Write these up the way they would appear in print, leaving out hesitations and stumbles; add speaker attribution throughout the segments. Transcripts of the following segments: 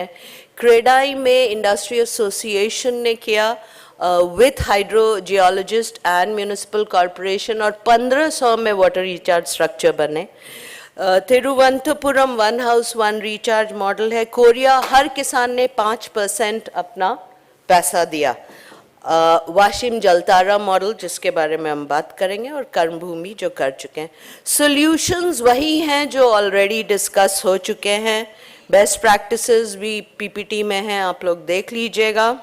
Speaker 1: क्रेडाई में industry association ने किया with hydro geologist and municipal corporation, और 1500 में वाटर रिचार्ज स्ट्रक्चर बने। तिरुवनंतपुरम 1 हाउस 1 रिचार्ज मॉडल है। कोरिया हर किसान ने 5% अपना पैसा दिया। वाशिम जलतारा मॉडल जिसके बारे में हम बात करेंगे, और कर्मभूमि जो कर चुके हैं। सॉल्यूशंस वही हैं जो ऑलरेडी डिस्कस हो चुके हैं। बेस्ट प्रैक्टिसेस भी पीपीटी में हैं, आप लोग देख लीजिएगा।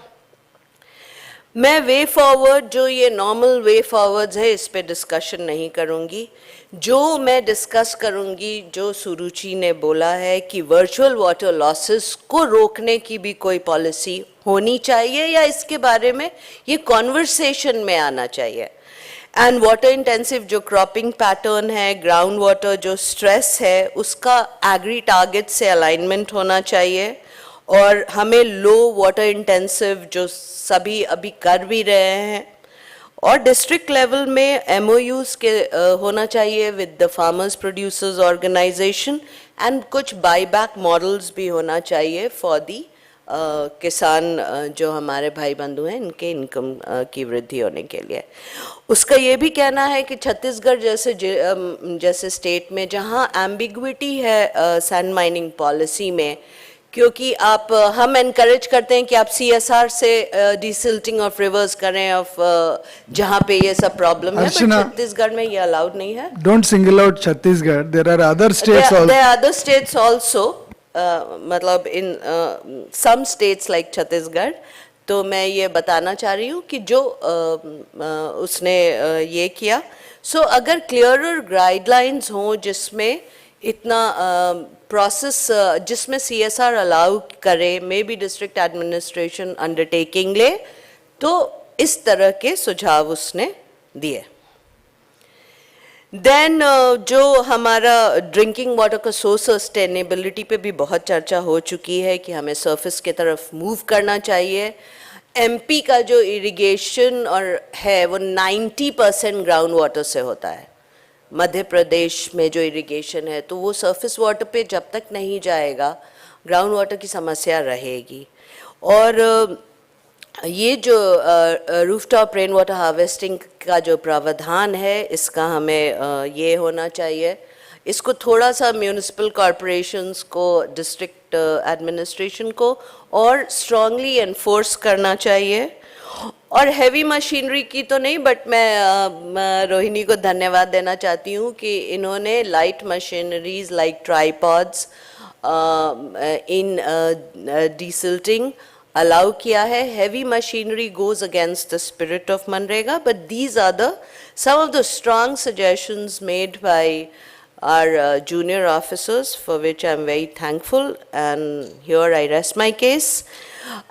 Speaker 1: मैं वे फॉरवर्ड, जो ये नॉर्मल वे फॉरवर्ड्स है, इस पे डिस्कशन नहीं करूँगी। जो मैं डिस्कस करूँगी, जो सुरुचि ने बोला है कि वर्चुअल वाटर लॉसेस को रोकने की भी कोई पॉलिसी होनी चाहिए, या इसके बारे में ये कॉन्वर्सेशन में आना चाहिए। एंड वाटर इंटेंसिव जो क्रॉपिंग पैटर्न है, ग्राउंड वाटर जो स्ट्रेस है, उसका एग्री टारगेट से अलाइनमेंट होना चाहिए। और हमें लो वाटर इंटेंसिव जो सभी अभी कर भी रहे हैं, और डिस्ट्रिक्ट लेवल में MOUs के होना चाहिए with the farmers producers organisation, and कुछ बाईबैक मॉडल्स भी होना चाहिए फॉर दी किसान जो हमारे भाई बंधु हैं, इनके इनकम की वृद्धि होने के लिए। उसका ये भी कहना है कि छत्तीसगढ़ जैसे स्टेट में जहाँ एम्बिग्विटी है सैंड माइनिंग पॉलिसी में, क्योंकि हम एनकरेज करते हैं कि आप CSR से डिसिल्टिंग ऑफ रिवर्स करें, ऑफ जहाँ पे ये सब प्रॉब्लम है, बट छत्तीसगढ़ में ये अलाउड नहीं है।
Speaker 2: Don't single out Chhattisgarh, there are other states also,
Speaker 1: there are other states also, मतलब in some states like Chhattisgarh. तो मैं ये बताना चाह रही हूँ कि जो उसने ये किया, सो अगर क्लियरर गाइडलाइंस हों जिसमें इतना प्रोसेस, जिसमें CSR अलाउ करे, may be district administration undertaking ले, तो इस तरह के सुझाव उसने दिए। देन जो हमारा ड्रिंकिंग वाटर का सोर्स सस्टेनेबिलिटी पे भी बहुत चर्चा हो चुकी है कि हमें सरफेस की तरफ मूव करना चाहिए। MP का जो इरिगेशन और है वो 90% ग्राउंड वाटर से होता है। मध्य प्रदेश में जो इरिगेशन है, तो वो सरफेस वाटर पे जब तक नहीं जाएगा, ग्राउंड वाटर की समस्या रहेगी। और ये जो रूफटॉप रेन वाटर हार्वेस्टिंग का जो प्रावधान है, इसका हमें ये होना चाहिए। इसको थोड़ा सा म्यूनिसिपल कॉरपोरेशंस को, डिस्ट्रिक्ट एडमिनिस्ट्रेशन को और स्ट्रांगली एनफोर्स करना चाहिए। और हैवी मशीनरी की तो नहीं, बट मैं रोहिणी को धन्यवाद देना चाहती हूँ कि इन्होंने light machineries like tripods in desilting allow किया है। Heavy machinery goes against the spirit of MNREGA, but these are the some of the strong suggestions made by our junior officers, for which I am very thankful, and here I rest my case.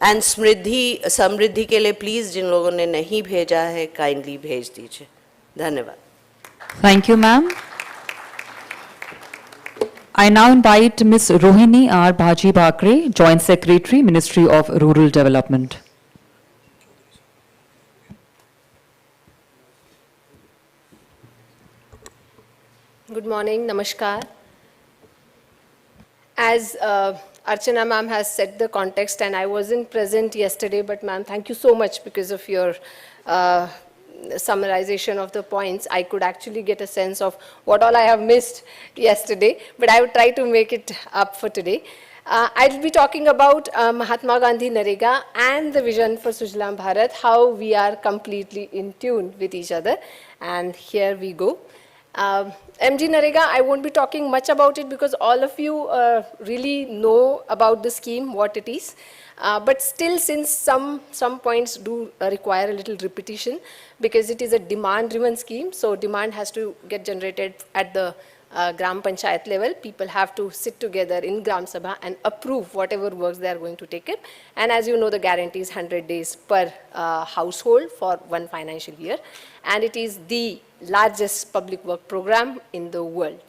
Speaker 1: And समृद्धि के लिए please जिन लोगों ने नहीं भेजा है, kindly भेज दीजिए। धन्यवाद।
Speaker 3: Thank you, ma'am. I now invite Ms. Rohini R. Bhaji Bakre, Joint Secretary, Ministry of Rural Development.
Speaker 4: Good morning, namaskar. As Archana ma'am has set the context, and I wasn't present yesterday, but ma'am, thank you so much because of your summarization of the points. I could actually get a sense of what all I have missed yesterday, but I would try to make it up for today. I'll be talking about Mahatma Gandhi Narega and the vision for Sujalam Bharat, how we are completely in tune with each other, and here we go. MG Narega, I won't be talking much about it because all of you really know about the scheme, what it is. But still, since some points do require a little repetition, because it is a demand-driven scheme, so demand has to get generated at the Gram Panchayat level. People have to sit together in Gram Sabha and approve whatever works they are going to take up. And as you know, the guarantee is 100 days per household for one financial year. And it is the largest public work program in the world.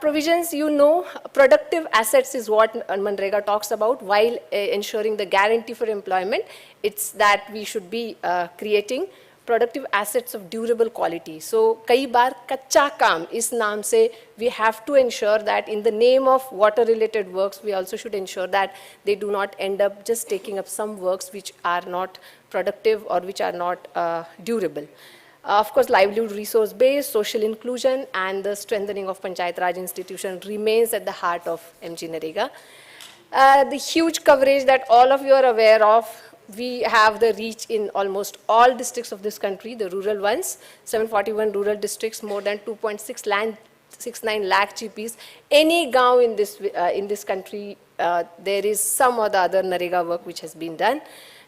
Speaker 4: Provisions, you know, productive assets is what Manrega talks about while ensuring the guarantee for employment. It's that we should be creating productive assets of durable quality. So, kai baar kacha kaam is naam se we have to ensure that in the name of water related works, we also should ensure that they do not end up just taking up some works which are not productive or which are not durable. Of course, livelihood resource base, social inclusion, and the strengthening of Panchayat Raj institution remains at the heart of MG Narega. The huge coverage that all of you are aware of, we have the reach in almost all districts of this country, the rural ones, 741 rural districts, more than 2.69 lakh GPs. Any gaon in this country, there is some or the other Narega work which has been done.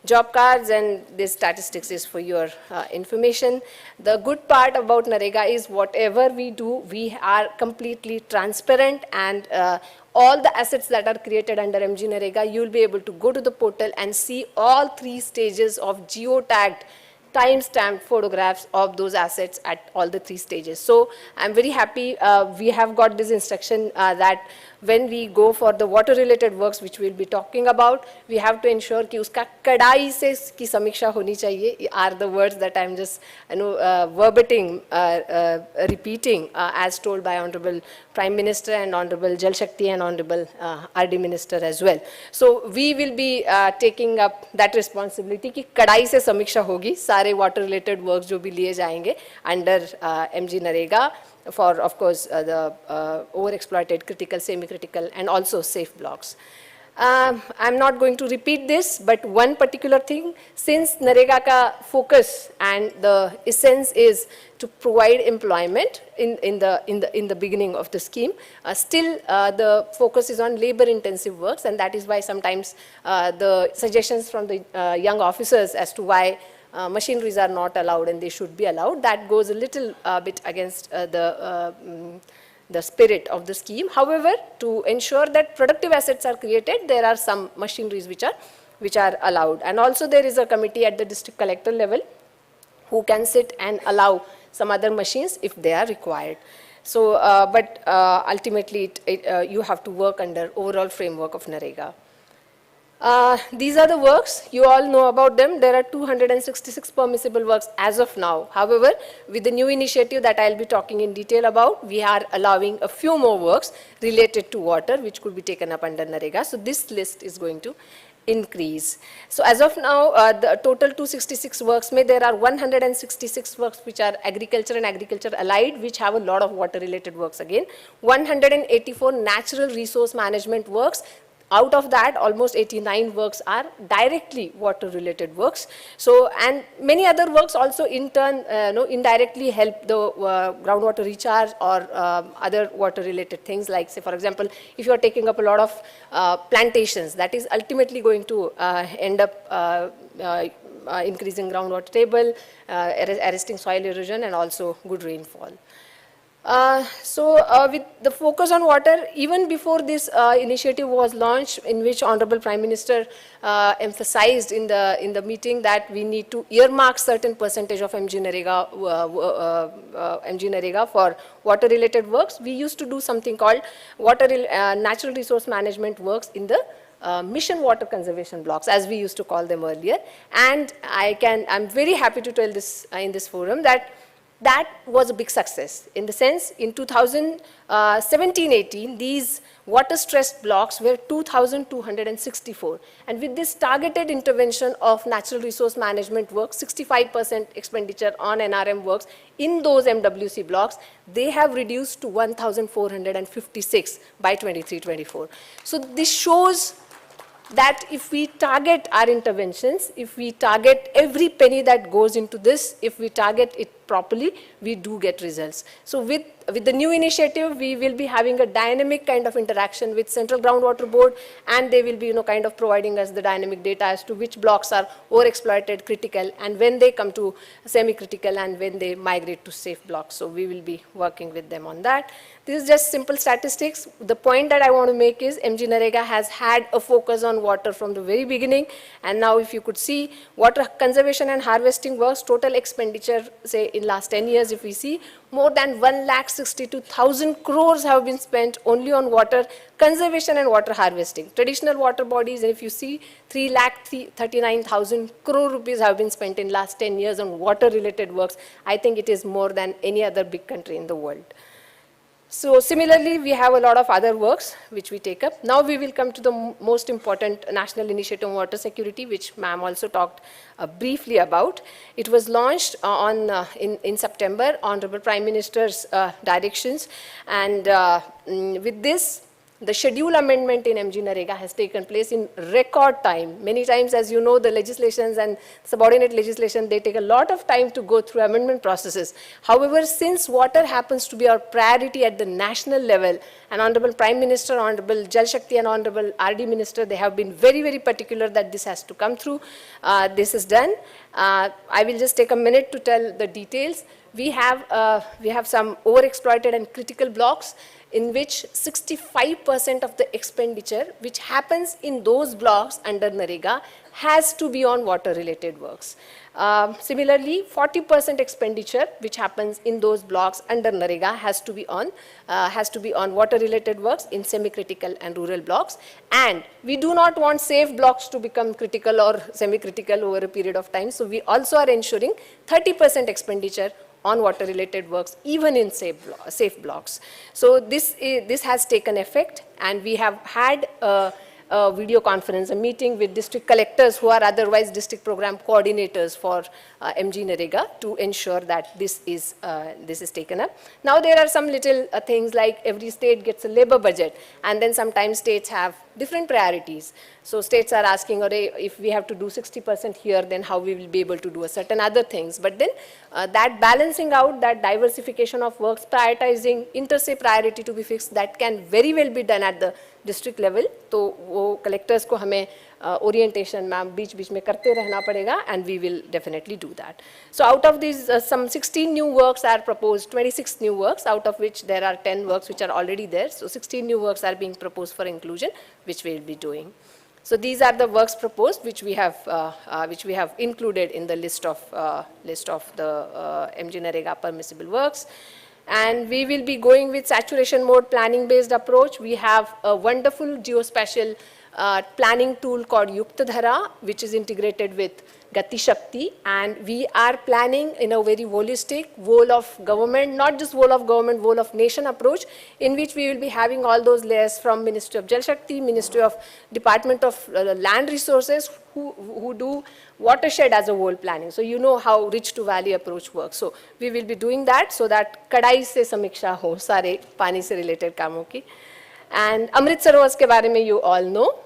Speaker 4: Job cards and this statistics is for your information. The good part about Narega is whatever we do, we are completely transparent, and all the assets that are created under MG Narega, you will be able to go to the portal and see all 3 stages of geotagged time-stamped photographs of those assets at all the 3 stages. So I'm very happy we have got this instruction that when we go for the water-related works, which we'll be talking about, we have to ensure कि उसका कड़ाई से की समीक्षा होनी चाहिए. Are the words that I'm just verbatim repeating as told by Honorable Prime Minister and Honorable Jal Shakti and Honorable RD Minister as well. So we will be taking up that responsibility कि कड़ाई से समीक्षा होगी सारे water-related works जो भी लिए जाएंगे under MG Narega. For, of course, the overexploited, critical, semi-critical, and also safe blocks. I'm not going to repeat this, but one particular thing, since Narega ka focus and the essence is to provide employment in the beginning of the scheme, still the focus is on labor-intensive works, and that is why sometimes the suggestions from the young officers as to why machineries are not allowed and they should be allowed, that goes a little bit against the spirit of the scheme. However, to ensure that productive assets are created, there are some machineries which are allowed. And also there is a committee at the district collector level who can sit and allow some other machines if they are required. So, but ultimately you have to work under overall framework of Narega. These are the works, you all know about them. There are 266 permissible works as of now. However, with the new initiative that I'll be talking in detail about, we are allowing a few more works related to water which could be taken up under Narega. So this list is going to increase. So as of now, the total 266 works, there are 166 works which are agriculture and agriculture allied, which have a lot of water related works again. 184 natural resource management works. Out of that, almost 89 works are directly water-related works. So, and many other works also in turn, indirectly help the groundwater recharge or other water-related things. Like, say, for example, if you are taking up a lot of plantations, that is ultimately going to end up increasing groundwater table, arresting soil erosion, and also good rainfall. With the focus on water, even before this initiative was launched, in which Honorable Prime Minister emphasized in the meeting that we need to earmark certain percentage of MG Narega for water-related works, we used to do something called natural resource management works in the mission water conservation blocks, as we used to call them earlier. And I'm very happy to tell this in this forum that was a big success, in the sense in 2017-18 these water stressed blocks were 2,264, and with this targeted intervention of natural resource management work, 65% expenditure on NRM works in those MWC blocks, they have reduced to 1,456 by 23-24. So this shows that if we target our interventions, if we target every penny that goes into this, if we target it properly, we do get results. So with the new initiative, we will be having a dynamic kind of interaction with Central Groundwater Board, and they will be kind of providing us the dynamic data as to which blocks are overexploited, critical, and when they come to semi-critical and when they migrate to safe blocks. So we will be working with them on that. This is just simple statistics. The point that I want to make is MG Narega has had a focus on water from the very beginning, and now if you could see water conservation and harvesting works, total expenditure, say in last 10 years, if we see, more than 1,62,000 crores have been spent only on water conservation and water harvesting. Traditional water bodies, if you see, 3,39,000 crore rupees have been spent in last 10 years on water-related works. I think it is more than any other big country in the world. So similarly, we have a lot of other works which we take up. Now we will come to the most important national initiative on water security, which ma'am also talked briefly about. It was launched in September, Honorable Prime Minister's directions, and with this, the schedule amendment in MG Narega has taken place in record time. Many times, as you know, the legislations and subordinate legislation, they take a lot of time to go through amendment processes. However, since water happens to be our priority at the national level, and Honorable Prime Minister, Honorable Jal Shakti and Honorable RD Minister, they have been very, very particular that this has to come through. This is done. I will just take a minute to tell the details. We have some overexploited and critical blocks in which 65% of the expenditure which happens in those blocks under Narega has to be on water-related works. Similarly, 40% expenditure which happens in those blocks under Narega has to be on water-related works in semi-critical and rural blocks. And we do not want safe blocks to become critical or semi-critical over a period of time. So we also are ensuring 30% expenditure on water-related works, even in safe blocks. So this has taken effect, and we have had a video conference, a meeting with district collectors who are otherwise district program coordinators for MG Narega to ensure that this is taken up. Now there are some little things like every state gets a labor budget, and then sometimes states have different priorities. So states are asking, if we have to do 60% here, then how we will be able to do a certain other things. But then that balancing out, that diversification of works, prioritizing, inter-se priority to be fixed, that can very well be done at the district level. So वो collectors को हमें orientation ma'am बीच-बीच में करते रहना पड़ेगा, and we will definitely do that. So out of these, some 16 new works are proposed, 26 new works, out of which there are 10 works which are already there. So 16 new works are being proposed for inclusion, which we will be doing. So these are the works proposed which we have included in the list of the MG Narega permissible works. And we will be going with saturation mode planning based approach. We have a wonderful geospatial planning tool called Yuktadhara, which is integrated with Gati Shakti, and we are planning in a very holistic, whole of government, not just whole of government, whole of nation approach, in which we will be having all those layers from Ministry of Jal Shakti, Ministry of Department of Land Resources, who do watershed as a whole planning. So you know how rich to valley approach works. So we will be doing that so that kadai se samiksha ho sare pani se related kaamon ki. And Amrit Sarovars ke bare mein you all know.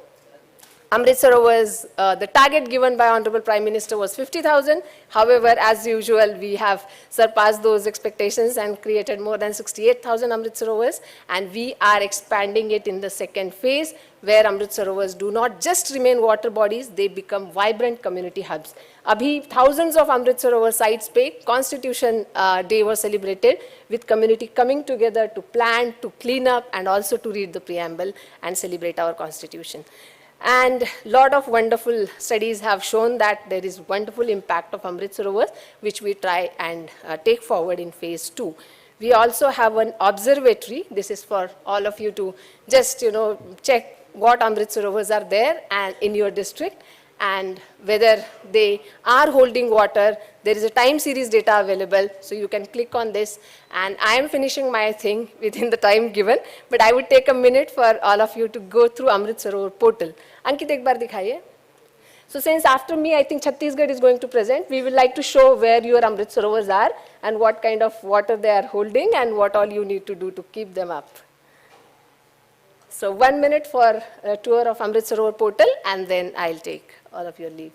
Speaker 4: Amrit Sarovars, the target given by Honorable Prime Minister was 50,000. However, as usual, we have surpassed those expectations and created more than 68,000 Amrit Sarovars. And we are expanding it in the second phase, where Amrit Sarovars do not just remain water bodies, they become vibrant community hubs. Abhi thousands of Amrit Sarovar sites pe Constitution Day was celebrated, with community coming together to plan, to clean up, and also to read the preamble and celebrate our Constitution. And a lot of wonderful studies have shown that there is wonderful impact of Amrit Sarovars, which we try and take forward in phase 2. We also have an observatory. This is for all of you to just, check what Amrit Sarovars are there and in your district, and whether they are holding water. There is a time series data available, so you can click on this. And I am finishing my thing within the time given, but I would take a minute for all of you to go through Amrit Sarovar portal. Ankit, ek baar dikhaiye. So since after me, I think Chhattisgarh is going to present, we would like to show where your Amrit Sarovars are and what kind of water they are holding and what all you need to do to keep them up. So 1 minute for a tour of Amrit Sarovar portal, and then I'll take all of your leave.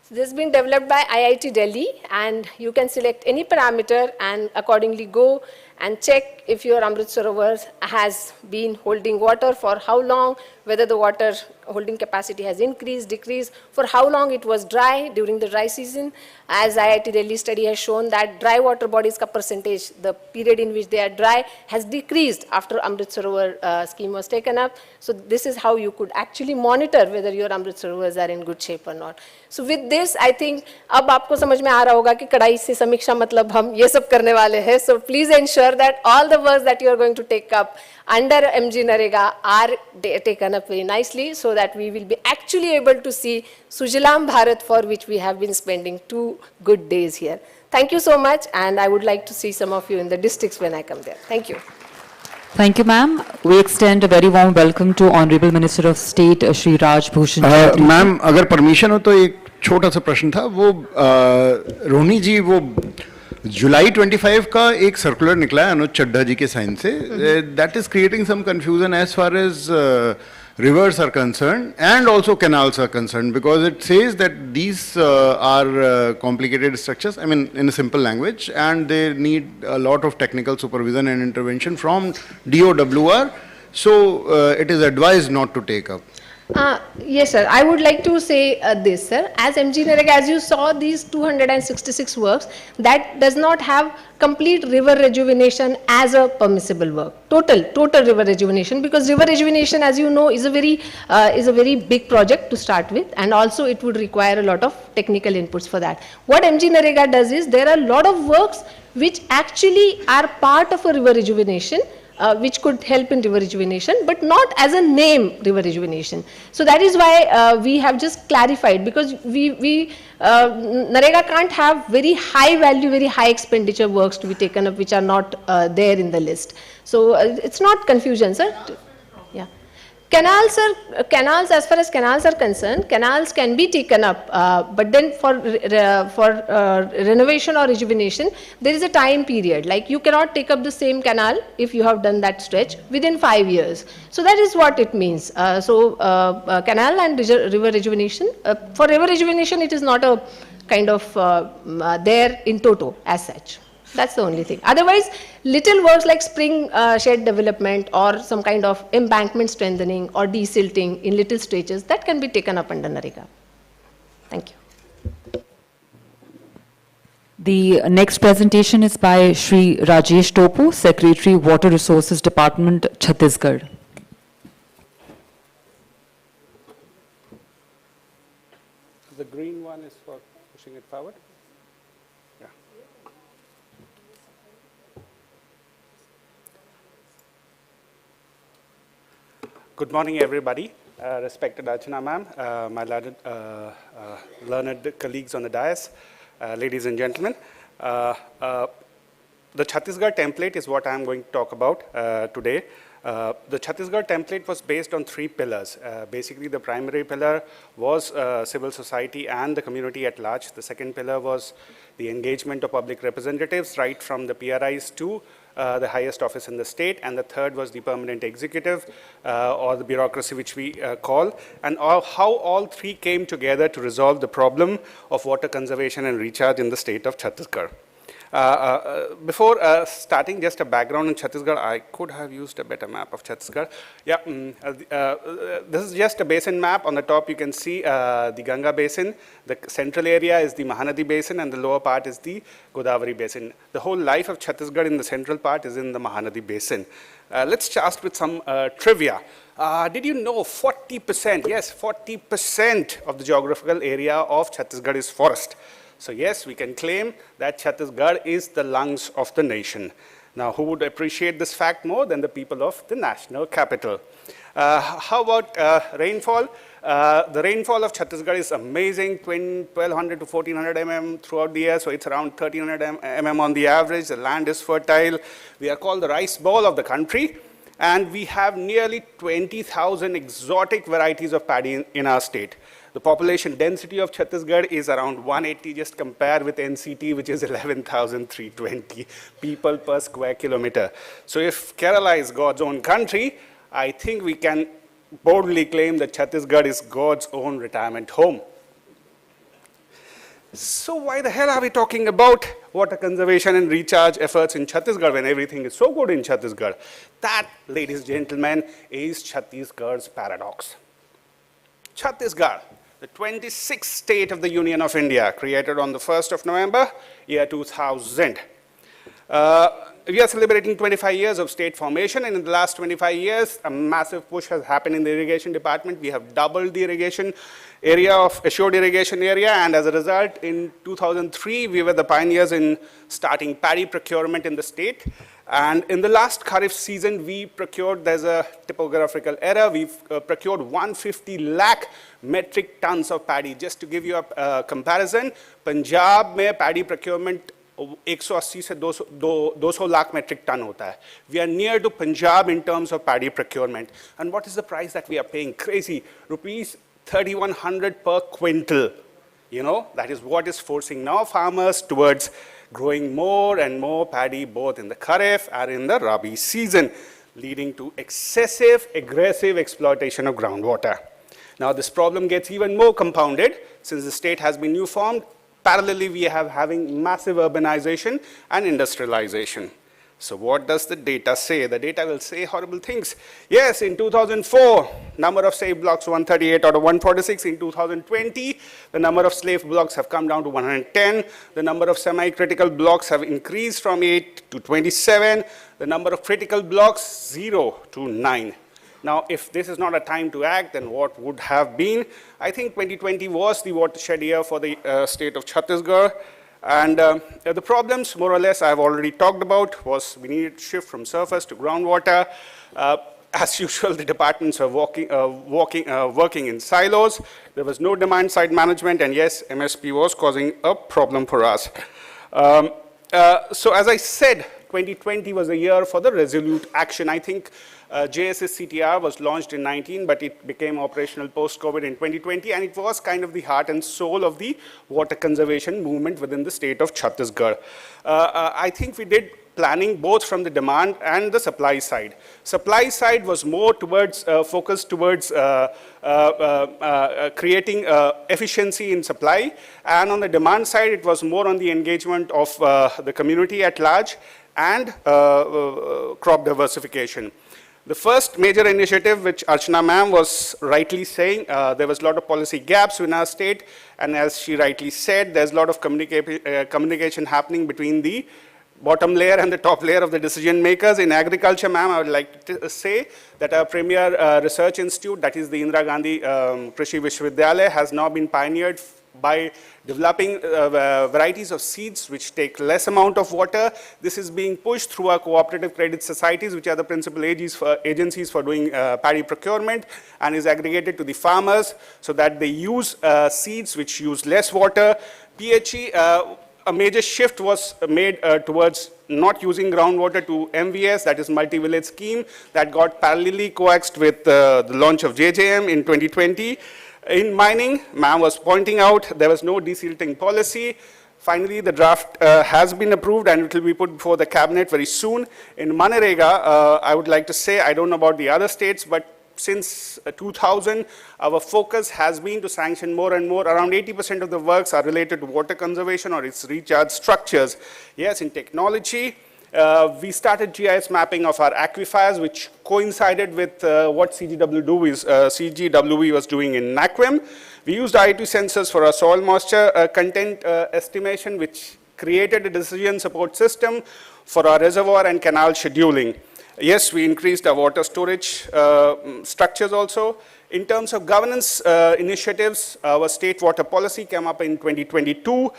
Speaker 4: So this has been developed by IIT Delhi, and you can select any parameter and accordingly go and check if your Amrit Sarovar has been holding water, for how long, whether the water holding capacity has increased, decreased, for how long it was dry during the dry season. As IIT Delhi study has shown that dry water bodies ka percentage, the period in which they are dry, has decreased after Amrit Sarovar scheme was taken up. So this is how you could actually monitor whether your Amrit Sarovars are in good shape or not. So with this, I think अब आपको समझ में आ रहा होगा कि कड़ाई से समीक्षा मतलब हम ये सब करने वाले हैं. So please ensure that all the works that you are going to take up under MG Narega are taken up very nicely, so that we will be actually able to see Sujalam Bharat, for which we have been spending 2 good days here. Thank you so much, and I would like to see some of you in the districts when I come there. Thank you.
Speaker 3: Thank you, ma'am. We extend a very warm welcome to Honorable Minister of State, Shri Raj Bhushan.
Speaker 5: Ma'am अगर permission हो तो एक छोटा सा प्रश्न था. वो रोहिणी जी, वो जुलाई 25 का एक सर्कुलर निकला है अनुज चड्ढा जी के साइन से. That is creating some confusion as far as rivers are concerned and also canals are concerned, because it says that these are complicated structures, I mean in a simple language, and they need a lot of technical supervision and intervention from DOWR. So it is advised not to take up.
Speaker 4: Yes, sir. I would like to say this, sir. As MG Narega, as you saw, these 266 works, that does not have complete river rejuvenation as a permissible work. Total river rejuvenation, because river rejuvenation, as you know, is a very big project to start with, and also it would require a lot of technical inputs for that. What MG Narega does is, there are a lot of works which actually are part of a river rejuvenation, which could help in river rejuvenation, but not as a name river rejuvenation. So that is why we have just clarified, because Narega can't have very high value, very high expenditure works to be taken up which are not there in the list. So it's not confusion, sir. Yeah. Canals, as far as canals are concerned, canals can be taken up, but then for renovation or rejuvenation, there is a time period. Like, you cannot take up the same canal if you have done that stretch within 5 years. So that is what it means. Canal and river rejuvenation. For river rejuvenation, it is not a kind of there in toto as such. That's the only thing. Otherwise, little works like spring shed development or some kind of embankment strengthening or desilting in little stretches, that can be taken up under Narega. Thank you.
Speaker 3: The next presentation is by Shri Rajesh Topu, Secretary, Water Resources Department, Chhattisgarh.
Speaker 6: The green one is for pushing it forward. Yeah. Good morning, everybody. Respected Archana ma'am, my learned colleagues on the dais, ladies and gentlemen. The Chhattisgarh template is what I'm going to talk about today. The Chhattisgarh template was based on 3 pillars. Basically, the primary pillar was civil society and the community at large. The second pillar was the engagement of public representatives, right from the PRIs to the highest office in the state, and the third was the permanent executive or the bureaucracy, which we call, and how all 3 came together to resolve the problem of water conservation and recharge in the state of Chhattisgarh. Before starting, just a background in Chhattisgarh, I could have used a better map of Chhattisgarh. Yeah, this is just a basin map. On the top, you can see the Ganga basin. The central area is the Mahanadi basin, and the lower part is the Godavari basin. The whole life of Chhattisgarh in the central part is in the Mahanadi basin. Let's start with some trivia. Did you know 40%, yes, 40% of the geographical area of Chhattisgarh is forest? So yes, we can claim that Chhattisgarh is the lungs of the nation. Now, who would appreciate this fact more than the people of the national capital? How about rainfall? The rainfall of Chhattisgarh is amazing, 1200 to 1400 mm throughout the year, so it's around 1300 mm on the average. The land is fertile. We are called the rice bowl of the country, and we have nearly 20,000 exotic varieties of paddy in our state. The population density of Chhattisgarh is around 180, just compare with NCT, which is 11,320 people per square kilometer. So if Kerala is God's own country, I think we can boldly claim that Chhattisgarh is God's own retirement home. So why the hell are we talking about water conservation and recharge efforts in Chhattisgarh when everything is so good in Chhattisgarh? That, ladies and gentlemen, is Chhattisgarh's paradox. Chhattisgarh, the 26th state of the Union of India, created on the 1st of November, year 2000. We are celebrating 25 years of state formation, and in the last 25 years, a massive push has happened in the irrigation department. We have doubled the irrigation area of assured irrigation area, and as a result, in 2003, we were the pioneers in starting paddy procurement in the state. And in the last Kharif season, we procured, there's a typographical error, we've procured 150 lakh metric tons of paddy. Just to give you a comparison, Punjab mein paddy procurement 180 से 200 lakh metric ton hota hai. We are near to Punjab in terms of paddy procurement. And what is the price that we are paying? Crazy, rupees 3,100 per quintal. You know, that is what is forcing now farmers towards growing more and more paddy both in the Kharif and in the Rabi season, leading to excessive, aggressive exploitation of groundwater. Now this problem gets even more compounded since the state has been new formed. Parallelly, we are having massive urbanization and industrialization. So what does the data say? The data will say horrible things. Yes, in 2004, number of slave blocks 138 out of 146. In 2020, the number of slave blocks have come down to 110. The number of semi-critical blocks have increased from 8 to 27. The number of critical blocks, 0 to 9. Now, if this is not a time to act, then what would have been? I think 2020 was the watershed year for the state of Chhattisgarh. And the problems, more or less, I've already talked about, was we needed to shift from surface to groundwater. As usual, the departments are working in silos. There was no demand-side management, and yes, MSP was causing a problem for us. So as I said, 2020 was a year for the resolute action. I think JSS CTR was launched in 19, but it became operational post-COVID in 2020, and it was kind of the heart and soul of the water conservation movement within the state of Chhattisgarh. I think we did planning both from the demand and the supply side. Supply side was more towards, focused towards creating efficiency in supply, and on the demand side, it was more on the engagement of the community at large and crop diversification. The first major initiative, which Archana ma'am was rightly saying, there was a lot of policy gaps in our state, and as she rightly said, there's a lot of communication happening between the bottom layer and the top layer of the decision makers. In agriculture, ma'am, I would like to say that our premier research institute, that is the Indira Gandhi Krishi Vishwavidyalaya, has now been pioneered by developing varieties of seeds which take less amount of water. This is being pushed through our cooperative credit societies, which are the principal agencies for doing paddy procurement, and is aggregated to the farmers so that they use seeds which use less water. PHE, a major shift was made towards not using groundwater to MVS, that is multi-village scheme, that got parallelly coaxed with the launch of JJM in 2020. In mining, ma'am was pointing out there was no desilting policy. Finally, the draft has been approved and it will be put before the cabinet very soon. In Manrega, I would like to say, I don't know about the other states, but since 2000, our focus has been to sanction more and more. Around 80% of the works are related to water conservation or its recharge structures. Yes, in technology, we started GIS mapping of our aquifers, which coincided with what CGWB was doing in NAQUIM. We used IoT sensors for our soil moisture content estimation, which created a decision support system for our reservoir and canal scheduling. Yes, we increased our water storage structures also. In terms of governance initiatives, our state water policy came up in 2022.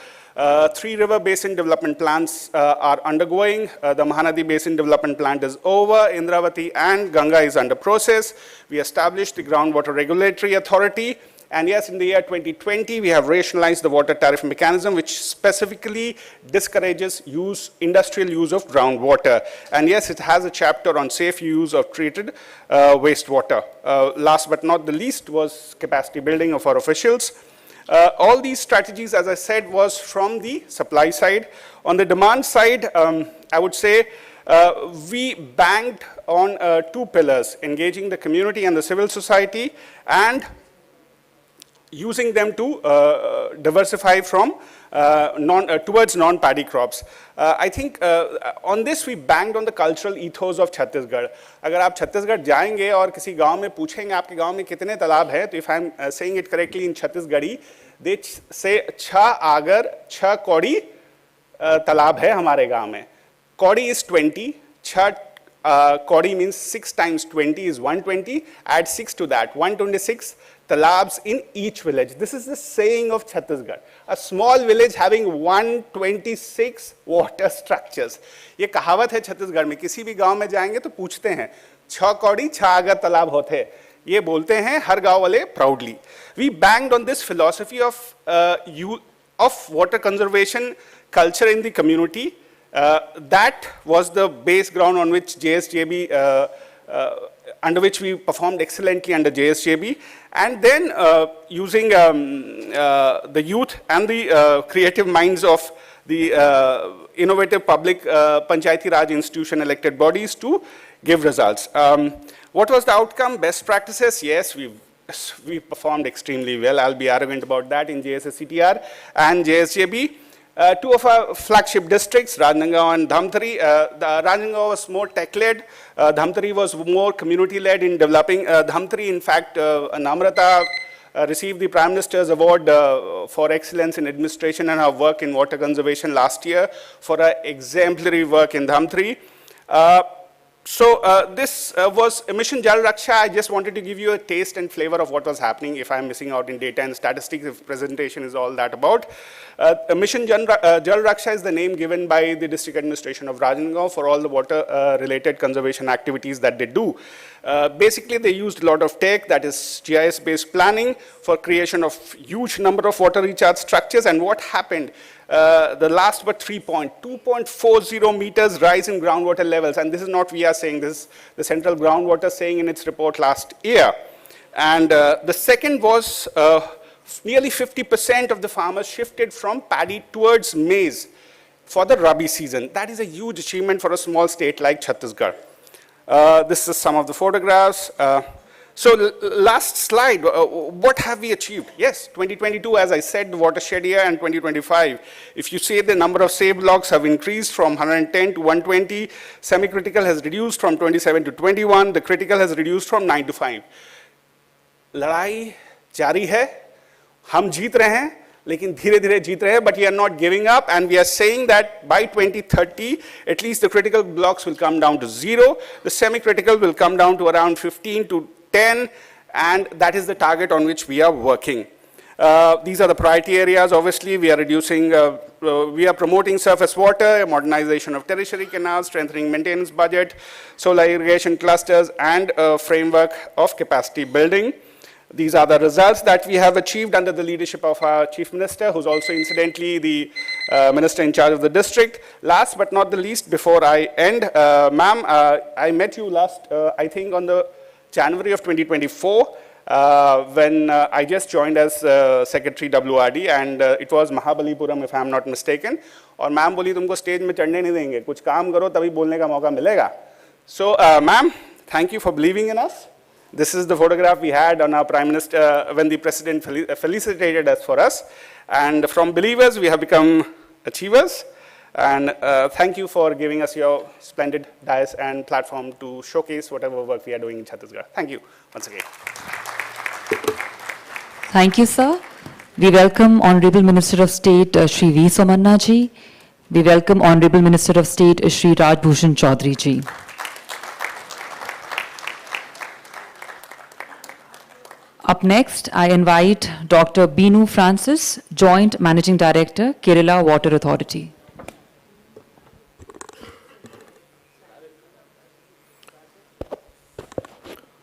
Speaker 6: 3 river basin development plans are undergoing. The Mahanadi Basin Development Plan is over. Indravati and Ganga is under process. We established the Groundwater Regulatory Authority. And yes, in the year 2020, we have rationalized the water tariff mechanism, which specifically discourages industrial use of groundwater. And yes, it has a chapter on safe use of treated wastewater. Last but not the least was capacity building of our officials. All these strategies, as I said, was from the supply side. On the demand side, I would say we banked on 2 pillars, engaging the community and the civil society, and using them to diversify from towards non-paddy crops. I think on this we banged on the cultural ethos of Chhattisgarh. अगर आप छत्तीसगढ़ जाएंगे और किसी गांव में पूछेंगे आपके गांव में कितने तालाब हैं, तो if I'm saying it correctly in Chhattisgarhi, they say 6 Agar 6 कौड़ी तालाब है हमारे गांव में. Kodi is 20, 6 Kodi means 6 times 20 is 120, add 6 to that, 126 talabs in each village. This is the saying of Chhattisgarh. A small village having 126 water structures. ये कहावत है छत्तीसगढ़ में, किसी भी गांव में जाएंगे तो पूछते हैं 6 कौड़ी 6 आगर तालाब होते हैं, ये बोलते हैं हर गांव वाले proudly. We banged on this philosophy of water conservation culture in the community. That was the base ground on which JSJB, under which we performed excellently under JSJB. And then using the youth and the creative minds of the innovative public Panchayati Raj institution elected bodies to give results. What was the outcome? Best practices? Yes, we performed extremely well. I'll be arrogant about that in JSSCTR and JSJB. 2 of our flagship districts, Rajnandgaon and Dhamtari. Rajnandgaon was more tech-led. Dhamtari was more community-led in developing. Dhamtari, in fact, Namrata received the Prime Minister's Award for Excellence in Administration and her work in water conservation last year for her exemplary work in Dhamtari. This was Mission Jal Raksha. I just wanted to give you a taste and flavor of what was happening. If I'm missing out in data and statistics, if presentation is all that about. Mission Jal Raksha is the name given by the district administration of Rajnandgaon for all the water related conservation activities that they do. Basically, they used a lot of tech, that is GIS-based planning, for creation of huge number of water recharge structures. And what happened? The last but 2.40 meters rise in groundwater levels. And this is not we are saying, this is the Central Groundwater saying in its report last year. And the second was nearly 50% of the farmers shifted from paddy towards maize for the Rabi season. That is a huge achievement for a small state like Chhattisgarh. This is some of the photographs. So last slide, what have we achieved? Yes, 2022, as I said, the watershed year, and 2025. If you say the number of saved blocks have increased from 110 to 120, semi-critical has reduced from 27 to 21, the critical has reduced from 9 to 5. लड़ाई जारी है, हम जीत रहे हैं, लेकिन धीरे-धीरे जीत रहे हैं, but we are not giving up, and we are saying that by 2030, at least the critical blocks will come down to 0, the semi-critical will come down to around 15 to 10, and that is the target on which we are working. These are the priority areas. Obviously, we are reducing, we are promoting surface water, modernization of tertiary canals, strengthening maintenance budget, solar irrigation clusters, and a framework of capacity building. These are the results that we have achieved under the leadership of our Chief Minister, who's also incidentally the Minister in charge of the district. Last but not the least, before I end, ma'am, I met you last, I think on the January of 2024, when I just joined as Secretary WRD, and it was Mahabalipuram, if I'm not mistaken. और ma'am बोली तुमको stage में चढ़ने नहीं देंगे, कुछ काम करो तभी बोलने का मौका मिलेगा. So, ma'am, thank you for believing in us. This is the photograph we had on our Prime Minister when the President felicitated us for us. And from believers, we have become achievers. And thank you for giving us your splendid dais and platform to showcase whatever work we are doing in Chhattisgarh. Thank you once again.
Speaker 3: Thank you, sir. We welcome Honorable Minister of State Shri V. Somanna ji. We welcome Honorable Minister of State Shri Raj Bhushan Chaudhary ji. Up next, I invite Dr. Binu Francis, Joint Managing Director, Kerala Water Authority.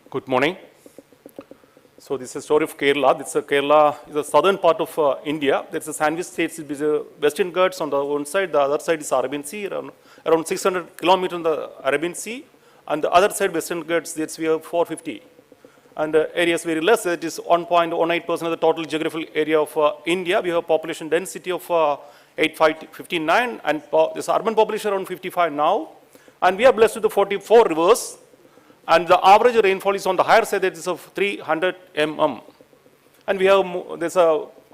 Speaker 7: Good morning. So this is a story of Kerala. Kerala is the southern part of India. There's a sandwich states, the Western Ghats on the one side, the other side is Arabian Sea, around 600 kilometers on the Arabian Sea, and the other side, Western Ghats, we have 450. And the area is very less, it is 1.18% of the total geographical area of India. We have a population density of 859, and this urban population around 55 now. And we are blessed with the 44 rivers. And the average rainfall is on the higher side, that is of 300 mm. And we have, there's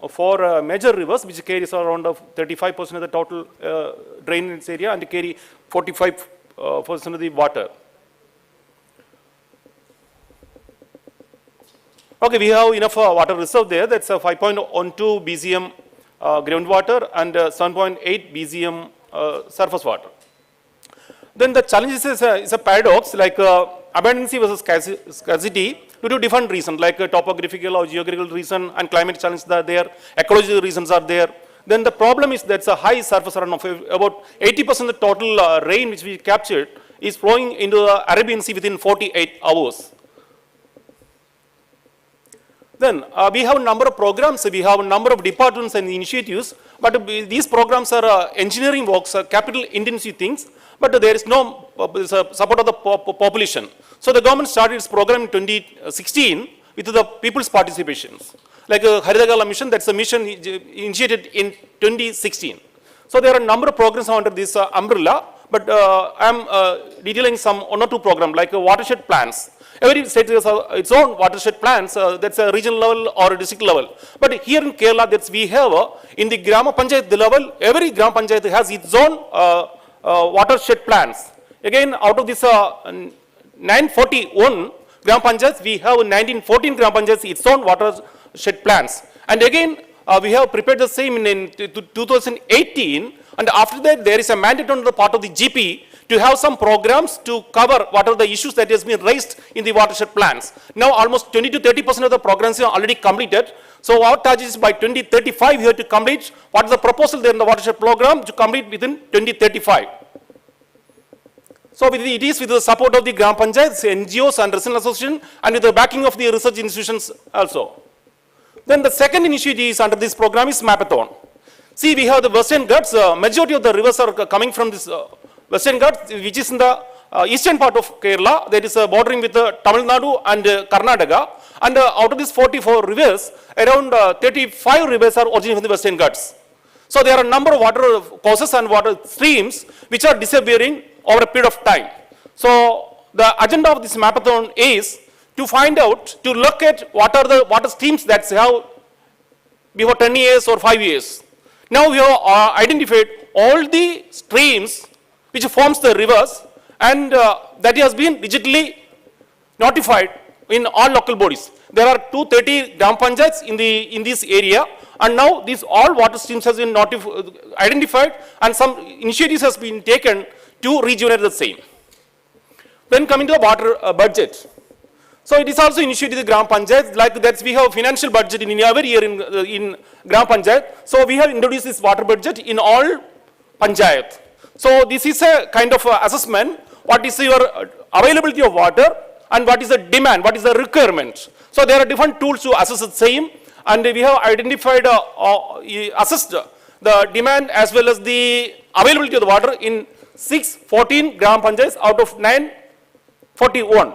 Speaker 7: four major rivers which carries around 35% of the total drain in its area and carry 45% of the water. Okay, we have enough water reserve there. That's 5.12 BCM groundwater and 7.8 BCM surface water. Then the challenge is a paradox, like abundancy versus scarcity due to different reasons, like topographical or geographical reason and climate challenges are there, ecological reasons are there. Then the problem is that's a high surface runoff. About 80% of the total rain which we captured is flowing into the Arabian Sea within 48 hours. Then we have a number of programs, we have a number of departments and initiatives, but these programs are engineering works, capital intensive things, but there is no support of the population. So the government started its program in 2016 with the people's participations. Like Haridagala mission, that's a mission initiated in 2016. So there are a number of programs under this umbrella, but I am detailing some one or two programs like watershed plans. Every state has its own watershed plans, that's a regional level or a district level. But here in Kerala, that's we have in the Grama Panchayat level, every Grama Panchayat has its own watershed plans. Again, out of this 941 Grama Panchayats, we have 1914 Grama Panchayats its own watershed plans. And again, we have prepared the same in 2018, and after that there is a mandate on the part of the GP to have some programs to cover what are the issues that has been raised in the watershed plans. Now almost 20 to 30% of the programs are already completed. So our target is by 2035 here to complete what is the proposal there in the watershed program to complete within 2035. So it is with the support of the Gram Panchayats, NGOs and resident association and with the backing of the research institutions also. Then the second initiative is under this program is Mapathon. See, we have the Western Ghats, majority of the rivers are coming from this Western Ghats, which is in the eastern part of Kerala, that is bordering with Tamil Nadu and Karnataka. And out of these 44 rivers, around 35 rivers are originating from the Western Ghats. So there are a number of water courses and water streams which are disappearing over a period of time. So the agenda of this Mapathon is to find out, to look at what are the water streams that have before 10 years or 5 years. Now we have identified all the streams which forms the rivers, and that has been digitally notified in all local bodies. There are 230 Gram Panchayats in this area, and now these all water streams has been identified, and some initiatives has been taken to rejuvenate the same. Then coming to the water budget. So it is also initiated the Gram Panchayat, like that we have financial budget in every year in Gram Panchayat. So we have introduced this water budget in all Panchayat. So this is a kind of assessment, what is your availability of water and what is the demand, what is the requirement. So there are different tools to assess the same, and we have identified, assessed the demand as well as the availability of the water in 614 Gram Panchayats out of 941.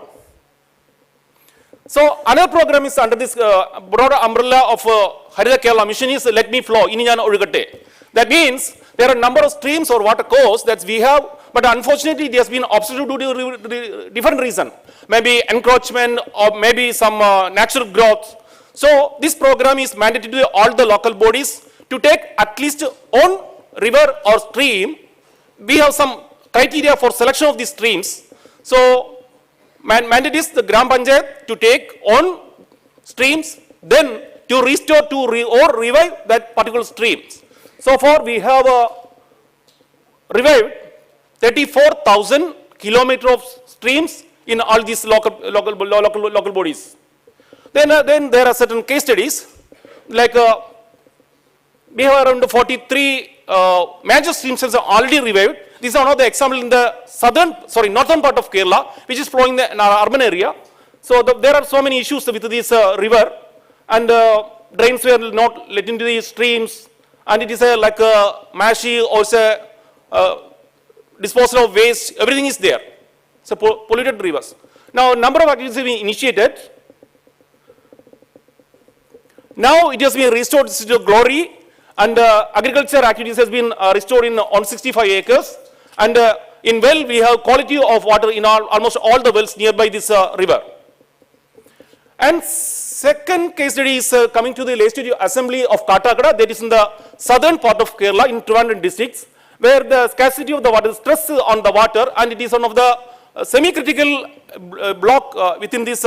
Speaker 7: So another program is under this broader umbrella of Harida Kerala mission is Let Me Flow, Ininjana Olukate. That means there are a number of streams or water courses that we have, but unfortunately there has been obstacle due to different reason. Maybe encroachment or maybe some natural growth. So this program is mandated to all the local bodies to take at least one river or stream. We have some criteria for selection of these streams. So mandate is the Gram Panchayat to take on streams, then to restore or revive that particular streams. So far we have revived 34,000 kilometers of streams in all these local bodies. Then there are certain case studies, like we have around 43 major streams are already revived. These are one of the examples in the northern part of Kerala, which is flowing in our urban area. So there are so many issues with this river, and drains were not let into the streams, and it is like a mashy or disposal of waste. Everything is there. It's a polluted rivers. Now, number of activities have been initiated. Now it has been restored to glory, and agriculture activities has been restored in 165 acres. And in well, we have quality of water in almost all the wells nearby this river. And second case study is coming to the Legislative Assembly of Kattakada, that is in the southern part of Kerala in Trivandrum districts, where the scarcity of the water, stress on the water, and it is one of the semi-critical block within this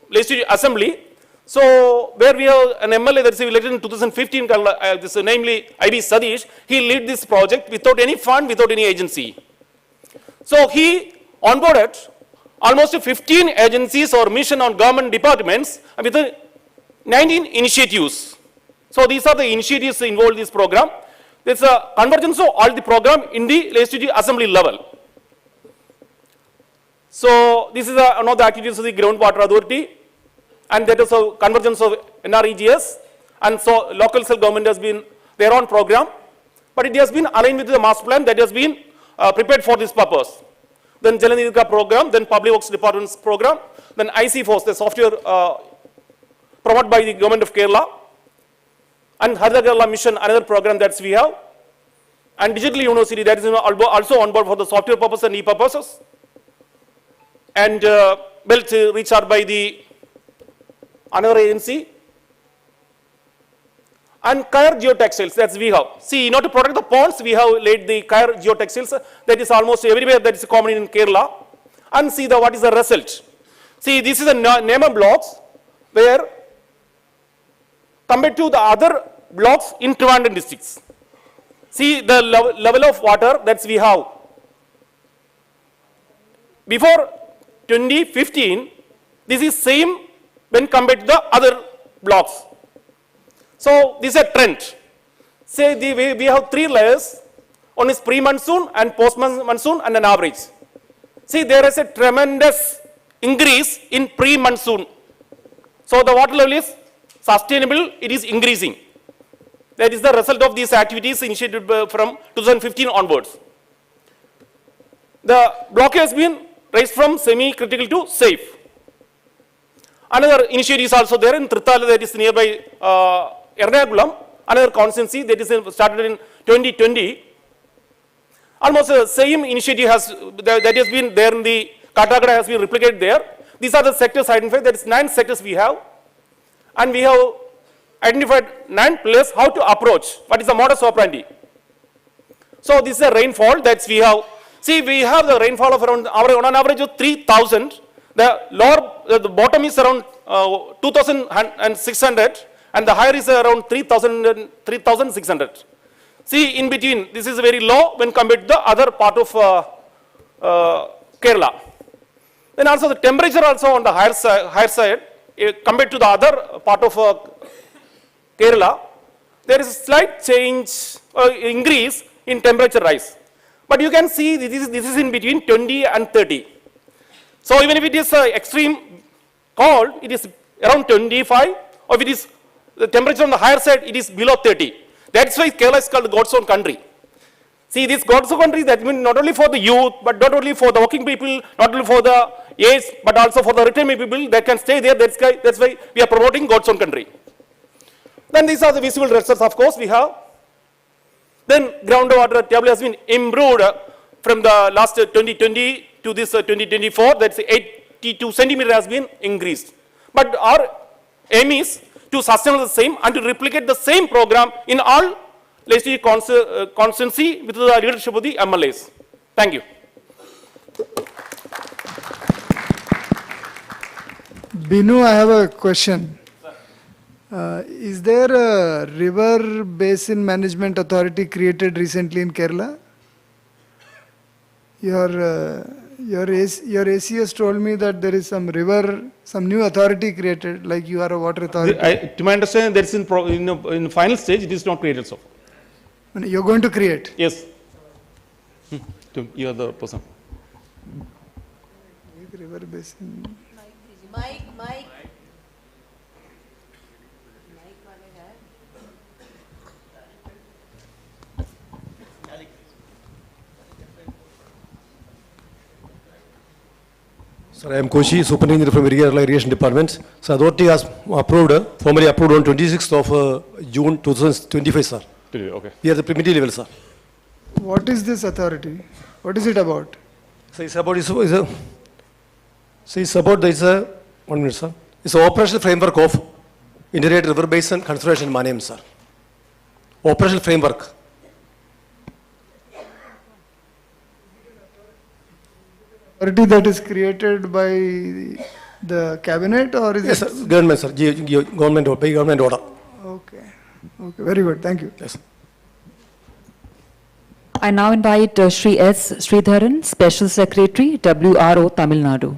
Speaker 7: Legislative Assembly. So, where we have an MLA that is elected in 2015, namely I.B. Sadish, he led this project without any fund, without any agency. So, he onboarded almost 15 agencies or mission on government departments with 19 initiatives. So, these are the initiatives involved in this program. There is a convergence of all the program in the Legislative Assembly level. So, this is one of the activities of the Groundwater Authority, and that is a convergence of NREGS, and so local self-government has been their own program, but it has been aligned with the master plan that has been prepared for this purpose. Then Jalanidika program, then Public Works Department's program, then IC Force, the software promoted by the government of Kerala, and Harda Kerala Mission, another program that we have, and Digital University that is also on board for the software purpose and e-purposes, and belt recharged by the another agency, and Kayar geotextiles that we have. See, in order to protect the ponds, we have laid the Kayar geotextiles that is almost everywhere that is common in Kerala, and see what is the result. See, this is a Novermber blocks where compared to the other blocks in Trivandrum districts. See the level of water that we have. Before 2015, this is same when compared to the other blocks. So, this is a trend. Say we have three layers, one is pre-monsoon and post-monsoon and an average. See, there is a tremendous increase in pre-monsoon. So, the water level is sustainable, it is increasing. That is the result of these activities initiated from 2015 onwards. The block has been raised from semi-critical to safe. Another initiative is also there in Trithal, that is nearby Ernakulam, another constituency that is started in 2020. Almost the same initiative that has been there in the Kattakada has been replicated there. These are the sectors identified, that is 9 sectors we have, and we have identified 9 pillars how to approach, what is the modus operandi. So, this is the rainfall that we have. See, we have the rainfall of around on average of 3,000. The bottom is around 2,600 and the higher is around 3,600. See, in between, this is very low when compared to the other part of Kerala. Then also the temperature also on the higher side compared to the other part of Kerala, there is a slight change increase in temperature rise. But you can see this is in between 20 and 30. So, even if it is extreme cold, it is around 25, or if it is the temperature on the higher side, it is below 30. That's why Kerala is called God's own country. See, this God's own country, that means not only for the youth, but not only for the working people, not only for the aged, but also for the retired people that can stay there. That's why we are promoting God's own country. Then these are the visible results, of course, we have. Then groundwater table has been improved from the last 2020 to this 2024, that's 82 centimeter has been increased. But our aim is to sustain the same and to replicate the same program in all legislative constituency with the leadership of the MLAs. Thank you.
Speaker 2: Binu, I have a question. Is there a river basin management authority created recently in Kerala? Your ACS told me that there is some new authority created, like you are a water authority.
Speaker 7: To my understanding, that is in final stage, it is not created so far.
Speaker 2: You're going to create?
Speaker 7: Yes. You are the person.
Speaker 2: River basin.
Speaker 1: Mike.
Speaker 8: Sir, I am Koshi, Superintendent from Irrigation Department. So, authority has formally approved on 26th of June 2025, sir.
Speaker 7: Okay.
Speaker 8: We are the primitive level, sir.
Speaker 2: What is this authority? What is it about?
Speaker 8: So, it's about, 1 minute, sir. It's an operational framework of Integrated River Basin Conservation in Manayam, sir. Operational framework.
Speaker 2: Authority that is created by the cabinet or is
Speaker 8: Yes,
Speaker 2: it?
Speaker 8: sir. Government, sir. Government, by government order.
Speaker 2: Okay. Okay, very good. Thank you.
Speaker 8: Yes.
Speaker 3: I now invite Shri S. Sridharan, Special Secretary, WRO, Tamil Nadu.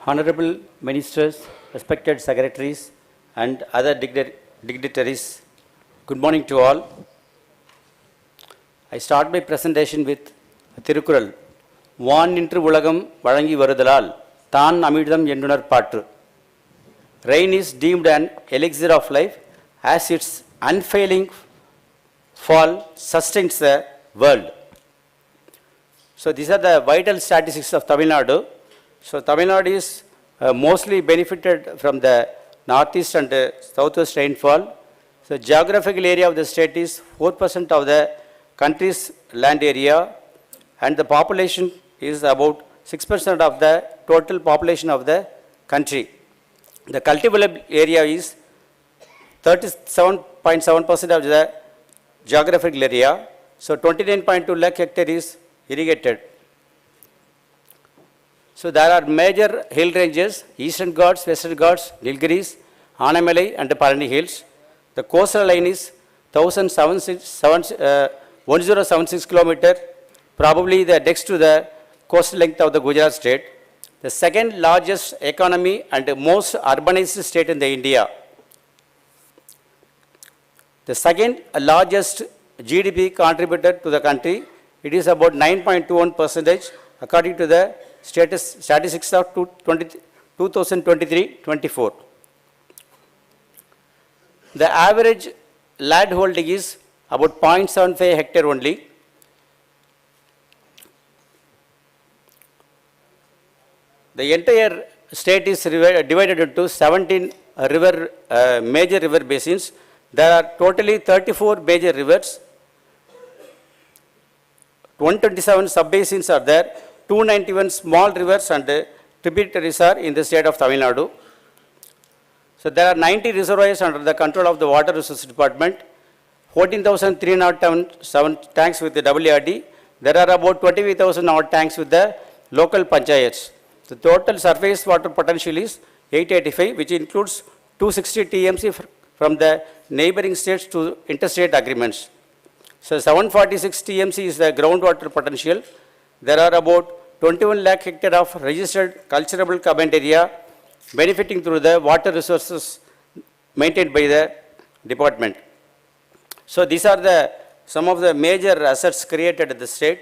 Speaker 9: Honorable Ministers, respected secretaries, and other dignitaries, good morning to all. I start my presentation with Thirukural. வான் நின்று உலகம் வழங்கி வருதலால் தான் அமிர்தம் என்றுணர் பாற்று. Rain is deemed an elixir of life as its unfailing fall sustains the world. So these are the vital statistics of Tamil Nadu. So Tamil Nadu is mostly benefited from the northeast and southwest rainfall. So geographical area of the state is 4% of the country's land area, and the population is about 6% of the total population of the country. The cultivable area is 37.7% of the geographical area. So 29.2 lakh hectare is irrigated. So there are major hill ranges: Eastern Ghats, Western Ghats, Nilgiris, Anamalai and Palani Hills. The coastal line is 1076 kilometer, probably the next to the coastal length of the Gujarat state. The second largest economy and most urbanized state in the India. The second largest GDP contributor to the country, it is about 9.21% according to the statistics of 2023-24. The average land holding is about 0.75 hectare only. The entire state is divided into 17 major river basins. There are totally 34 major rivers. 127 sub-basins are there. 291 small rivers and tributaries are in the state of Tamil Nadu. So there are 90 reservoirs under the control of the Water Resources Department, 14,307 tanks with the WRD. There are about 25,000 odd tanks with the local panchayats. The total surface water potential is 885, which includes 260 TMC from the neighboring states to interstate agreements. So 746 TMC is the groundwater potential. There are about 21 lakh hectare of registered cultivable combined area benefiting through the water resources maintained by the department. So these are some of the major assets created in the state.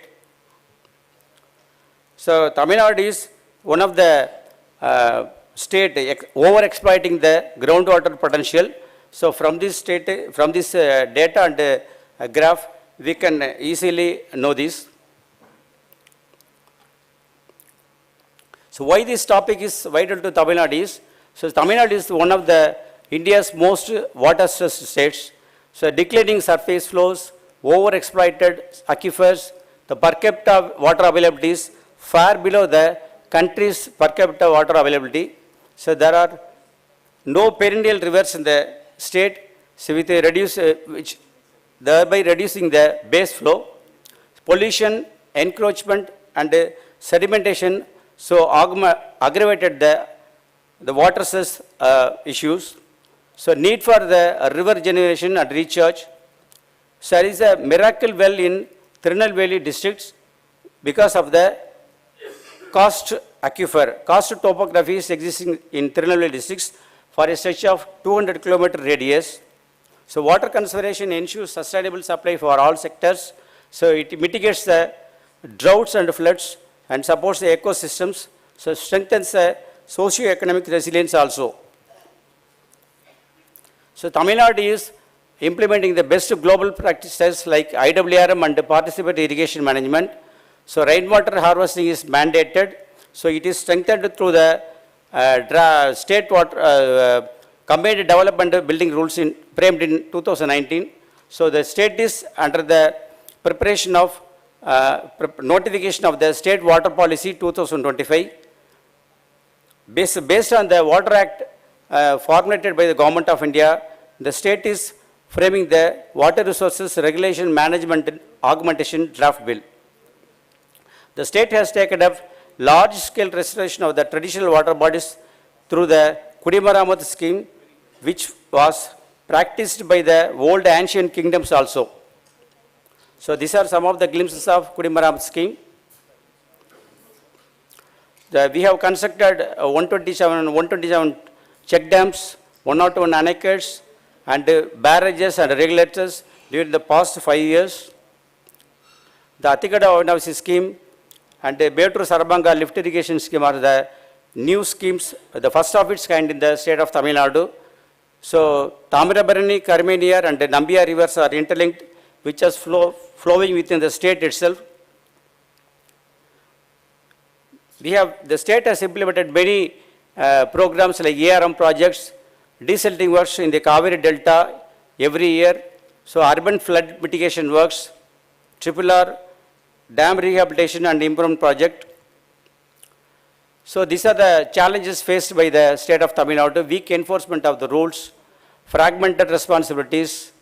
Speaker 9: So Tamil Nadu is one of the state over-exploiting the groundwater potential. So from this data and graph, we can easily know this. So why this topic is vital to Tamil Nadu is, so Tamil Nadu is one of the India's most water-stressed states. So declining surface flows, over-exploited aquifers, the per capita water availability is far below the country's per capita water availability. So there are no perennial rivers in the state, so with a which thereby reducing the base flow. Pollution, encroachment and sedimentation so aggravated the water source issues. So need for the river generation and recharge. So there is a miracle well in Tirunelveli districts because of the karst aquifer. Karst topography is existing in Tirunelveli districts for a stretch of 200 kilometer radius. So water conservation ensures sustainable supply for all sectors. So it mitigates the droughts and floods and supports the ecosystems. So strengthens the socio-economic resilience also. So Tamil Nadu is implementing the best global practices like IWRM and participatory irrigation management. So rainwater harvesting is mandated. So it is strengthened through the state water combined development building rules framed in 2019. So the state is under the preparation of notification of the State Water Policy 2025. Based on the Water Act formulated by the Government of India, the state is framing the Water Resources Regulation Management Augmentation Draft Bill. The state has taken up large-scale restoration of the traditional water bodies through the Kudimaramat scheme, which was practiced by the old ancient kingdoms also. So these are some of the glimpses of Kudimaramat scheme. We have constructed 127 check dams, 101 anchors, and barrages and regulators during the past 5 years. The Atikada Avanavasi scheme and the Betur Sarabanga lift irrigation scheme are the new schemes, the first of its kind in the state of Tamil Nadu. So Tamirabarani, Karmeniyar and the Nambiya rivers are interlinked, which is flowing within the state itself. The state has implemented many programs like ARM projects, desilting works in the Kaveri Delta every year. So urban flood mitigation works, RRR, dam rehabilitation and improvement project. So these are the challenges faced by the state of Tamil Nadu: weak enforcement of the rules, fragmented responsibilities,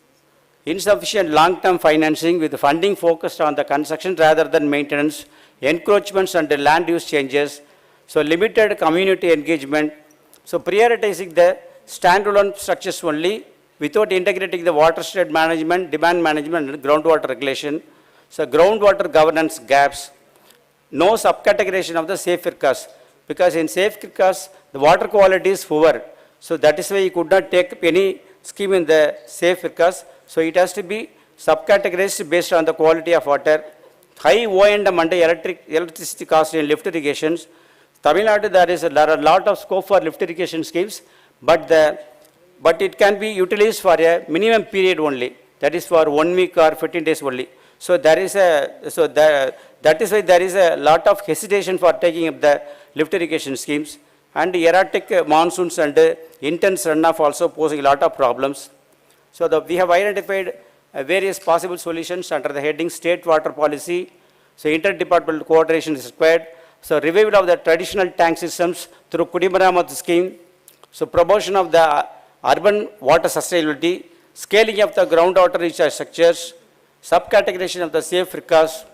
Speaker 9: insufficient long-term financing with funding focused on the construction rather than maintenance, encroachments and land use changes, so limited community engagement, so prioritizing the standalone structures only without integrating the watershed management, demand management and groundwater regulation, so groundwater governance gaps, no subcategorization of the safe FIRCAS, because in safe FIRCAS the water quality is poor, so that is why you could not take any scheme in the safe FIRCAS, so it has to be subcategorized based on the quality of water. High O&M and electricity cost in lift irrigations. Tamil Nadu, there are a lot of scope for lift irrigation schemes, but it can be utilized for a minimum period only. That is for 1 week or 15 days only. So that is why there is a lot of hesitation for taking up the lift irrigation schemes, and erratic monsoons and intense runoff also posing a lot of problems. So we have identified various possible solutions under the heading State Water Policy. So interdepartmental coordination is required. So revival of the traditional tank systems through Kudimaramat scheme. So promotion of the urban water sustainability, scaling of the groundwater recharge structures, subcategorization of the safe FIRCAS,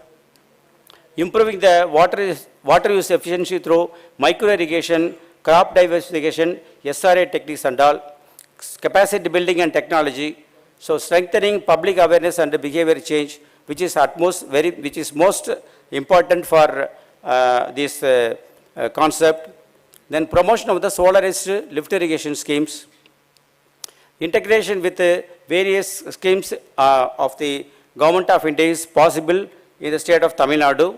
Speaker 9: improving the water use efficiency through micro irrigation, crop diversification, SRA techniques and all, capacity building and technology. So strengthening public awareness and behavior change, which is most important for this concept. Then promotion of the solarized lift irrigation schemes, integration with various schemes of the Government of India is possible in the state of Tamil Nadu.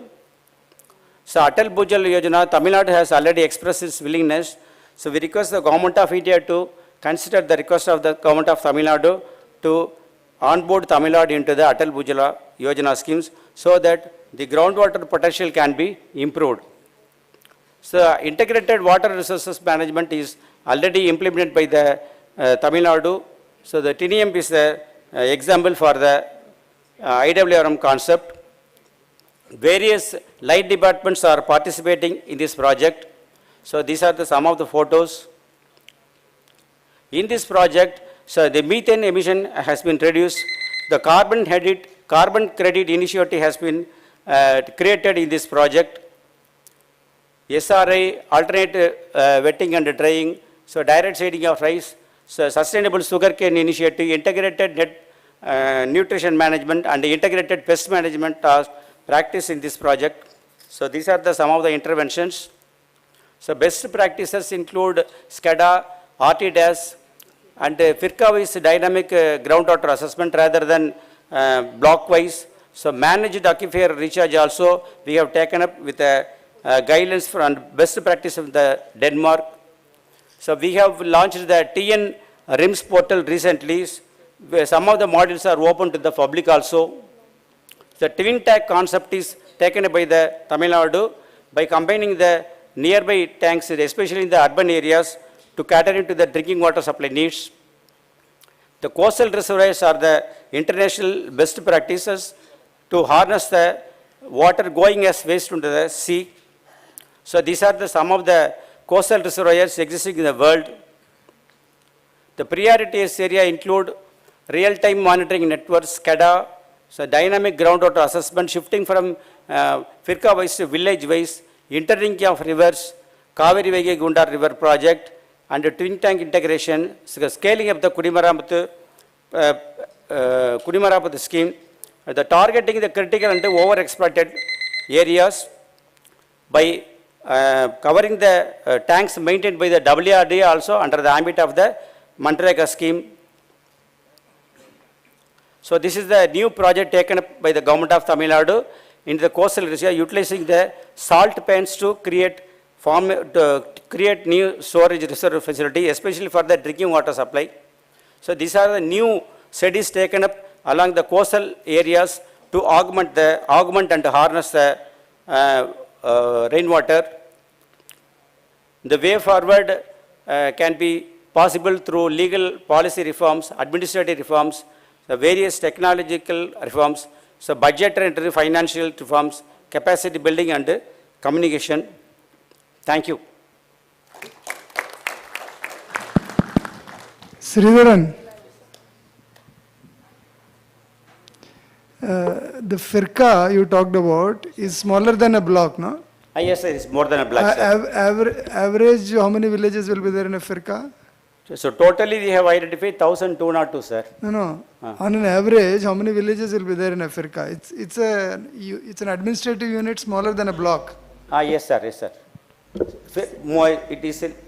Speaker 9: So Atal Bhujal Yojana, Tamil Nadu has already expressed its willingness. So we request the Government of India to consider the request of the Government of Tamil Nadu to onboard Tamil Nadu into the Atal Bhujal Yojana schemes so that the groundwater potential can be improved. So integrated water resources management is already implemented by the Tamil Nadu. So the TNM is the example for the IWRM concept. Various light departments are participating in this project. So these are some of the photos. In this project, so the methane emission has been reduced. The carbon credit initiative has been created in this project. SRI, alternate wetting and drying, so direct seeding of rice, so sustainable sugarcane initiative, integrated net nutrition management and integrated pest management are practiced in this project. So these are some of the interventions. So best practices include SCADA, RTDAS, and FIRCA-wise dynamic groundwater assessment rather than block-wise. So managed aquifer recharge also we have taken up with guidelines for best practice of the Denmark. So we have launched the TN RIMS portal recently, where some of the modules are open to the public also. The twin tag concept is taken by the Tamil Nadu by combining the nearby tanks, especially in the urban areas, to cater into the drinking water supply needs. The coastal reservoirs are the international best practices to harness the water going as waste into the sea. So these are some of the coastal reservoirs existing in the world. The priorities area include real-time monitoring networks, SCADA, so dynamic groundwater assessment, shifting from Firka-wise to village-wise, interlinking of rivers, Kaveri Vege Gundar River project, and the twin tank integration, so scaling up the Kudimarapathu scheme, the targeting the critical and the overexploited areas by covering the tanks maintained by the WRD also under the ambit of the Mantrega scheme. So this is the new project taken up by the government of Tamil Nadu in the coastal area, utilizing the salt pans to create new storage reserve facility, especially for the drinking water supply. So these are the new studies taken up along the coastal areas to augment and harness the rainwater. The way forward can be possible through legal policy reforms, administrative reforms, the various technological reforms, so budgetary financial reforms, capacity building and communication. Thank you.
Speaker 2: Sridharan, the Firka you talked about is smaller than a block, no?
Speaker 9: Yes, sir, it's more than a block, sir.
Speaker 2: Average, how many villages will be there in a Firka?
Speaker 9: So totally we have identified 1,202, sir.
Speaker 2: No. On an average, how many villages will be there in a Firka? It's an administrative unit smaller than a block.
Speaker 9: Yes, sir. Yes, sir.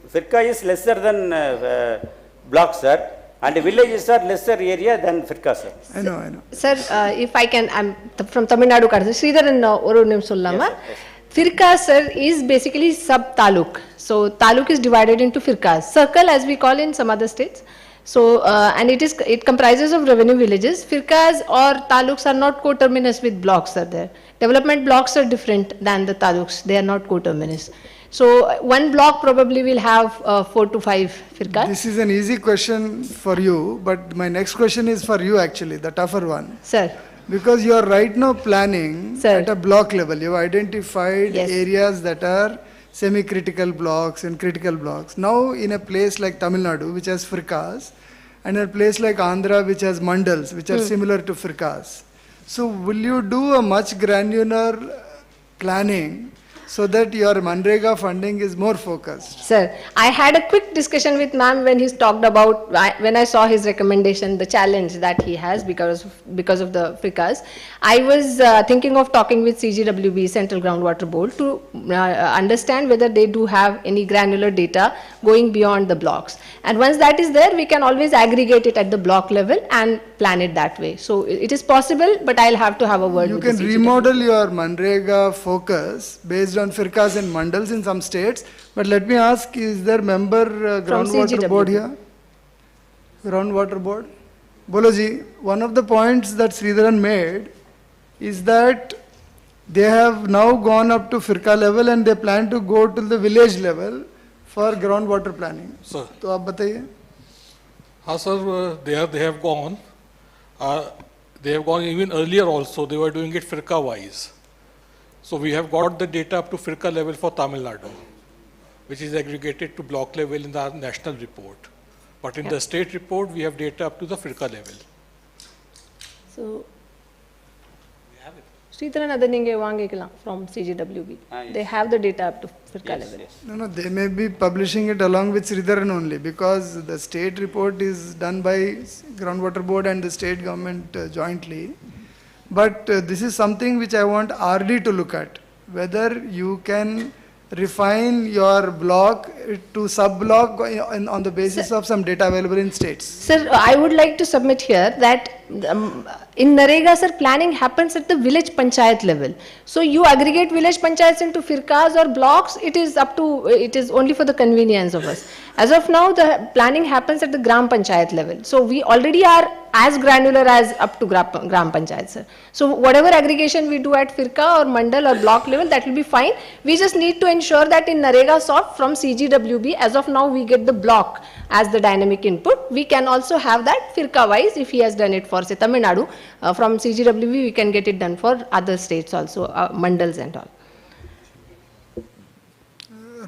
Speaker 9: Firka is lesser than block, sir, and villages are lesser area than Firka, sir.
Speaker 2: I know.
Speaker 4: Sir, if I can, I'm from Tamil Nadu. Sridharan oru nimsham sollama. Firka, sir, is basically sub-taluk. So, taluk is divided into firkas. Circle, as we call in some other states. So, and it comprises of revenue villages. Firkas or taluks are not coterminous with blocks are there. Development blocks are different than the taluks. They are not coterminous. So, one block probably will have 4 to 5 firkas.
Speaker 2: This is an easy question for you, but my next question is for you actually, the tougher one.
Speaker 4: Sir.
Speaker 2: Because you are right now planning
Speaker 4: Sir.
Speaker 2: at a block level. You have identified
Speaker 4: Yes.
Speaker 2: areas that are semi-critical blocks and critical blocks. Now in a place like Tamil Nadu, which has firkas, and a place like Andhra, which has mandals, which are similar to firkas. So will you do a much granular planning so that your Manrega funding is more focused?
Speaker 4: Sir, I had a quick discussion with ma'am when he talked about, when I saw his recommendation, the challenge that he has because of the firkas. I was thinking of talking with CGWB, Central Groundwater Board, to understand whether they do have any granular data going beyond the blocks. And once that is there, we can always aggregate it at the block level and plan it that way. So it is possible, but I'll have to have a word
Speaker 2: You
Speaker 4: with
Speaker 2: can
Speaker 4: the CGWB.
Speaker 2: remodel your Manrega focus based on firkas and mandals in some states. But let me ask, is there member groundwater
Speaker 4: CGWB.
Speaker 2: board here? Groundwater board? Boloji, one of the points that Sridharan made is that they have now gone up to firka level and they plan to go to the village level for groundwater planning.
Speaker 10: Sir.
Speaker 2: तो आप बताइए.
Speaker 10: हाँ sir, they have gone. They have gone even earlier also. They were doing it firka wise. So we have got the data up to firka level for Tamil Nadu, which is aggregated to block level in the national report. But in the state report, we have data up to the firka level.
Speaker 4: So, Sridharan adha ninge vaangikalam from CGWB.
Speaker 9: Yes.
Speaker 4: They have the data up to firka level.
Speaker 2: No, they may be publishing it along with Sridharan only because the state report is done by groundwater board and the state government jointly. But this is something which I want RD to look at, whether you can refine your block to sub-block on the basis of some data available in states.
Speaker 4: Sir, I would like to submit here that in Narega, sir, planning happens at the village panchayat level. So you aggregate village panchayats into firkas or blocks, it is only for the convenience of us. As of now, the planning happens at the gram panchayat level. So we already are as granular as up to gram panchayat, sir. So whatever aggregation we do at firka or mandal or block level, that will be fine. We just need to ensure that in Narega soft from CGWB, as of now we get the block as the dynamic input. We can also have that firka wise if he has done it for say Tamil Nadu. From CGWB we can get it done for other states also, mandals and all.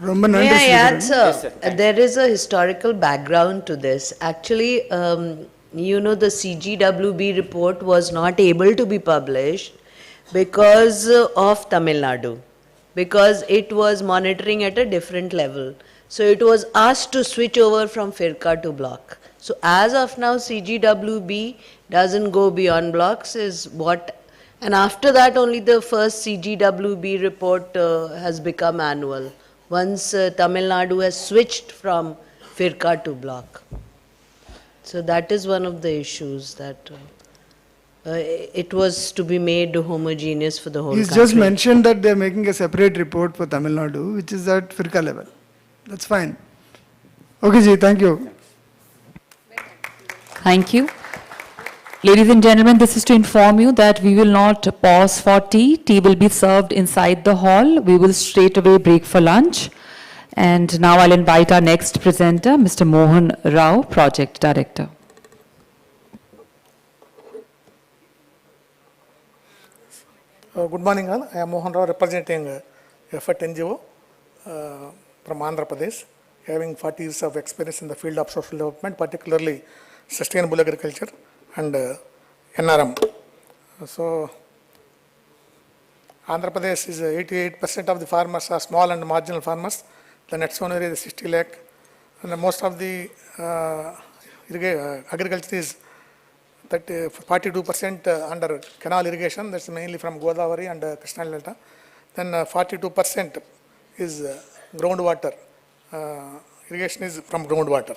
Speaker 1: May I add, sir?
Speaker 9: Yes, sir.
Speaker 1: There is a historical background to this. Actually, you know, the CGWB report was not able to be published because of Tamil Nadu, because it was monitoring at a different level. So it was asked to switch over from firka to block. So as of now, CGWB doesn't go beyond blocks is what, and after that only the first CGWB report has become annual. Once Tamil Nadu has switched from firka to block. So that is one of the issues that it was to be made homogeneous for the whole
Speaker 2: He's
Speaker 1: country.
Speaker 2: just mentioned that they're making a separate report for Tamil Nadu, which is at firka level. That's fine. Okay, ji, thank you.
Speaker 3: Thank you. Ladies and gentlemen, this is to inform you that we will not pause for tea. Tea will be served inside the hall. We will straight away break for lunch. And now I'll invite our next presenter, Mr. Mohan Rao, Project Director.
Speaker 11: Good morning all. I am Mohan Rao representing Effort NGO from Andhra Pradesh, having 40 years of experience in the field of social development, particularly sustainable agriculture and NRM. So, Andhra Pradesh is 88% of the farmers are small and marginal farmers. The net sown area is 60 lakh, and most of the agriculture is 42% under canal irrigation. That's mainly from Godavari and Krishna Delta. Then 42% is groundwater. Irrigation is from groundwater.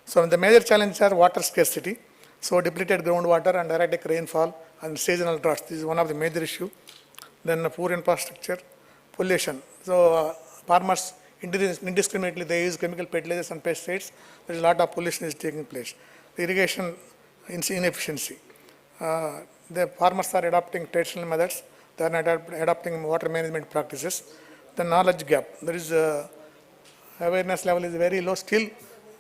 Speaker 11: So the major challenges are water scarcity. So depleted groundwater and erratic rainfall and seasonal droughts. This is one of the major issues. Then poor infrastructure, pollution. So farmers indiscriminately they use chemical fertilizers and pesticides. There is a lot of pollution is taking place. The irrigation inefficiency. The farmers are adopting traditional methods. They are not adopting water management practices. The knowledge gap. There is awareness level is very low. Still,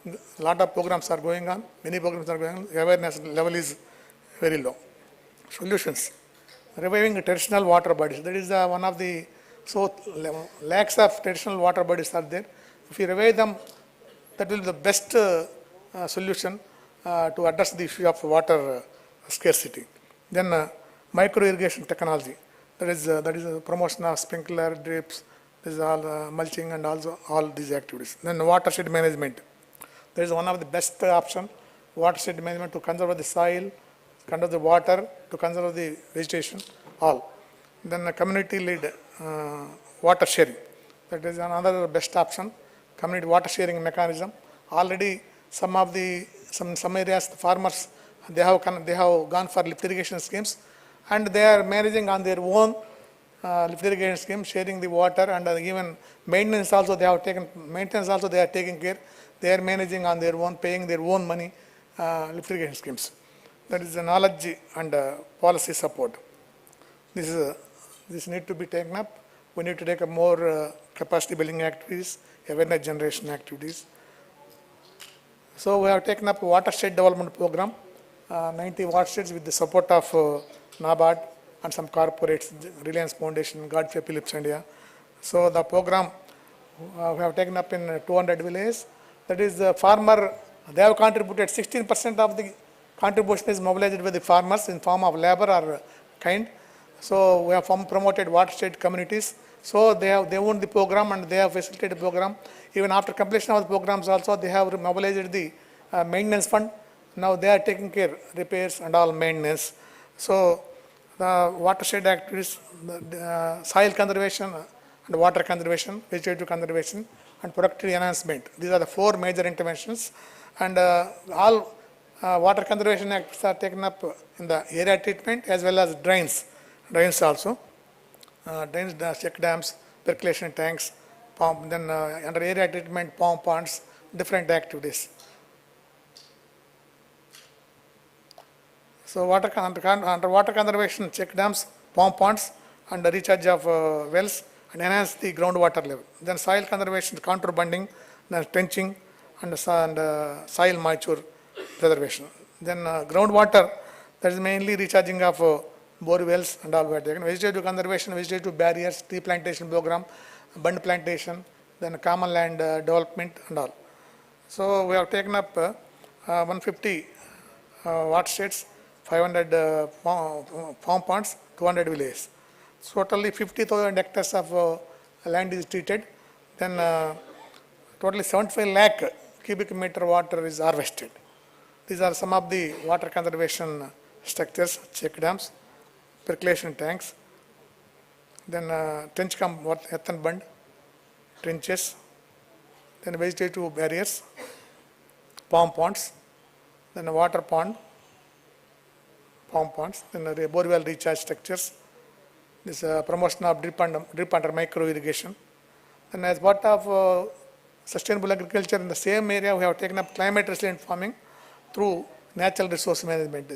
Speaker 11: a lot of programs are going on. Many programs are going on. Awareness level is very low. Solutions. Reviving traditional water bodies. That is one of the lakhs of traditional water bodies are there. If you revive them, that will be the best solution to address the issue of water scarcity. Then micro irrigation technology. That is a promotion of sprinkler, drips. This is all mulching and also all these activities. Then watershed management. There is one of the best option. Watershed management to conserve the soil, conserve the water, to conserve the vegetation, all. Then community-led water sharing. That is another best option. Community water sharing mechanism. Already some areas the farmers they have gone for lift irrigation schemes, and they are managing on their own lift irrigation scheme, sharing the water, and even maintenance also they have taken. Maintenance also they are taking care. They are managing on their own, paying their own money lift irrigation schemes. That is the knowledge and policy support. This need to be taken up. We need to take up more capacity building activities, awareness generation activities. So we have taken up a watershed development program, 90 watersheds with the support of NABARD and some corporates, Reliance Foundation, Godfrey Phillips India. So the program we have taken up in 200 villages. That is the farmer, they have contributed 16% of the contribution is mobilized by the farmers in form of labor or kind. So we have promoted watershed communities. So they own the program and they have facilitated the program. Even after completion of the programs also, they have mobilized the maintenance fund. Now they are taking care repairs and all maintenance. So the watershed activities, soil conservation and water conservation, vegetative conservation and productivity enhancement. These are the 4 major interventions. And all Water conservation acts are taken up in the area treatment as well as drains also. Drains, check dams, percolation tanks, pump, then under area treatment, pump ponds, different activities. So under water conservation, check dams, pump ponds, and the recharge of wells, and enhance the groundwater level. Then soil conservation, contour bunding, then trenching, and soil moisture preservation. Then groundwater, that is mainly recharging of bore wells and all that. Vegetative conservation, vegetative barriers, tree plantation program, bund plantation, then common land development and all. So we have taken up 150 watersheds, 500 farm ponds, 200 villages. So totally 50,000 hectares of land is treated. Then totally 75 lakh cubic meter water is harvested. These are some of the water conservation structures: check dams, percolation tanks, then trench cum earth and bund, trenches, then vegetative barriers, palm ponds, then a water pond, palm ponds, then borewell recharge structures, this promotion of drip under micro irrigation. And as part of sustainable agriculture in the same area, we have taken up climate resilient farming through natural resource management.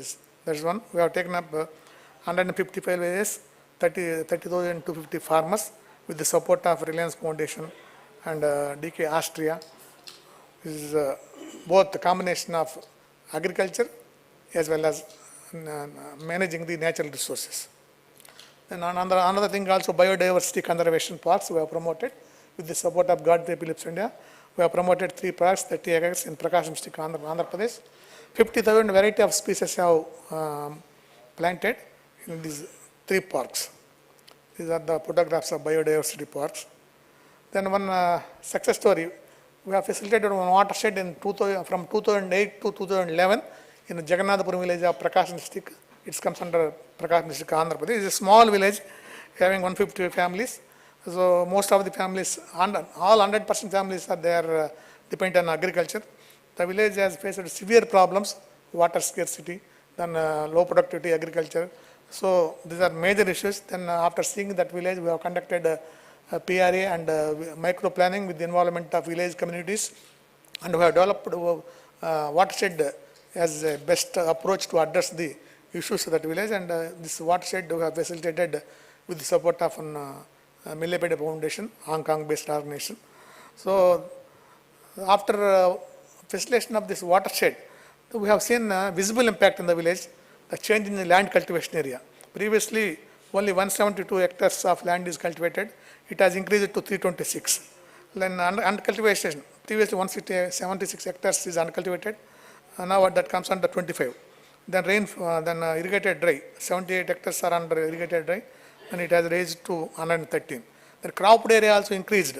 Speaker 11: That is one. We have taken up 155 villages, 30,250 farmers with the support of Reliance Foundation and DK Austria. This is both the combination of agriculture as well as managing the natural resources. And another thing also, biodiversity conservation parks we have promoted with the support of Godfrey Phillips India. We have promoted 3 parks, 30 acres in Prakasham district, Andhra Pradesh. 50,000 variety of species have planted in these 3 parks. These are the photographs of biodiversity parks. Then one success story, we have facilitated one watershed in from 2008 to 2011 in the Jagannathpuram village of Prakasham district. It comes under Prakasham district, Andhra Pradesh. It is a small village having 150 families. So most of the families, all 100% families are there dependent on agriculture. The village has faced severe problems, water scarcity, then low productivity agriculture. So these are major issues. Then after seeing that village, we have conducted a PRA and micro planning with the involvement of village communities, and we have developed watershed as a best approach to address the issues of that village. And this watershed we have facilitated with the support of Millepede Foundation, Hong Kong-based organization. So after facilitation of this watershed, we have seen visible impact in the village, the change in the land cultivation area. Previously, only 172 hectares of land is cultivated. It has increased to 326. Then under cultivation, previously 176 hectares is uncultivated. Now that comes under 25. Then irrigated dry, 78 hectares are under irrigated dry, and it has raised to 113. The cropped area also increased.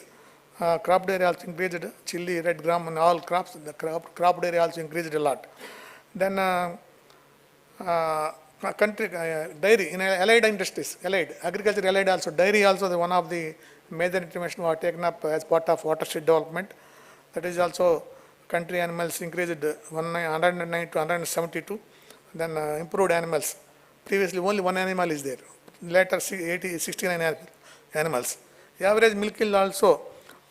Speaker 11: Chili, red gram, and all crops. The cropped area also increased a lot. Then dairy in allied industries, agriculture allied also, dairy also the one of the major intervention we have taken up as part of watershed development. That is also country animals increased 109 to 172. Then improved animals. Previously only one animal is there. Later 69 animals. The average milk yield also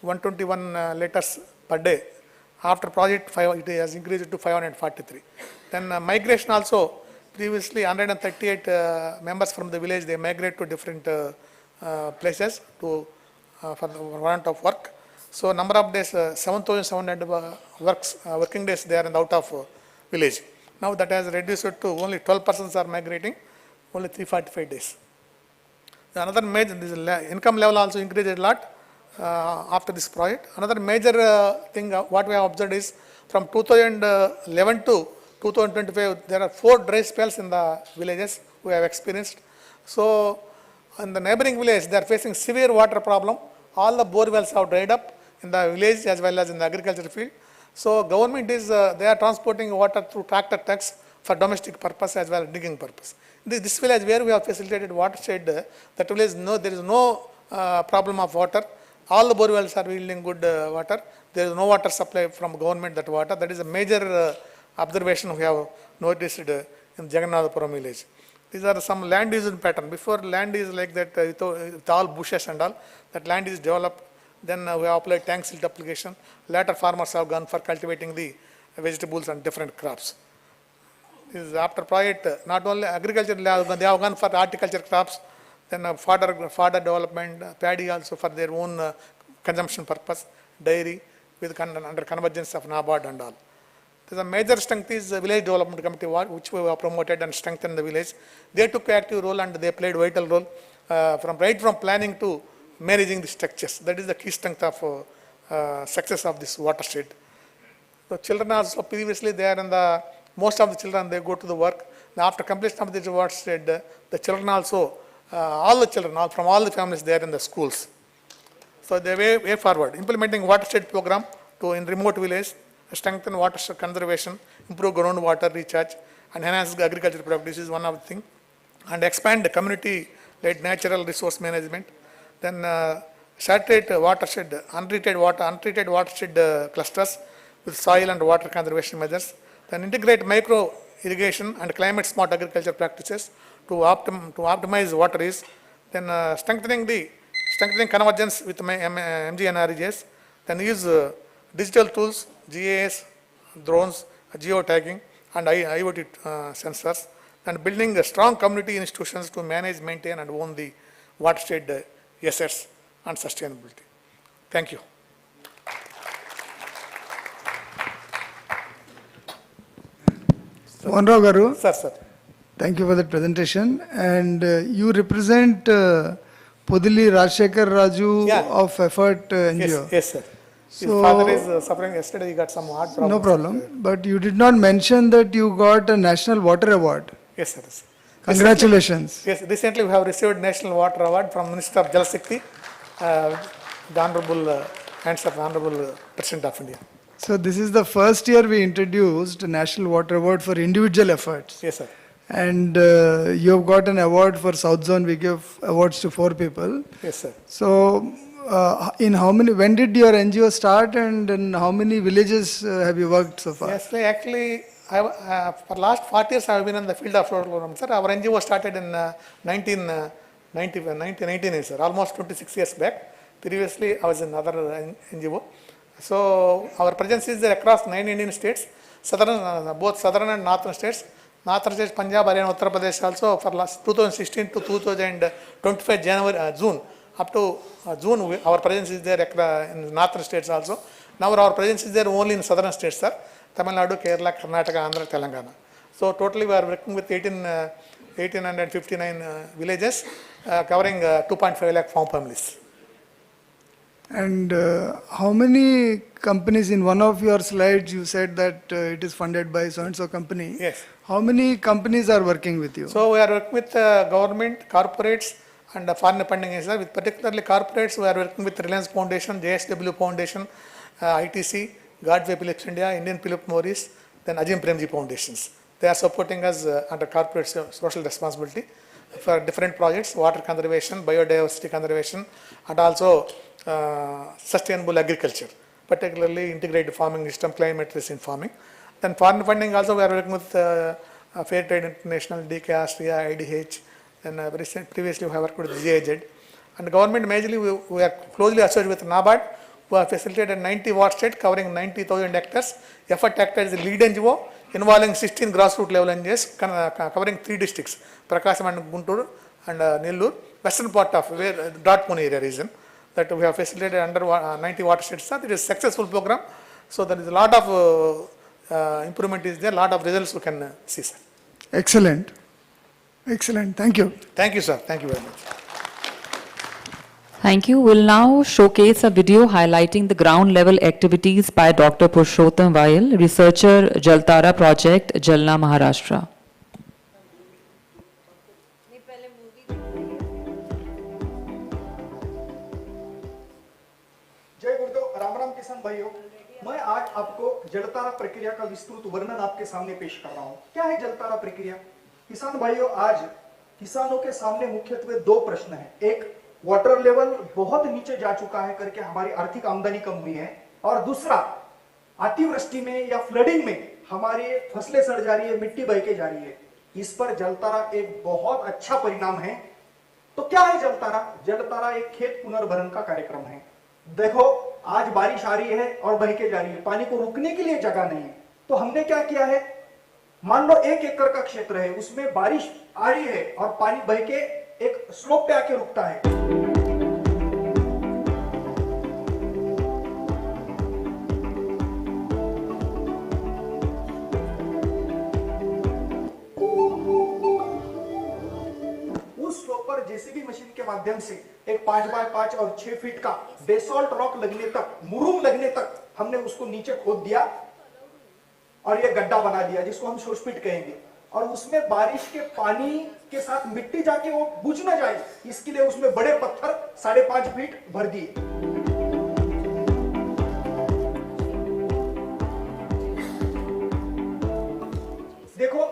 Speaker 11: 121 liters per day. After project 5, it has increased to 543. Then migration also, previously 138 members from the village, they migrate to different places for the want of work. So number of days, 7,700 working days they are in the out of village. Now that has reduced to only 12 persons are migrating, only 345 days. Another major, this income level also increased a lot after this project. Another major thing what we have observed is from 2011 to 2025, there are 4 dry spells in the villages we have experienced. So in the neighboring village, they are facing severe water problem. All the bore wells have dried up in the village as well as in the agriculture field. So government is, they are transporting water through tractor trucks for domestic purpose as well as digging purpose. This village where we have facilitated watershed, that village, there is no problem of water. All the bore wells are yielding good water. There is no water supply from government that water. That is a major observation we have noticed in Jagannathpuram village. These are some land use pattern. Before land is like that with all bushes and all, that land is developed. Then we have applied tank silt application. Later farmers have gone for cultivating the vegetables and different crops. This is after project, not only agriculture, they have gone for horticulture crops, then fodder development, paddy also for their own consumption purpose, dairy with under convergence of NABARD and all. The major strength is the village development committee, which we have promoted and strengthened the village. They took active role and they played vital role right from planning to managing the structures. That is the key strength of success of this watershed. So children also previously they are in the, most of the children they go to the work. Now after completion of this watershed, the children also, all the children from all the families they are in the schools. So they way forward, implementing watershed program to in remote village, strengthen watershed conservation, improve groundwater recharge, and enhance the agricultural products. This is one of the things. And expand the community-led natural resource management. Then saturate watershed, untreated watershed clusters with soil and water conservation measures. Then integrate micro irrigation and climate smart agriculture practices to optimize water use. Then strengthening convergence with MG and REGs. Then use digital tools, GIS, drones, geotagging, and IoT sensors, and building strong community institutions to manage, maintain, and own the watershed assets and sustainability. Thank you.
Speaker 2: Mohanrao Garu,
Speaker 11: Sir.
Speaker 2: thank you for that presentation. And you represent Podili Rajshekar Raju
Speaker 11: Yeah.
Speaker 2: of Effort NGO.
Speaker 11: Yes, sir. His
Speaker 2: So-
Speaker 11: father is suffering. Yesterday he got some heart problems.
Speaker 2: No problem. But you did not mention that you got a National Water Award.
Speaker 11: Yes, sir.
Speaker 2: Congratulations.
Speaker 11: Yes, recently we have received National Water Award from Minister of Jal Shakti, the Honorable, hands of Honorable President of India.
Speaker 2: So this is the first year we introduced a National Water Award for individual efforts.
Speaker 11: Yes, sir.
Speaker 2: And you have got an award for South Zone. We give awards to 4 people.
Speaker 11: Yes, sir.
Speaker 2: So in how many, when did your NGO start and in how many villages have you worked so far?
Speaker 11: Yes, actually, for last 40 years I have been in the field of rural development, sir. Our NGO started in 1989, sir, almost 26 years back. Previously, I was in other NGO. So our presence is there across 9 Indian states, both southern and northern states. Northern states, Punjab, Haryana, Uttar Pradesh also for last 2016 to 2025 June. Up to June, our presence is there in northern states also. Now our presence is there only in southern states, sir. Tamil Nadu, Kerala, Karnataka, Andhra, Telangana. So totally we are working with 1859 villages, covering 2.5 lakh farm families.
Speaker 2: And how many companies, in one of your slides you said that it is funded by so and so company.
Speaker 11: Yes.
Speaker 2: How many companies are working with you?
Speaker 11: So we are working with government, corporates, and foreign funding is there. With particularly corporates, we are working with Reliance Foundation, JSW Foundation, ITC, Godway Philips India, Indian Philip Morris, then Ajim Premji Foundations. They are supporting us under corporate social responsibility for different projects, water conservation, biodiversity conservation, and also sustainable agriculture, particularly integrated farming system, climate resilient farming. Then foreign funding also we are working with Fair Trade International, DK Austria, IDH, and previously we have worked with GIZ. And government majorly we are closely associated with NABARD, who have facilitated 90 watersheds covering 90,000 hectares. Effort acted as the lead NGO involving 16 grassroots level NGOs covering 3 districts, Prakasam and Guntur and Nellore, western part of where Dotpuni area region, that we have facilitated under 90 watersheds. It is a successful program. So there is a lot of improvement is there, a lot of results we can see, sir.
Speaker 2: Excellent. Excellent. Thank you.
Speaker 11: Thank you, sir. Thank you very much.
Speaker 3: Thank you. We'll now showcase a video highlighting the ground level activities by Dr. Purushottam Vail, researcher, Jaltara Project, Jalna, Maharashtra.
Speaker 12: जय गुरुदेव, राम राम किसान भाइयों। मैं आज आपको जलतारा प्रक्रिया का विस्तृत वर्णन आपके सामने पेश कर रहा हूं। क्या है जलतारा प्रक्रिया? किसान भाइयों, आज किसानों के सामने मुख्यत्वे 2 प्रश्न हैं। एक, वाटर लेवल बहुत नीचे जा चुका है करके हमारी आर्थिक आमदनी कम हुई है, और दूसरा, अतिवृष्टि में या फ्लडिंग में हमारी फसलें सड़ जा रही है, मिट्टी बह के जा रही है। इस पर जलतारा एक बहुत अच्छा परिणाम है। तो क्या है जलतारा? जलतारा एक खेत पुनर्भरण का कार्यक्रम है। देखो आज बारिश आ रही है और बह के जा रही है, पानी को रुकने के लिए जगह नहीं है। तो हमने क्या किया है, मान लो 1 एकड़ का क्षेत्र है, उसमें बारिश आ रही है और पानी बह के एक स्लोप पे आके रुकता है। उस स्लोप पर जेसीबी मशीन के माध्यम से एक 5 बाय 5 और 6 फीट का बेसॉल्ट रॉक लगने तक, मुरूम लगने तक हमने उसको नीचे खोद दिया और ये गड्ढा बना दिया जिसको हम शोषपीट कहेंगे। और उसमें बारिश के पानी के साथ मिट्टी जाके वो बुझ ना जाए, इसके लिए उसमें बड़े पत्थर 5.5 फीट भर दिए। देखो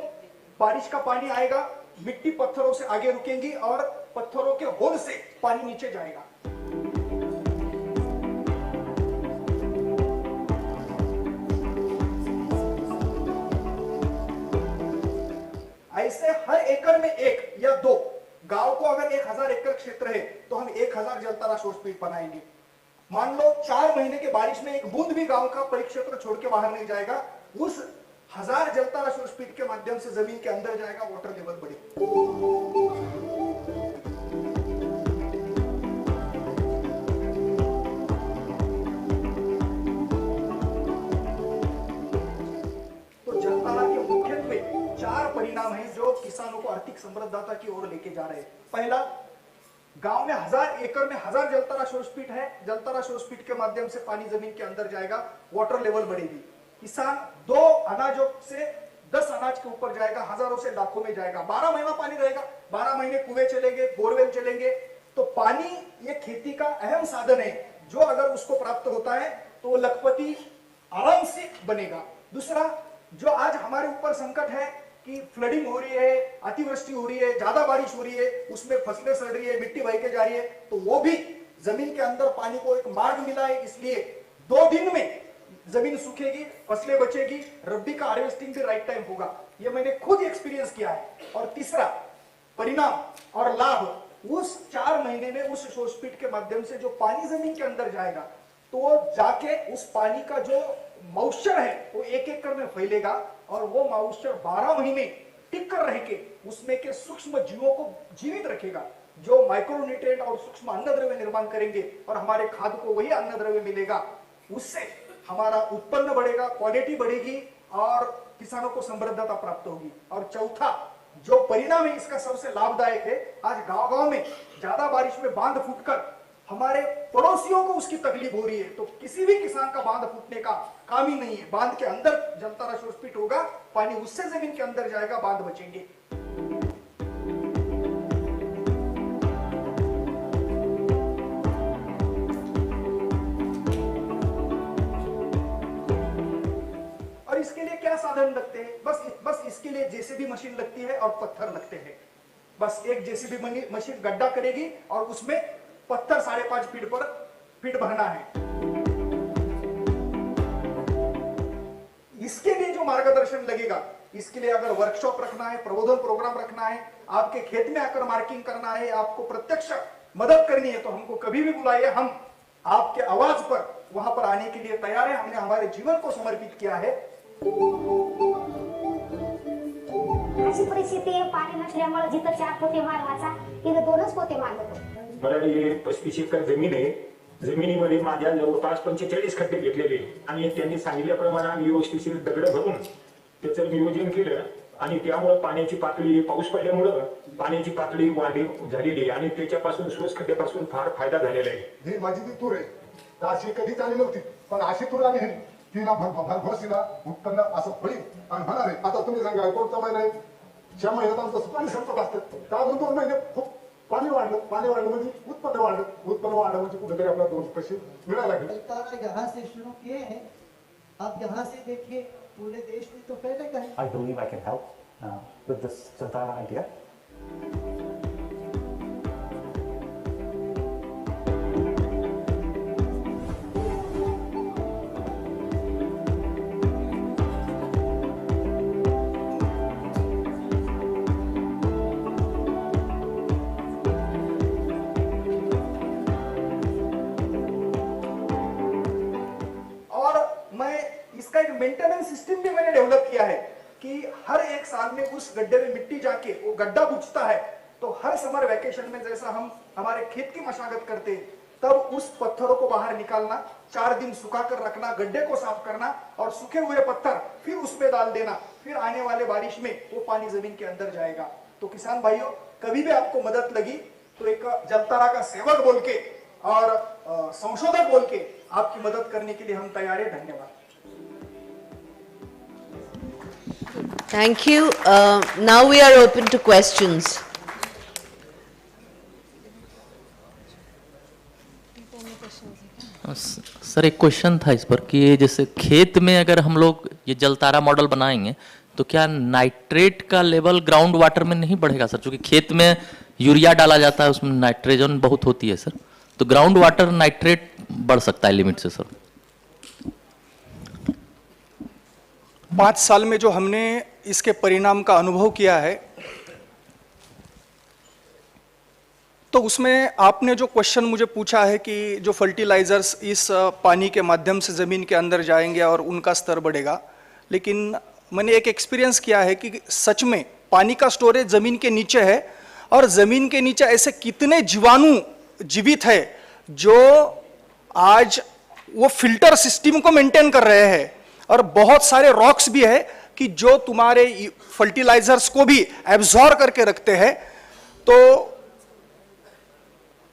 Speaker 12: बारिश का पानी आएगा, मिट्टी पत्थरों से आगे रुकेंगी और पत्थरों के होल से पानी नीचे जाएगा। ऐसे हर एकड़ में 1 या 2 गांव को अगर 1000 एकड़ क्षेत्र है तो हम 1000 जलतारा शोषपीट बनाएंगे। मान लो 4 महीने के बारिश में एक बूंद भी गांव का परिक्षेत्र छोड़ के बाहर नहीं जाएगा, उस 1000 जलतारा शोषपीट के माध्यम से जमीन के अंदर जाएगा, वाटर लेवल बढ़ेगा। तो जलतारा के मुख्यत्वे 4 परिणाम हैं जो किसानों को आर्थिक समृद्धता की ओर लेके जा रहे हैं। पहला, गांव में 1000 एकड़ में 1000 जलतारा शोषपीट है, जलतारा शोषपीट के माध्यम से पानी जमीन के अंदर जाएगा, वाटर लेवल बढ़ेगी। किसान 2 अनाजों से 10 अनाज के ऊपर जाएगा, हजारों से लाखों में जाएगा। 12 महीना पानी रहेगा, 12 महीने कुएं चलेंगे, बोरवेल चलेंगे। तो पानी ये खेती का अहम साधन है, जो अगर उसको प्राप्त होता है तो वो लखपति आराम से बनेगा। दूसरा, जो आज हमारे ऊपर संकट है कि फ्लडिंग हो रही है, अतिवृष्टि हो रही है, ज्यादा बारिश हो रही है, उसमें फसलें सड़ रही है, मिट्टी बह के जा रही है, तो वो भी जमीन के अंदर पानी को एक मार्ग मिला है। इसलिए 2 दिन में जमीन सूखेगी, फसलें बचेगी, रब्बी का हार्वेस्टिंग भी राइट टाइम होगा। ये मैंने खुद एक्सपीरियंस किया है। और तीसरा परिणाम और लाभ, उस 4 महीने में उस शोषपीट के माध्यम से जो पानी जमीन के अंदर जाएगा, तो वो जाके उस पानी का जो मॉइस्चर है वो 1 एकड़ में फैलेगा और वो मॉइस्चर 12 महीने टिक कर रह के उसमें के सूक्ष्म जीवों को जीवित रखेगा, जो माइक्रोन्यूट्रिएंट और सूक्ष्म अन्नद्रव्य निर्माण करेंगे और हमारे खाद को वही अन्नद्रव्य मिलेगा। उससे हमारा उत्पन्न बढ़ेगा, क्वालिटी बढ़ेगी और किसानों को समृद्धता प्राप्त होगी। और चौथा जो परिणाम है इसका सबसे लाभदायक है, आज गांव-गांव में ज्यादा बारिश में बांध फूटकर हमारे पड़ोसियों को उसकी तकलीफ हो रही है। तो किसी भी किसान का बांध फूटने का काम ही नहीं है। बांध के अंदर जलतारा शोषपीट होगा, पानी उससे जमीन के अंदर जाएगा, बांध बचेंगे। और इसके लिए क्या साधन लगते हैं? बस इसके लिए जेसीबी मशीन लगती है और पत्थर लगते हैं। बस एक जेसीबी मशीन गड्ढा करेगी और उसमें पत्थर 5.5 फीट भरना है। इसके लिए जो मार्गदर्शन लगेगा, इसके लिए अगर वर्कशॉप रखना है, प्रबोधन प्रोग्राम रखना है, आपके खेत में आकर मार्किंग करना है, आपको प्रत्यक्ष मदद करनी है, तो हमको कभी भी बुलाइए। हम आपके आवाज पर वहां पर आने के लिए तैयार है। हमने हमारे जीवन को समर्पित किया है।
Speaker 13: अशी परिस्थिती आहे, पाणी नसल्यामुळे जिथं 4 पोते मारवायचा तिथं 2च पोते मारतो।
Speaker 14: बराडी 35 एकर जमीन आहे। जमिनीमध्ये माझ्या जवळपास 45 खड्डे घेतलेले आणि त्यांनी सांगितल्याप्रमाणे आम्ही व्यवस्थित दगड भरून त्याचं नियोजन केलं आणि त्यामुळे पाण्याची पातळी, पाऊस पडल्यामुळे पाण्याची पातळी झालेली आणि त्याच्यापासून सोस खड्ड्यापासून फार फायदा झालेला आहे।
Speaker 15: ही माझी ती तूर आहे, तर अशी कधीच आली नव्हती, पण अशी तूर आली आहे तिला भरभरशीला उत्पन्न असं होईल आणि होणार आहे। आता तुम्ही सांगा कोणता महिना आहे? 6 महिन्यात आमचं पाणी संपत असतं, तर अजून 2 महिने खूप पाणी वाढलं म्हणजे उत्पन्न वाढलं म्हणजे कुठेतरी आपल्याला 2 पैसे मिळायला लागले।
Speaker 16: यहाँ से शुरू किए हैं, आप यहाँ से देखिए पूरे देश में तो पहले कहीं।
Speaker 17: I believe I can help with this Jantara idea.
Speaker 12: इसका एक मेंटेनेंस सिस्टम भी मैंने डेवलप किया है कि हर एक साल में उस गड्ढे में मिट्टी जाके वो गड्ढा बुझता है, तो हर समर वेकेशन में जैसा हम हमारे खेत की मशागत करते हैं, तब उस पत्थरों को बाहर निकालना, 4 दिन सुखा कर रखना, गड्ढे को साफ करना और सूखे हुए पत्थर फिर उसमें डाल देना, फिर आने वाले बारिश में वो पानी जमीन के अंदर जाएगा। तो किसान भाइयों, कभी भी आपको मदद लगी तो एक जलतारा का सेवक बोल के और संशोधक बोल के आपकी मदद करने के लिए हम तैयार हैं। धन्यवाद।
Speaker 1: Thank you. Now we are open to questions.
Speaker 18: Sir एक क्वेश्चन था इस पर कि ये जैसे खेत में अगर हम लोग ये जलतारा मॉडल बनाएंगे तो क्या नाइट्रेट का लेवल ग्राउंड वाटर में नहीं बढ़ेगा सर? क्योंकि खेत में यूरिया डाला जाता है, उसमें नाइट्रोजन बहुत होती है सर, तो ग्राउंड वाटर नाइट्रेट बढ़ सकता है लिमिट से सर?
Speaker 12: 5 साल में जो हमने इसके परिणाम का अनुभव किया है, तो उसमें आपने जो क्वेश्चन मुझे पूछा है कि जो फर्टिलाइजर्स इस पानी के माध्यम से ज़मीन के अंदर जाएंगे और उनका स्तर बढ़ेगा, लेकिन मैंने एक एक्सपीरियंस किया है कि सच में पानी का स्टोरेज ज़मीन के नीचे है और ज़मीन के नीचे ऐसे कितने जीवाणु जीवित है जो आज वो फिल्टर सिस्टम को मेंटेन कर रहे हैं, और बहुत सारे रॉक्स भी है कि जो तुम्हारे फर्टिलाइजर्स को भी एब्जॉर्ब करके रखते हैं। तो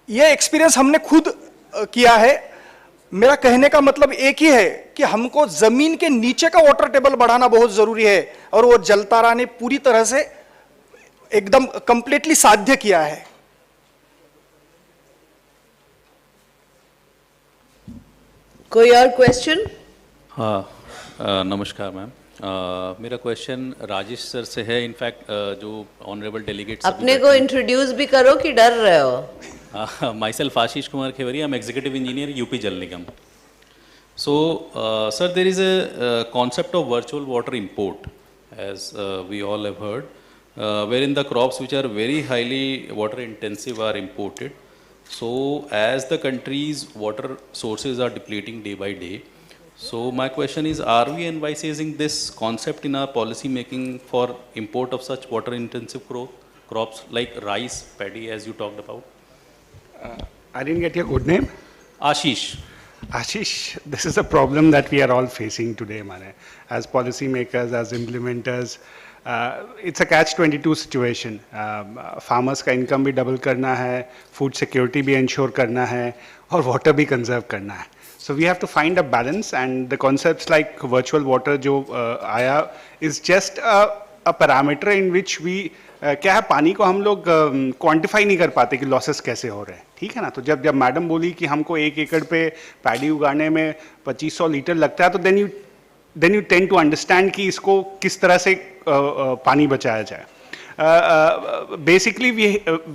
Speaker 12: ये एक्सपीरियंस हमने खुद किया है। मेरा कहने का मतलब एक ही है कि हमको जमीन के नीचे का वाटर टेबल बढ़ाना बहुत जरूरी है, और वो जलतारा ने पूरी तरह से एकदम कंप्लीटली साध्य किया है।
Speaker 1: कोई और क्वेश्चन?
Speaker 19: हाँ, नमस्कार मैम। मेरा क्वेश्चन राजेश सर से है। इनफैक्ट जो ऑनरेबल डेलीगेट्स
Speaker 1: अपने को इंट्रोड्यूस भी करो कि डर रहे हो?
Speaker 19: myself Ashish Kumar Khewari, I'm executive engineer UP Jal Nigam. So sir, there is a concept of virtual water import, as we all have heard, wherein the crops which are very highly water intensive are imported. So as the country's water sources are depleting day by day, so my question is, are we envisaging this concept in our policy making for import of such water intensive crops like rice, paddy, as you talked about?
Speaker 6: I didn't get your good name.
Speaker 19: Ashish.
Speaker 6: Ashish, this is a problem that we are all facing today, Mane. As policymakers, as implementers, it's a catch-22 situation. Farmers का income भी double करना है, food security भी ensure करना है, और water भी conserve करना है. So we have to find a balance, and the concepts like virtual water जो आया is just a parameter in which we क्या है, पानी को हम लोग क्वांटिफाई नहीं कर पाते कि लॉसेस कैसे हो रहे हैं, ठीक है ना। तो जब मैडम बोली कि हमको 1 एकड़ पे पैडी उगाने में 2500 लीटर लगता है, तो then you tend to understand कि इसको किस तरह से पानी बचाया जाए। Basically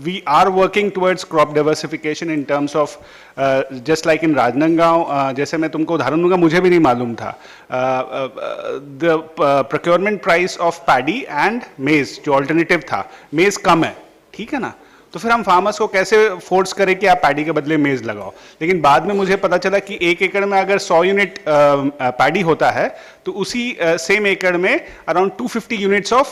Speaker 6: we are working towards crop diversification in terms of just like in Rajnandgaon, जैसे मैं तुमको उदाहरण दूंगा, मुझे भी नहीं मालूम था, the procurement price of paddy and maize जो alternative था, maize कम है, ठीक है ना। तो फिर हम फार्मर्स को कैसे फोर्स करें कि आप पैडी के बदले मेज लगाओ। लेकिन बाद में मुझे पता चला कि 1 एकड़ में अगर 100 यूनिट पैडी होता है, तो उसी सेम एकड़ में अराउंड 250 यूनिट्स ऑफ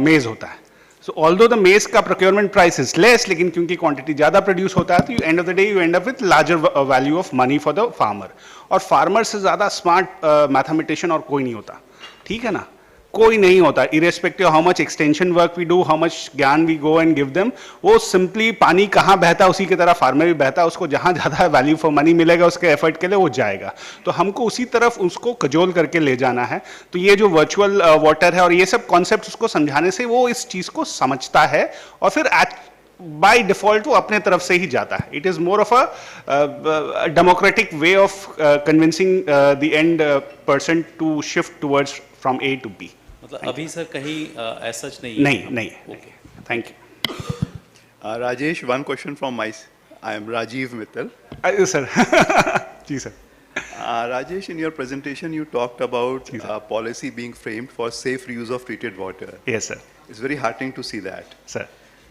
Speaker 6: मेज होता है। So although the maize का procurement price is less, लेकिन क्योंकि quantity ज़्यादा produce होता है, तो end of the day you end up with larger value of money for the farmer. और farmer से ज़्यादा smart mathematician और कोई नहीं होता, ठीक है ना, कोई नहीं होता। irrespective of how much extension work we do, how much ज्ञान we go and give them, वो simply पानी कहाँ बहता है उसी की तरह farmer भी बहता है, उसको जहाँ ज़्यादा value for money मिलेगा उसके effort के लिए वो जाएगा। तो हमको उसी तरफ उसको कजोल करके ले जाना है। तो ये जो virtual water है और ये सब concepts उसको समझाने से वो इस चीज़ को समझता है, और फिर by default वो अपने तरफ से ही जाता है। It is more of a democratic way of convincing the end person to shift towards from A to B.
Speaker 19: मतलब अभी सर कहीं ऐसा नहीं है?
Speaker 6: नहीं। Okay, thank you.
Speaker 20: Rajesh, one question from I am Rajiv Mittal.
Speaker 6: Sir. Ji sir.
Speaker 20: Rajesh, in your presentation you talked about policy being framed for safe reuse of treated water.
Speaker 6: Yes sir.
Speaker 20: It's very heartening to see that.
Speaker 6: Sir.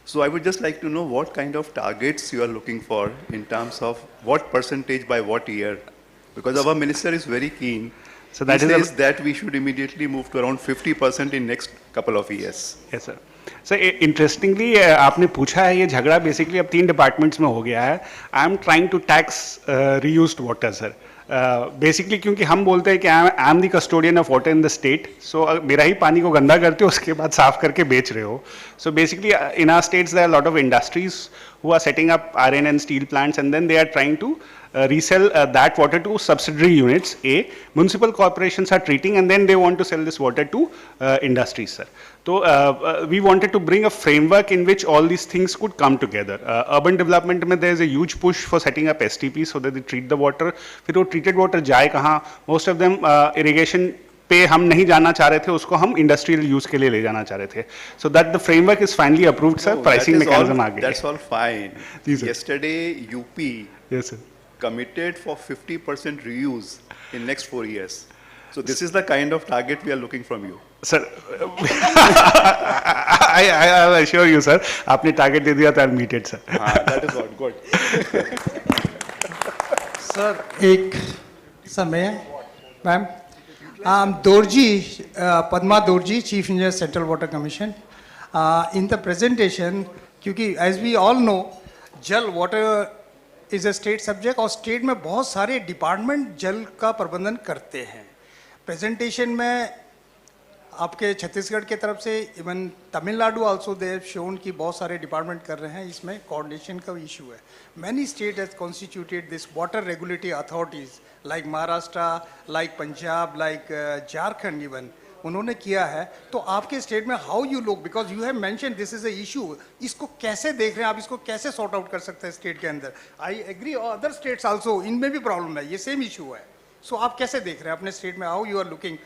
Speaker 20: So I would just like to know what kind of targets you are looking for in terms of what percentage by what year, because our minister is very keen
Speaker 6: So that
Speaker 20: He
Speaker 6: is
Speaker 20: says that we should immediately move to around 50% in next couple of years.
Speaker 6: Yes sir. So interestingly आपने पूछा है, ये झगड़ा basically अब 3 departments में हो गया है. I am trying to tax reused water sir. Basically क्योंकि हम बोलते हैं कि I am the custodian of water in the state, so मेरा ही पानी को गंदा करते हो उसके बाद साफ करके बेच रहे हो. So basically in our states there are lot of industries who are setting up iron and steel plants and then they are trying to resell that water to subsidiary units. Municipal corporations are treating and then they want to sell this water to industries, sir. So we wanted to bring a framework in which all these things could come together. Urban development में there is a huge push for setting up STP so that they treat the water. फिर वो treated water जाए कहाँ? Most of them irrigation पे हम नहीं जाना चाह रहे थे, उसको हम इंडस्ट्रियल यूज के लिए ले जाना चाह रहे थे. So that the framework is finally approved sir. Pricing mechanism आ गया.
Speaker 20: That's all fine. Yesterday UP
Speaker 6: yes sir
Speaker 20: committed for 50% reuse in next 4 years. So this is the kind of target we are looking from you.
Speaker 6: Sir, I assure you, sir. आपने target दे दिया तो I'll meet it, sir.
Speaker 20: That is what good.
Speaker 21: Sir, ma'am, Dorji, Padma Dorji, Chief Engineer, Central Water Commission. In the presentation, क्योंकि as we all know, जल water is a state subject और state में बहुत सारे department जल का प्रबंधन करते हैं. प्रेजेंटेशन में आपके छत्तीसगढ़ के तरफ से even Tamil Nadu also they have shown कि बहुत सारे डिपार्टमेंट कर रहे हैं. इसमें कोऑर्डिनेशन का इशू है. Many state has constituted this water regulatory authorities like Maharashtra, like Punjab, like Jharkhand even उन्होंने किया है. तो आपके स्टेट में how you look, because you have mention this is a issue, इसको कैसे देख रहे हैं आप, इसको कैसे सॉर्ट आउट कर सकते हैं स्टेट के अंदर? I agree other states also, इनमें भी प्रॉब्लम है, ये सेम इशू है. सो आप कैसे देख रहे हैं अपने स्टेट में, how you are looking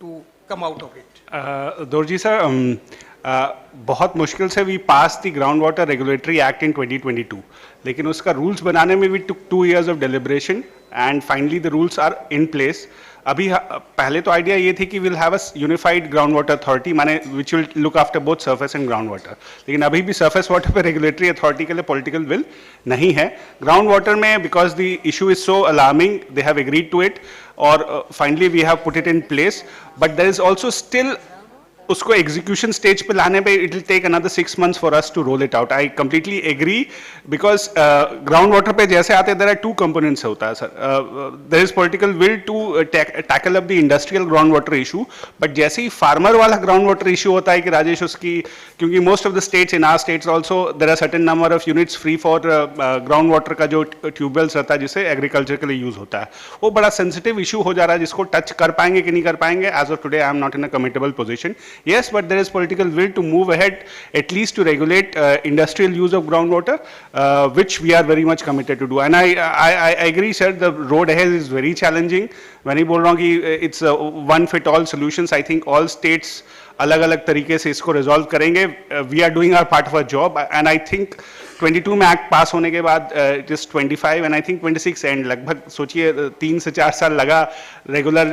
Speaker 21: to come out of it?
Speaker 6: Dorji sir, बहुत मुश्किल से we pass the ground water regulatory act in 2022, लेकिन उसका रूल्स बनाने में we took 2 years of deliberation and finally the rules are in place. अभी पहले तो आइडिया ये थी कि will have a unified ground water authority, माने which will look after both surface and ground water. लेकिन अभी भी सरफेस वाटर पे रेगुलेटरी अथॉरिटी के लिए पॉलिटिकल विल नहीं है. ग्राउंड वाटर में because the issue is so alarming they have agreed to it और finally we have put it in place. But there is also still उसको execution stage पे लाने पे it will take another 6 months for us to roll it out. I completely agree because ground water पे जैसे आते there are 2 components होता है सर. There is political will to tackle up the industrial ground water issue, but जैसे ही farmer वाला ground water issue होता है कि राजेश उसकी, क्योंकि most of the states in our states also there are certain number of units free for ground water का जो ट्यूबवेल्स रहता है जिसे एग्रीकल्चर के लिए यूज होता है, वो बड़ा सेंसिटिव इशू हो जा रहा है जिसको टच कर पाएंगे कि नहीं कर पाएंगे. As of today I am not in a committable position. Yes, but there is political will to move ahead, at least to regulate industrial use of groundwater, which we are very much committed to do. And I agree, sir, the road ahead is very challenging. When I बोल रहा हूँ कि it's a one fit all solutions, I think all states अलग अलग तरीके से इसको resolve करेंगे. We are doing our part of our job and I think 22 में एक्ट पास होने के बाद it is 25 and I think 26 and लगभग सोचिए 3 से 4 साल लगा रेगुलर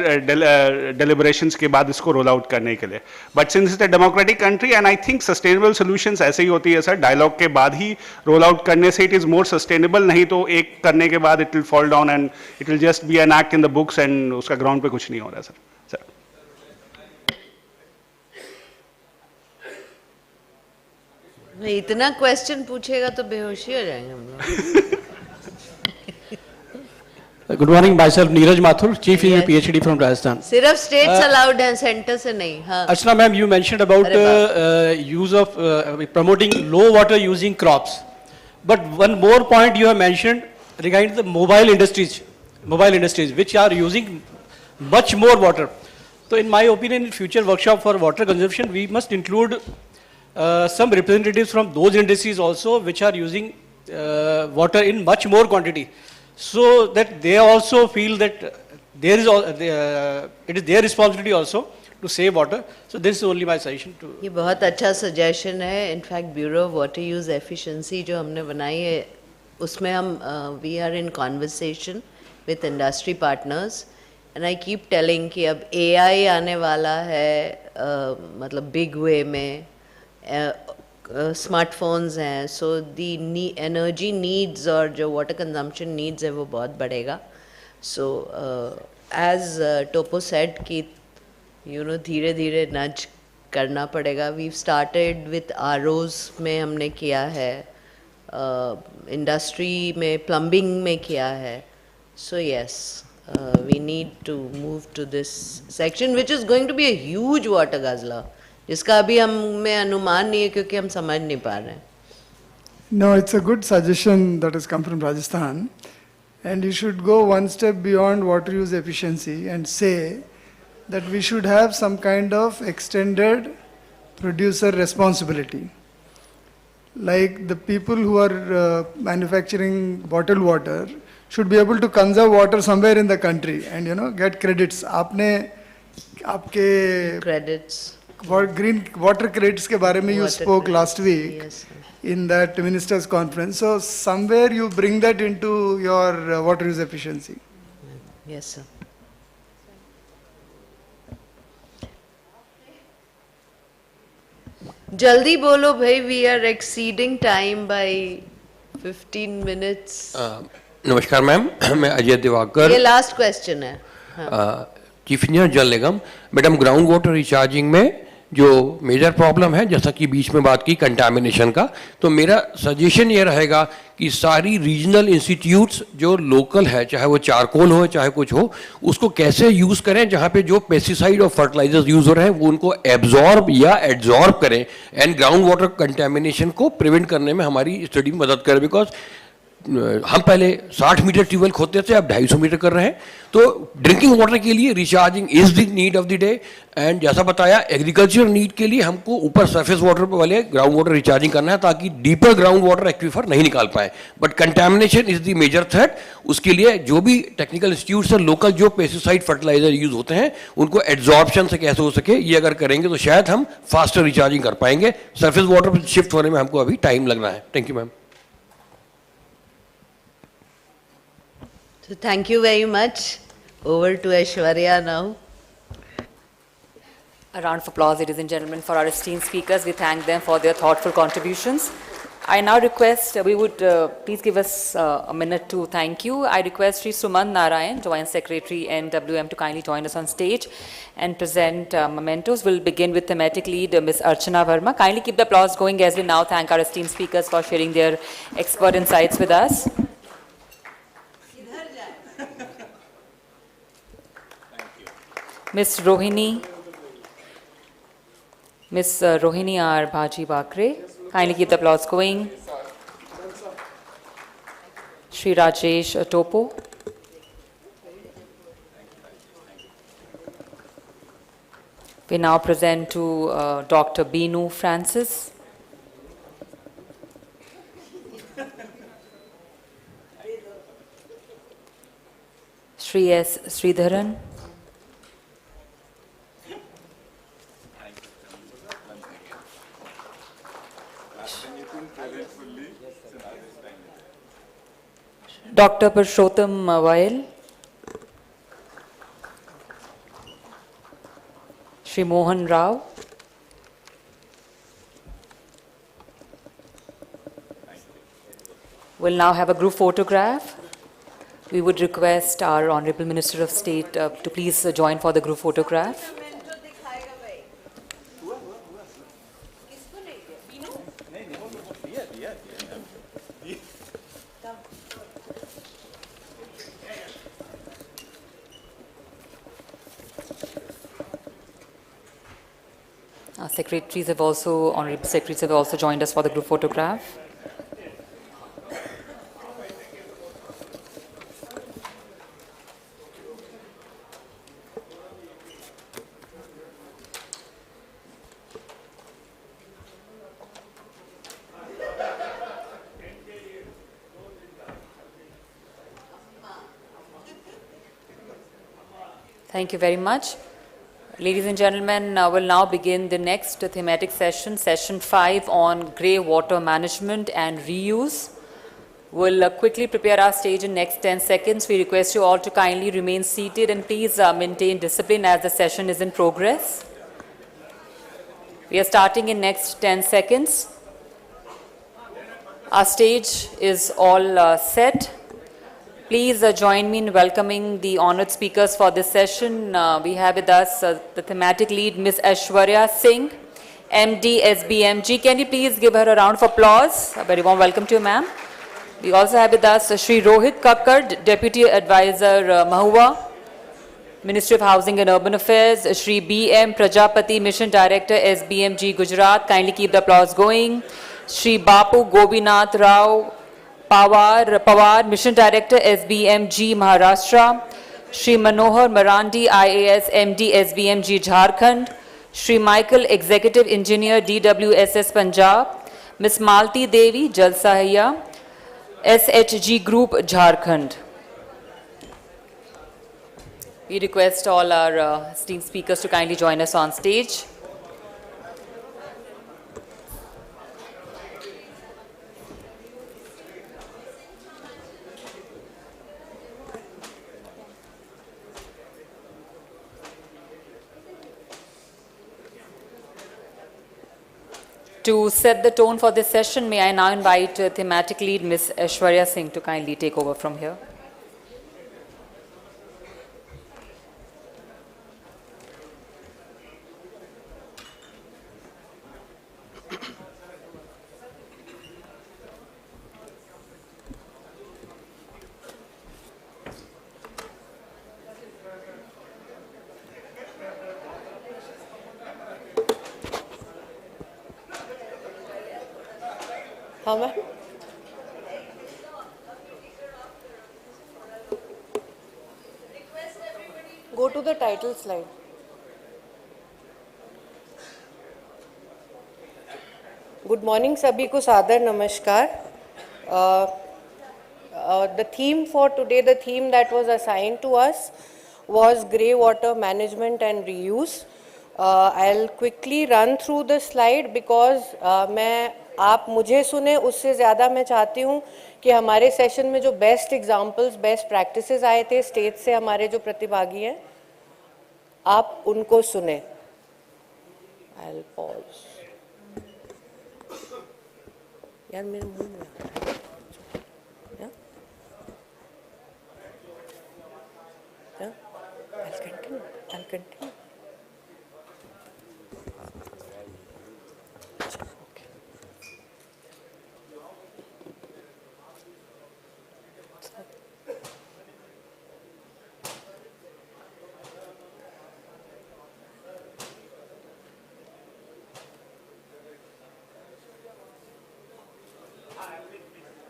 Speaker 6: डेलिब्रेशंस के बाद इसको रोल आउट करने के लिए. But since it's a democratic country and I think sustainable solutions ऐसे ही होती है सर, डायलॉग के बाद ही रोल आउट करने से इट इज मोर सस्टेनेबल. नहीं तो एक करने के बाद it will fall down and it will just be an act in the books and उसका ग्राउंड पे कुछ नहीं हो रहा सर.
Speaker 1: इतना क्वेश्चन पूछेगा तो बेहोशी हो जाएंगे हम लोग.
Speaker 22: Good morning, myself Neeraj Mathur, chief engineer PhD from Rajasthan.
Speaker 1: सिर्फ स्टेट्स अलाउड हैं, सेंटर से नहीं. हाँ.
Speaker 22: Archana ma'am, you mentioned about use of promoting low water using crops, but one more point you have mentioned regarding the mobile industries which are using much more water. So in my opinion, in future workshop for water consumption, we must include some representatives from those industries also which are using water in much more quantity, so that they also feel that there is it is their responsibility also to save water. So this is only my suggestion to.
Speaker 1: ये बहुत अच्छा suggestion है. In fact bureau of water use efficiency जो हमने बनाई है उसमें हम we are in conversation with industry partners and I keep telling कि अब AI आने वाला है, मतलब बिग वे में. स्मार्टफोन्स हैं, सो दी एनर्जी नीड्स और जो वाटर कंजम्पशन नीड्स है वो बहुत बढ़ेगा. सो as Topo said कि धीरे धीरे nudge करना पड़ेगा. We've started with ROs में हमने किया है, industry में plumbing में किया है. So yes, we need to move to this section which is going to be a huge water guzzler, जिसका अभी हमें अनुमान नहीं है क्योंकि हम समझ नहीं पा रहे हैं.
Speaker 2: No, it's a good suggestion that has come from Rajasthan. And you should go one step beyond water use efficiency and say that we should have some kind of extended producer responsibility. Like the people who are manufacturing bottled water should be able to conserve water somewhere in the country and get credits. आपने आपके
Speaker 1: credits
Speaker 2: green water credits के बारे में you spoke last week.
Speaker 1: Yes.
Speaker 2: In that ministers conference. So somewhere you bring that into your water use efficiency.
Speaker 1: Yes, sir. Jaldi bolo bhai, we are exceeding time by 15 minutes.
Speaker 5: नमस्कार ma'am, मैं अजय दिवाकर.
Speaker 1: ये last question है.
Speaker 5: Chief engineer जल निगम. Madam, ground water recharging में जो major problem है, जैसा कि बीच में बात की कंटामिनेशन का, तो मेरा सजेशन ये रहेगा कि सारी रीजनल इंस्टीट्यूट्स जो लोकल है, चाहे वो चारकोल हो चाहे कुछ हो, उसको कैसे यूज़ करें जहाँ पे जो पेस्टिसाइड और फर्टिलाइजर्स यूज़ हो रहे हैं वो उनको एब्जॉर्ब या एड्जॉर्ब करें एंड ग्राउंड वाटर कंटेमिनेशन को प्रिवेंट करने में हमारी स्टडी में मदद करें. बिकॉज हम पहले 60 मीटर ट्यूबवेल खोदते थे, अब 250 मीटर कर रहे हैं. तो ड्रिंकिंग वाटर के लिए recharging is the need of the day. And जैसा बताया, एग्रीकल्चर नीड के लिए हमको ऊपर सरफेस वाटर वाले ग्राउंड वाटर रिचार्जिंग करना है ताकि डीपर ग्राउंड वाटर एक्वीफर नहीं निकाल पाए. But contamination is the major threat. उसके लिए जो भी टेक्निकल इंस्टीट्यूट्स हैं लोकल, जो पेस्टिसाइड फर्टिलाइजर यूज होते हैं उनको एड्जॉर्प्शन से कैसे हो सके, ये अगर करेंगे तो शायद हम फास्टर रिचार्जिंग कर पाएंगे. सरफेस वाटर शिफ्ट होने में हमको अभी टाइम लगना है. Thank you ma'am.
Speaker 1: So thank you very much. Over to Aishwarya now.
Speaker 3: A round of applause, ladies and gentlemen, for our esteemed speakers. We thank them for their thoughtful contributions. I now request, we would please give us a minute to thank you. I request Sri Suman Narayan, Joint Secretary NWM, to kindly join us on stage and present mementos. We'll begin with thematic lead, Ms. Archana Verma. Kindly keep the applause going as we now thank our esteemed speakers for sharing their expert insights with us. Ms. Rohini R. Bhaji Bakre. Kindly keep the applause going. Shri Rajesh Topo. We now present to Dr. Binu Francis. Shri S. Sridharan. Dr. Purushottam Vail, Shri Mohan Rao, we'll now have a group photograph. We would request our Honorable Minister of State to please join for the group photograph. Our secretaries have also, honorable secretaries have also joined us for the group photograph. Thank you very much. Ladies and gentlemen, we'll now begin the next thematic session, session 5 on grey water management and reuse. We'll quickly prepare our stage in next 10 seconds. We request you all to kindly remain seated and please maintain discipline as the session is in progress. We are starting in next 10 seconds. Our stage is all set. Please join me in welcoming the honored speakers for this session. We have with us the thematic lead, Ms. Aishwarya Singh, MD, SBMG. Can you please give her a round of applause? A very warm welcome to you, ma'am. We also have with us Shri Rohit Kakkad, Deputy Advisor, Mahua, Ministry of Housing and Urban Affairs. Shri B.M. Prajapati, Mission Director, SBMG, Gujarat. Kindly keep the applause going. Shri Bapu Gobinath Rao Pawar, Mission Director, SBMG, Maharashtra. Shri Manohar Marandi, IAS, MD, SBMG, Jharkhand. Shri Michael, Executive Engineer, DWSS, Punjab. Ms. Malti Devi, Jal Sahiya, SHG Group, Jharkhand. We request all our esteemed speakers to kindly join us on stage. To set the tone for this session, may I now invite thematic lead Ms. Aishwarya Singh to kindly take over from here.
Speaker 1: How much? Go to the title slide. Good morning, sabhi ko सादर नमस्कार. The theme for today, the theme that was assigned to us was grey water management and reuse. I'll quickly run through the slide because आप मुझे सुने उससे ज़्यादा मैं चाहती हूँ कि हमारे सेशन में जो बेस्ट एग्जाम्पल्स बेस्ट प्रैक्टिसेस आए थे स्टेट से हमारे जो प्रतिभागी हैं आप उनको सुने. I'll pause. यार मेरे मुंह में I'll continue.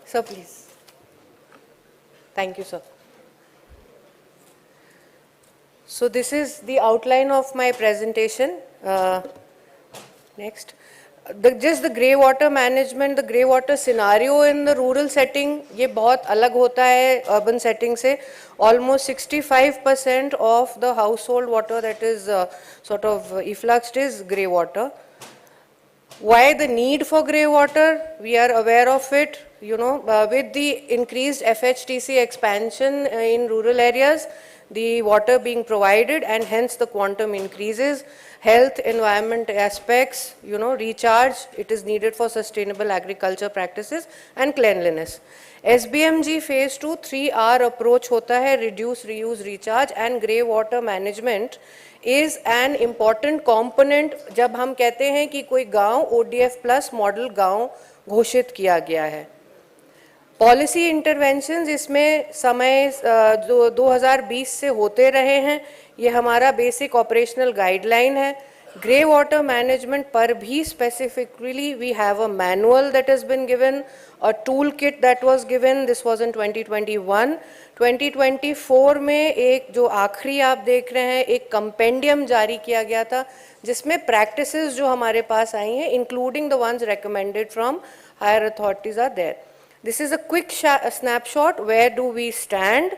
Speaker 1: Sir, please. Thank you, sir. So this is the outline of my presentation. Next. Just the grey water management, the grey water scenario in the rural setting, ये बहुत अलग होता है urban setting से. Almost 65% of the household water that is sort of effluxed is grey water. Why the need for grey water? We are aware of it. You know, with the increased FHTC expansion in rural areas, the water being provided and hence the quantum increases. Health, environment aspects, you know, recharge, it is needed for sustainable agriculture practices and cleanliness. SBMG phase 2 3R approach hota hai, reduce, reuse, recharge, and grey water management is an important component जब हम कहते हैं कि कोई गांव ODF plus model गांव घोषित किया गया है. पॉलिसी इंटरवेंशंस इसमें समय जो 2020 से होते रहे हैं, ये हमारा बेसिक ऑपरेशनल गाइडलाइन है. ग्रे वाटर मैनेजमेंट पर भी specifically we have a manual that has been given, a tool kit that was given. This was in 2021. 2024 में एक जो आखिरी आप देख रहे हैं एक कंपेंडियम जारी किया गया था जिसमें प्रैक्टिसेस जो हमारे पास आई हैं including the ones recommended from higher authorities are there. This is a quick snapshot. Where do we stand?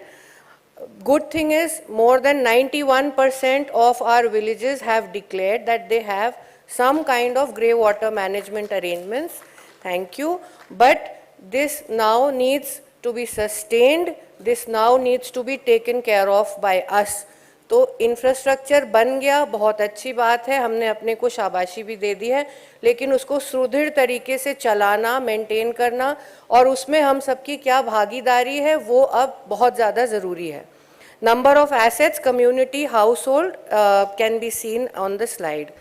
Speaker 1: Good thing is more than 91% of our villages have declared that they have some kind of grey water management arrangements. Thank you. But this now needs to be sustained. This now needs to be taken care of by us.
Speaker 7: तो infrastructure बन गया, बहुत अच्छी बात है, हमने अपने को शाबाशी भी दे दी है, लेकिन उसको सुदृढ़ तरीके से चलाना, मेंटेन करना और उसमें हम सबकी क्या भागीदारी है वो अब बहुत ज़्यादा ज़रूरी है. Number of assets, community, house hold can be seen on the slide.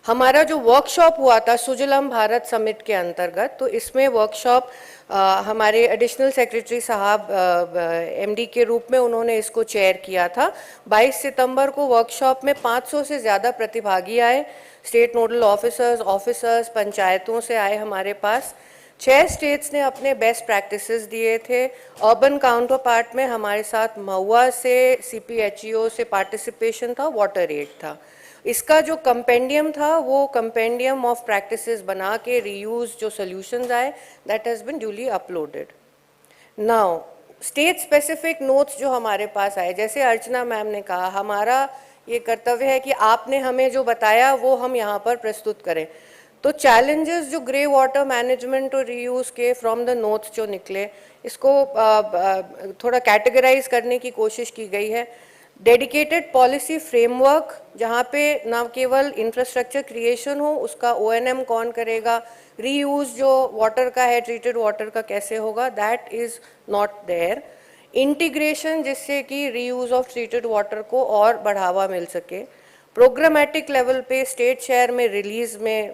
Speaker 7: हमारा जो वर्कशॉप हुआ था सुजलम भारत समिट के अंतर्गत, तो इसमें वर्कशॉप हमारे एडिशनल सेक्रेटरी साहब एमडी के रूप में उन्होंने इसको चेयर किया था. 22 सितंबर को वर्कशॉप में 500 से ज़्यादा प्रतिभागी आए. स्टेट नोडल ऑफिसर्स पंचायतों से आए हमारे पास. 6 स्टेट्स ने अपने बेस्ट प्रैक्टिसेस दिए थे. अर्बन काउंटर पार्ट में हमारे साथ महुआ से, CPHEO से पार्टिसिपेशन था, वाटर एड था. इसका जो कंपेंडियम था वो कंपेंडियम ऑफ प्रैक्टिसेस बना के रीयूज जो सॉल्यूशंस आए, that has been duly uploaded. Now state specific notes जो हमारे पास आए, जैसे अर्चना मैम ने कहा, हमारा ये कर्तव्य है कि आपने हमें जो बताया वो हम यहाँ पर प्रस्तुत करें. तो चैलेंजेस जो ग्रे वाटर मैनेजमेंट और रीयूज के फ्रॉम द नोट्स जो निकले, इसको थोड़ा कैटेगराइज करने की कोशिश की गई है. डेडिकेटेड पॉलिसी फ्रेमवर्क, जहाँ पे ना केवल इंफ्रास्ट्रक्चर क्रिएशन हो, उसका ONM कौन करेगा, रीयूज जो वाटर का है, ट्रीटेड वाटर का कैसे होगा, that is not there. Integration, जिससे कि रीयूज ऑफ ट्रीटेड वाटर को और बढ़ावा मिल सके. प्रोग्रामेटिक लेवल पे स्टेट शेयर में रिलीज में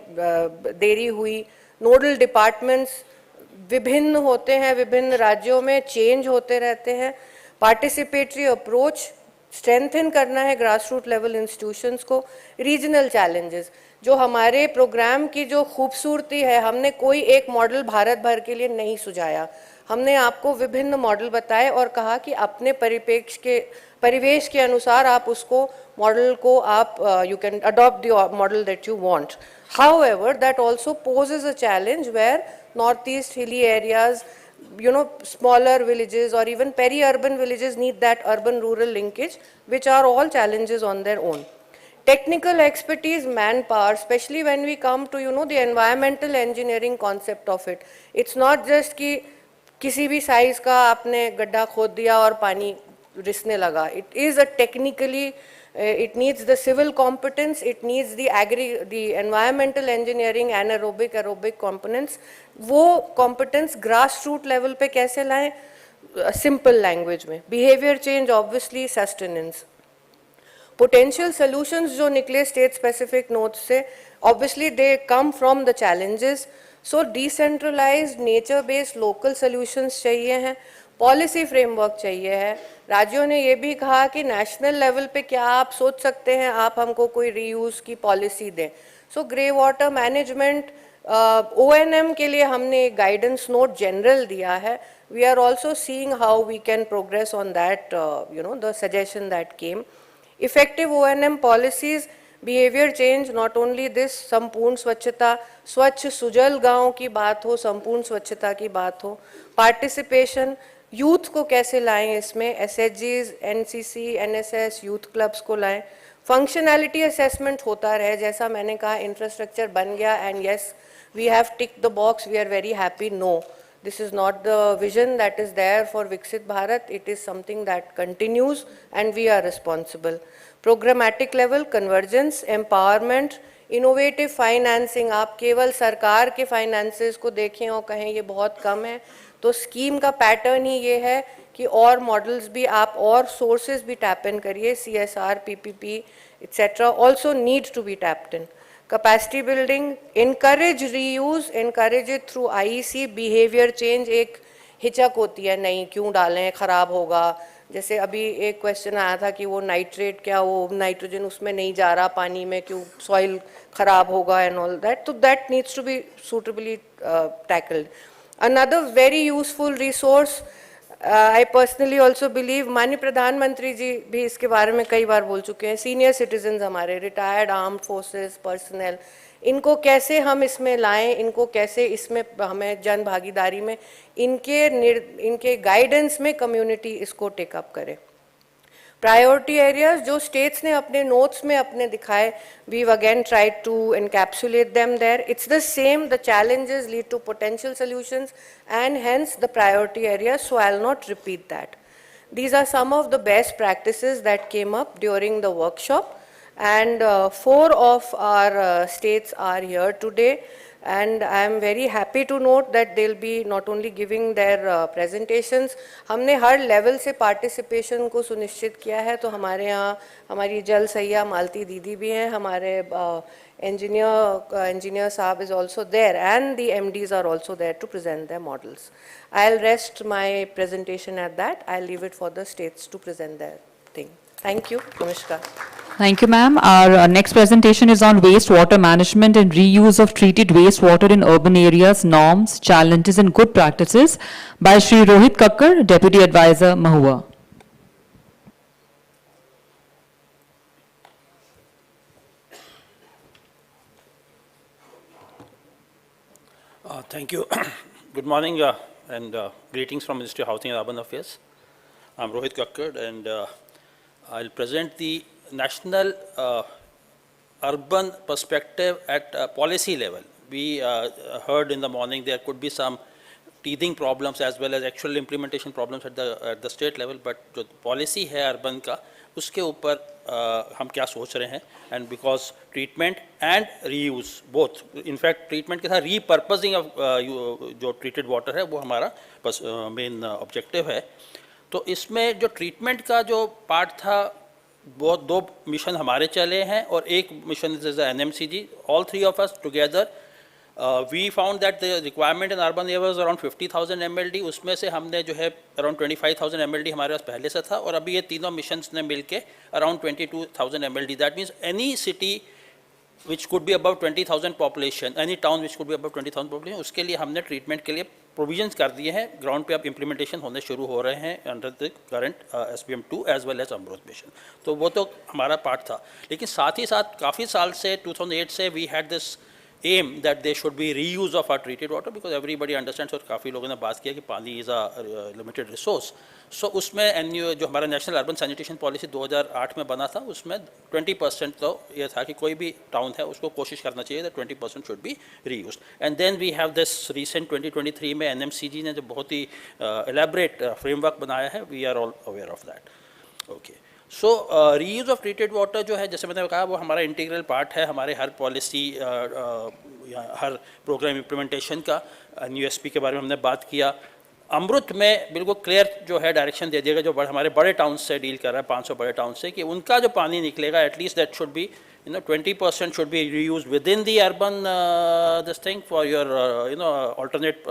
Speaker 7: देरी हुई. नोडल डिपार्टमेंट्स विभिन्न होते हैं, विभिन्न राज्यों में चेंज होते रहते हैं. पार्टिसिपेटरी अप्रोच स्ट्रेंथन करना है ग्रासरूट लेवल इंस्टीट्यूशंस को. रीजनल चैलेंजेस, जो हमारे प्रोग्राम की जो खूबसूरती है, हमने कोई एक मॉडल भारत भर के लिए नहीं सुझाया. हमने आपको विभिन्न मॉडल बताए और कहा कि अपने परिवेश के अनुसार आप उसको मॉडल को आप you can adopt the model that you want. However that also poses a challenge where North East hilly areas, smaller villages or even peri-urban villages need that urban-rural linkage, which are all challenges on their own. Technical expertise, manpower, especially when we come to, the environmental engineering concept of it. It's not just कि किसी भी size का आपने गड्ढा खोद दिया और पानी रिसने लगा. It is a technically, it needs the civil competence, it needs the environmental engineering, anaerobic, aerobic components. वो competence grassroots level पे कैसे लाएं? Simple language में. Behavior change, obviously, sustenance. Potential solutions जो निकले state specific notes से, obviously they come from the challenges. So decentralized, nature based local solutions चाहिए हैं. पॉलिसी फ्रेमवर्क चाहिए है. राज्यों ने ये भी कहा कि नेशनल लेवल पे क्या आप सोच सकते हैं, आप हमको कोई रीयूज की पॉलिसी दें. So grey water management ONM के लिए हमने एक गाइडेंस नोट जनरल दिया है. We are also seeing how we can progress on that, the suggestion that came. Effective ONM पॉलिसीज, behaviour change, not only this, संपूर्ण स्वच्छता, स्वच्छ सुजल गांव की बात हो, संपूर्ण स्वच्छता की बात हो. पार्टिसिपेशन, यूथ को कैसे लाएं इसमें, SHGs, NCC, NSS, youth clubs को लाएं. फंक्शनैलिटी असेसमेंट होता रहे, जैसा मैंने कहा इंफ्रास्ट्रक्चर बन गया and yes we have tick the box, we are very happy. No, this is not the vision that is there for Viksit Bharat. It is something that continues and we are responsible. Programmatic level, convergence, empowerment, innovative financing. आप केवल सरकार के finances को देखें और कहें ये बहुत कम है, तो स्कीम का पैटर्न ही ये है कि और मॉडल्स भी आप और सोर्सेज भी टैप इन करिए. CSR, PPP, etc. also need to be tapped in. Capacity building, encourage reuse, encourage it through IEC. Behavior change एक हिचक होती है, नहीं क्यों डालें, ख़राब होगा. जैसे अभी एक क्वेश्चन आया था कि वो नाइट्रेट, क्या वो नाइट्रोजन उसमें नहीं जा रहा पानी में, क्यों सॉइल ख़राब होगा एंड ऑल दैट. तो that needs to be suitably tackled. Another very useful resource, I personally also believe, माननीय प्रधानमंत्री जी भी इसके बारे में कई बार बोल चुके हैं, सीनियर सिटीजन्स हमारे, रिटायर्ड आर्म्ड फोर्सेस पर्सनल, इनको कैसे हम इसमें लाएं, इनको कैसे इसमें हमें जन भागीदारी में, इनके गाइडेंस में कम्युनिटी इसको टेकअप करे. प्रायोरिटी एरियाज जो स्टेट्स ने अपने नोट्स में अपने दिखाए, we again try to encapsulate them there. It's the same, the challenges lead to potential solutions and hence the priority areas, so I will not repeat that. These are some of the best practices that came up during the workshop, and 4 of our states are here today. And I am very happy to note that they'll be not only giving their presentations, हमने हर level से participation को सुनिश्चित किया है. तो हमारे यहाँ हमारी जल सैया मालती दीदी भी हैं, हमारे engineer साहब is also there, and the MDs are also there to present their models. I'll rest my presentation at that. I'll leave it for the states to present their thing. Thank you. Namaskar.
Speaker 3: Thank you, ma'am. Our next presentation is on wastewater management and reuse of treated wastewater in urban areas, norms, challenges and good practices by Shri Rohit Kakkar, Deputy Advisor, Mahua.
Speaker 8: Thank you. Good morning and greetings from Ministry of Housing and Urban Affairs. I'm Rohit Kakkar, and I'll present the national urban perspective at policy level. We heard in the morning there could be some teething problems as well as actual implementation problems at the state level, but जो policy है urban का उसके ऊपर हम क्या सोच रहे हैं, and because treatment and reuse both, in fact treatment के साथ repurposing of जो treated water है वो हमारा main objective है. तो इसमें जो treatment का जो part था बहुत 2 मिशन हमारे चले हैं और एक mission is NMCG. All 3 of us together we found that the requirement in urban areas around 50,000 MLD. उसमें से हमने जो है around 25,000 MLD हमारे पास पहले से था, और अभी ये तीनों मिशंस ने मिलके around 22,000 MLD. That means any city which could be above 20,000 population, any town which could be above 20,000 population, उसके लिए हमने ट्रीटमेंट के लिए प्रोविजंस कर दिए हैं. ग्राउंड पे अब इम्प्लीमेंटेशन होने शुरू हो रहे हैं under the current SPM2 as well as AMRUT mission. तो वो तो हमारा पार्ट था, लेकिन साथ ही साथ काफ़ी साल से 2008 से we had this aim that there should be reuse of our treated water, because everybody understands, और काफ़ी लोगों ने बात किया कि पानी is a limited resource. So उसमें जो हमारा नेशनल अर्बन सैनिटेशन पॉलिसी 2008 में बना था, उसमें 20% तो ये था कि कोई भी टाउन है उसको कोशिश करना चाहिए that 20% should be reused. And then we have this recent 2023 में NMCG ने जो बहुत ही elaborate framework बनाया है, we are all aware of that. Okay. So reuse of treated water जो है, जैसे मैंने कहा, वो हमारा इंटीग्रल पार्ट है हमारे हर पॉलिसी हर प्रोग्राम इम्प्लीमेंटेशन का. USP के बारे में हमने बात किया. अमृत में बिल्कुल क्लियर जो है डायरेक्शन दे दिएगा जो हमारे बड़े टाउन से डील कर रहा है, 500 बड़े टाउन से, कि उनका जो पानी निकलेगा at least that should be 20% should be reused within the urban this thing for your alternate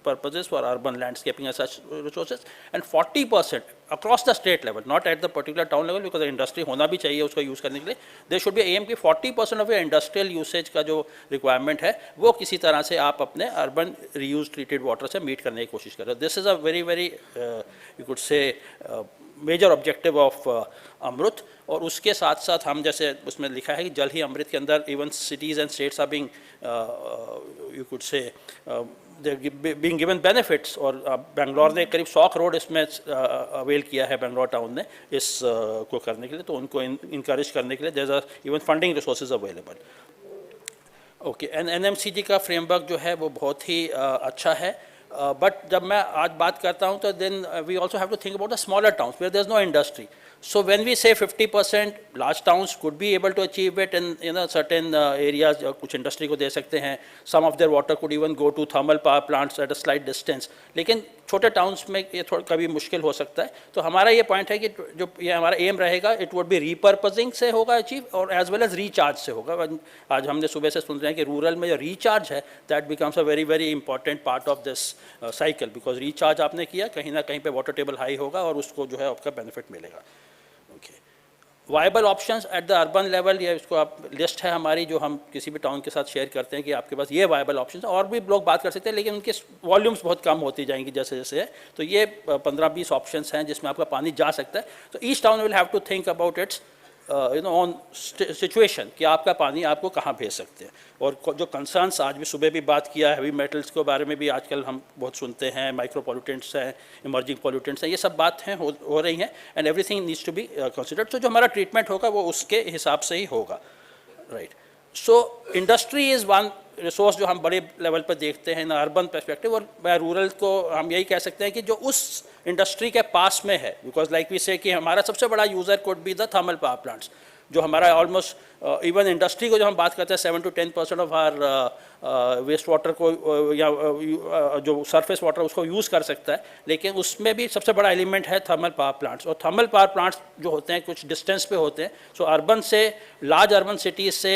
Speaker 8: purposes for urban landscaping and such resources, and 40% across the state level, not at the particular town level, because the industry होना भी चाहिए उसको use करने के लिए. there should be aim कि 40% of your industrial usage का जो requirement है वो किसी तरह से आप अपने urban reused treated water से meet करने की कोशिश करें. this is a very you could say major objective of Amrut. और उसके साथ साथ हम जैसे उसमें लिखा है कि जल ही अमृत के अंदर even cities and states are being you could say being given benefits. और बेंगलोर ने करीब 100 करोड़ इसमें अवेल किया है बेंगलोर टाउन ने इस को करने के लिए, तो उनको इनकरेज करने के लिए there are even funding resources available. Okay. And NMCG का फ्रेमवर्क जो है वो बहुत ही अच्छा है. But जब मैं आज बात करता हूँ तो then we also have to think about the smaller towns where there is no industry. So when we say 50%, large towns could be able to achieve it in certain areas. कुछ industry को दे सकते हैं. Some of their water could even go to thermal power plants at a slight distance. लेकिन छोटे towns में ये थोड़ा कभी मुश्किल हो सकता है. तो हमारा ये पॉइंट है कि जो ये हमारा एम रहेगा इट वुड बी रीपर्पजिंग से होगा अचीव, और एज वेल एज रिचार्ज से होगा. आज हमने सुबह से सुन रहे हैं कि रूरल में जो रिचार्ज है that becomes a very very important part of this cycle, because recharge आपने किया कहीं ना कहीं पे वाटर टेबल हाई होगा और उसको जो है आपका बेनिफिट मिलेगा. Viable options at the urban level, ये इसको आप लिस्ट है हमारी जो हम किसी भी टाउन के साथ शेयर करते हैं कि आपके पास ये वायबल ऑप्शंस. और भी लोग बात कर सकते हैं लेकिन उनके वॉल्यूम्स बहुत कम होती जाएंगी जैसे जैसे है. तो ये 15-20 ऑप्शंस हैं जिसमें आपका पानी जा सकता है. तो each town will have to think about its own situation कि आपका पानी आपको कहाँ भेज सकते हैं. और जो कंसर्न्स आज भी सुबह भी बात किया, हैवी मेटल्स के बारे में भी आजकल हम बहुत सुनते हैं, माइक्रो पॉल्यूटेंट्स हैं, इमर्जिंग पॉल्यूटेंट्स हैं, ये सब बात हैं हो रही हैं. And everything needs to be considered. तो जो हमारा ट्रीटमेंट होगा वो उसके हिसाब से ही होगा. Right. So industry is one resource जो हम बड़े लेवल पर देखते हैं इन अर्बन पर्सपेक्टिव, और रूरल को हम यही कह सकते हैं कि जो उस इंडस्ट्री के पास में है, बिकॉज लाइक वी से कि हमारा सबसे बड़ा user could be the thermal power plants, जो हमारा ऑलमोस्ट इवन इंडस्ट्री को जो हम बात करते हैं 7 to 10% of our waste water को या जो सरफेस वाटर उसको यूज़ कर सकता है, लेकिन उसमें भी सबसे बड़ा एलिमेंट है थर्मल पावर प्लांट्स। और थर्मल पावर प्लांट्स जो होते हैं कुछ डिस्टेंस पे होते हैं, सो अर्बन से, लार्ज अर्बन सिटीज़ से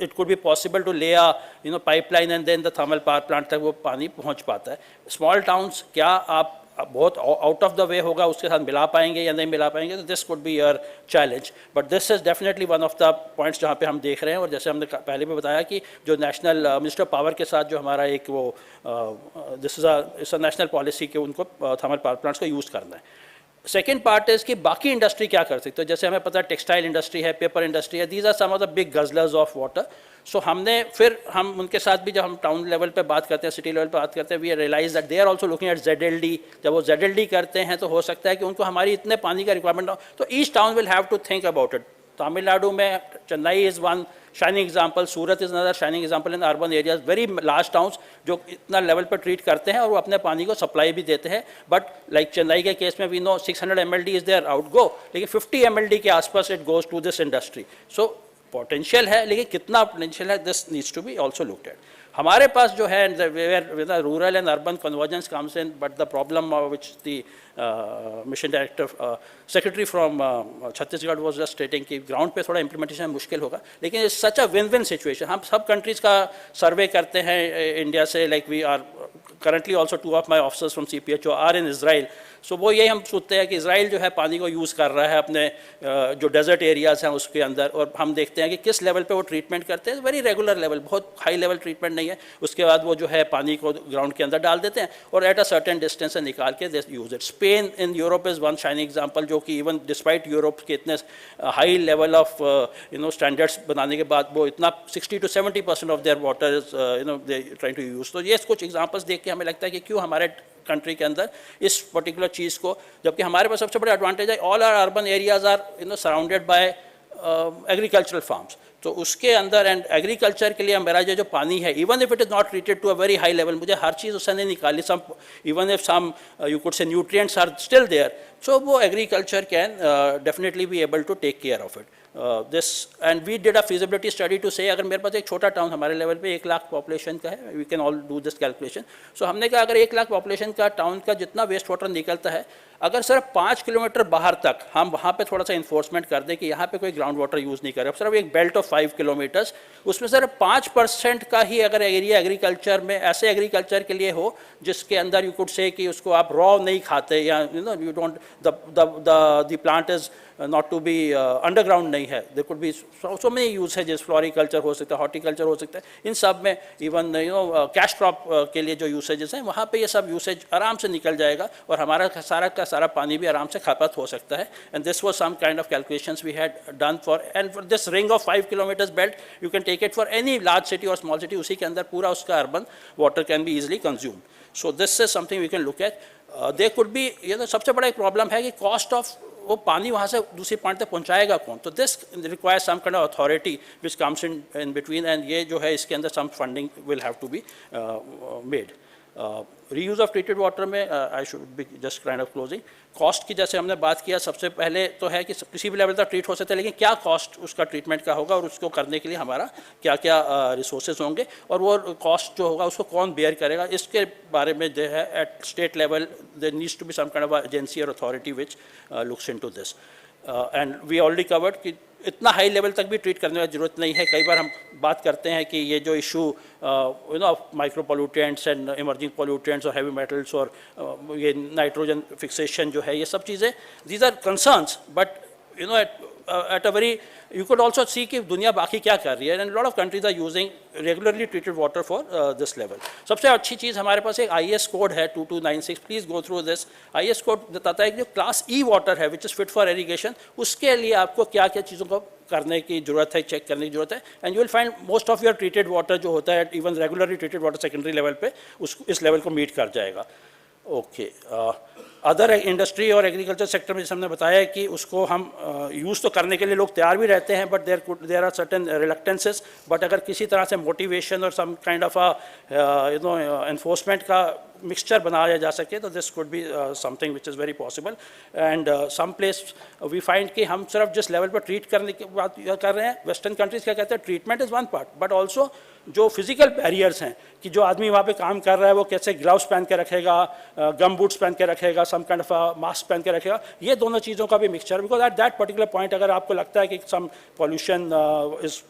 Speaker 8: it could be possible to lay a pipeline and then the thermal power plant तक वो पानी पहुंच पाता है। स्मॉल टाउन्स क्या आप बहुत आउट ऑफ द वे होगा उसके साथ मिला पाएंगे या नहीं मिला पाएंगे, तो this could be your challenge, but this is definitely one of the points जहाँ पे हम देख रहे हैं। और जैसे हमने पहले भी बताया कि जो नेशनल मिनिस्टर पावर के साथ जो हमारा एक वो this is a national policy कि उनको थर्मल पावर प्लांट्स को यूज़ करना है। सेकेंड पार्ट इज़ कि बाकी इंडस्ट्री क्या कर सकते हो, जैसे हमें पता है टेक्सटाइल इंडस्ट्री है, पेपर इंडस्ट्री है, these are some of the big guzzlers of water. So हमने फिर हम उनके साथ भी जब हम टाउन लेवल पे बात करते हैं, सिटी लेवल पे बात करते हैं, we realise that they are also looking at ZLD। जब वो ZLD करते हैं तो हो सकता है कि उनको हमारी इतने पानी का रिक्वायरमेंट हो, तो each town will have to think about it. Tamil Nadu में Chennai is one shining example, Surat is another shining example in urban areas, very large towns जो इतना लेवल पर ट्रीट करते हैं और वो अपने पानी को सप्लाई भी देते हैं। बट लाइक चेन्नई के केस में we know 600 mld is there out go, लेकिन 50 mld के आसपास it goes to this industry. So potential है, लेकिन कितना पोटेंशियल है, this needs to be also looked at. हमारे पास जो है rural and urban convergence comes in, but the problem which the mission director secretary from Chhattisgarh was just stating कि ground पे थोड़ा इम्प्लीमेंटेशन मुश्किल होगा, लेकिन it's such a win win situation. हम सब कंट्रीज़ का सर्वे करते हैं इंडिया से, like we are currently also 2 of my officers from CPHO are in Israel। सो वो यही हम सोचते हैं कि इसराइल जो है पानी को यूज़ कर रहा है अपने जो डेजर्ट एरियाज़ हैं उसके अंदर, और हम देखते हैं कि किस लेवल पे वो ट्रीटमेंट करते हैं, वेरी रेगुलर लेवल, बहुत हाई लेवल ट्रीटमेंट नहीं है। उसके बाद वो जो है पानी को ग्राउंड के अंदर डाल देते हैं और एट अ सर्टेन डिस्टेंस से निकाल के they use it. Spain in Europe is one shining example, जो कि इवन डिस्पाइट यूरोप के इतने हाई लेवल ऑफ स्टैंडर्ड्स बनाने के बाद वो इतना 60 to 70% of their water they trying to use. तो ये कुछ एग्जाम्पल्स देख के हमें लगता है कि क्यों हमारे कंट्री के अंदर इस पर्टिकुलर चीज़ को, जबकि हमारे पास सबसे बड़ा एडवांटेज है all our urban areas are surrounded by agricultural farms, तो उसके अंदर एंड एग्रीकल्चर के लिए मेरा जो पानी है, even if it is not treated to a very high level, मुझे हर चीज़ उससे नहीं निकाली, some even if some you could say nutrients are still there, so वो agriculture can definitely be able to take care of it. This and we did a feasibility study to say, अगर मेरे पास एक छोटा town हमारे level पे 1 lakh population का है, we can all do this calculation. So हमने कहा अगर 1 लाख पॉपुलेशन का टाउन का जितना वेस्ट वाटर निकलता है, अगर सिर्फ 5 किलोमीटर बाहर तक हम वहाँ पे थोड़ा सा इन्फोर्समेंट कर दें कि यहाँ पे कोई ग्राउंड वाटर यूज़ नहीं कर रहे, सिर्फ एक बेल्ट ऑफ 5 किलोमीटर्स, उसमें सिर्फ 5% का ही अगर एरिया एग्रीकल्चर में ऐसे एग्रीकल्चर के लिए हो जिसके अंदर यू कुड से कि उसको आप रॉ नहीं खाते, या you don't the plant is not to be underground नहीं है, there could be so many usages, floriculture हो सकता है, हॉर्टिकल्चर हो सकता है, इन सब में इवन कैश क्रॉप के लिए जो यूसेजेस हैं वहाँ पे ये सब यूसेज आराम से निकल जाएगा और हमारा सारा का सारा पानी भी आराम से खपत हो सकता है। And this was some kind of calculations we had done for, and for this ring of 5 kilometres belt you can take it for any large city और स्मॉल सिटी, उसी के अंदर पूरा उसका urban water can be easily consume. So this is something we can look at. There could be, ये सबसे बड़ा एक प्रॉब्लम है कि कॉस्ट ऑफ वो पानी वहाँ से दूसरी पॉइंट तक पहुँचाएगा कौन, तो this require some kind of authority which comes in between, and ये जो है इसके अंदर some funding will have to be made. Reuse of treated water में I should be just kind of closing. Cost की जैसे हमने बात किया, सबसे पहले तो है कि किसी भी लेवल तक ट्रीट हो सकता है, लेकिन क्या कॉस्ट उसका ट्रीटमेंट का होगा और उसको करने के लिए हमारा क्या क्या रिसोर्सेज होंगे और वो कॉस्ट जो होगा उसको कौन बेयर करेगा, इसके बारे में जो है at state level there needs to be some kind of agency और authority which looks into this. And we already covered कि इतना हाई लेवल तक भी ट्रीट करने की ज़रूरत नहीं है। कई बार हम बात करते हैं कि ये जो issue micro pollutants and emerging pollutants और हैवी मेटल्स और ये नाइट्रोजन फिक्सेशन जो है, ये सब चीज़ें these are concerns, but at a very you could also see कि दुनिया बाकी क्या कर रही है, and a lot of countries are using regularly treated water for this level। सबसे अच्छी चीज़ हमारे पास एक IS कोड है 2296, please go through this. IS code बताता है कि जो क्लास E वाटर है which is fit for irrigation, उसके लिए आपको क्या क्या चीज़ों को करने की ज़रूरत है, चेक करने की ज़रूरत है, and you will find most of your treated water जो होता है even regularly treated water secondary level पे इस लेवल को मीट कर जाएगा। ओके, अदर इंडस्ट्री और एग्रीकल्चर सेक्टर में जैसे हमने बताया है कि उसको हम यूज़ तो करने के लिए लोग तैयार भी रहते हैं, but there are certain reluctances, but अगर किसी तरह से मोटिवेशन और सम काइंड ऑफ एनफोर्समेंट का मिक्सचर बनाया जा सके तो this could be something which is very possible. And some place we find कि हम सिर्फ जिस लेवल पर ट्रीट करने की बात कर रहे हैं, वेस्टर्न कंट्रीज़ क्या कहते हैं, treatment is one part, but also जो फिजिकल बैरियर्स हैं कि जो आदमी वहाँ पे काम कर रहा है वो कैसे ग्लव्स पहन के रखेगा, गम बूट्स पहन के रखेगा, सम काइंड ऑफ मास्क पहन के रखेगा, ये दोनों चीज़ों का भी mixture. Because at that particular point अगर आपको लगता है कि some pollution is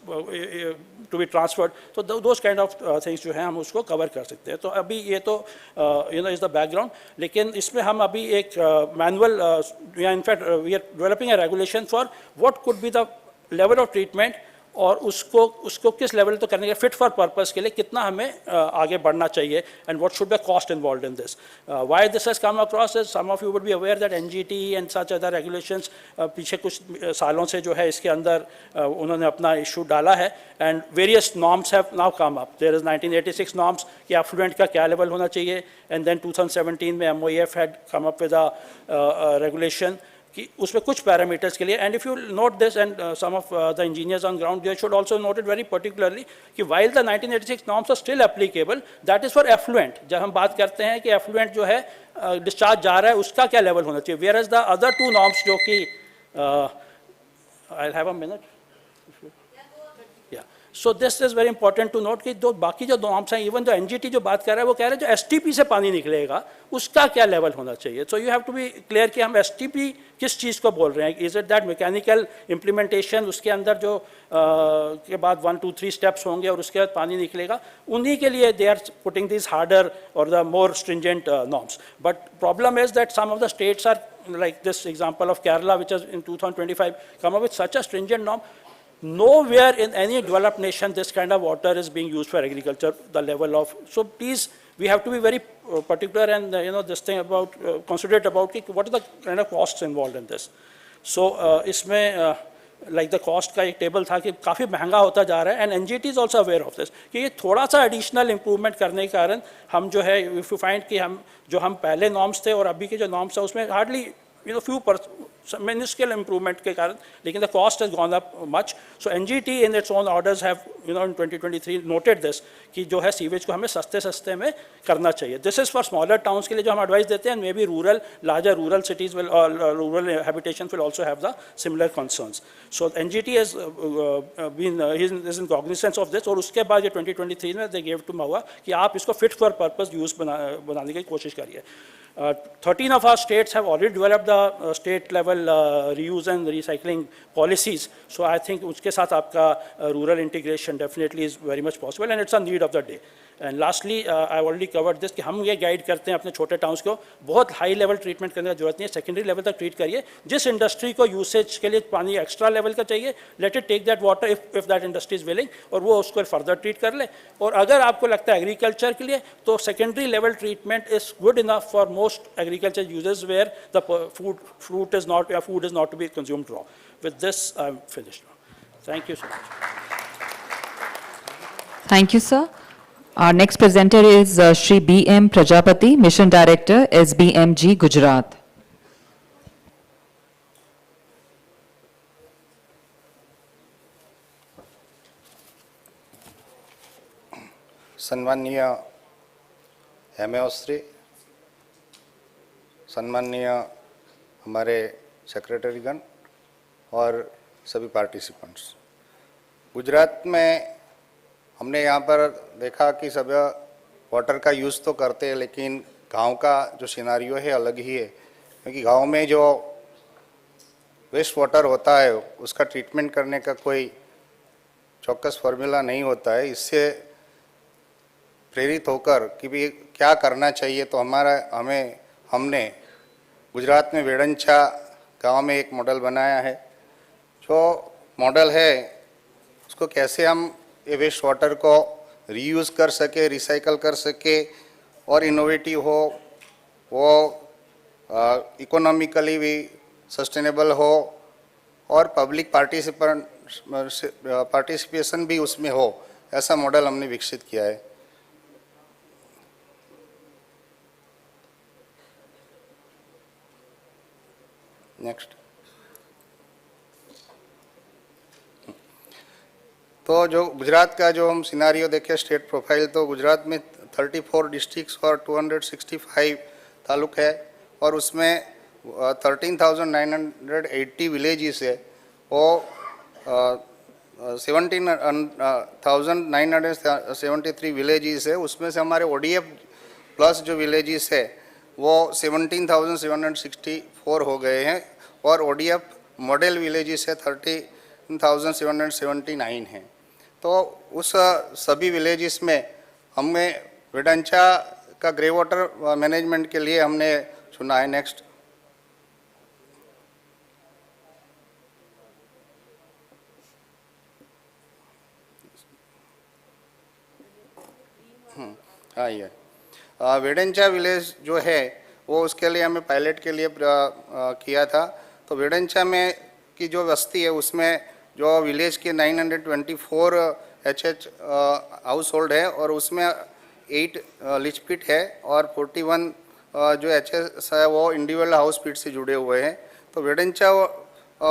Speaker 8: to be transferred, तो दोज काइंड ऑफ थिंग्स जो है हम उसको कवर कर सकते हैं. तो अभी ये तो इज़ द बैकग्राउंड, लेकिन इसमें हम अभी एक मैनुअल या in fact we are developing a regulation for what could be the level of treatment और उसको किस लेवल तो करने के फिट फॉर पर्पस के लिए कितना हमें आगे बढ़ना चाहिए, and what should be cost involve in this. Why this has come across is some of you would be aware that NGT and such other regulations पीछे कुछ सालों से जो है इसके अंदर उन्होंने अपना इशू डाला है, and various norms have now come up. There is 1986 norms कि एफ्लुएंट का क्या लेवल होना चाहिए, एंड देन 2017 में MOEF had come up with a regulation कि उसमें कुछ पैरामीटर्स के लिए. And if you note this and some of the engineers on ground they should also note it very particularly कि while the 1986 norms are still applicable, that is for effluent. जब हम बात करते हैं कि एफ्लुएंट जो है डिस्चार्ज जा रहा है उसका क्या लेवल होना चाहिए, where as the other two norms जो कि I have a minute. So this is very important to note कि जो बाकी जो नॉर्म्स हैं, इवन जो NGT जो बात कर रहा है वो कह रहे हैं जो STP से पानी निकलेगा उसका क्या लेवल होना चाहिए. So you have to be clear कि हम STP किस चीज़ को बोल रहे हैं. Is it that mechanical implementation, उसके अंदर जो के बाद 1 2 3 स्टेप्स होंगे और उसके बाद पानी निकलेगा, उन्हीं के लिए they are putting this harder और the more stringent norms. But problem is that some of the states are like this example of Kerala, which has in 2025 come up with such a stringent norm. Nowhere in any developed nation this kind of water is being used for agriculture, the level of. So please, we have to be very particular and this thing about considerate about what are the kind of costs involved in this. So इसमें like the cost का एक table था कि काफ़ी महंगा होता जा रहा है, and NGT is also aware of this कि ये थोड़ा सा एडिशनल इम्प्रूवमेंट करने के कारण हम जो है if you find कि हम पहले नॉर्म्स थे और अभी के जो नॉर्म्स है उसमें हार्डली few minuscule improvement के कारण, लेकिन the cost has gone up much. So NGT in its own orders have in 2023 noted this कि जो है सीवेज को हमें सस्ते में करना चाहिए. This is for smaller towns के लिए जो हम एडवाइस देते हैं, maybe larger rural cities will rural habitations will also have the similar concerns. So NGT has is in cognizance of this, और उसके बाद ये 2023 में they gave to MoHUA कि आप इसको fit for purpose use बनाने की कोशिश करिए. 13 of our states have already developed the state level reuse and recycling policies. So I think उसके साथ आपका rural integration definitely is very much possible, and it's a need of the day. And lastly, I already covered this कि हम ये guide करते हैं अपने छोटे टाउन्स को, बहुत हाई लेवल ट्रीटमेंट करने की जरूरत नहीं है, सेकेंडरी लेवल तक ट्रीट करिए. जिस इंडस्ट्री को यूसेज के लिए पानी एक्स्ट्रा लेवल का चाहिए, let it take that water if that industry is willing, और वो उसको फर्दर ट्रीट कर ले. और अगर आपको लगता है एग्रीकल्चर के लिए तो secondary level treatment is good enough for most agriculture users where the food is not to be consumed raw. With this I am finished. Thank you so much.
Speaker 3: Thank you, sir. Our next presenter is Shri B.M. Prajapati, Mission Director, SBMG, Gujarat.
Speaker 4: सम्माननीय MAO Shri, सम्माननीय हमारे सेक्रेटरीगण और सभी participants. Gujarat में हमने यहाँ पर देखा कि सब वाटर का यूज़ तो करते हैं, लेकिन गांव का जो सिनारियो है अलग ही है. क्योंकि गांव में जो वेस्ट वाटर होता है उसका ट्रीटमेंट करने का कोई चौकस फार्मूला नहीं होता है. इससे प्रेरित होकर कि भी क्या करना चाहिए, तो हमने गुजरात में वेड़ंचा गांव में एक मॉडल बनाया है. जो मॉडल है उसको कैसे हम ये वेस्ट वाटर को रीयूज़ कर सके, रिसाइकल कर सके और इनोवेटिव हो, वो इकोनॉमिकली भी सस्टेनेबल हो और पब्लिक पार्टिसिपेशन भी उसमें हो, ऐसा मॉडल हमने विकसित किया है. नेक्स्ट। तो जो गुजरात का जो हम सिनारियो देखें स्टेट प्रोफाइल, तो गुजरात में 34 डिस्ट्रिक्ट्स और 265 तालुक है और उसमें 13,980 विलेजेस है। वो 17,973 विलेजेस है। उसमें से हमारे ODF प्लस जो विलेजेस है वो 17,764 हो गए हैं और ODF मॉडल विलेजेस है 13,779 हैं। तो उस सभी विलेजेस में हमें वेडंचा का ग्रे वाटर मैनेजमेंट के लिए हमने चुना है। नेक्स्ट। हाँ, ये वेडंचा विलेज जो है वो उसके लिए हमें पायलट के लिए किया था। तो वेडंचा में की जो बस्ती है उसमें जो विलेज के 924 HH हाउस होल्ड है और उसमें 8 लीच पिट है और 41 जो HS है वो इंडिविजुअल हाउस पिट से जुड़े हुए हैं। तो वेडंचा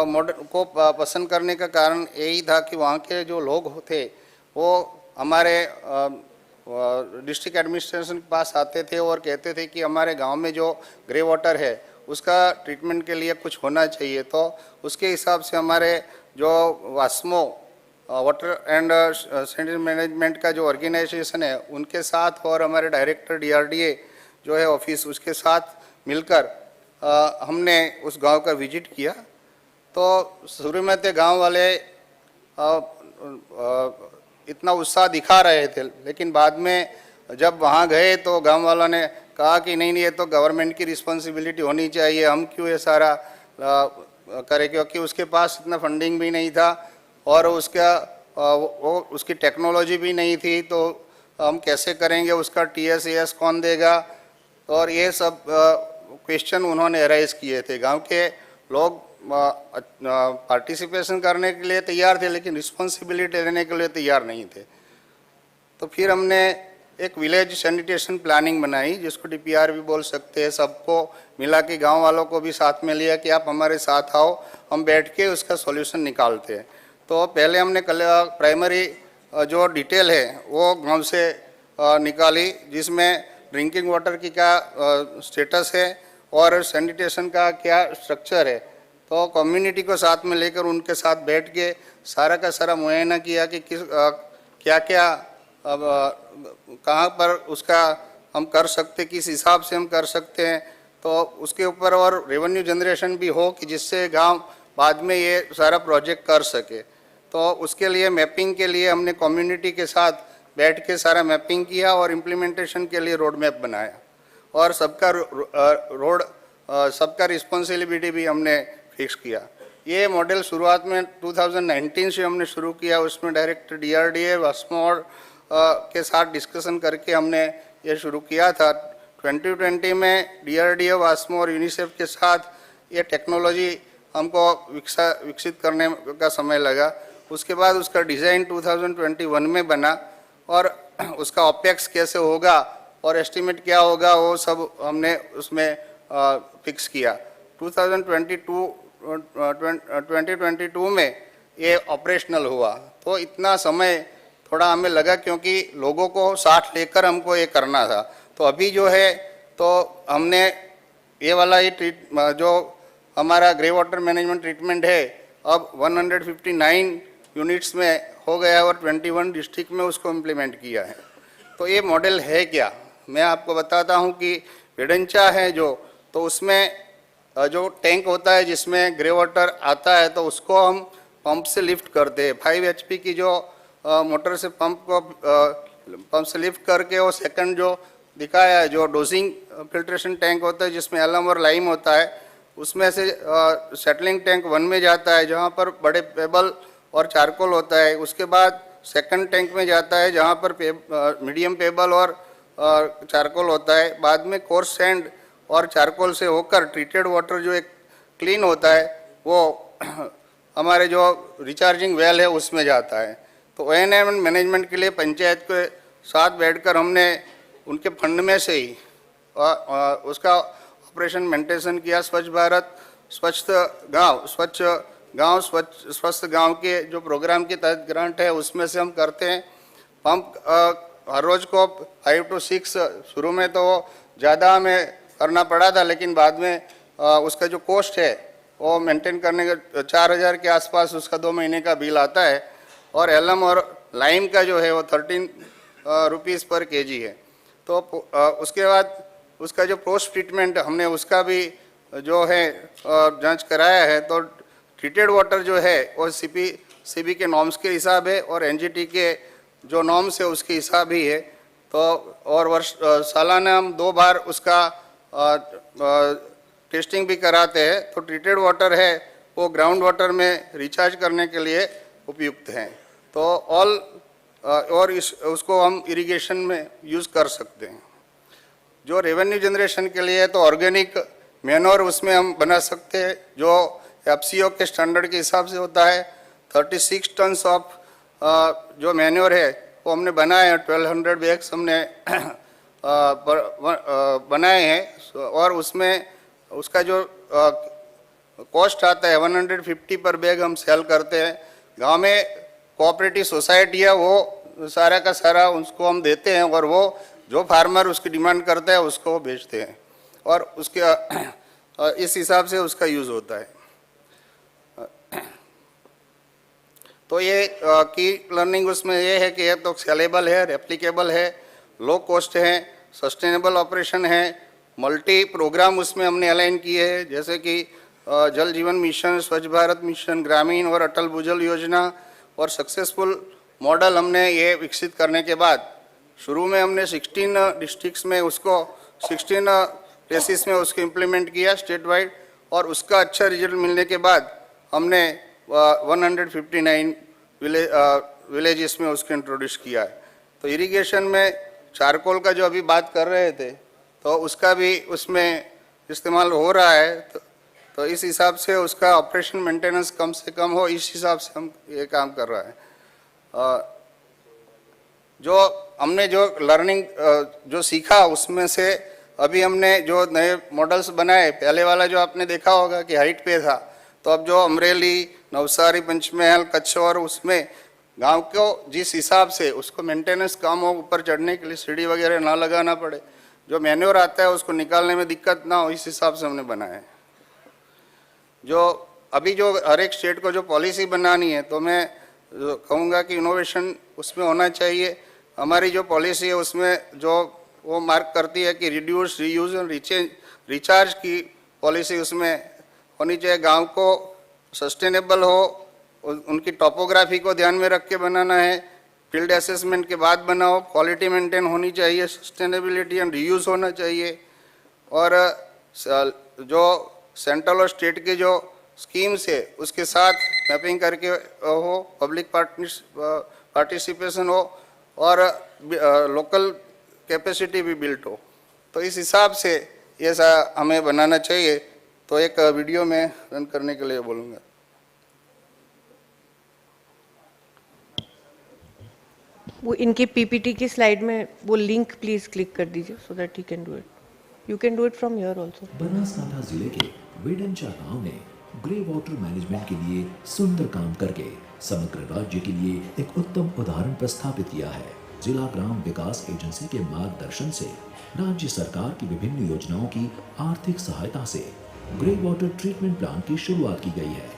Speaker 4: मॉडल को पसंद करने का कारण यही था कि वहाँ के जो लोग थे वो हमारे डिस्ट्रिक्ट एडमिनिस्ट्रेशन के पास आते थे और कहते थे कि हमारे गांव में जो ग्रे वाटर है उसका ट्रीटमेंट के लिए कुछ होना चाहिए। तो उसके हिसाब से हमारे जो वास्मो वाटर एंड सैनिटरी मैनेजमेंट का जो ऑर्गेनाइजेशन है उनके साथ और हमारे डायरेक्टर DRDA जो है ऑफिस उसके साथ मिलकर हमने उस गांव का विजिट किया। तो शुरू में तो गांव वाले इतना उत्साह दिखा रहे थे, लेकिन बाद में जब वहाँ गए तो गांव वालों ने कहा कि नहीं ये तो गवर्नमेंट की रिस्पॉन्सिबिलिटी होनी चाहिए, हम क्यों ये सारा करें, क्योंकि उसके पास इतना फंडिंग भी नहीं था और उसकी टेक्नोलॉजी भी नहीं थी। तो हम कैसे करेंगे, उसका TS कौन देगा, और ये सब क्वेश्चन उन्होंने अराइज किए थे। गांव के लोग पार्टिसिपेशन करने के लिए तैयार थे लेकिन रिस्पॉन्सिबिलिटी लेने के लिए तैयार नहीं थे। तो फिर हमने एक विलेज सैनिटेशन प्लानिंग बनाई जिसको DPR भी बोल सकते हैं। सबको मिला कि गांव वालों को भी साथ में लिया कि आप हमारे साथ आओ, हम बैठ के उसका सॉल्यूशन निकालते हैं। तो पहले हमने प्राइमरी जो डिटेल है वो गांव से निकाली, जिसमें ड्रिंकिंग वाटर की क्या स्टेटस है और सैनिटेशन का क्या स्ट्रक्चर है। तो कम्युनिटी को साथ में लेकर उनके साथ बैठ के सारा का सारा मुआयना किया कि किस क्या क्या कहाँ पर उसका हम कर सकते, किस हिसाब से हम कर सकते हैं। तो उसके ऊपर और रेवेन्यू जनरेशन भी हो कि जिससे गांव बाद में ये सारा प्रोजेक्ट कर सके। तो उसके लिए मैपिंग के लिए हमने कम्युनिटी के साथ बैठ के सारा मैपिंग किया और इम्प्लीमेंटेशन के लिए रोड मैप बनाया और सबका रिस्पॉन्सिबिलिटी भी हमने फिक्स किया। ये मॉडल शुरुआत में 2019 से हमने शुरू किया। उसमें डायरेक्टर DRDA वास्मो के साथ डिस्कशन करके हमने ये शुरू किया था। 2020 में DRDA वास्मो और यूनिसेफ के साथ ये टेक्नोलॉजी हमको विकसित करने का समय लगा। उसके बाद उसका डिज़ाइन 2021 में बना और उसका OPEX कैसे होगा और एस्टिमेट क्या होगा वो सब हमने उसमें फिक्स किया। 2022 में ये ऑपरेशनल हुआ। तो इतना समय थोड़ा हमें लगा क्योंकि लोगों को साथ लेकर हमको ये करना था। तो अभी जो है तो हमने ये वाला जो हमारा ग्रे वाटर मैनेजमेंट ट्रीटमेंट है अब 159 यूनिट्स में हो गया और 21 डिस्ट्रिक्ट में उसको इम्प्लीमेंट किया है। तो ये मॉडल है क्या, मैं आपको बताता हूँ कि वेडंचा है जो, तो उसमें जो टैंक होता है जिसमें ग्रे वाटर आता है तो उसको हम पंप से लिफ्ट करते हैं। 5 HP की जो मोटर से पंप से लिफ्ट करके वो सेकंड जो दिखाया है जो डोजिंग फिल्ट्रेशन टैंक होता है जिसमें एलम और लाइम होता है, उसमें से सेटलिंग टैंक 1 में जाता है जहाँ पर बड़े पेबल और चारकोल होता है। उसके बाद सेकंड टैंक में जाता है जहाँ पर मीडियम पेबल और चारकोल होता है। बाद में कोर्स सैंड और चारकोल से होकर ट्रीटेड वाटर जो एक क्लीन होता है वो हमारे जो रिचार्जिंग वेल है उसमें जाता है। तो ONM मैनेजमेंट के लिए पंचायत के साथ बैठकर हमने उनके फंड में से ही उसका ऑपरेशन मेंटेन किया। स्वच्छ भारत स्वच्छ गांव स्वस्थ गांव के जो प्रोग्राम के तहत ग्रांट है उसमें से हम करते हैं। पंप हर रोज को 5 to 6 शुरू में तो ज़्यादा हमें करना पड़ा था, लेकिन बाद में उसका जो कॉस्ट है वो मेंटेन करने का 4000 के आसपास उसका 2 महीने का बिल आता है। और एलम और लाइम का जो है वो 13 रुपीज़ पर केजी है। तो उसके बाद उसका जो पोस्ट ट्रीटमेंट हमने उसका भी जो है जांच कराया है। तो ट्रीटेड वाटर जो है वो सीबी के नॉर्म्स के हिसाब है और एनजीटी के जो नॉर्म्स है उसके हिसाब ही है। तो और सालाना हम 2 बार उसका टेस्टिंग भी कराते हैं। तो ट्रीटेड वाटर है वो ग्राउंड वाटर में रिचार्ज करने के लिए उपयुक्त हैं। तो उसको हम इरिगेशन में यूज़ कर सकते हैं। जो रेवेन्यू जनरेशन के लिए तो ऑर्गेनिक मैन्योर उसमें हम बना सकते हैं, जो एफसीओ के स्टैंडर्ड के हिसाब से होता है। 36 टन्स ऑफ जो मैन्योर है वो हमने बनाए हैं। 1200 बैग्स हमने बनाए हैं और उसमें उसका जो कॉस्ट आता है 150 पर बैग हम सेल करते हैं। गांव में कोऑपरेटिव सोसाइटी है वो सारा का सारा उसको हम देते हैं और वो जो फार्मर उसकी डिमांड करता है उसको बेचते हैं और उसके इस हिसाब से उसका यूज़ होता है। तो ये की लर्निंग उसमें ये है कि ये तो स्केलेबल है, रेप्लिकेबल है, लो कॉस्ट है, सस्टेनेबल ऑपरेशन है। मल्टी प्रोग्राम उसमें हमने अलाइन किए हैं, जैसे कि जल जीवन मिशन, स्वच्छ भारत मिशन, ग्रामीण और अटल भूजल योजना। और सक्सेसफुल मॉडल हमने ये विकसित करने के बाद शुरू में हमने 16 डिस्ट्रिक्ट्स में उसको 16 प्लेसेस में उसको इम्प्लीमेंट किया स्टेट वाइड और उसका अच्छा रिजल्ट मिलने के बाद हमने 159 विलेजेस में उसको इंट्रोड्यूस किया है। तो इरिगेशन में चारकोल का जो अभी बात कर रहे थे तो उसका भी उसमें इस्तेमाल हो रहा है। तो इस हिसाब से उसका ऑपरेशन मेंटेनेंस कम से कम हो, इस हिसाब से हम ये काम कर रहा है। जो हमने जो लर्निंग जो सीखा उसमें से अभी हमने जो नए मॉडल्स बनाए, पहले वाला जो आपने देखा होगा कि हाइट पे था, तो अब जो अमरेली, नवसारी, पंचमहल, कच्छ और उसमें गांव को जिस हिसाब से उसको मेंटेनेंस कम हो, ऊपर चढ़ने के लिए सीढ़ी वगैरह ना लगाना पड़े, जो मैन्योर आता है उसको निकालने में दिक्कत ना हो, इस हिसाब से हमने बनाया है। जो अभी जो हर एक स्टेट को जो पॉलिसी बनानी है तो मैं कहूँगा कि इनोवेशन उसमें होना चाहिए। हमारी जो पॉलिसी है उसमें जो वो मार्क करती है कि रिड्यूस, रीयूज और रिचार्ज की पॉलिसी उसमें होनी चाहिए। गांव को सस्टेनेबल हो, उनकी टोपोग्राफी को ध्यान में रख के बनाना है, फील्ड असेसमेंट के बाद बनाओ, क्वालिटी मेंटेन होनी चाहिए, सस्टेनेबिलिटी एंड रीयूज होना चाहिए। और जो सेंट्रल और स्टेट के जो स्कीम्स है उसके साथ मैपिंग करके हो, पब्लिक पार्टिसिपेशन हो और लोकल कैपेसिटी भी बिल्ट हो। तो इस हिसाब से ये हमें बनाना चाहिए। तो एक वीडियो में रन करने के लिए बोलूँगा।
Speaker 7: वो इनके पीपीटी की स्लाइड में वो लिंक प्लीज क्लिक कर दीजिए so that you can do it. You can do it from here also.
Speaker 9: Banaskantha जिले के वेडंचा गांव ने ग्रे वाटर मैनेजमेंट के लिए सुंदर काम करके समग्र राज्य के लिए एक उत्तम उदाहरण प्रस्थापित किया है। जिला ग्राम विकास एजेंसी के मार्गदर्शन से राज्य सरकार की विभिन्न योजनाओं की आर्थिक सहायता से ग्रे वाटर ट्रीटमेंट प्लांट की शुरुआत की गई है।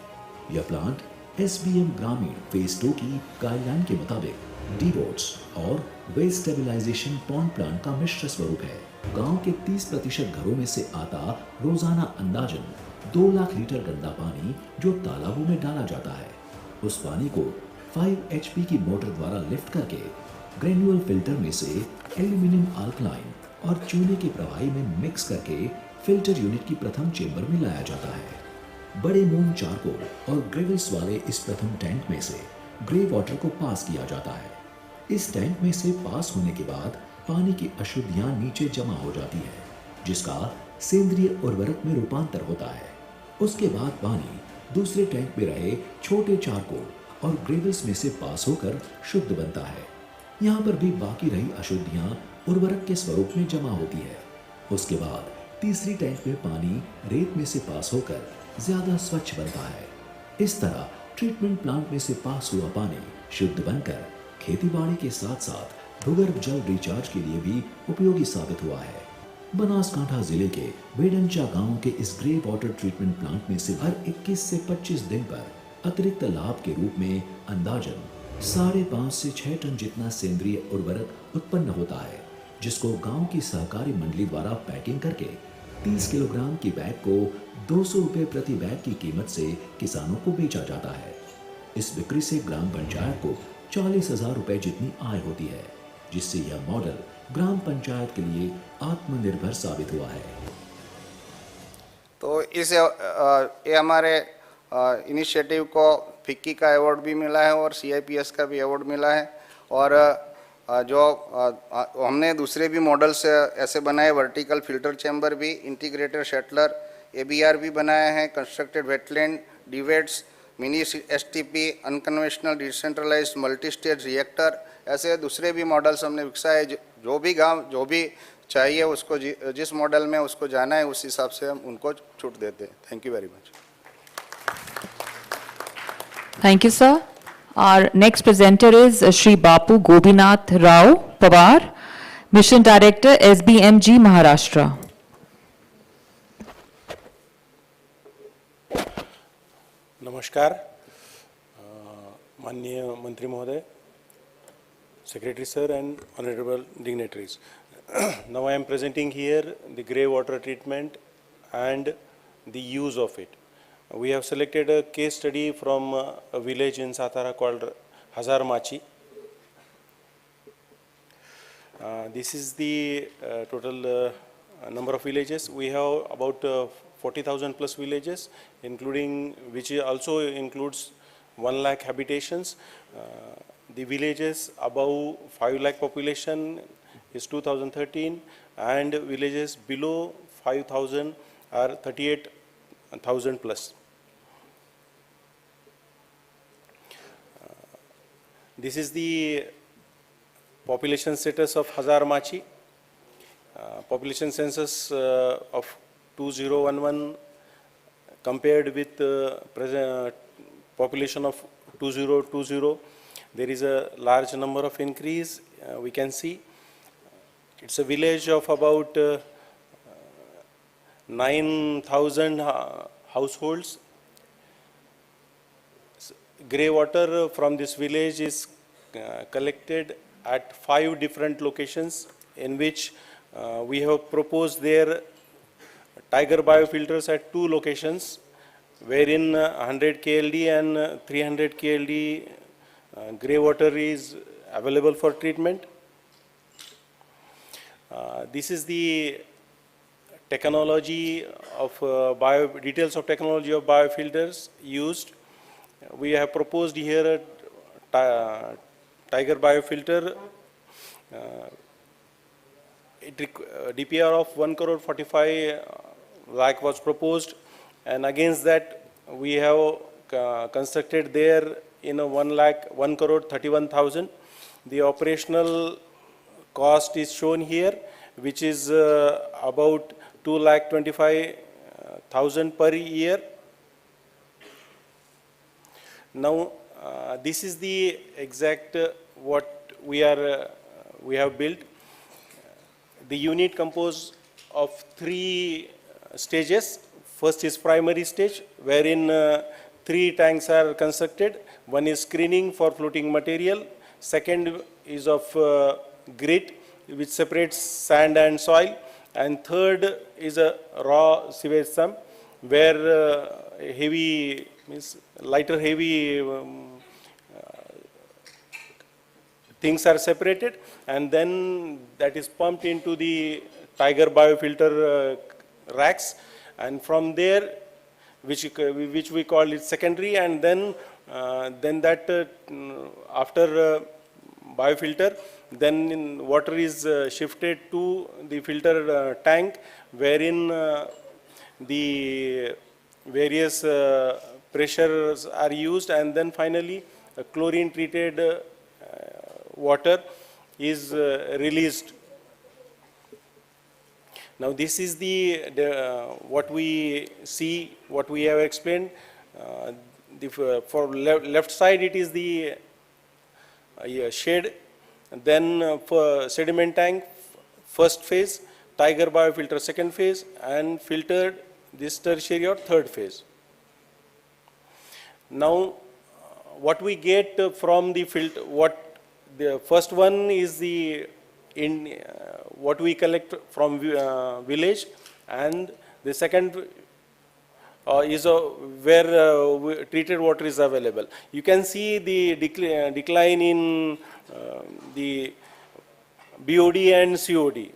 Speaker 9: यह प्लांट एसबीएम ग्रामीण फेज 2 की गाइडलाइन के मुताबिक डीबोट्स और वेस्ट स्टेबलाइजेशन पॉन्ड प्लांट का मिश्र स्वरूप है। गांव के 30% घरों में से आता रोजाना अंदाजन 2 लाख लीटर गंदा पानी जो तालाबों में डाला जाता है, उस पानी को 5 HP की मोटर द्वारा लिफ्ट करके ग्रेन्युअल फिल्टर में से एल्यूमिनियम अल्कलाइन और चूने के प्रवाही में मिक्स करके फिल्टर यूनिट की प्रथम चेंबर में लाया जाता है। बड़े मोम चारकोल और ग्रेवल्स वाले इस प्रथम टैंक में से ग्रे वाटर को पास किया जाता है। इस टैंक में से पास होने के बाद पानी की अशुद्धियां नीचे जमा हो जाती है, जिसका सेंद्रीय उर्वरक में रूपांतर होता है। उसके बाद पानी दूसरे टैंक में रहे छोटे चारकोल और ग्रेवल्स में से पास होकर शुद्ध बनता है। यहाँ पर भी बाकी रही अशुद्धियां उर्वरक के स्वरूप में जमा होती है। उसके बाद तीसरी टैंक में पानी रेत में से पास होकर ज्यादा स्वच्छ बनता है। इस तरह ट्रीटमेंट प्लांट में से पास हुआ पानी शुद्ध बनकर खेतीबाड़ी के साथ साथ भूगर्भ जल रिचार्ज के लिए भी उपयोगी साबित हुआ है। बनासकांठा जिले के वेडंचा गांव के इस ग्रे वाटर ट्रीटमेंट प्लांट में से हर 21 से 25 दिन पर अतिरिक्त लाभ के रूप में अंदाजन 5.5 से 6 टन जितना सेंद्रीय उर्वरक उत्पन्न होता है, जिसको गांव की सहकारी मंडली द्वारा पैकिंग करके 30 किलोग्राम की बैग को 200 रुपए प्रति बैग की कीमत से किसानों को बेचा जाता है। इस बिक्री से ग्राम पंचायत को 40,000 रुपए जितनी आय होती है, जिससे यह मॉडल ग्राम पंचायत के लिए आत्मनिर्भर साबित हुआ है।
Speaker 4: तो ये हमारे इनिशिएटिव को फिक्की का अवार्ड भी मिला है और CIPS का भी अवार्ड मिला है। और जो हमने दूसरे भी मॉडल्स ऐसे बनाए, वर्टिकल फिल्टर चैम्बर भी, इंटीग्रेटेड शटलर, ABR भी बनाए हैं, कंस्ट्रक्टेड वेटलैंड, डिवेट्स, mini STP, unconventional decentralised multi stage reactor, ऐसे दूसरे भी मॉडल्स हमने विकसाए। जो भी गांव जो भी चाहिए उसको जिस मॉडल में उसको जाना है उस हिसाब से हम उनको छूट देते हैं। Thank you very much.
Speaker 3: Thank you, sir. Our next presenter is Shri Bapu Gobinath Rao Pawar, Mission Director, SBMG, Maharashtra.
Speaker 10: नमस्कार, माननीय मंत्री महोदय, Secretary sir and honorable dignitaries. Now I am presenting here the grey water treatment and the use of it. We have selected a case study from a village in Satara called Hazarmachi. This is the total number of villages. We have about 40,000 plus villages, including which also includes 1 lakh habitations. The villages above 5 lakh population is 2013, and villages below 5,000 are 38,000 plus. This is the population status of Hazarmachi. Population census of 2011 compared with present population of 2020. There is a large number of increase. We can see it's a village of about 9,000 households. Grey water from this village is collected at 5 different locations, in which we have proposed their tiger biofilters at 2 locations, wherein 100 KLD and 300 KLD grey water is available for treatment. This is the technology of details of technology of biofilters used. We have proposed here a tiger biofilter. DPR of 1 crore 45 lakh was proposed, and against that we have constructed there in a 1 crore 31,000. The operational cost is shown here, which is about 2,25,000 per year. Now this is the exact what we have built. The unit composed of 3 stages. First is primary stage, wherein 3 tanks are constructed. One is screening for floating material. Second is of grit, which separates sand and soil. And third is a raw sewage sump, where heavy means lighter heavy things are separated, and then that is pumped into the tiger biofilter racks, and from there, which we call it secondary, and then that after biofilter, then water is shifted to the filter tank, wherein the various pressures are used, and then finally chlorine treated water is released. Now this is what we see, what we have explained. For left side it is the shed, then for sediment tank first phase, Tiger biofilter second phase, and filtered this tertiary or third phase. Now what we get from the filter, what the first one is the what we collect from village, and the second is where treated water is available. You can see the decline in the BOD and COD.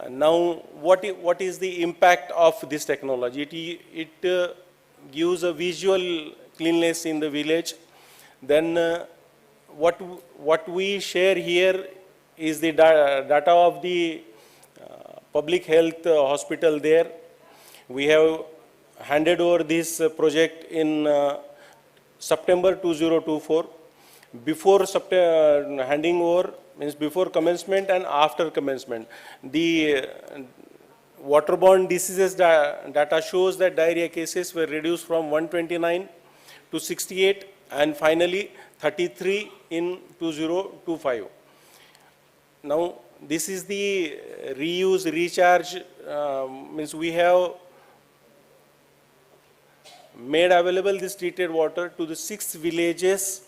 Speaker 10: Now, what is the impact of this technology? It gives a visual cleanliness in the village. Then what we share here is the data of the public health hospital there. We have handed over this project in September 2024. Before handing over means before commencement and after commencement, the waterborne diseases data shows that diarrhea cases were reduced from 129 to 68 and finally 33 in 2025. Now this is the reuse, recharge, means we have made available this treated water to the 6 villages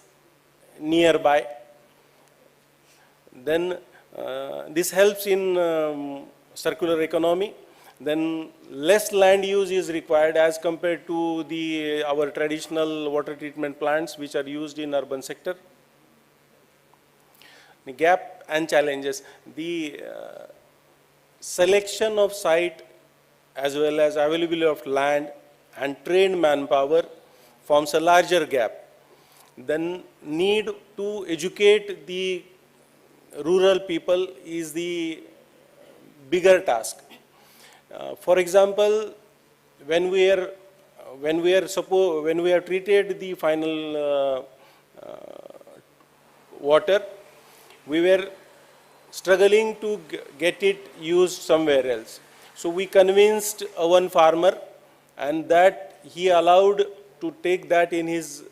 Speaker 10: nearby. Then this helps in circular economy. Then less land use is required as compared to our traditional water treatment plants which are used in urban sector. The gap and challenges. The selection of site as well as availability of land and trained manpower forms a larger gap. Then need to educate the rural people is the bigger task. For example, when we are treated the final water, we were struggling to get it used somewhere else. So we convinced one farmer, and that he allowed to take that in his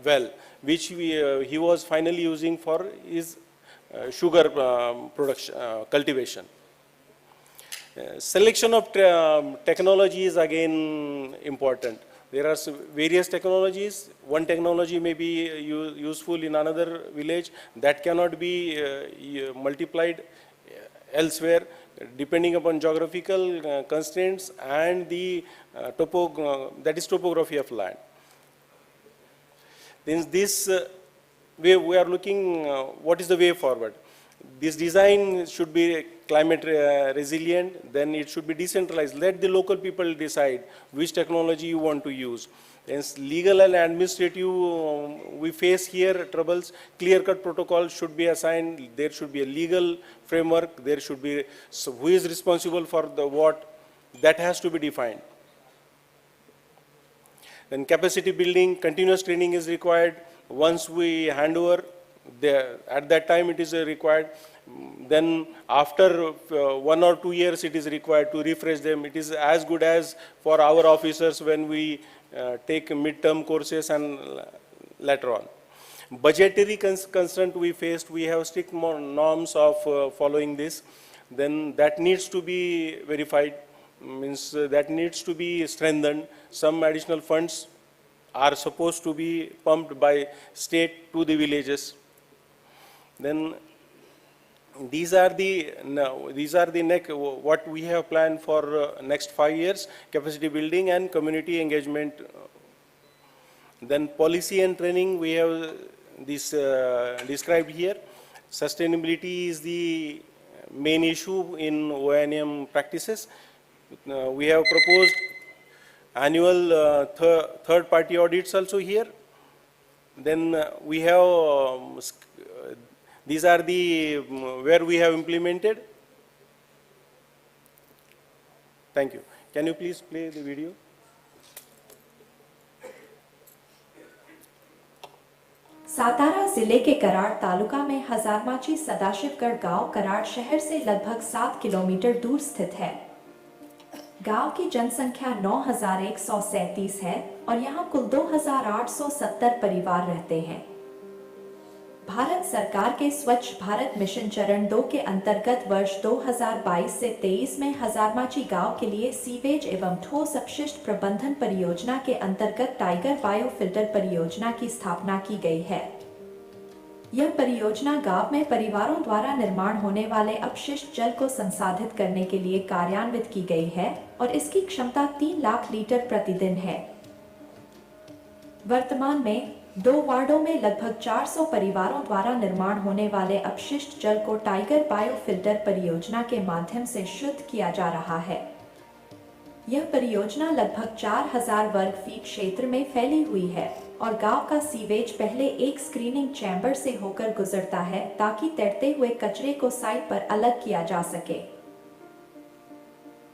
Speaker 10: well, which he was finally using for his sugar production, cultivation. Selection of technology is again important. There are various technologies. One technology may be useful in another village that cannot be multiplied elsewhere depending upon geographical constraints and the topography of land. Then this way we are looking what is the way forward. This design should be climate resilient, then it should be decentralized. Let the local people decide which technology you want to use. Hence, legal and administrative, we face here troubles. Clear-cut protocol should be assigned. There should be a legal framework. There should be who is responsible for the what. That has to be defined. Then capacity building, continuous training is required. Once we hand over, at that time it is required. Then after 1 or 2 years it is required to refresh them. It is as good as for our officers when we take mid-term courses and later on. Budgetary constraint we faced, we have strict norms of following this. Then that needs to be verified, means that needs to be strengthened. Some additional funds are supposed to be pumped by state to the villages. Then these are the what we have planned for next 5 years: capacity building and community engagement. Then policy and training, we have this described here. Sustainability is the main issue in O&M practices. We have proposed annual third-party audits also here. Then we have these are the where we have implemented. Thank you. Can you please play the video?
Speaker 11: Satara जिले के कराड़ तालुका में हजारमाची सदाशिवगढ़ गांव कराड़ शहर से लगभग 7 kilometre दूर स्थित है। गांव की जनसंख्या 9,137 है और यहां कुल 2,870 परिवार रहते हैं। भारत सरकार के स्वच्छ भारत मिशन चरण 2 के अंतर्गत वर्ष 2022 से 23 में हजारमाची गांव के लिए सीवेज एवं ठोस अपशिष्ट प्रबंधन परियोजना के अंतर्गत टाइगर बायो फिल्टर परियोजना की स्थापना की गई है। यह परियोजना गांव में परिवारों द्वारा निर्माण होने वाले अपशिष्ट जल को संसाधित करने के लिए कार्यान्वित की गई है और इसकी क्षमता 3 लाख लीटर प्रतिदिन है। वर्तमान में 2 वार्डों में लगभग 400 परिवारों द्वारा निर्माण होने वाले अपशिष्ट जल को टाइगर बायो फिल्टर परियोजना के माध्यम से शुद्ध किया जा रहा है। यह परियोजना लगभग 4000 वर्ग फीट क्षेत्र में फैली हुई है और गांव का सीवेज पहले एक स्क्रीनिंग चैम्बर से होकर गुजरता है ताकि तैरते हुए कचरे को साइट पर अलग किया जा सके।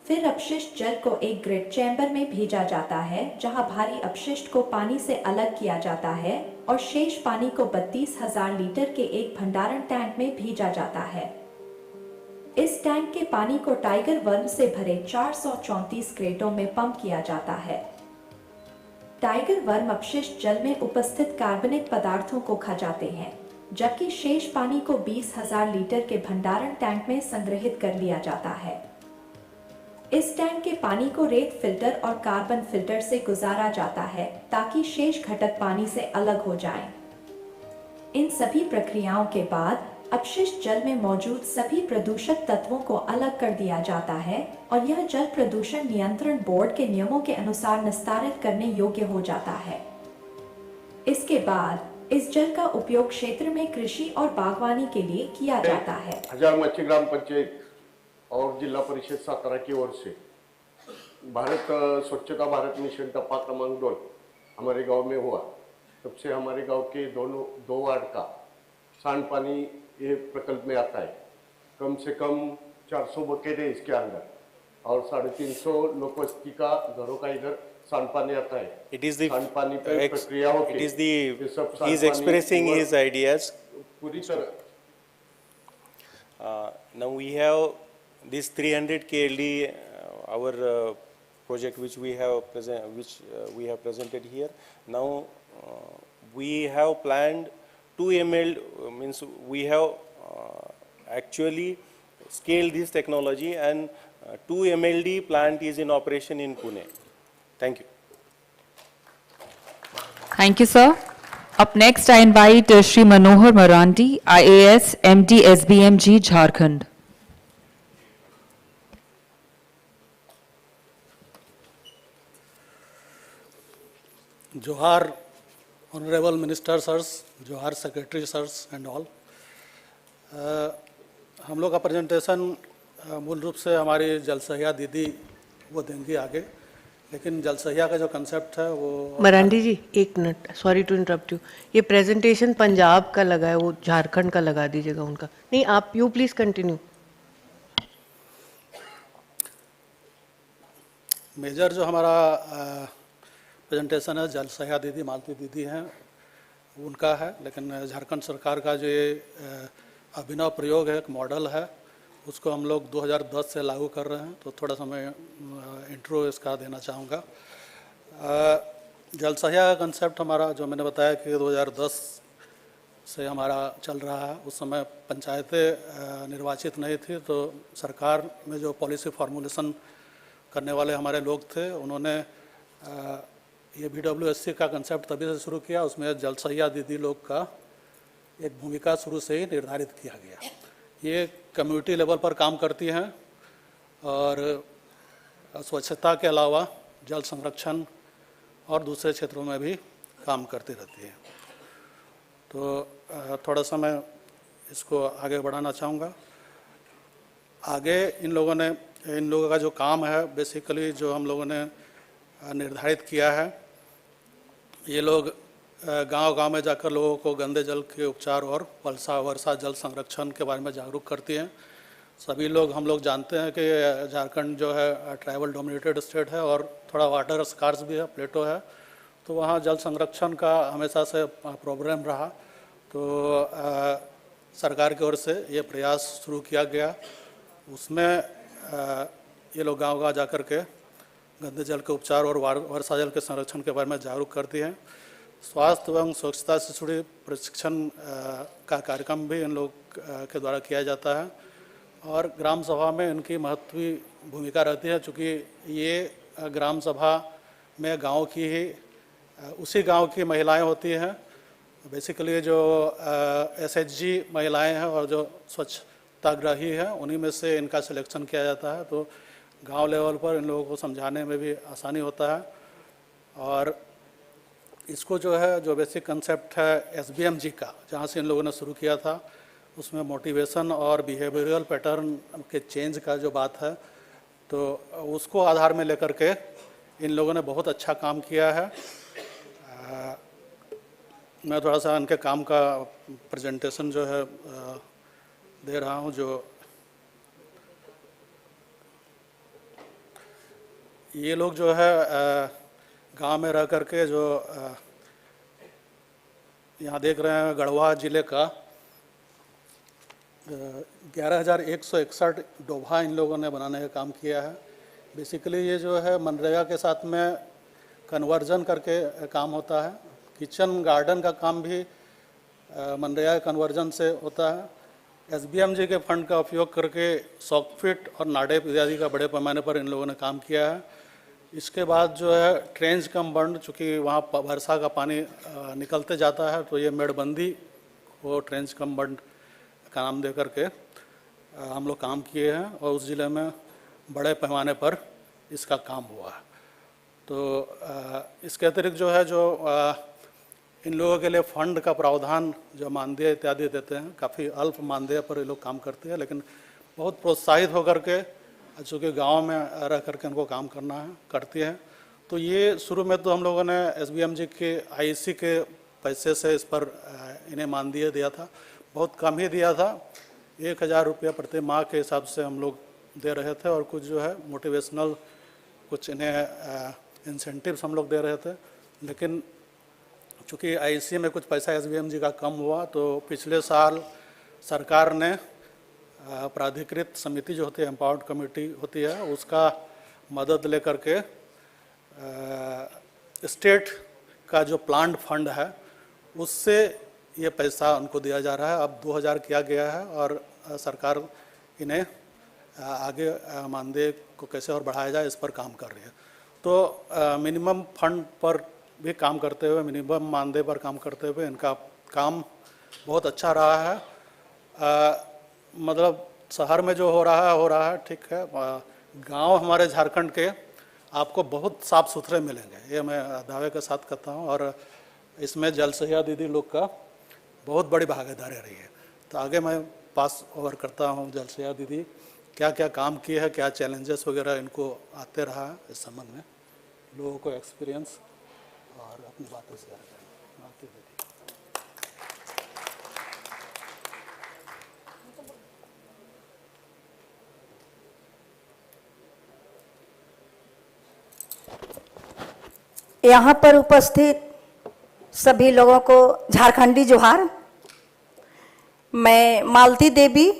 Speaker 11: फिर अपशिष्ट जल को एक ग्रिड चैम्बर में भेजा जाता है जहां भारी अपशिष्ट को पानी से अलग किया जाता है और शेष पानी को 32,000 लीटर के एक भंडारण टैंक में भेजा जाता है। इस टैंक के पानी को टाइगर वर्म से भरे 434 क्रेटों में पंप किया जाता है। टाइगर वर्म अपशिष्ट जल में उपस्थित कार्बनिक पदार्थों को खा जाते हैं, जबकि शेष पानी को 20,000 लीटर के भंडारण टैंक में संग्रहित कर लिया जाता है। इस टैंक के पानी को रेत फिल्टर और कार्बन फिल्टर से गुजारा जाता है ताकि शेष घटक पानी से अलग हो जाएं। इन सभी प्रक्रियाओं के बाद अपशिष्ट जल में मौजूद सभी प्रदूषक तत्वों को अलग कर दिया जाता है और यह जल प्रदूषण नियंत्रण बोर्ड के नियमों के अनुसार निस्तारित करने योग्य हो जाता है। इसके बाद इस जल का उपयोग क्षेत्र में कृषि और बागवानी के लिए किया जाता है।
Speaker 13: हजारमाची ग्राम पंचायत और जिला परिषद सातारा की ओर से भारत स्वच्छता भारत मिशन टप्पा क्रमांक 2 हमारे गांव में हुआ। तब से हमारे गांव के दो वार्ड का सांड पानी ये प्रकल्प में आता है। कम से कम 400 बकेट है इसके अंदर और 350 लोक वस्ती का घरों का इधर सांड पानी आता है।
Speaker 10: It is the
Speaker 13: सांड पानी पे प्रक्रिया होती है।
Speaker 10: It is the he is expressing his ideas.
Speaker 13: पूरी तरह
Speaker 10: now we have this 300 KLD our project which we have presented here. Now we have planned 2 ml means we have actually scaled this technology and 2 MLD plant is in operation in Pune. Thank you.
Speaker 3: Thank you, sir. Up next, I invite Shri Manohar Marandi, IAS, MD, SBMG, Jharkhand.
Speaker 23: Johar, Honorable Minister Sirs, Johar Secretary Sirs and all. हम लोग का presentation मूल रूप से हमारी जलसहिया दीदी वो देंगी आगे, लेकिन जलसहिया का जो कंसेप्ट है वो
Speaker 7: मरांडी जी एक मिनट, सॉरी टू इंटरप्ट यू, ये प्रेजेंटेशन पंजाब का लगा है, वो झारखंड का लगा दीजिएगा उनका। नहीं, आप यू प्लीज कंटिन्यू।
Speaker 23: मेजर जो हमारा प्रेजेंटेशन है जलसहिया दीदी मालती दीदी हैं उनका है, लेकिन झारखंड सरकार का जो ये अभिनव प्रयोग है, एक मॉडल है, उसको हम लोग 2010 से लागू कर रहे हैं। तो थोड़ा सा मैं इंट्रो इसका देना चाहूँगा। जलसहिया का कंसेप्ट हमारा जो मैंने बताया कि 2010 से हमारा चल रहा है। उस समय पंचायतें निर्वाचित नहीं थी, तो सरकार में जो पॉलिसी फार्मूलेशन करने वाले हमारे लोग थे, उन्होंने ये BWSC का कंसेप्ट तभी से शुरू किया। उसमें जलसहिया दीदी लोग का एक भूमिका शुरू से ही निर्धारित किया गया। ये कम्युनिटी लेवल पर काम करती हैं और स्वच्छता के अलावा जल संरक्षण और दूसरे क्षेत्रों में भी काम करती रहती है। तो थोड़ा सा मैं इसको आगे बढ़ाना चाहूँगा। आगे इन लोगों का जो काम है, बेसिकली जो हम लोगों ने निर्धारित किया है, ये लोग गांव-गांव में जाकर लोगों को गंदे जल के उपचार और वर्षा जल संरक्षण के बारे में जागरूक करती हैं। सभी लोग हम लोग जानते हैं कि झारखंड जो है ट्राइबल डोमिनेटेड स्टेट है और थोड़ा वाटर स्कार्स भी है, प्लेटो है, तो वहाँ जल संरक्षण का हमेशा से प्रॉब्लम रहा। तो सरकार की ओर से ये प्रयास शुरू किया गया। उसमें ये लोग गांव-गांव जाकर के गंदे जल के उपचार और वर्षा जल के संरक्षण के बारे में जागरूक करती हैं। स्वास्थ्य एवं स्वच्छता से जुड़े प्रशिक्षण का कार्यक्रम भी इन लोग के द्वारा किया जाता है और ग्राम सभा में इनकी महत्वपूर्ण भूमिका रहती है, चूँकि ये ग्राम सभा में गांव की ही उसी गांव की महिलाएं होती हैं। बेसिकली जो एसएचजी महिलाएं हैं और जो स्वच्छताग्राही हैं उन्हीं में से इनका सिलेक्शन किया जाता है। तो गांव लेवल पर इन लोगों को समझाने में भी आसानी होता है। और इसको जो है जो बेसिक कंसेप्ट है एसबीएमजी का, जहाँ से इन लोगों ने शुरू किया था, उसमें मोटिवेशन और बिहेवियरल पैटर्न के चेंज का जो बात है, तो उसको आधार में लेकर के इन लोगों ने बहुत अच्छा काम किया है। मैं थोड़ा सा इनके काम का प्रेजेंटेशन जो है दे रहा हूँ। जो ये लोग जो है गांव में रह करके जो यहाँ देख रहे हैं गढ़वा जिले का 11,161 डोभा इन लोगों ने बनाने का काम किया है। बेसिकली ये जो है मनरेगा के साथ में कन्वर्जन करके काम होता है। किचन गार्डन का काम भी मनरेगा कन्वर्जन से होता है। एसबीएमजी के फंड का उपयोग करके सॉकफिट और नाडेप इत्यादि का बड़े पैमाने पर इन लोगों ने काम किया है। इसके बाद जो है ट्रेंच कम बंड, चूँकि वहाँ वर्षा का पानी निकलते जाता है, तो ये मेड़बंदी को ट्रेंच कम बंड का नाम दे करके हम लोग काम किए हैं और उस ज़िले में बड़े पैमाने पर इसका काम हुआ है। तो इसके अतिरिक्त जो है जो इन लोगों के लिए फंड का प्रावधान जो मानदेय इत्यादि देते हैं, काफ़ी अल्प मानदेय पर ये लोग काम करते हैं, लेकिन बहुत प्रोत्साहित होकर के चूँकि गांव में रह करके इनको काम करती हैं। तो ये शुरू में तो हम लोगों ने एसबीएमजी के आईसी के पैसे से इस पर इन्हें मानदेय दिया था, बहुत कम ही दिया था। 1,000 रुपया प्रति माह के हिसाब से हम लोग दे रहे थे और कुछ जो है मोटिवेशनल कुछ इन्हें इंसेंटिव्स हम लोग दे रहे थे। लेकिन चूँकि आईसी में कुछ पैसा एसबीएमजी का कम हुआ, तो पिछले साल सरकार ने प्राधिकृत समिति जो होती है, एम्पावर्ड कमेटी होती है, उसका मदद लेकर के स्टेट का जो प्लान्ड फंड है उससे ये पैसा उनको दिया जा रहा है। अब 2,000 किया गया है और सरकार इन्हें आगे मानदेय को कैसे और बढ़ाया जाए इस पर काम कर रही है। तो मिनिमम फंड पर भी काम करते हुए, मिनिमम मानदेय पर काम करते हुए इनका काम बहुत अच्छा रहा है। मतलब शहर में जो हो रहा है ठीक है। गांव हमारे झारखंड के आपको बहुत साफ सुथरे मिलेंगे, ये मैं दावे के साथ कहता हूँ। और इसमें जल सहिया दीदी लोग का बहुत बड़ी भागीदारी रही है। तो आगे मैं पास ओवर करता हूँ जल सहिया दीदी क्या क्या काम किए हैं, क्या चैलेंजेस वगैरह इनको आते रहा है इस संबंध में, लोगों को एक्सपीरियंस और अपनी बातें शेयर करें।
Speaker 14: यहाँ पर उपस्थित सभी लोगों को झारखंडी जोहार। मैं मालती देवी,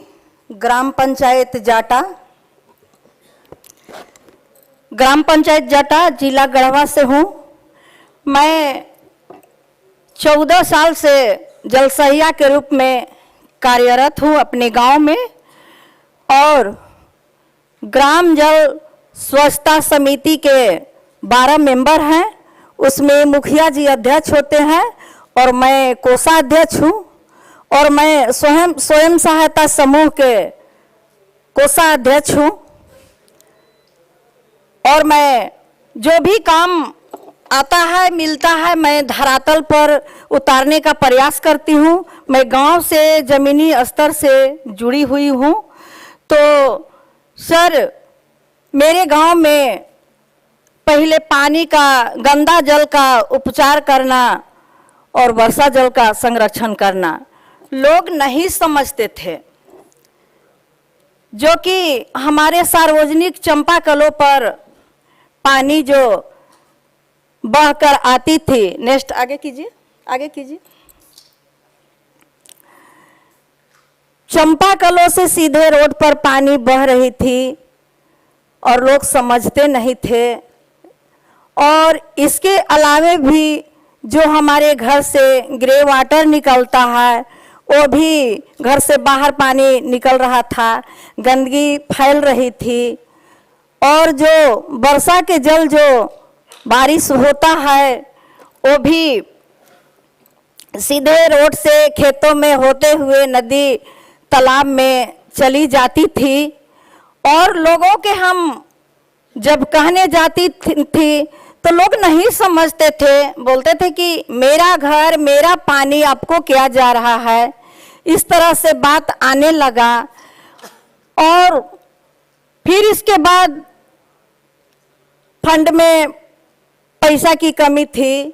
Speaker 14: ग्राम पंचायत जाटा, जिला गढ़वा से हूँ। मैं 14 साल से जलसहिया के रूप में कार्यरत हूँ अपने गांव में और ग्राम जल स्वच्छता समिति के 12 मेंबर हैं। उसमें मुखिया जी अध्यक्ष होते हैं और मैं कोषाध्यक्ष हूँ और मैं स्वयं सहायता समूह के कोषाध्यक्ष हूँ। और मैं जो भी काम आता है मिलता है मैं धरातल पर उतारने का प्रयास करती हूँ। मैं गांव से जमीनी स्तर से जुड़ी हुई हूँ। तो सर, मेरे गांव में पहले पानी का, गंदा जल का उपचार करना और वर्षा जल का संरक्षण करना लोग नहीं समझते थे, जो कि हमारे सार्वजनिक चंपा कलों पर पानी जो बहकर आती थी। नेक्स्ट आगे कीजिए। चंपाकलों से सीधे रोड पर पानी बह रही थी और लोग समझते नहीं थे। और इसके अलावे भी जो हमारे घर से ग्रे वाटर निकलता है वो भी घर से बाहर पानी निकल रहा था, गंदगी फैल रही थी। और जो वर्षा के जल जो बारिश होता है वो भी सीधे रोड से खेतों में होते हुए नदी तालाब में चली जाती थी। और लोगों के हम जब कहने जाती थी तो लोग नहीं समझते थे, बोलते थे कि मेरा घर मेरा पानी आपको क्या जा रहा है। इस तरह से बात आने लगा। और फिर इसके बाद फंड में पैसा की कमी थी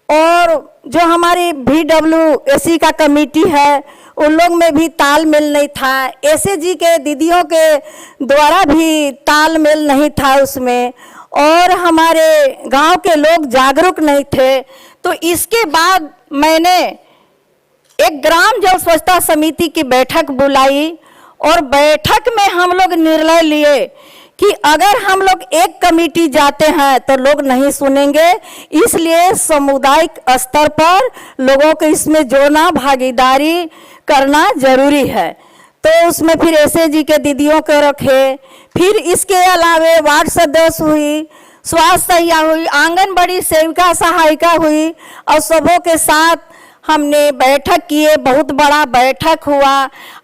Speaker 14: और जो हमारी VWAC का कमेटी है उन लोग में भी तालमेल नहीं था, एसएजी के दीदियों के द्वारा भी तालमेल नहीं था उसमें, और हमारे गांव के लोग जागरूक नहीं थे। तो इसके बाद मैंने एक ग्राम जल स्वच्छता समिति की बैठक बुलाई और बैठक में हम लोग निर्णय लिए कि अगर हम लोग एक कमेटी जाते हैं तो लोग नहीं सुनेंगे, इसलिए सामुदायिक स्तर पर लोगों को इसमें जोड़ना, भागीदारी करना जरूरी है। तो उसमें फिर एसएजी के दीदियों को रखे, फिर इसके अलावे वार्ड सदस्य हुई, स्वास्थ्य सहिया हुई, आंगनबाड़ी सेविका सहायिका हुई और सबों के साथ हमने बैठक किए। बहुत बड़ा बैठक हुआ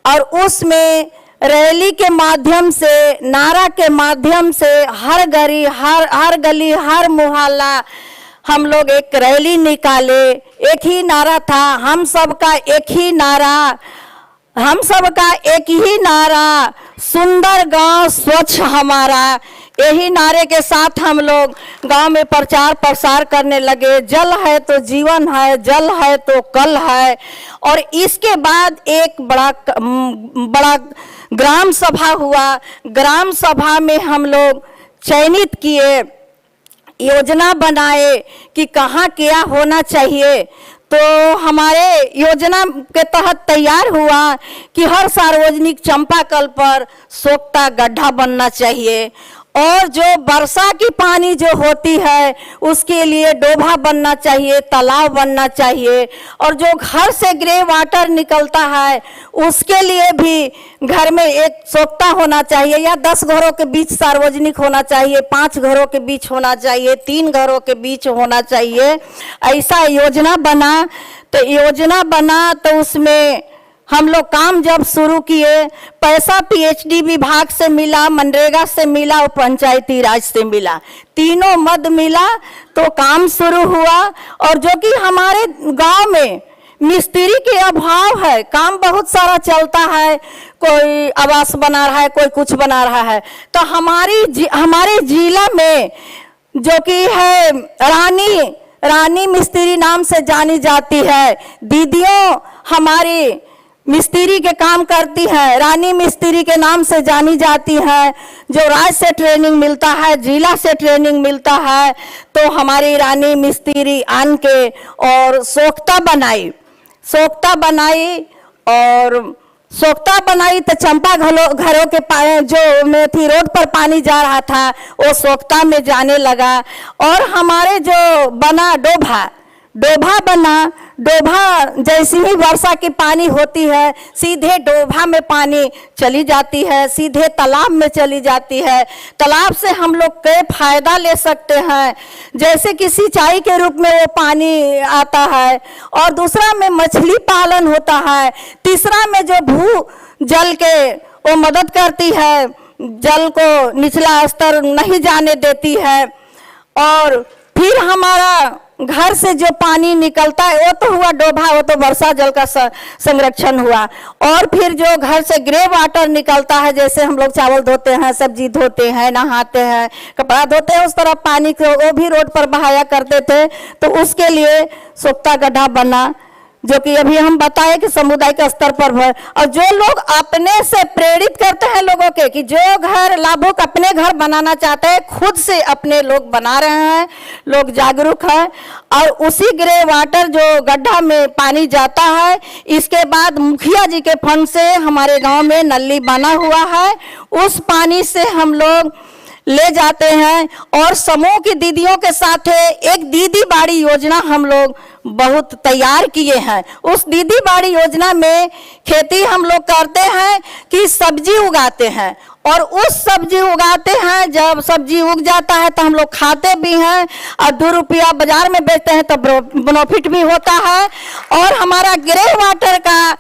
Speaker 14: और उसमें रैली के माध्यम से, नारा के माध्यम से हर गली हर मोहल्ला हम लोग एक रैली निकाले। एक ही नारा था, हम सबका एक ही नारा, हम सबका एक ही नारा, सुंदर गांव स्वच्छ हमारा। यही नारे के साथ हम लोग गांव में प्रचार प्रसार करने लगे। जल है तो जीवन है, जल है तो कल है। और इसके बाद एक बड़ा ग्राम सभा हुआ। ग्राम सभा में हम लोग चयनित किए, योजना बनाए कि कहाँ क्या होना चाहिए। तो हमारे योजना के तहत तैयार हुआ कि हर सार्वजनिक चंपाकल पर सोख्ता गड्ढा बनना चाहिए और जो वर्षा की पानी जो होती है उसके लिए डोभा बनना चाहिए, तालाब बनना चाहिए। और जो घर से ग्रे वाटर निकलता है उसके लिए भी घर में एक सोख्ता होना चाहिए, या 10 घरों के बीच सार्वजनिक होना चाहिए, 5 घरों के बीच होना चाहिए, 3 घरों के बीच होना चाहिए। ऐसा योजना बना। तो योजना बना तो उसमें हम लोग काम जब शुरू किए, पैसा पीएचडी विभाग से मिला, मनरेगा से मिला और पंचायती राज से मिला, तीनों मद मिला तो काम शुरू हुआ। और जो कि हमारे गांव में मिस्त्री के अभाव है, काम बहुत सारा चलता है, कोई आवास बना रहा है, कोई कुछ बना रहा है। तो हमारे जिला में जो कि है रानी मिस्त्री नाम से जानी जाती है, दीदियों हमारी मिस्त्री के काम करती है, रानी मिस्त्री के नाम से जानी जाती है। जो राज्य से ट्रेनिंग मिलता है, जिला से ट्रेनिंग मिलता है, तो हमारी रानी मिस्त्री आन के और सोख्ता बनाई और सोख्ता बनाई तो चंपा घरों के जो में थी रोड पर पानी जा रहा था वो सोख्ता में जाने लगा। और हमारे जो बना डोभा बना, डोभा जैसी ही वर्षा की पानी होती है सीधे डोभा में पानी चली जाती है, सीधे तालाब में चली जाती है। तालाब से हम लोग कई फायदा ले सकते हैं, जैसे कि सिंचाई के रूप में वो पानी आता है, और दूसरा में मछली पालन होता है, तीसरा में जो भू जल के वो मदद करती है, जल को निचला स्तर नहीं जाने देती है। और फिर हमारा घर से जो पानी निकलता है वो तो हुआ डोभा, वो तो वर्षा जल का संरक्षण हुआ। और फिर जो घर से ग्रे वाटर निकलता है, जैसे हम लोग चावल धोते हैं, सब्जी धोते हैं, नहाते हैं, कपड़ा धोते हैं, उस तरह पानी को वो भी रोड पर बहाया करते थे। तो उसके लिए सोख्ता गड्ढा बना। जो कि अभी हम बताए कि सामुदायिक स्तर पर है, और जो लोग अपने से प्रेरित करते हैं लोगों के कि जो घर लाभुक अपने घर बनाना चाहते हैं, खुद से अपने लोग बना रहे हैं, लोग जागरूक हैं। और उसी ग्रे वाटर जो गड्ढा में पानी जाता है, इसके बाद मुखिया जी के फंड से हमारे गांव में नली बना हुआ है, उस पानी से हम लोग ले जाते हैं। और समूह की दीदियों के साथ एक दीदी बाड़ी योजना हम लोग बहुत तैयार किए हैं। उस दीदी बाड़ी योजना में खेती हम लोग करते हैं कि सब्जी उगाते हैं, और उस सब्जी उगाते हैं, जब सब्जी उग जाता है तो हम लोग खाते भी हैं, और 2 रुपया बाजार में बेचते हैं तो प्रॉफिट भी होता है, और हमारा ग्रे वाटर का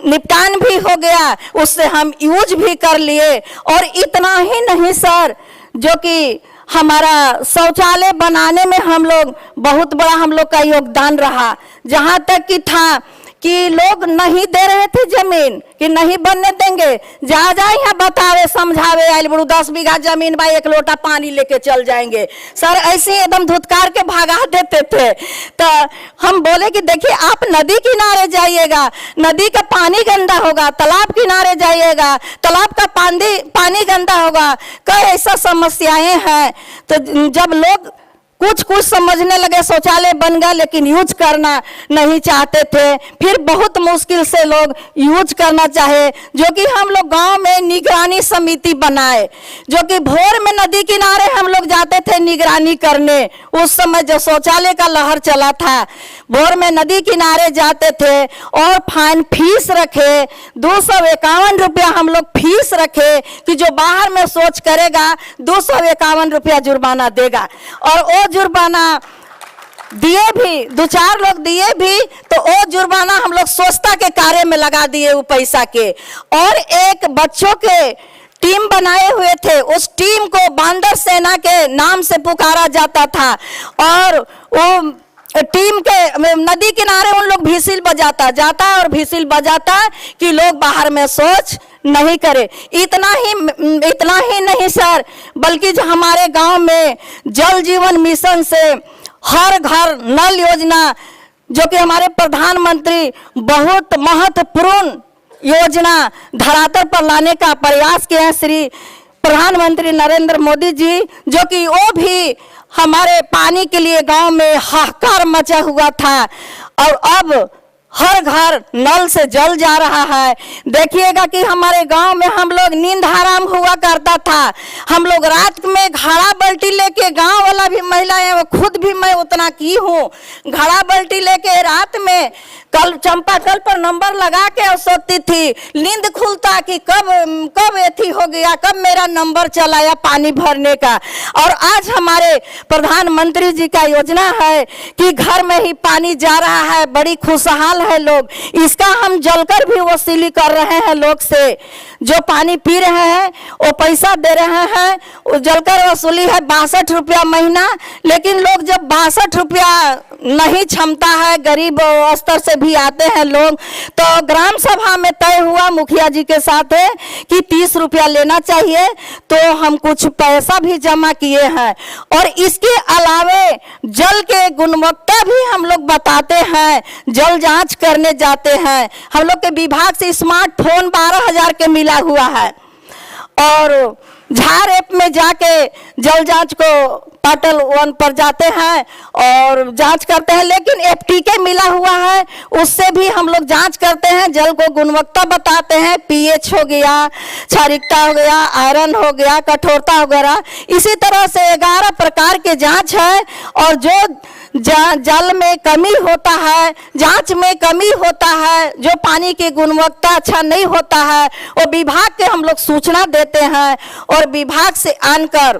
Speaker 14: निपटान भी हो गया, उससे हम यूज भी कर लिए। और इतना ही नहीं सर, जो कि हमारा शौचालय बनाने में हम लोग बहुत बड़ा हम लोग का योगदान रहा, जहाँ तक कि था कि लोग नहीं दे रहे थे जमीन, कि नहीं बनने देंगे, जा यहाँ बतावे समझावे आइल बड़ू 10 बीघा जमीन भाई 1 लोटा पानी लेके चल जाएंगे सर, ऐसे एकदम धुतकार के भागा देते थे। तो हम बोले कि देखिए आप नदी किनारे जाइएगा, नदी का पानी गंदा होगा, तालाब किनारे जाइएगा, तालाब का पानी गंदा होगा, कई ऐसा समस्याएं हैं। तो जब लोग कुछ समझने लगे, शौचालय बन गया, लेकिन यूज करना नहीं चाहते थे। फिर बहुत मुश्किल से लोग यूज करना चाहे, जो कि हम लोग गांव में निगरानी समिति बनाए, जो कि भोर में नदी किनारे हम लोग जाते थे निगरानी करने। उस समय जो शौचालय का लहर चला था, भोर में नदी किनारे जाते थे, और फाइन फीस रखे, 251 रुपया हम लोग फीस रखे कि जो बाहर में शौच करेगा 251 रुपया जुर्माना देगा। और वो जुर्माना दिए भी, 2-4 लोग दिए भी, तो वो जुर्माना हम लोग स्वच्छता के कार्य में लगा दिए वो पैसा के। और एक बच्चों के टीम बनाए हुए थे, उस टीम को बांदर सेना के नाम से पुकारा जाता था, और वो टीम के नदी किनारे उन लोग व्हिसिल जाता और व्हिसिल बजाता कि लोग बाहर में शौच नहीं करे। इतना ही नहीं सर, बल्कि जो हमारे गांव में जल जीवन मिशन से हर घर नल योजना, जो कि हमारे प्रधानमंत्री बहुत महत्वपूर्ण योजना धरातल पर लाने का प्रयास किए हैं श्री प्रधानमंत्री नरेंद्र मोदी जी, जो कि वो भी हमारे पानी के लिए गांव में हाहाकार मचा हुआ था, और अब हर घर नल से जल जा रहा है। देखिएगा कि हमारे गांव में हम लोग नींद हराम हुआ करता था, हम लोग रात में घड़ा बाल्टी लेके, गांव वाला भी महिलाएं, वो खुद भी मैं उतना की हूँ, घड़ा बाल्टी लेके रात में चंपाकल पर नंबर लगा के और सोती थी, नींद खुलता कि कब एथी हो गया, कब मेरा नंबर चलाया पानी भरने का। और आज हमारे प्रधानमंत्री जी का योजना है कि घर में ही पानी जा रहा है, बड़ी खुशहाल है लोग। इसका हम जलकर भी वसूली कर रहे हैं लोग से, जो पानी पी रहे हैं वो पैसा दे रहे हैं, वो जलकर वसूली है 62 रुपया महीना। लेकिन लोग जब 62 रुपया नहीं क्षमता है, गरीब स्तर से भी आते हैं लोग, तो ग्राम सभा में तय हुआ मुखिया जी के साथ कि 30 रुपया लेना चाहिए, तो हम कुछ पैसा भी जमा किए हैं। और इसके अलावे जल के गुणवत्ता भी हम लोग बताते हैं, जल जांच करने जाते हैं। हम लोग के विभाग से स्मार्टफोन 12,000 के मिला हुआ है, और झार ऐप में जाके जल जांच को पाटल 1 पर जाते हैं और जांच करते हैं। लेकिन FTK मिला हुआ है, उससे भी हम लोग जांच करते हैं, जल को गुणवत्ता बताते हैं, pH हो गया, क्षारिकता हो गया, आयरन हो गया, कठोरता वगैरह। इसी तरह से 11 प्रकार के जांच है, और जो जल में कमी होता है, जांच में कमी होता है, जो पानी की गुणवत्ता अच्छा नहीं होता है, वो विभाग के हम लोग सूचना देते हैं, और विभाग से आनकर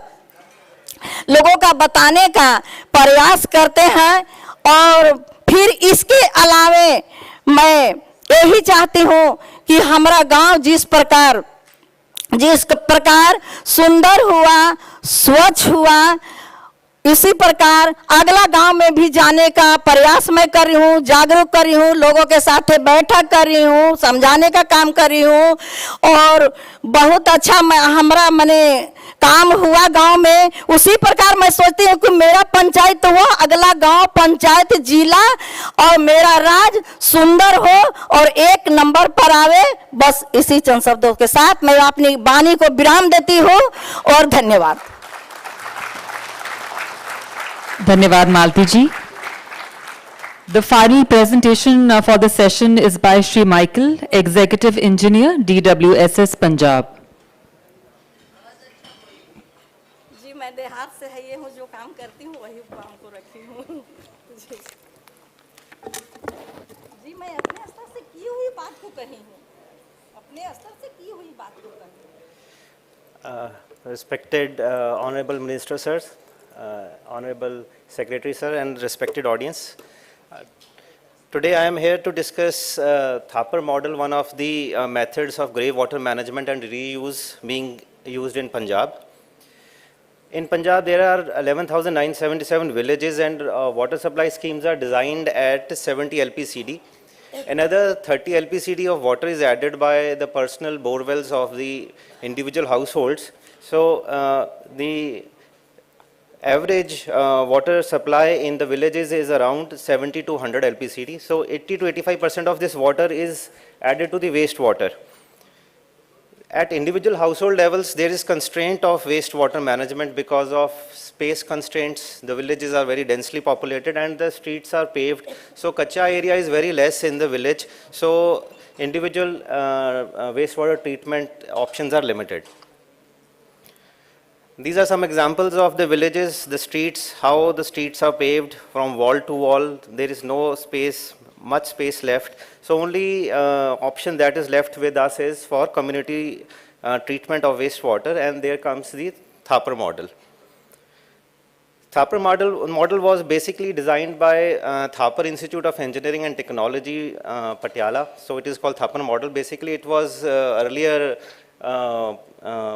Speaker 14: लोगों का बताने का प्रयास करते हैं। और फिर इसके अलावे मैं यही चाहती हूँ कि हमारा गांव जिस प्रकार सुंदर हुआ, स्वच्छ हुआ, इसी प्रकार अगला गांव में भी जाने का प्रयास मैं कर रही हूँ, जागरूक कर रही हूँ, लोगों के साथ बैठक कर रही हूँ, समझाने का काम कर रही हूँ। और बहुत अच्छा हमारा मैंने काम हुआ गांव में, उसी प्रकार मैं सोचती हूँ कि मेरा पंचायत हुआ, अगला गांव, पंचायत, जिला और मेरा राज्य सुंदर हो और 1 नंबर पर आवे। बस इसी चंद शब्दों के साथ मैं अपनी वाणी को विराम देती हूँ और धन्यवाद।
Speaker 3: धन्यवाद मालती जी। The final presentation for the session is by Shri Michael, Executive Engineer, DWSS Punjab.
Speaker 14: जी मैं देहात से है, ये हूँ जो काम करती हूँ वही काम को रखी हूँ। जी मैं अपने स्तर से की हुई बात को कही हूँ, अपने स्तर से की हुई बात को कही हूँ।
Speaker 15: Respected Honorable Minister Sirs, Honorable Secretary Sir and respected audience. Today I am here to discuss Thapar model, one of the methods of grey water management and reuse being used in Punjab. In Punjab there are 11,977 villages and water supply schemes are designed at 70 LPCD. Another 30 LPCD of water is added by the personal borewells of the individual households. So the average water supply in the villages is around 70 to 100 LPCD. So 80 to 85% of this water is added to the wastewater. At individual household levels, there is constraint of wastewater management because of space constraints. The villages are very densely populated and the streets are paved. So kacha area is very less in the village. So individual wastewater treatment options are limited. These are some examples of the villages, the streets, how the streets are paved from wall to wall. There is no space, much space left. So only option that is left with us is for community treatment of wastewater, and there comes the Thapar model. Thapar model was basically designed by Thapar Institute of Engineering and Technology, Patiala. So it is called Thapar model. Basically it was earlier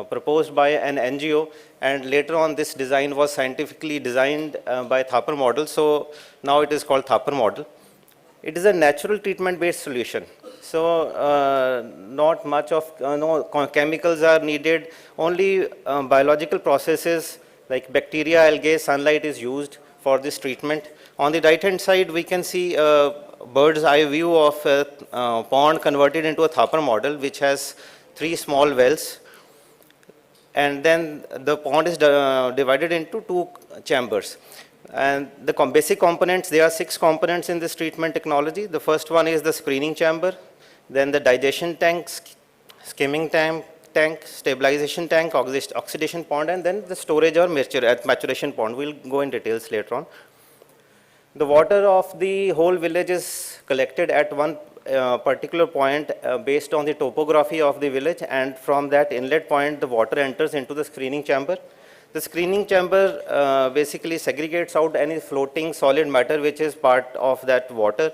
Speaker 15: proposed by an NGO, and later on this design was scientifically designed by Thapar model. So now it is called Thapar model. It is a natural treatment based solution. So not much of no chemicals are needed, only biological processes like bacteria, algae, sunlight is used for this treatment. On the right hand side we can see a bird's eye view of a pond converted into a Thapar model, which has 3 small wells, and then the pond is divided into 2 chambers. And the basic components, there are 6 components in this treatment technology. The first one is the screening chamber, then the digestion tank, skimming tank, stabilization tank, oxidation pond, and then the storage or maturation pond. We'll go in details later on. The water of the whole village is collected at one particular point based on the topography of the village, and from that inlet point the water enters into the screening chamber. The screening chamber basically segregates out any floating solid matter which is part of that water,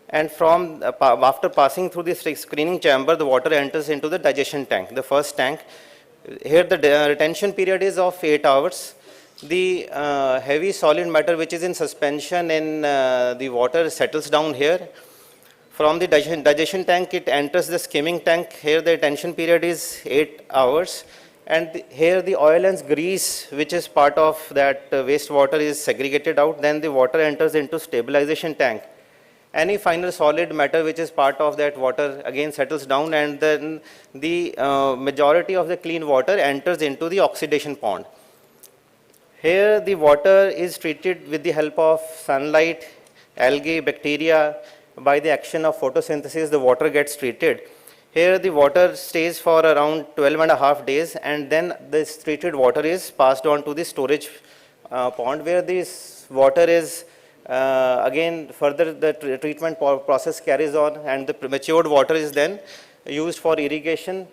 Speaker 15: and from after passing through the screening chamber the water enters into the digestion tank, the first tank. Here the retention period is of 8 hours. The heavy solid matter which is in suspension in the water settles down here. From the digestion tank it enters the skimming tank. Here the retention period is 8 hours. And here the oil and grease which is part of that wastewater is segregated out. Then the water enters into stabilization tank. Any final solid matter which is part of that water again settles down, and then the majority of the clean water enters into the oxidation pond. Here the water is treated with the help of sunlight, algae, bacteria. By the action of photosynthesis the water gets treated. Here the water stays for around 12.5 days, and then this treated water is passed on to the storage pond, where this water is again further the treatment process carries on, and the matured water is then used for irrigation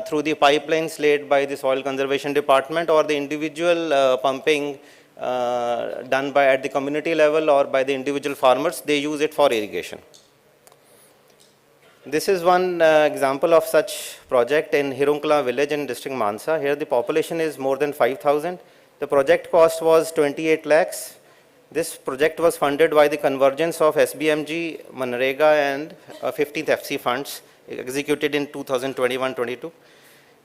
Speaker 15: through the pipelines laid by the soil conservation department, or the individual pumping done by at the community level or by the individual farmers. They use it for irrigation. This is one example of such project in Hirunkala village in district Mansa. Here the population is more than 5,000. The project cost was 28 lakhs. This project was funded by the convergence of SBMG, Manrega and 15th FC funds executed in 2021-22.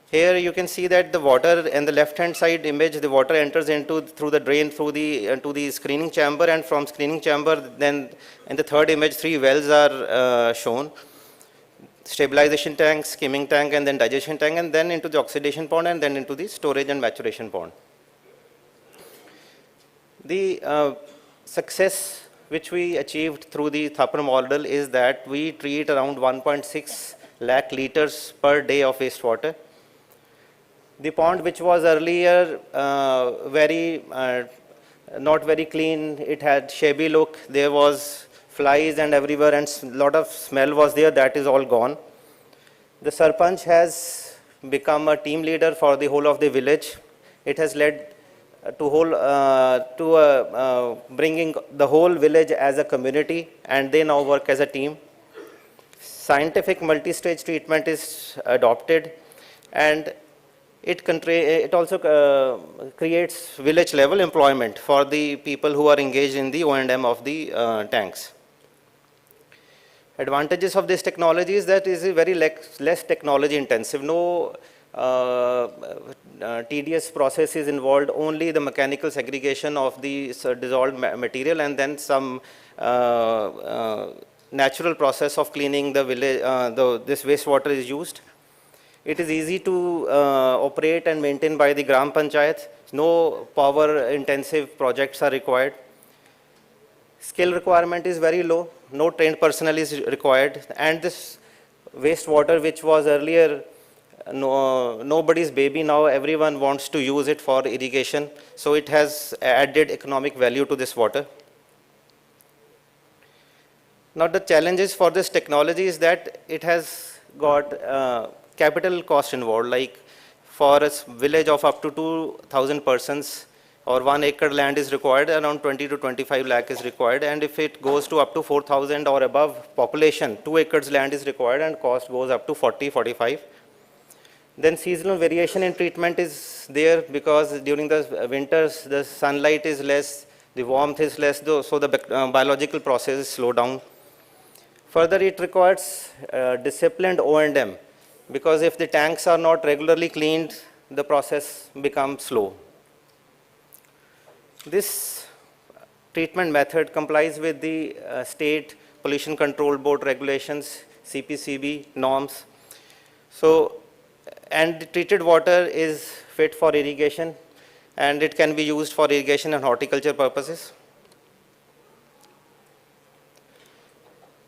Speaker 15: Here you can see that the water in the left-hand side image, the water enters into through the drain through the to the screening chamber, and from screening chamber, then in the third image, 3 wells are shown: stabilization tank, skimming tank, and then digestion tank, and then into the oxidation pond, and then into the storage and maturation pond. The success which we achieved through the Thapar model is that we treat around 1.6 lakh liters per day of wastewater. The pond, which was earlier not very clean, it had shabby look, there was flies and everywhere, and a lot of smell was there, that is all gone. The Sarpanch has become a team leader for the whole of the village. It has led to bringing the whole village as a community, and they now work as a team. Scientific multi-stage treatment is adopted, and it also creates village level employment for the people who are engaged in the O&M of the tanks. Advantages of this technology is that it is very less technology intensive. No tedious process is involved, only the mechanical segregation of the dissolved material, and then some natural process of cleaning the village, this wastewater is used. It is easy to operate and maintain by the Gram Panchayat. No power intensive projects are required. Skill requirement is very low. No trained personnel is required. And this wastewater, which was earlier nobody's baby, now everyone wants to use it for irrigation. So it has added economic value to this water. Now the challenges for this technology is that it has got capital cost involved, like for a village of up to 2,000 persons or 1 acre land is required, around 20 to 25 lakh is required, and if it goes to up to 4,000 or above population, 2 acres land is required, and cost goes up to 40, 45. Then seasonal variation in treatment is there, because during the winters the sunlight is less, the warmth is less, so the biological processes slow down. Further, it requires disciplined O&M, because if the tanks are not regularly cleaned, the process becomes slow. This treatment method complies with the state pollution control board regulations, CPCB norms. So, and the treated water is fit for irrigation, and it can be used for irrigation and horticulture purposes.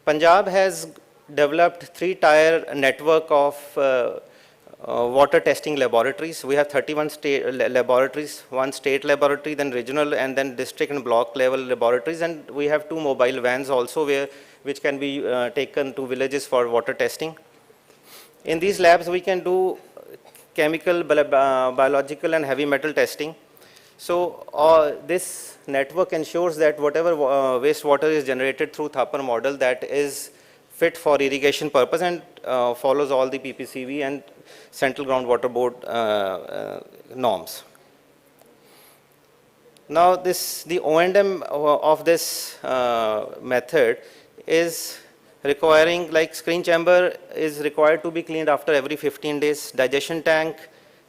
Speaker 15: Punjab has developed 3-tier network of water testing laboratories. We have 31 state laboratories, 1 state laboratory, then regional, and then district and block level laboratories, and we have 2 mobile vans also which can be taken to villages for water testing. In these labs we can do chemical, biological and heavy metal testing. So this network ensures that whatever wastewater is generated through Thapar model, that is fit for irrigation purpose and follows all the PPCB and Central Groundwater Board norms. Now the O&M of this method is requiring, like screen chamber is required to be cleaned after every 15 days. Digestion tank,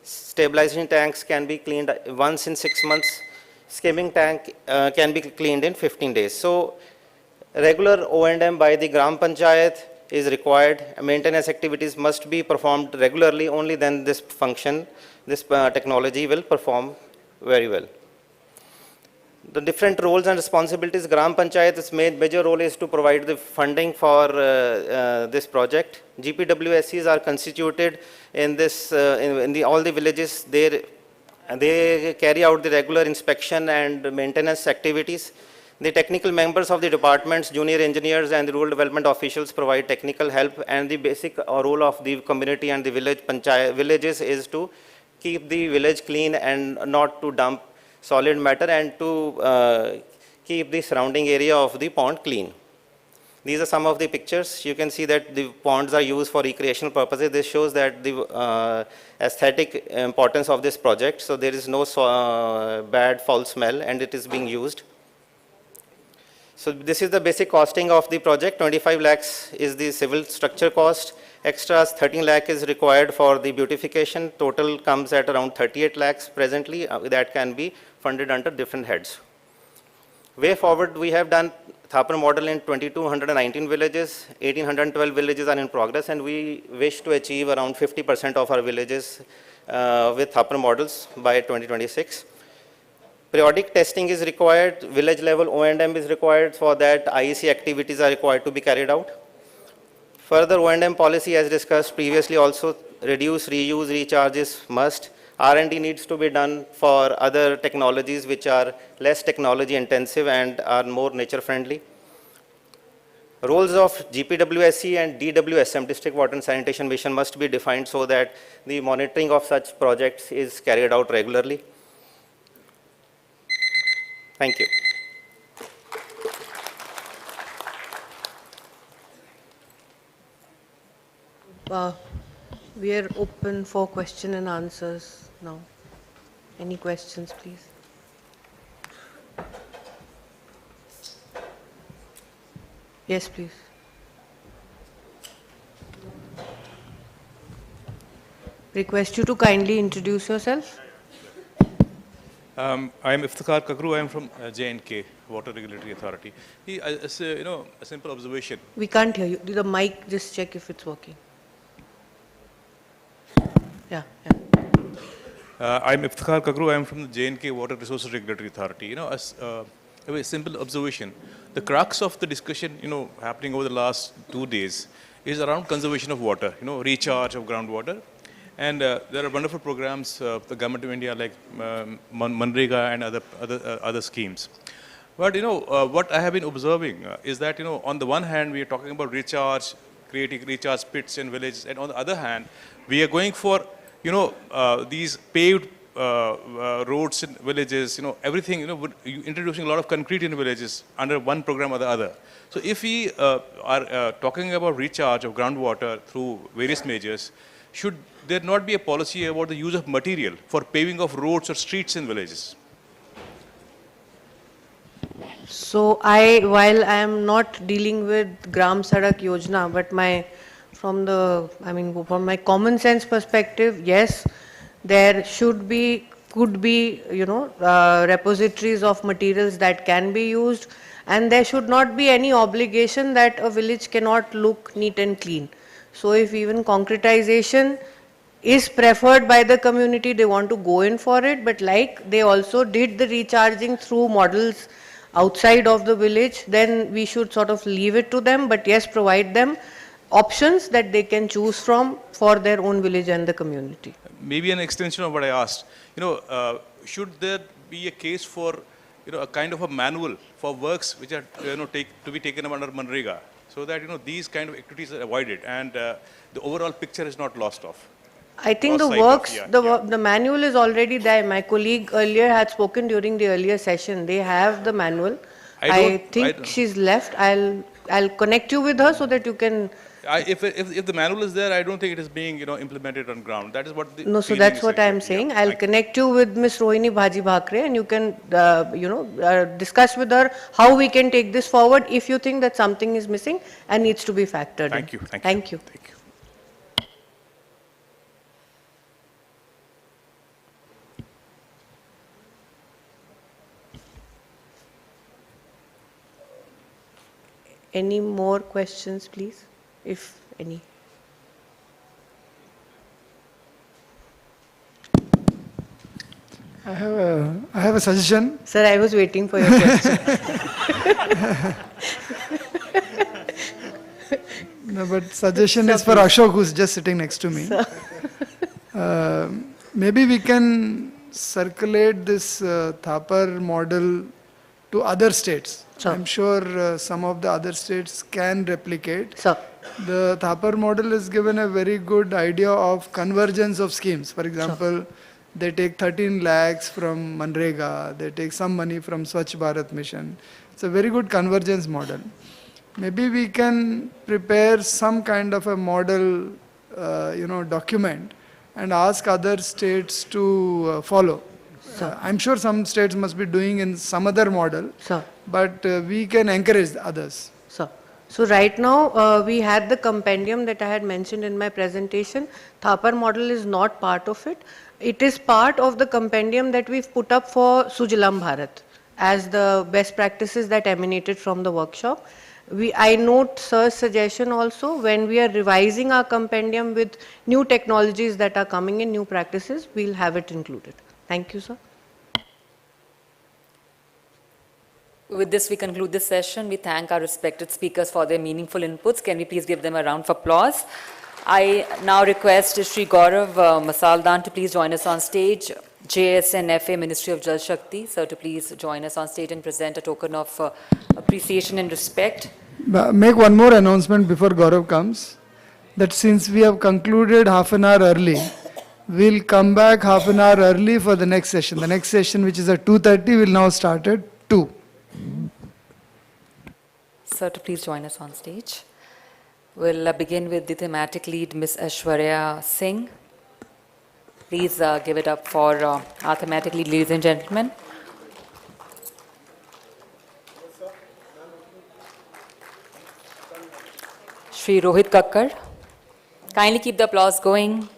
Speaker 15: stabilization tanks can be cleaned once in 6 months. Skimming tank can be cleaned in 15 days. So regular O&M by the Gram Panchayat is required. Maintenance activities must be performed regularly, only then this function, this technology will perform very well. The different roles and responsibilities, Gram Panchayat's major role is to provide the funding for this project. GPWSCs are constituted in this, all the villages. They carry out the regular inspection and maintenance activities. The technical members of the departments, junior engineers and the rural development officials provide technical help, and the basic role of the community and the villages is to keep the village clean and not to dump solid matter, and to keep the surrounding area of the pond clean. These are some of the pictures. You can see that the ponds are used for recreational purposes. This shows that the aesthetic importance of this project. So there is no bad foul smell, and it is being used. So this is the basic costing of the project. 25 lakhs is the civil structure cost. Extras 13 lakh is required for the beautification. Total comes at around 38 lakhs presently. That can be funded under different heads. Way forward, we have done Thapar model in 2,219 villages. 1,812 villages are in progress, and we wish to achieve around 50% of our villages with Thapar models by 2026. Periodic testing is required. Village level O&M is required. For that, IEC activities are required to be carried out. Further, O&M policy, as discussed previously, also reduce, reuse, recharge is must. R&D needs to be done for other technologies which are less technology intensive and are more nature friendly. Roles of GPWSC and DWSM, District Water and Sanitation Mission, must be defined so that the monitoring of such projects is carried out regularly. Thank you.
Speaker 7: We are open for question and answers now. Any questions, please? Yes, please. Request you to kindly introduce yourself.
Speaker 16: I am Iftikhar Kakru. I am from J&K, Water Regulatory Authority. A simple observation.
Speaker 7: We can't hear you. Do the mic, just check if it's working. Yeah.
Speaker 16: I am Iftikhar Kakru. I am from the J&K Water Resources Regulatory Authority. A simple observation. The crux of the discussion, happening over the last 2 days is around conservation of water, recharge of groundwater. And there are wonderful programs, the Government of India, like Manrega and other schemes. But, what I have been observing is that, on the one hand, we are talking about recharge, creating recharge pits in villages. And on the other hand, we are going for, these paved roads in villages, everything, introducing a lot of concrete in villages under one program or the other. So if we are talking about recharge of groundwater through various measures, should there not be a policy about the use of material for paving of roads or streets in villages?
Speaker 7: So while I am not dealing with Gram Sadak Yojana, but from my common sense perspective, yes, there could be, repositories of materials that can be used, and there should not be any obligation that a village cannot look neat and clean. So if even concretization is preferred by the community, they want to go in for it, but like they also did the recharging through models outside of the village, then we should sort of leave it to them, but yes, provide them options that they can choose from for their own village and the community.
Speaker 16: Maybe an extension of what I asked. Should there be a case for, a kind of a manual for works which are, to be taken up under Manrega, so that, these kind of activities are avoided and the overall picture is not lost off?
Speaker 7: I think the manual is already there. My colleague earlier had spoken during the earlier session. They have the manual. I think she's left. I'll connect you with her so that you can.
Speaker 16: If the manual is there, I don't think it is being implemented on ground. That is what the
Speaker 7: no. So that's what I'm saying. I'll connect you with Miss Rohini Bhaji Bhakre, and you can discuss with her how we can take this forward if you think that something is missing and needs to be factored in.
Speaker 16: Thank you.
Speaker 7: Thank you. Any more questions, please, if any?
Speaker 2: I have a suggestion.
Speaker 7: Sir, I was waiting for your question.
Speaker 2: No, but suggestion is for Ashok, who's just sitting next to me. Maybe we can circulate this Thapar model to other states. I'm sure some of the other states can replicate. The Thapar model is given a very good idea of convergence of schemes. For example, they take 13 lakhs from Manrega, they take some money from Swachh Bharat Mission. It's a very good convergence model. Maybe we can prepare some kind of a model, document and ask other states to follow. I'm sure some states must be doing in some other model, but we can encourage the others.
Speaker 7: So right now, we had the compendium that I had mentioned in my presentation. Thapar model is not part of it. It is part of the compendium that we've put up for Sujalam Bharat as the best practices that emanated from the workshop. I note Sir's suggestion also, when we are revising our compendium with new technologies that are coming in, new practices, we'll have it included. Thank you, sir.
Speaker 3: With this, we conclude this session. We thank our respected speakers for their meaningful inputs. Can we please give them a round of applause? I now request Shri Gaurav Masaldan to please join us on stage. JSNFA, Ministry of Jal Shakti, sir, to please join us on stage and present a token of appreciation and respect.
Speaker 2: Make one more announcement before Gaurav comes, that since we have concluded half an hour early, we'll come back half an hour early for the next session. The next session, which is at 2:30, will now start at 2.
Speaker 3: Sir, to please join us on stage. We'll begin with the thematic lead, Ms. Aishwarya Singh. Please give it up for our thematic lead, ladies and gentlemen. Shri Rohit Kakkar. Kindly keep the applause going.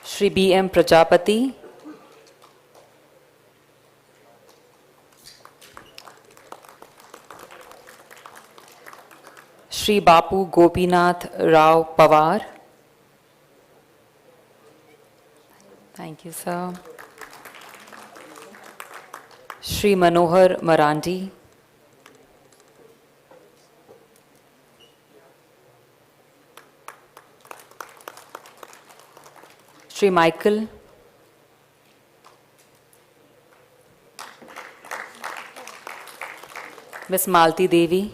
Speaker 3: Shri B.M. Prajapati. Shri Bapu Gopinath Rao Pawar. Thank you, sir. Shri Manohar Marandi. Shri Michael. Miss Malti Devi.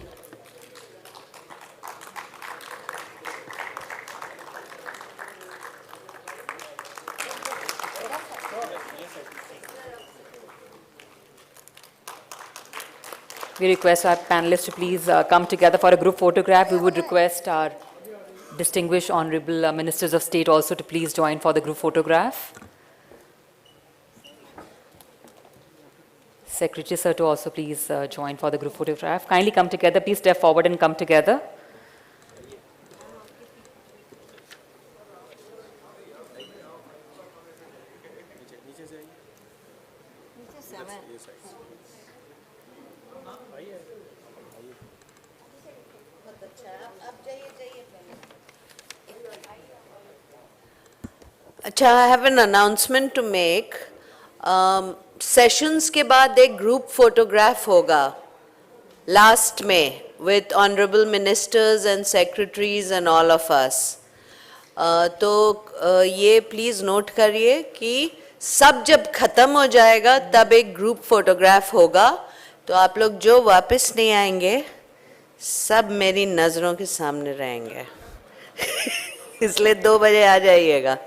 Speaker 3: We request our panelists to please come together for a group photograph. We would request our distinguished honorable ministers of state also to please join for the group photograph. Secretary sir to also please join for the group photograph. Kindly come together. Please step forward and come together.
Speaker 1: अच्छा, I have an announcement to make. Sessions के बाद एक group photograph होगा last में with honorable ministers and secretaries and all of us. तो ये please note करिए कि सब जब खत्म हो जाएगा तब एक group photograph होगा. तो आप लोग जो वापस नहीं आएंगे सब मेरी नजरों के सामने रहेंगे. इसलिए 2 बजे आ जाइएगा.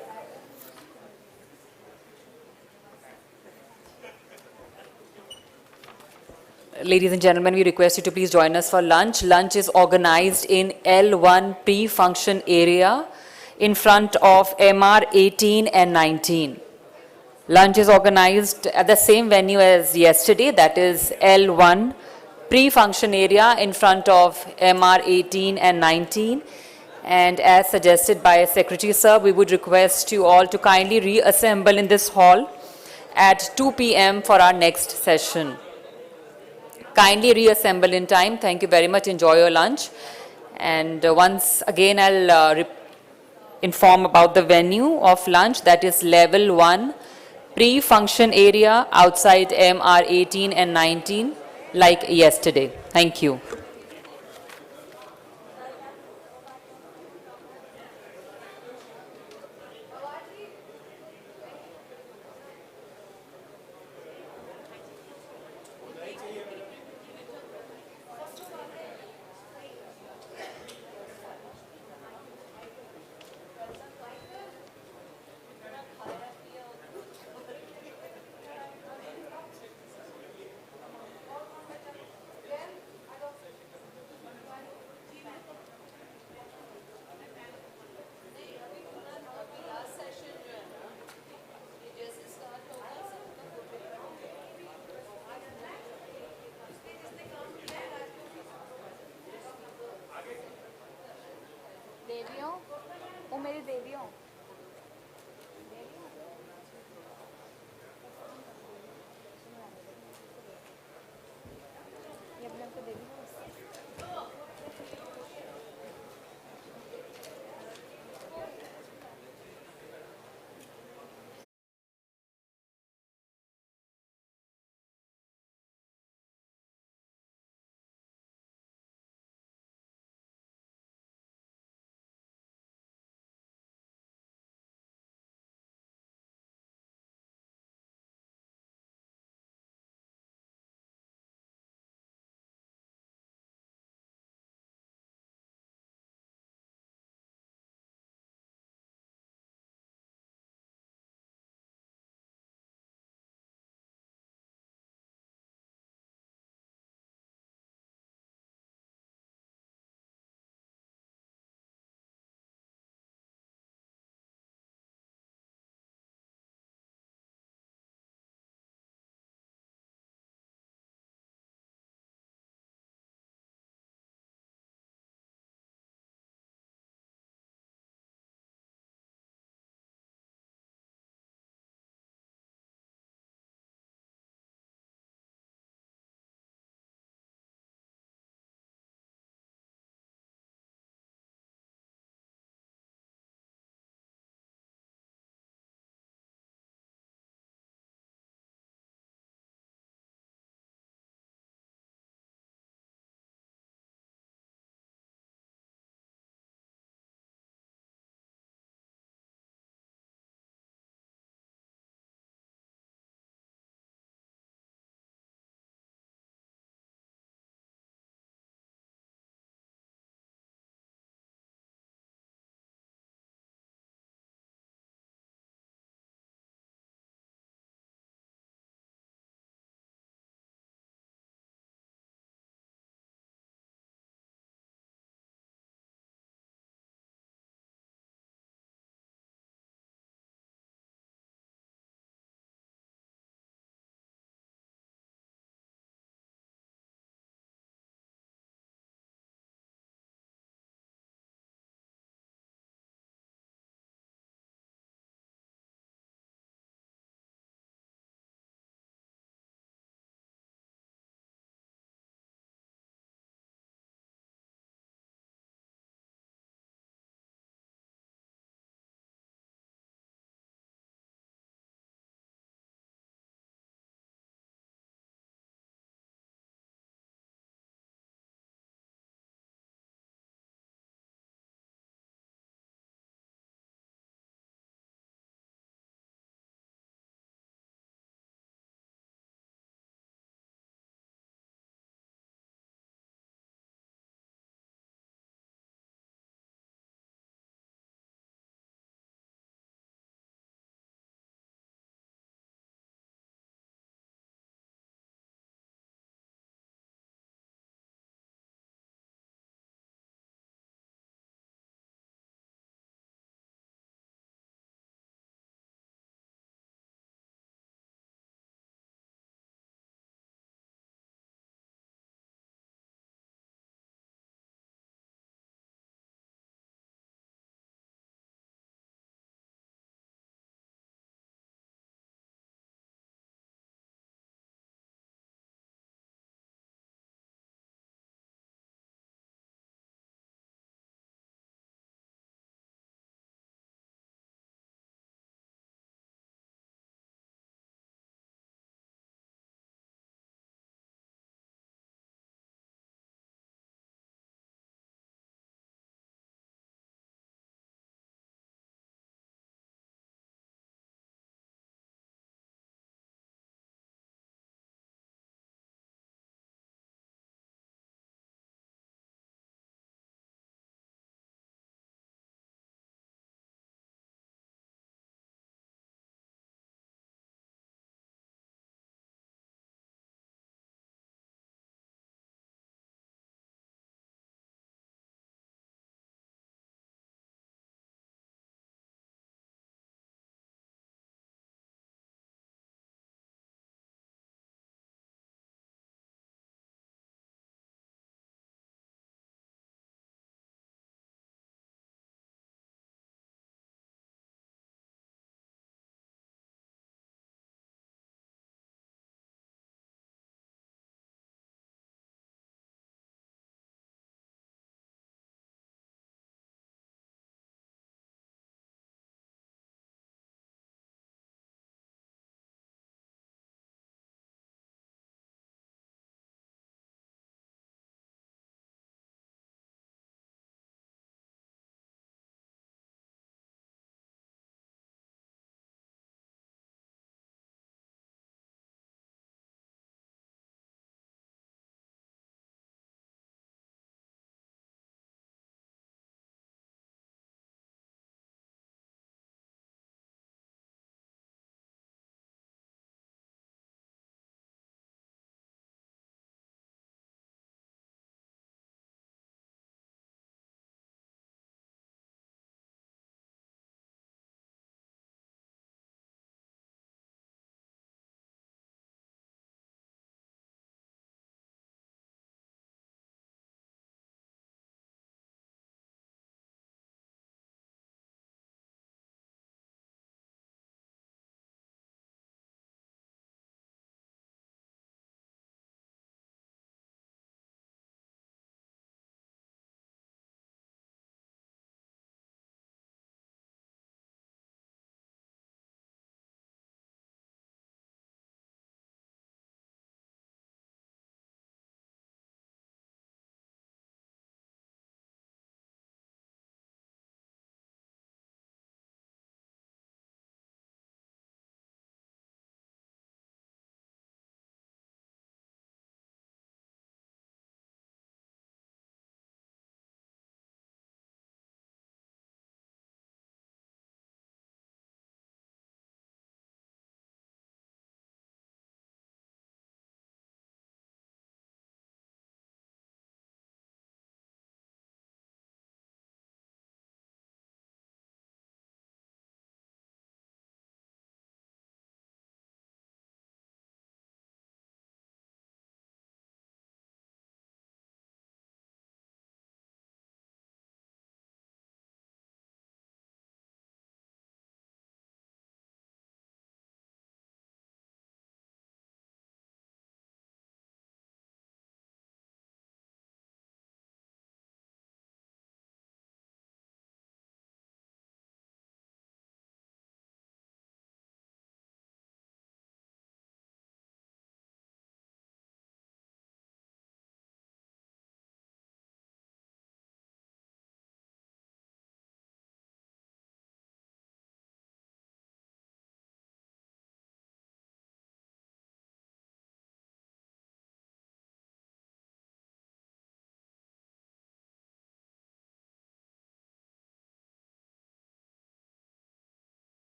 Speaker 3: Ladies and gentlemen, we request you to please join us for lunch. Lunch is organized in L1 pre-function area in front of MR 18 and 19. Lunch is organized at the same venue as yesterday, that is L1 pre-function area in front of MR 18 and 19. And as suggested by Secretary Sir, we would request you all to kindly reassemble in this hall at 2 p.m. for our next session. Kindly reassemble in time. Thank you very much. Enjoy your lunch. And once again, I'll inform about the venue of lunch. That is level 1, pre-function area outside MR 18 and 19, like yesterday. Thank you.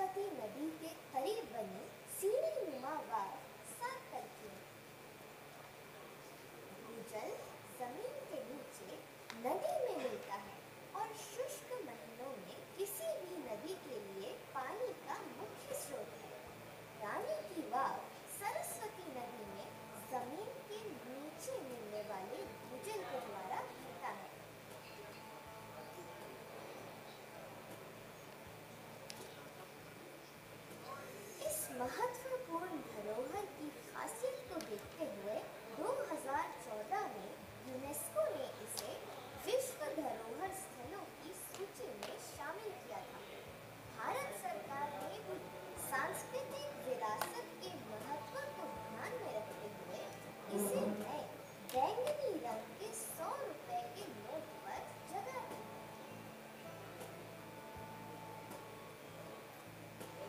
Speaker 12: Saraswati नदी के करीब बनी सीढ़ीनुमा वाव 7 तल की है। भूजल जमीन के नीचे नदी में मिलता है और शुष्क महीनों में किसी भी नदी के लिए पानी का मुख्य स्रोत है। रानी की वाव सरस्वती नदी में जमीन के नीचे मिलने वाले भूजल के द्वारा भरता है। इस महत्वपूर्ण धरोहर की खासियत को देखते हुए 2014 में यूनेस्को ने इसे विश्व धरोहर स्थलों की सूची में शामिल किया था। भारत सरकार ने भी सांस्कृतिक विरासत के महत्व को ध्यान में रखते हुए इसे नए बैंगनी रंग के 100 रुपए के नोट पर जगह दी।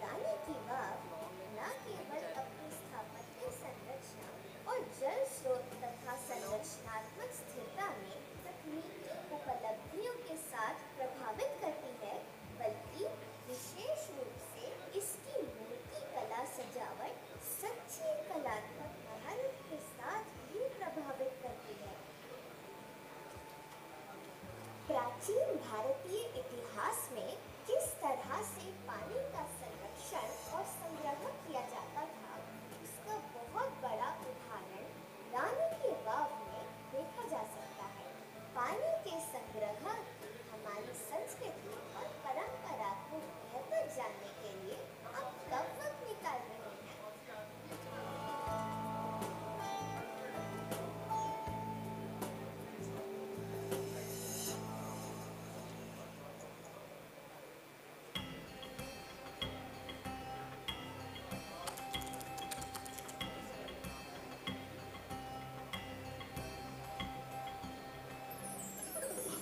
Speaker 12: रानी की वाव न केवल अपनी स्थापत्य संरचना और जल स्रोत तथा संरचनात्मक स्थिरता में तकनीकी उपलब्धियों के साथ प्रभावित करती है, बल्कि विशेष रूप से इसकी मूर्ति कला सजावट सच्ची कलात्मक महारत के साथ भी प्रभावित करती है। प्राचीन भारतीय इतिहास में किस तरह से पानी का संरक्षण और संग्रह किया जाता था, उसका बहुत बड़ा उदाहरण रानी की वाव में देखा जा सकता है। पानी के संग्रह की हमारी संस्कृति और परंपरा को बेहतर जानने के लिए हम कब वक्त निकाल रहे हैं।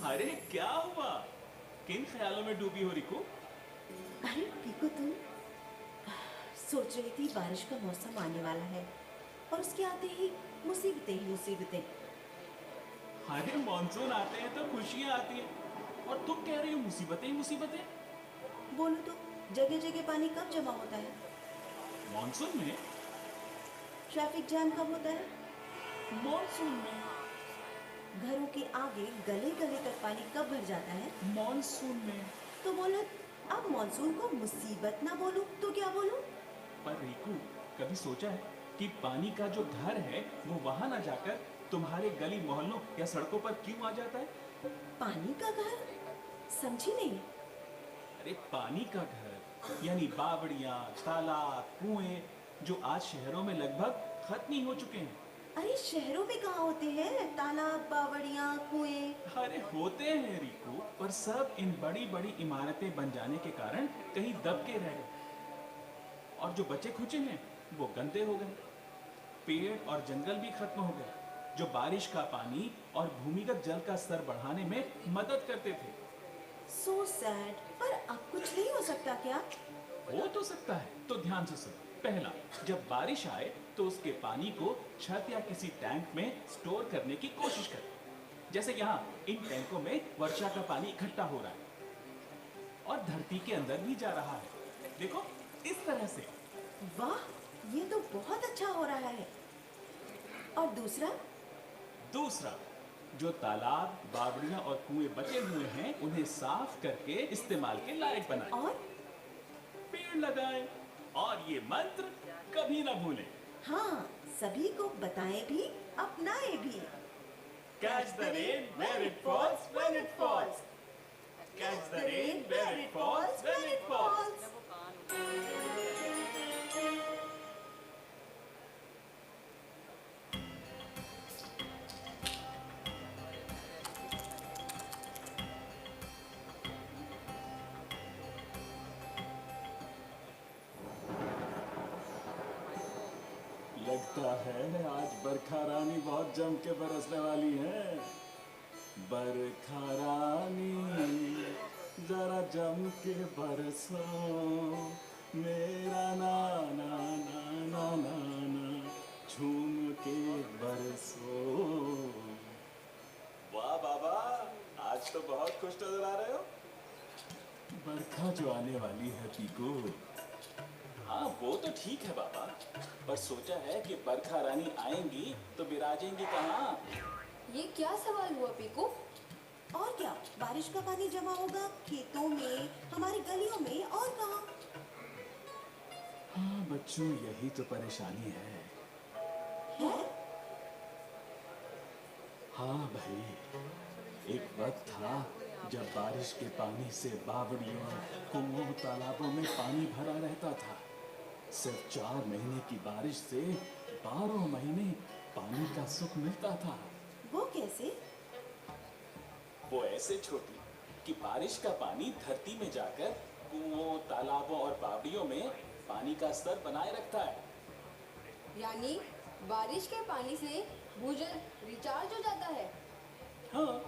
Speaker 17: अरे क्या हुआ? किन ख्यालों में डूबी हो रिकू?
Speaker 18: अरे रिकू, तुम सोच रही थी बारिश का मौसम आने वाला है और उसके आते ही मुसीबतें ही मुसीबतें।
Speaker 17: अरे मानसून आते हैं तो खुशियां आती हैं और तुम कह रही हो मुसीबतें ही मुसीबतें।
Speaker 18: बोलो तो, जगह जगह पानी कब जमा होता है?
Speaker 17: मानसून में?
Speaker 18: ट्रैफिक जाम कब होता है?
Speaker 17: मानसून में।
Speaker 18: घरों के आगे गले गले तक पानी कब भर जाता है?
Speaker 17: मानसून में।
Speaker 18: तो बोलो, अब मानसून को मुसीबत ना बोलूं तो क्या बोलूं?
Speaker 17: पर रिकू, कभी सोचा है कि पानी का जो घर है वो वहां ना जाकर तुम्हारे गली मोहल्लों या सड़कों पर क्यों आ जाता है?
Speaker 18: पानी का घर? समझी नहीं।
Speaker 17: अरे पानी का घर यानी बावड़ियां, तालाब, कुएं जो आज शहरों में लगभग खत्म ही हो चुके हैं।
Speaker 18: अरे शहरों में कहाँ होते हैं तालाब, बावड़ियां, कुएं?
Speaker 17: अरे होते हैं रिकू, पर सब इन बड़ी बड़ी इमारतें बन जाने के कारण कहीं दब के रह गए और जो बचे खुचे हैं वो गंदे हो गए। पेड़ और जंगल भी खत्म हो गए जो बारिश का पानी और भूमिगत जल का स्तर बढ़ाने में मदद करते थे।
Speaker 18: So sad, पर अब कुछ नहीं हो सकता क्या?
Speaker 17: हो तो सकता है, तो ध्यान से सुनो। पहला, जब बारिश आए तो उसके पानी को छत या किसी टैंक में स्टोर करने की कोशिश करें। जैसे यहाँ इन टैंकों में वर्षा का पानी इकट्ठा हो रहा है और धरती के अंदर भी जा रहा है। देखो इस तरह से।
Speaker 18: वाह, ये तो बहुत अच्छा हो रहा है। और दूसरा?
Speaker 17: दूसरा, जो तालाब, बावड़ियां और कुएं बचे हुए हैं उन्हें साफ करके इस्तेमाल के लायक बनाएं।
Speaker 18: और
Speaker 17: पेड़ लगाएं और ये मंत्र कभी ना भूलें।
Speaker 18: हाँ, सभी को बताएं भी, अपनाएं भी।
Speaker 17: Catch the rain where it falls when it falls. Catch the rain where it falls when it falls. लगता है आज बरखा रानी बहुत जम के बरसने वाली है। बरखा रानी जरा जम के बरसो, मेरा नाना नाना नाना झूम के बरसो। वाह बाबा, आज तो बहुत खुश नजर आ रहे हो। बरखा जो आने वाली है पीकू। हाँ वो तो ठीक है बाबा, पर सोचा है कि बरखा रानी आएंगी तो बिराजेंगी कहाँ?
Speaker 18: ये क्या सवाल हुआ पीकू? और क्या, बारिश का पानी जमा होगा खेतों में, हमारी गलियों में, और कहाँ?
Speaker 17: हाँ बच्चों, यही तो परेशानी है। हाँ भाई, एक वक्त था जब बारिश के पानी से बावड़ियों, कुओं, तालाबों में पानी भरा रहता था। सिर्फ 4 महीने की बारिश से 12 महीने पानी का सुख मिलता था।
Speaker 18: वो कैसे?
Speaker 17: वो ऐसे छोटी कि बारिश का पानी धरती में जाकर कुओं, तालाबों और बावड़ियों में पानी का स्तर बनाए रखता है।
Speaker 19: यानी बारिश के पानी से भूजल रिचार्ज हो जाता है।
Speaker 17: हाँ,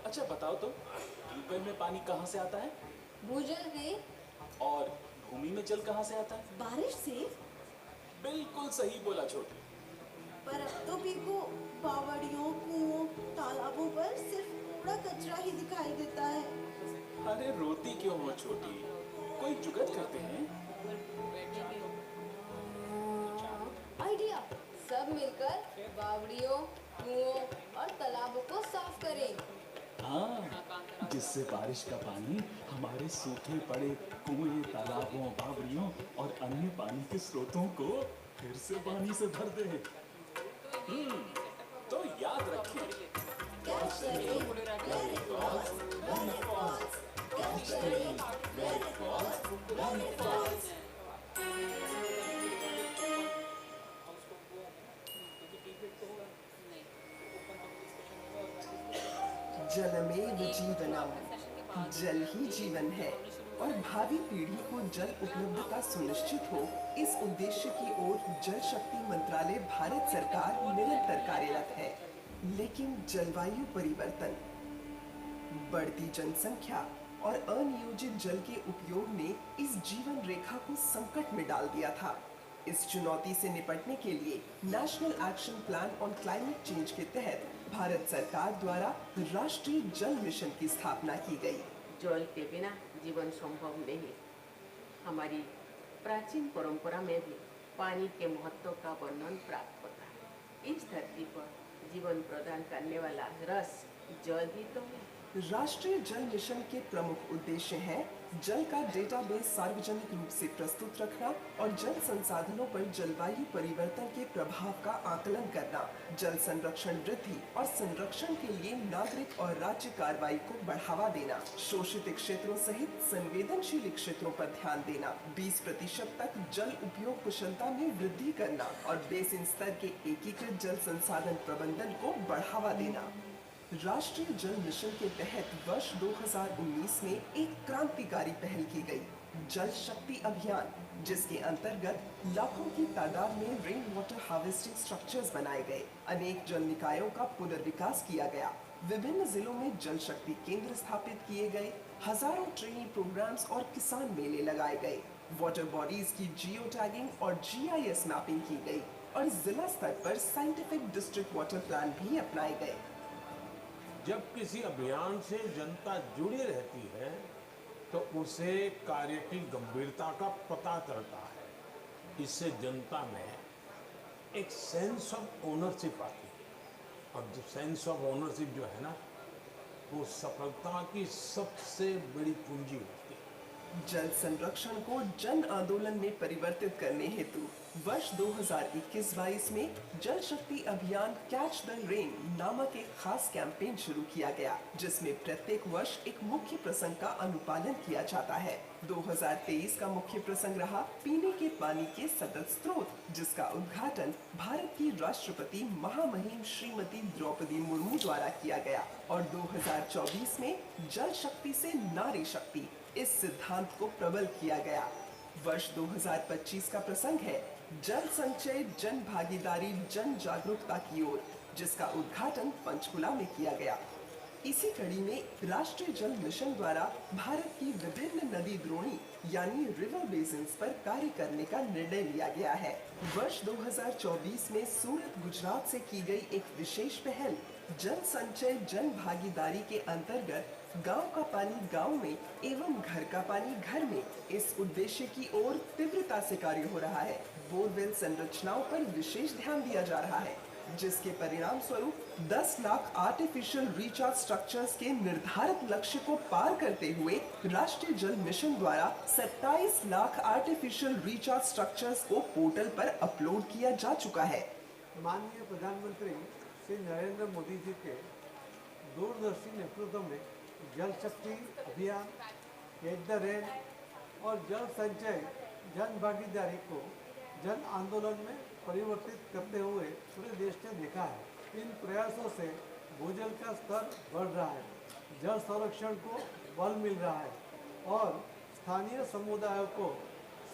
Speaker 17: अच्छा बताओ तो, ट्यूबवेल में पानी कहाँ से आता है?
Speaker 19: भूजल से।
Speaker 17: और भूमि में जल कहाँ से आता है?
Speaker 18: बारिश से।
Speaker 17: बिल्कुल सही बोला छोटी।
Speaker 18: पर अब तो पीकू बावड़ियों, कुओं, तालाबों पर सिर्फ कूड़ा कचरा ही दिखाई देता है।
Speaker 17: अरे रोती क्यों हो छोटी, कोई जुगाड़ करते हैं।
Speaker 19: आइडिया, सब मिलकर बावड़ियों, कुओं और तालाबों को साफ करें।
Speaker 17: हाँ, जिससे बारिश का पानी हमारे सूखे पड़े कुएं, तालाबों, बावड़ियों और अन्य पानी के स्रोतों को फिर से पानी से भर दे। तो याद रखें, catch the rain when it falls, when it falls, catch the rain when it falls, when it falls.
Speaker 20: जलमेव जीवनम, जल ही जीवन है और भावी पीढ़ी को जल उपलब्धता सुनिश्चित हो, इस उद्देश्य की ओर जल शक्ति मंत्रालय भारत सरकार निरंतर कार्यरत है। लेकिन जलवायु परिवर्तन, बढ़ती जनसंख्या और अनियोजित जल के उपयोग ने इस जीवन रेखा को संकट में डाल दिया था। इस चुनौती से निपटने के लिए national action plan on climate change के तहत भारत सरकार द्वारा राष्ट्रीय जल मिशन की स्थापना की गई।
Speaker 21: जल के बिना जीवन संभव नहीं। हमारी प्राचीन परंपरा में भी पानी के महत्व का वर्णन प्राप्त होता है। इस धरती पर जीवन प्रदान करने वाला रस जल ही तो है।
Speaker 20: राष्ट्रीय जल मिशन के प्रमुख उद्देश्य हैं जल का डेटाबेस सार्वजनिक रूप से प्रस्तुत रखना और जल संसाधनों पर जलवायु परिवर्तन के प्रभाव का आकलन करना, जल संरक्षण वृद्धि और संरक्षण के लिए नागरिक और राज्य कार्रवाई को बढ़ावा देना, शोषित क्षेत्रों सहित संवेदनशील क्षेत्रों पर ध्यान देना, 20% तक जल उपयोग कुशलता में वृद्धि करना और बेसिन स्तर के एकीकृत जल संसाधन प्रबंधन को बढ़ावा देना। राष्ट्रीय जल मिशन के तहत वर्ष 2019 में एक क्रांतिकारी पहल की गई, जल शक्ति अभियान, जिसके अंतर्गत लाखों की तादाद में रेन वाटर हार्वेस्टिंग स्ट्रक्चर्स बनाए गए, अनेक जल निकायों का पुनर्विकास किया गया, विभिन्न जिलों में जल शक्ति केंद्र स्थापित किए गए, हजारों ट्रेनिंग प्रोग्राम्स और किसान मेले लगाए गए, वाटर बॉडीज की जियो टैगिंग और GIS मैपिंग की गई और जिला स्तर पर साइंटिफिक डिस्ट्रिक्ट वाटर प्लान भी अपनाए गए।
Speaker 24: जब किसी अभियान से जनता जुड़ी रहती है तो उसे कार्य की गंभीरता का पता चलता है। इससे जनता में एक सेंस ऑफ ओनरशिप आती है और जो सेंस ऑफ ओनरशिप जो है ना, वो सफलता की सबसे बड़ी पूंजी होती है।
Speaker 20: जल संरक्षण को जन आंदोलन में परिवर्तित करने हेतु वर्ष 2021-22 में जल शक्ति अभियान कैच द रेन नामक एक खास कैंपेन शुरू किया गया, जिसमें प्रत्येक वर्ष एक मुख्य प्रसंग का अनुपालन किया जाता है। 2023 का मुख्य प्रसंग रहा पीने के पानी के सतत स्रोत, जिसका उद्घाटन भारत की राष्ट्रपति महामहिम श्रीमती द्रौपदी मुर्मू द्वारा किया गया और 2024 में जल शक्ति से नारी शक्ति इस सिद्धांत को प्रबल किया गया। वर्ष 2025 का प्रसंग है जल संचय, जन भागीदारी, जन जागरूकता की ओर, जिसका उद्घाटन पंचकुला में किया गया। इसी कड़ी में राष्ट्रीय जल मिशन द्वारा भारत की विभिन्न नदी द्रोणी यानी रिवर बेसिन्स पर कार्य करने का निर्णय लिया गया है। वर्ष 2024 में सूरत, गुजरात से की गई एक विशेष पहल जल संचय जन भागीदारी के अंतर्गत गांव का पानी गांव में एवं घर का पानी घर में, इस उद्देश्य की ओर तीव्रता से कार्य हो रहा है। बोरवेल संरचनाओं पर विशेष ध्यान दिया जा रहा है, जिसके परिणाम स्वरूप 10 लाख आर्टिफिशियल रिचार्ज स्ट्रक्चर्स के निर्धारित लक्ष्य को पार करते हुए राष्ट्रीय जल मिशन द्वारा 27 लाख आर्टिफिशियल रिचार्ज स्ट्रक्चर्स को पोर्टल पर अपलोड किया जा चुका है।
Speaker 5: माननीय प्रधानमंत्री श्री नरेंद्र मोदी जी के दूरदर्शी नेतृत्व में जल शक्ति अभियान, कैच द रेन और जल संचय जन भागीदारी को जन आंदोलन में परिवर्तित करते हुए पूरे देश ने देखा है। इन प्रयासों से भूजल का स्तर बढ़ रहा है, जल संरक्षण को बल मिल रहा है और स्थानीय समुदायों को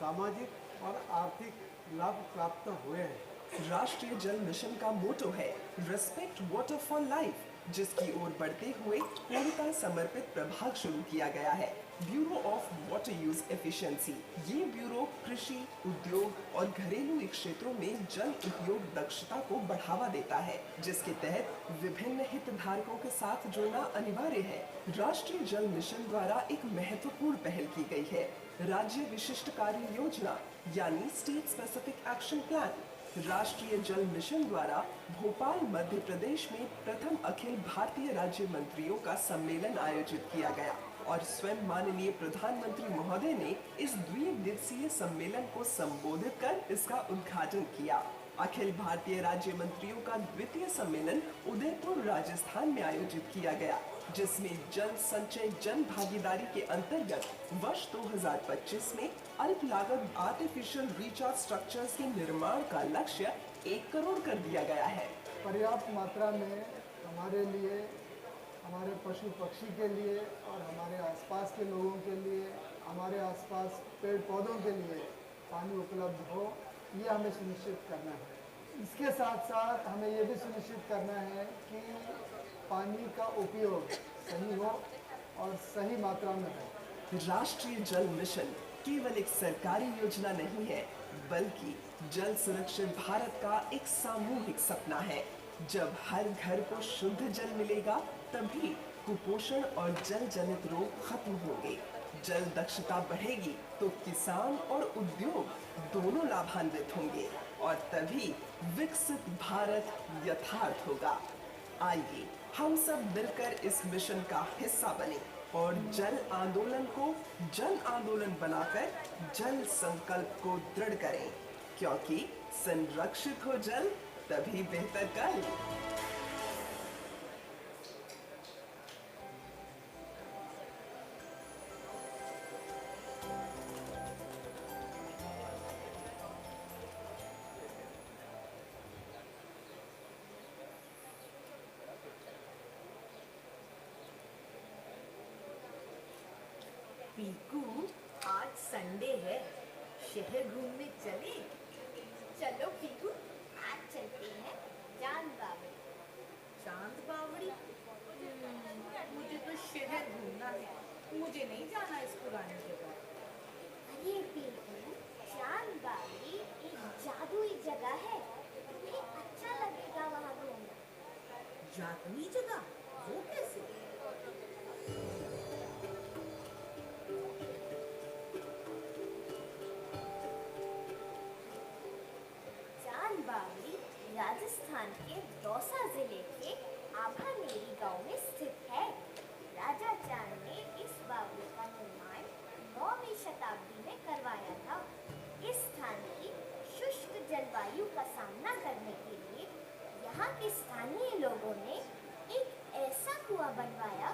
Speaker 5: सामाजिक और आर्थिक लाभ प्राप्त हुए हैं।
Speaker 20: राष्ट्रीय जल मिशन का मोटो है रिस्पेक्ट वाटर फॉर लाइफ, जिसकी ओर बढ़ते हुए पूर्णता समर्पित प्रभाग शुरू किया गया है। Bureau of water use efficiency, ये ब्यूरो कृषि, उद्योग और घरेलू क्षेत्रों में जल उपयोग दक्षता को बढ़ावा देता है, जिसके तहत विभिन्न हितधारकों के साथ जुड़ना अनिवार्य है। राष्ट्रीय जल मिशन द्वारा एक महत्वपूर्ण पहल की गई है, राज्य विशिष्ट कार्य योजना यानी स्टेट स्पेसिफिक एक्शन प्लान। राष्ट्रीय जल मिशन द्वारा भोपाल मध्य प्रदेश में प्रथम अखिल भारतीय राज्य मंत्रियों का सम्मेलन आयोजित किया गया और स्वयं माननीय प्रधानमंत्री महोदय ने इस द्विदिवसीय सम्मेलन को संबोधित कर इसका उद्घाटन किया। अखिल भारतीय राज्य मंत्रियों का द्वितीय सम्मेलन उदयपुर राजस्थान में आयोजित किया गया, जिसमें जल संचय जन भागीदारी के अंतर्गत वर्ष 2025 में अल्प लागत आर्टिफिशियल रिचार्ज स्ट्रक्चर्स के निर्माण का लक्ष्य 1 करोड़ कर दिया गया है।
Speaker 2: पर्याप्त मात्रा में हमारे लिए, हमारे पशु पक्षी के लिए और हमारे आसपास के लोगों के लिए, हमारे आसपास पेड़ पौधों के लिए पानी उपलब्ध हो, ये हमें सुनिश्चित करना है। इसके साथ साथ हमें ये भी सुनिश्चित करना है कि पानी का उपयोग सही हो और सही मात्रा में हो।
Speaker 20: राष्ट्रीय जल मिशन केवल एक सरकारी योजना नहीं है, बल्कि जल सुरक्षित भारत का एक सामूहिक सपना है। जब हर घर को शुद्ध जल मिलेगा, तभी कुपोषण और जल जनित रोग खत्म होंगे। जल दक्षता बढ़ेगी तो किसान और उद्योग दोनों लाभान्वित होंगे और तभी विकसित भारत यथार्थ होगा। आइए हम सब मिलकर इस मिशन का हिस्सा बने और जल आंदोलन को जन आंदोलन बनाकर जल संकल्प को दृढ़ करें, क्योंकि संरक्षित हो जल तभी बेहतर कल।
Speaker 18: पीकू, आज संडे है, शहर घूमने चले?
Speaker 12: चलो पीकू, आज चलते हैं चांद बावड़ी।
Speaker 18: चांद बावड़ी? मुझे तो शहर घूमना है, मुझे नहीं जाना इस पुरानी जगह।
Speaker 12: अरे पीकू, चांद बावड़ी एक जादुई जगह है, तुम्हें अच्छा लगेगा वहाँ घूमना।
Speaker 18: जादुई जगह? वो कैसे?
Speaker 12: चांद बावड़ी राजस्थान के दौसा जिले के आभानेरी गांव में स्थित है। राजा चांद ने इस बावड़ी का निर्माण 9वीं शताब्दी में करवाया था। इस स्थान की शुष्क जलवायु का सामना करने के लिए यहाँ के स्थानीय लोगों ने एक ऐसा कुआं बनवाया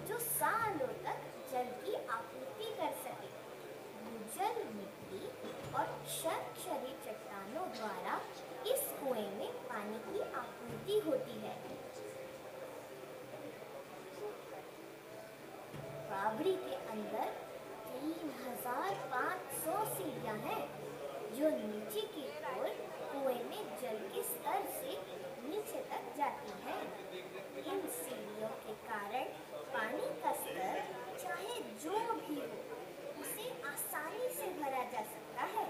Speaker 12: जो सालों तक जल की आपूर्ति कर सके। भूजल, मिट्टी और क्षारीय चट्टानों द्वारा इस कुएं में पानी की आपूर्ति होती है। बावड़ी के अंदर 3500 सीढ़ियां हैं, जो नीचे की ओर कुएं में जल के स्तर से नीचे तक जाती हैं। इन सीढ़ियों के कारण पानी का स्तर चाहे जो भी हो, उसे आसानी से भरा जा सकता है।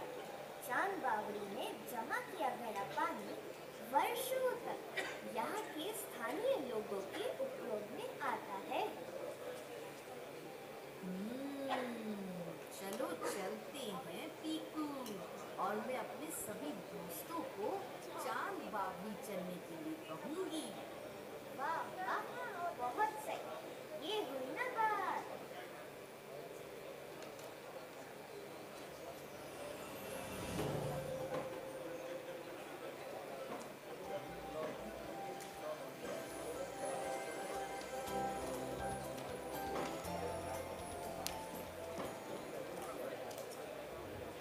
Speaker 12: चांद बावड़ी में जमा किया गया पानी वर्षों तक यहाँ के स्थानीय लोगों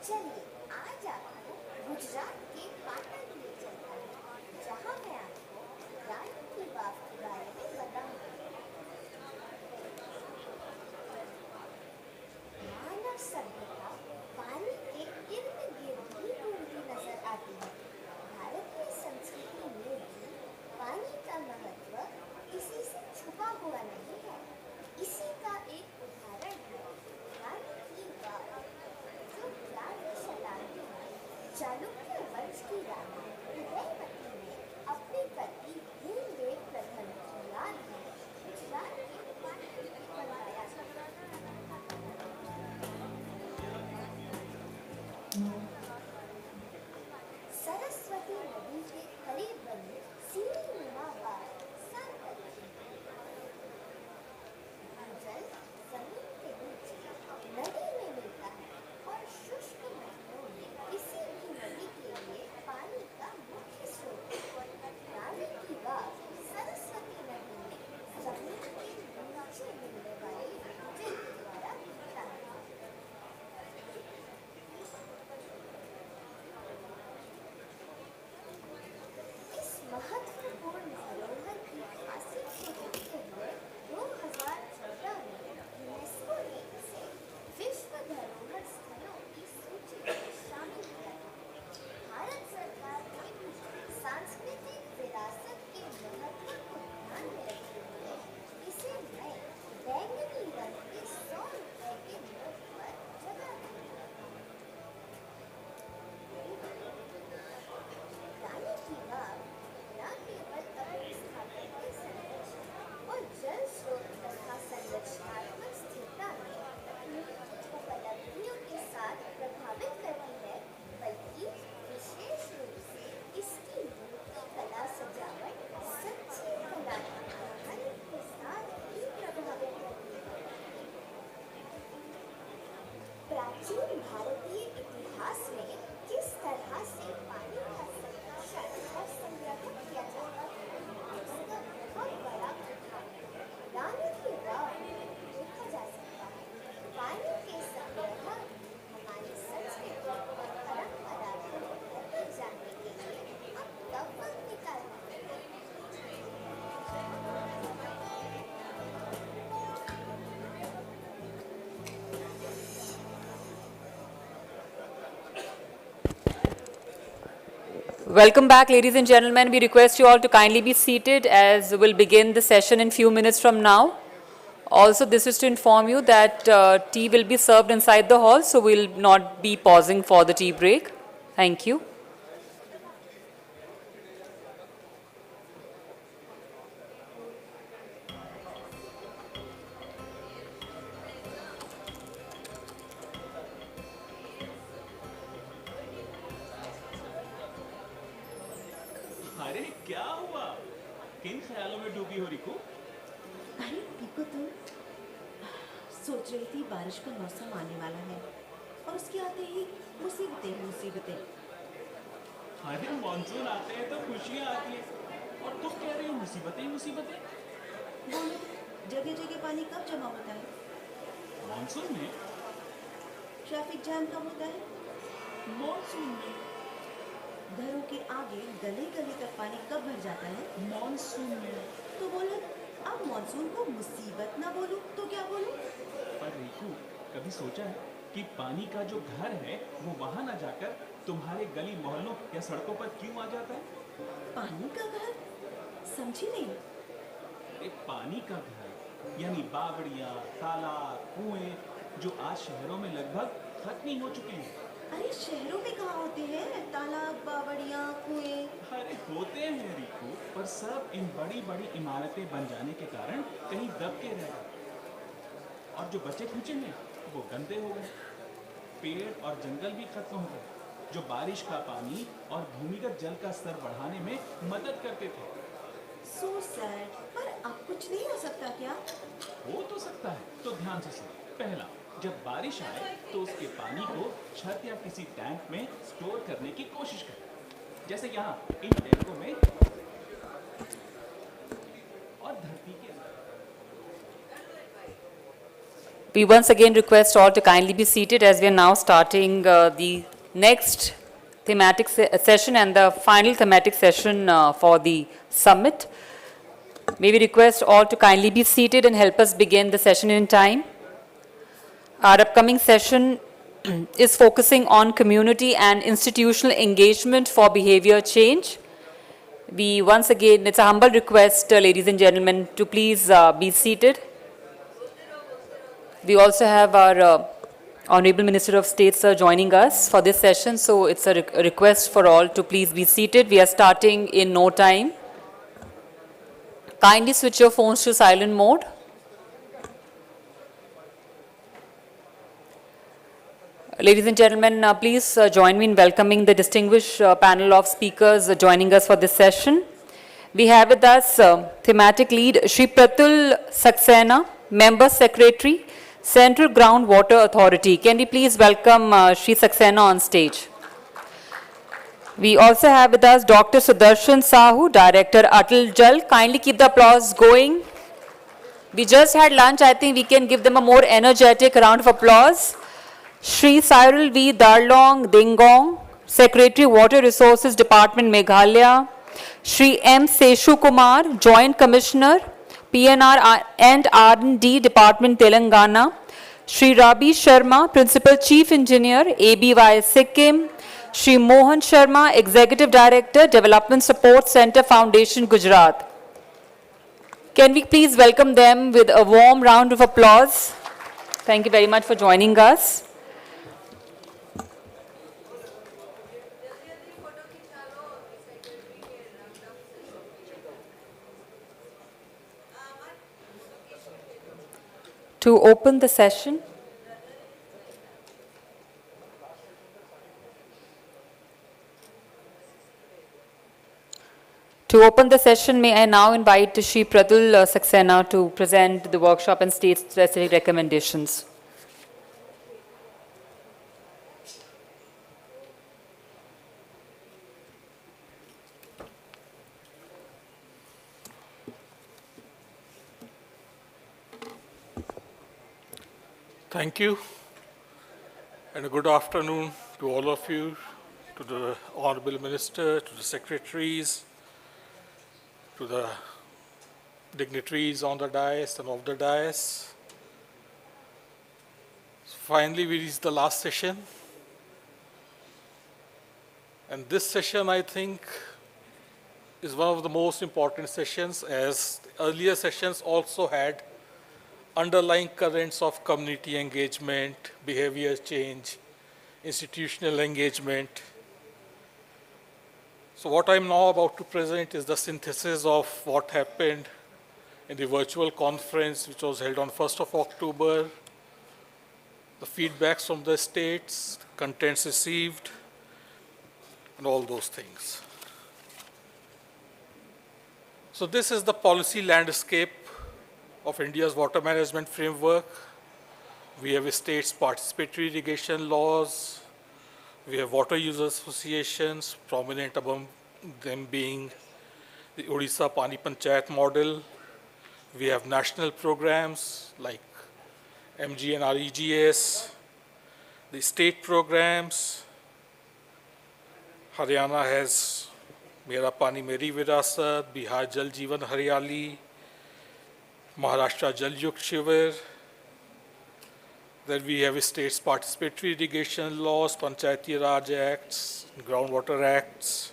Speaker 12: चलिए आज आपको गुजरात के पाटन ले चलता है, जहाँ मैं आपको रानी की वाव के बारे में बताऊंगा। मानव सभ्यता पानी के इर्द गिर्द ही घूमती नजर आती है। भारतीय संस्कृति में भी पानी का महत्व किसी से छुपा हुआ नहीं है। इसी का एक उदाहरण है रानी की वाव, जो 11वीं शताब्दी में चालुक्य वंश की रानी उदयवती ने अपने पति भीमदेव प्रथम की याद में गुजरात के पाटन में बनवाया था। सरस्वती नदी के करीब बनी सीढ़ीनुमा वाव सांकल जल जमीन के नीचे नदी में मिलता है और शुष्क महीनों में किसी भी नदी के लिए पानी का मुख्य स्रोत है। रानी की वाव सरस्वती नदी में जमीन के नीचे मिलने वाले भूजल द्वारा बनता है। इस महत्वपूर्ण धरोहर की खासियत को देखते हुए 2014 में यूनेस्को ने इसे विश्व धरोहर स्थलों की सूची में शामिल किया था। भारत सरकार ने भी सांस्कृतिक विरासत के महत्व को ध्यान में रखते हुए इसे नए बैंगनी रंग के 100 रुपए के नोट पर जगह दी। रानी की वाव न केवल अपनी स्थापत्य संरचना और जल स्रोत तथा संरचनात्मक स्थिरता में तकनीकी उपलब्धियों के साथ प्रभावित करती है, बल्कि विशेष रूप से इसकी मूर्ति कला सजावट सच्ची कला की कहानी के साथ भी प्रभावित करती है। प्राचीन भारतीय इतिहास में किस तरह से पानी का संरक्षण और संग्रहण किया जाता है, इसका बहुत बड़ा उदाहरण रानी की वाव में देखा जा सकता है। पानी के संग्रह हमारी संस्कृति और परंपरा को बेहतर जानने के लिए अब कब वक्त निकालना है।
Speaker 3: Welcome back, ladies and gentlemen. We request you all to kindly be seated as we'll begin the session in few minutes from now. Also, this is to inform you that tea will be served inside the hall, so we'll not be pausing for the tea break. Thank you.
Speaker 17: अरे क्या हुआ? किन ख्यालों में डूबी हो रिकू?
Speaker 18: अरे pico, तुम सोच रही थी बारिश का मौसम आने वाला है और उसके आते ही मुसीबतें मुसीबतें।
Speaker 17: अरे मानसून आते हैं तो खुशियाँ आती हैं और तुम कह रही हो मुसीबतें मुसीबतें।
Speaker 18: बोलो, जगह जगह पानी कब जमा होता है?
Speaker 17: मानसून में?
Speaker 18: ट्रैफिक जाम कब होता है?
Speaker 17: मानसून में?
Speaker 18: घरों के आगे गली गली तक पानी कब भर जाता है?
Speaker 17: मानसून में।
Speaker 18: तो बोलो, अब मानसून को मुसीबत ना बोलूं तो क्या बोलूं?
Speaker 17: पर रिकू, कभी सोचा है कि पानी का जो घर है वो वहाँ ना जाकर तुम्हारे गली मोहल्लों या सड़कों पर क्यों आ जाता है?
Speaker 18: पानी का घर? समझी नहीं।
Speaker 17: एक पानी का घर यानी बावड़ियाँ, तालाब, कुएं जो आज शहरों में लगभग खत्म ही हो चुके हैं।
Speaker 18: अरे शहरों में कहाँ होते हैं तालाब, बावड़ियाँ, कुएं?
Speaker 17: अरे होते हैं रिकू, पर सब इन बड़ी बड़ी इमारतें बन जाने के कारण कहीं दब के रह गए और जो बचे खुचे हैं वो गंदे हो गए। पेड़ और जंगल भी खत्म हो गए जो बारिश का पानी और भूमिगत जल का स्तर बढ़ाने में मदद करते थे।
Speaker 18: So sad, पर अब कुछ नहीं हो सकता क्या?
Speaker 17: हो तो सकता है, तो ध्यान से सुनो। पहला, जब बारिश आए तो उसके पानी को छत या किसी टैंक में स्टोर करने की कोशिश करें, जैसे यहाँ इन टैंकों में और धरती के अंदर।
Speaker 3: We once again request all to kindly be seated as we are now starting the next thematic session and the final thematic session for the summit. May we request all to kindly be seated and help us begin the session in time. Our upcoming session is focusing on community and institutional engagement for behavior change. We once again, it's a humble request, ladies and gentlemen, to please be seated. We also have our Honorable Minister of State, sir, joining us for this session. So it's a request for all to please be seated. We are starting in no time. Kindly switch your phones to silent mode. Ladies and gentlemen, please join me in welcoming the distinguished panel of speakers joining us for this session. We have with us thematic lead Shri Pratul Saxena, Member Secretary, Central Groundwater Authority. Can we please welcome Shri Saxena on stage? We also have with us Dr. Sudarshan Sahu, Director Atal Jal. Kindly keep the applause going. We just had lunch. I think we can give them a more energetic round of applause. Shri Cyril V. Darlong Dingong, Secretary Water Resources Department, Meghalaya. Shri M. Seshu Kumar, Joint Commissioner, PNR and R&D Department, Telangana. Shri Rabi Sharma, Principal Chief Engineer, ABY Sikkim. Shri Mohan Sharma, Executive Director, Development Support Center Foundation, Gujarat. Can we please welcome them with a warm round of applause? Thank you very much for joining us. To open the session, may I now invite Shri Pratul Saxena to present the workshop and state specific recommendations.
Speaker 6: Thank you, and a good afternoon to all of you, to the Honorable Minister, to the secretaries, to the dignitaries on the dais and off the dais. Finally, we reached the last session. And this session, I think, is one of the most important sessions, as earlier sessions also had underlying currents of community engagement, behavior change, institutional engagement. So what I'm now about to present is the synthesis of what happened in the virtual conference, which was held on 1st of October, the feedbacks from the states, contents received, and all those things. So this is the policy landscape of India's water management framework. We have states' participatory irrigation laws. We have water user associations, prominent among them being the Odisha Pani Panchayat model. We have national programs like MG and REGS, the state programs. Haryana has Mera Pani Meri Virasat, Bihar Jal Jeevan Haryali, Maharashtra Jal Yukt Shivir. Then we have states' participatory irrigation laws, Panchayati Raj Acts, Groundwater Acts.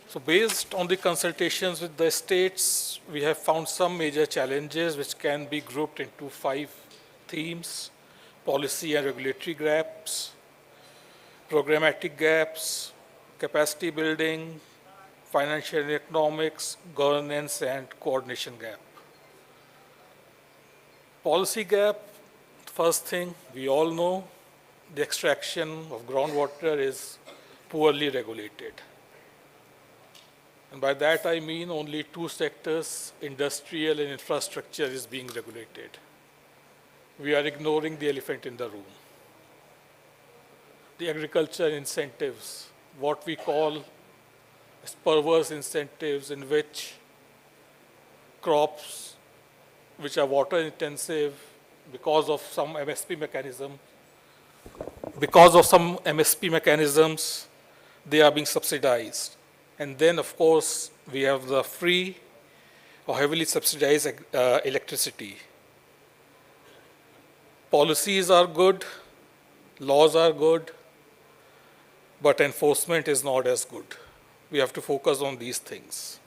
Speaker 6: So based on the consultations with the states, we have found some major challenges which can be grouped into 5 themes: policy and regulatory gaps, programmatic gaps, capacity building, financial and economics, governance, and coordination gap. Policy gap, first thing, we all know the extraction of groundwater is poorly regulated. And by that I mean only 2 sectors, industrial and infrastructure, is being regulated. We are ignoring the elephant in the room. The agriculture incentives, what we call as perverse incentives, in which crops which are water intensive because of some MSP mechanisms, they are being subsidized. And then, of course, we have the free or heavily subsidized electricity. Policies are good, laws are good, but enforcement is not as good. We have to focus on these things.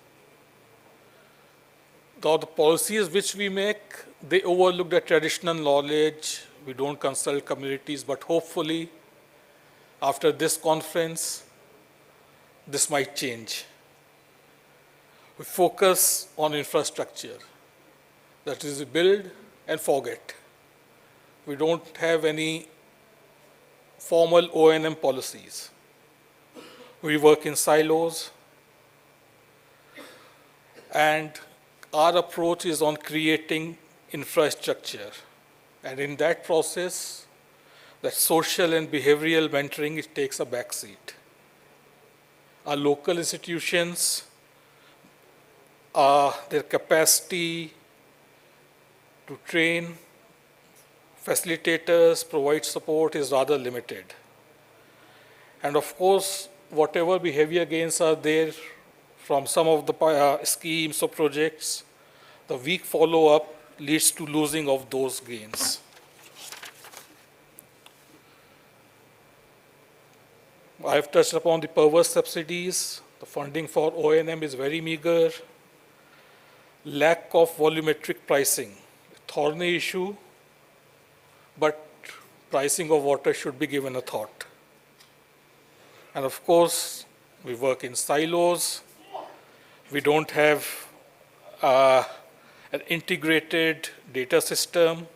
Speaker 6: Though the policies which we make, they overlook the traditional knowledge. We don't consult communities, but hopefully, after this conference, this might change. We focus on infrastructure. That is, we build and forget. We don't have any formal O&M policies. We work in silos, and our approach is on creating infrastructure. And in that process, that social and behavioral mentoring, it takes a backseat. Our local institutions, their capacity to train facilitators, provide support is rather limited. And of course, whatever behavior gains are there from some of the schemes or projects, the weak follow-up leads to losing of those gains. I have touched upon the perverse subsidies. The funding for O&M is very meager. Lack of volumetric pricing, thorny issue, but pricing of water should be given a thought. And of course, we work in silos. We don't have an integrated data system.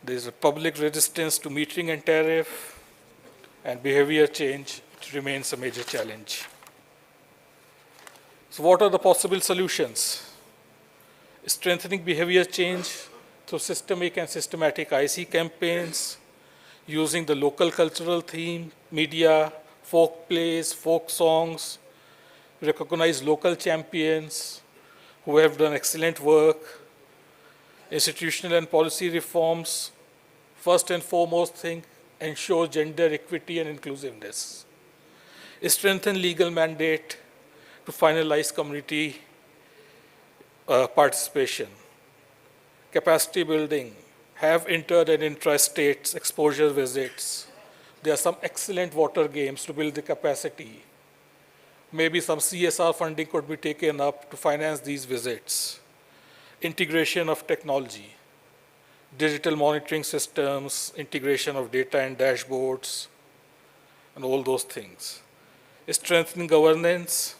Speaker 6: There's a public resistance to metering and tariff, and behavior change remains a major challenge. So what are the possible solutions? Strengthening behavior change through systemic and systematic IC campaigns, using the local cultural theme, media, folk plays, folk songs, recognize local champions who have done excellent work, institutional and policy reforms. First and foremost thing, ensure gender equity and inclusiveness. Strengthen legal mandate to finalize community participation. Capacity building, have inter and intra-states exposure visits. There are some excellent water games to build the capacity. Maybe some CSR funding could be taken up to finance these visits. Integration of technology, digital monitoring systems, integration of data and dashboards, and all those things. Strengthening governance,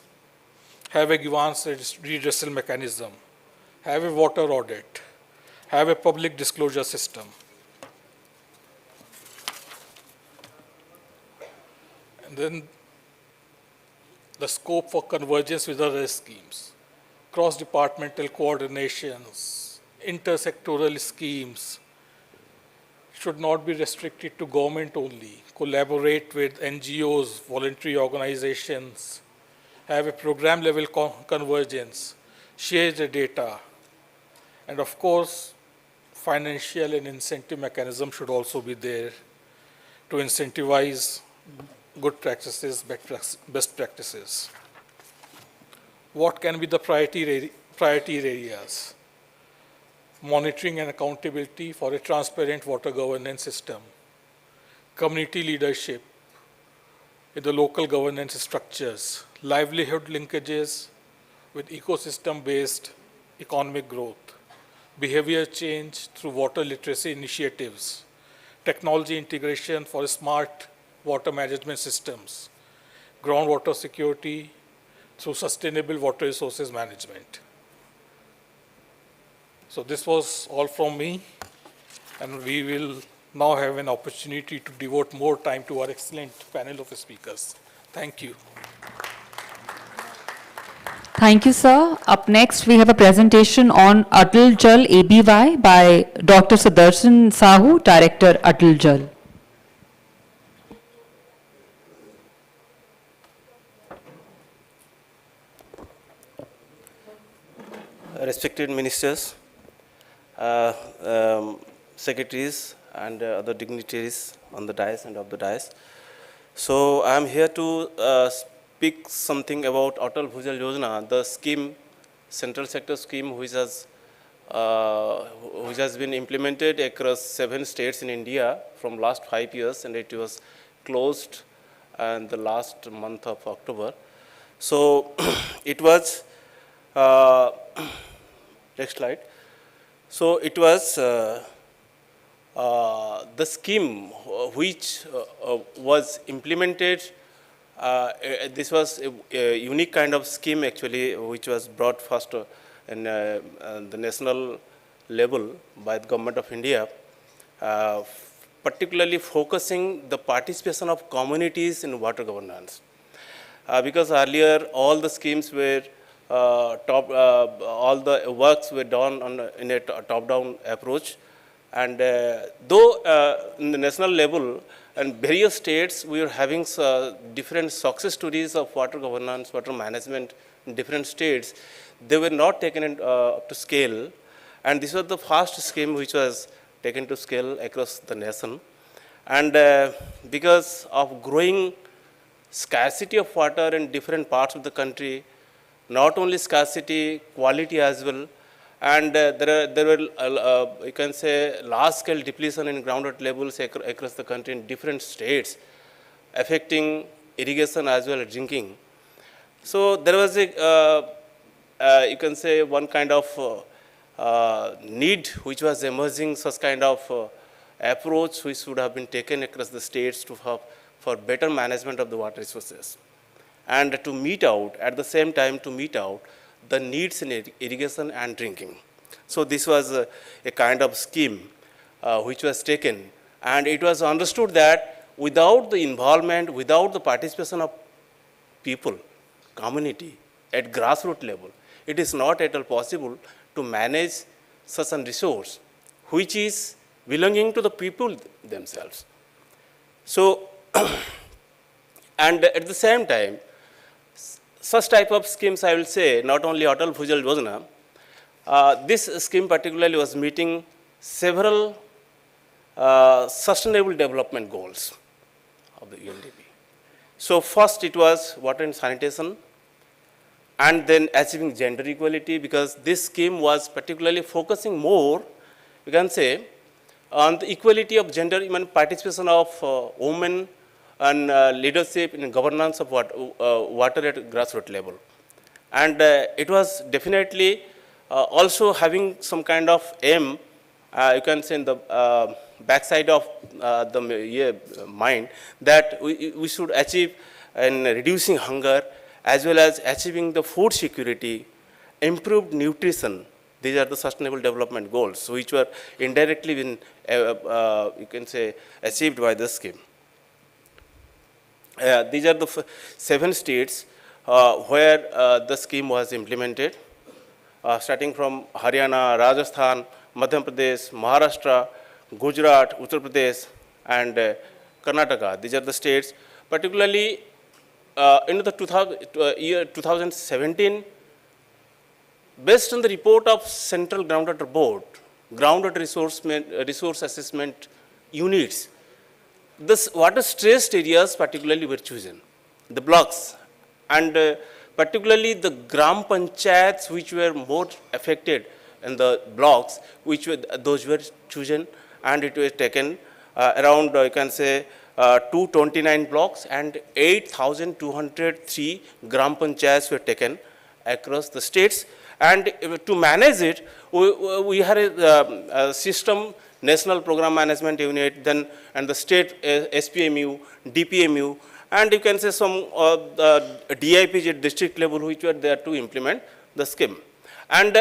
Speaker 6: have a grievance redressal mechanism, have a water audit, have a public disclosure system. And then the scope for convergence with other schemes, cross-departmental coordinations, intersectoral schemes should not be restricted to government only. Collaborate with NGOs, voluntary organizations, have a program level convergence, share the data, and of course, financial and incentive mechanism should also be there to incentivize good practices, best practices. What can be the priority areas? Monitoring and accountability for a transparent water governance system. Community leadership in the local governance structures. Livelihood linkages with ecosystem-based economic growth. Behavior change through water literacy initiatives. Technology integration for smart water management systems. Groundwater security through sustainable water resources management. So this was all from me, and we will now have an opportunity to devote more time to our excellent panel of speakers. Thank you.
Speaker 3: Thank you, sir. Up next, we have a presentation on Atal Jal ABY by Dr. Sudarshan Sahu, Director, Atal Jal.
Speaker 15: Respected ministers,
Speaker 10: secretaries and other dignitaries on the dais and of the dais. So I am here to speak something about Atal Bhujal Yojana, the scheme, central sector scheme which has been implemented across 7 states in India from last 5 years, and it was closed in the last month of October. So it was, next slide. So it was the scheme which was implemented. This was a unique kind of scheme actually, which was brought first in the national level by the Government of India, particularly focusing the participation of communities in water governance. Because earlier all the schemes were all the works were done in a top-down approach, and though in the national level and various states we are having different success stories of water governance, water management in different states, they were not taken up to scale, and this was the first scheme which was taken to scale across the nation. And because of growing scarcity of water in different parts of the country, not only scarcity, quality as well, and there were, you can say, large-scale depletion in groundwater levels across the country in different states, affecting irrigation as well as drinking. So there was a, you can say, one kind of need which was emerging, such kind of approach which should have been taken across the states to have for better management of the water resources, and to meet out, at the same time, to meet out the needs in irrigation and drinking. So this was a kind of scheme which was taken, and it was understood that without the involvement, without the participation of people, community at grassroots level, it is not at all possible to manage such a resource which is belonging to the people themselves. So, and at the same time, such type of schemes, I will say, not only Atal Bhujal Yojana, this scheme particularly was meeting several sustainable development goals of the UNDP. So first it was water and sanitation, and then achieving gender equality, because this scheme was particularly focusing more, you can say, on the equality of gender, even participation of women and leadership in governance of water at grassroots level. And it was definitely also having some kind of aim, you can say, in the backside of the mind, that we should achieve in reducing hunger, as well as achieving the food security, improved nutrition. These are the sustainable development goals, which were indirectly been, you can say, achieved by this scheme. These are the 7 states where the scheme was implemented, starting from Haryana, Rajasthan, Madhya Pradesh, Maharashtra, Gujarat, Uttar Pradesh, and Karnataka. These are the states. Particularly in the year 2017, based on the report of Central Groundwater Board, groundwater resource assessment units, this water stressed areas particularly were chosen, the blocks, and particularly the gram panchayats which were more affected in the blocks, those were chosen, and it was taken around, you can say, 229 blocks, and 8,203 gram panchayats were taken across the states. And to manage it, we had a system, National Program Management Unit, then and the state SPMU, DPMU, and you can say some DIPs at district level which were there to implement the scheme. And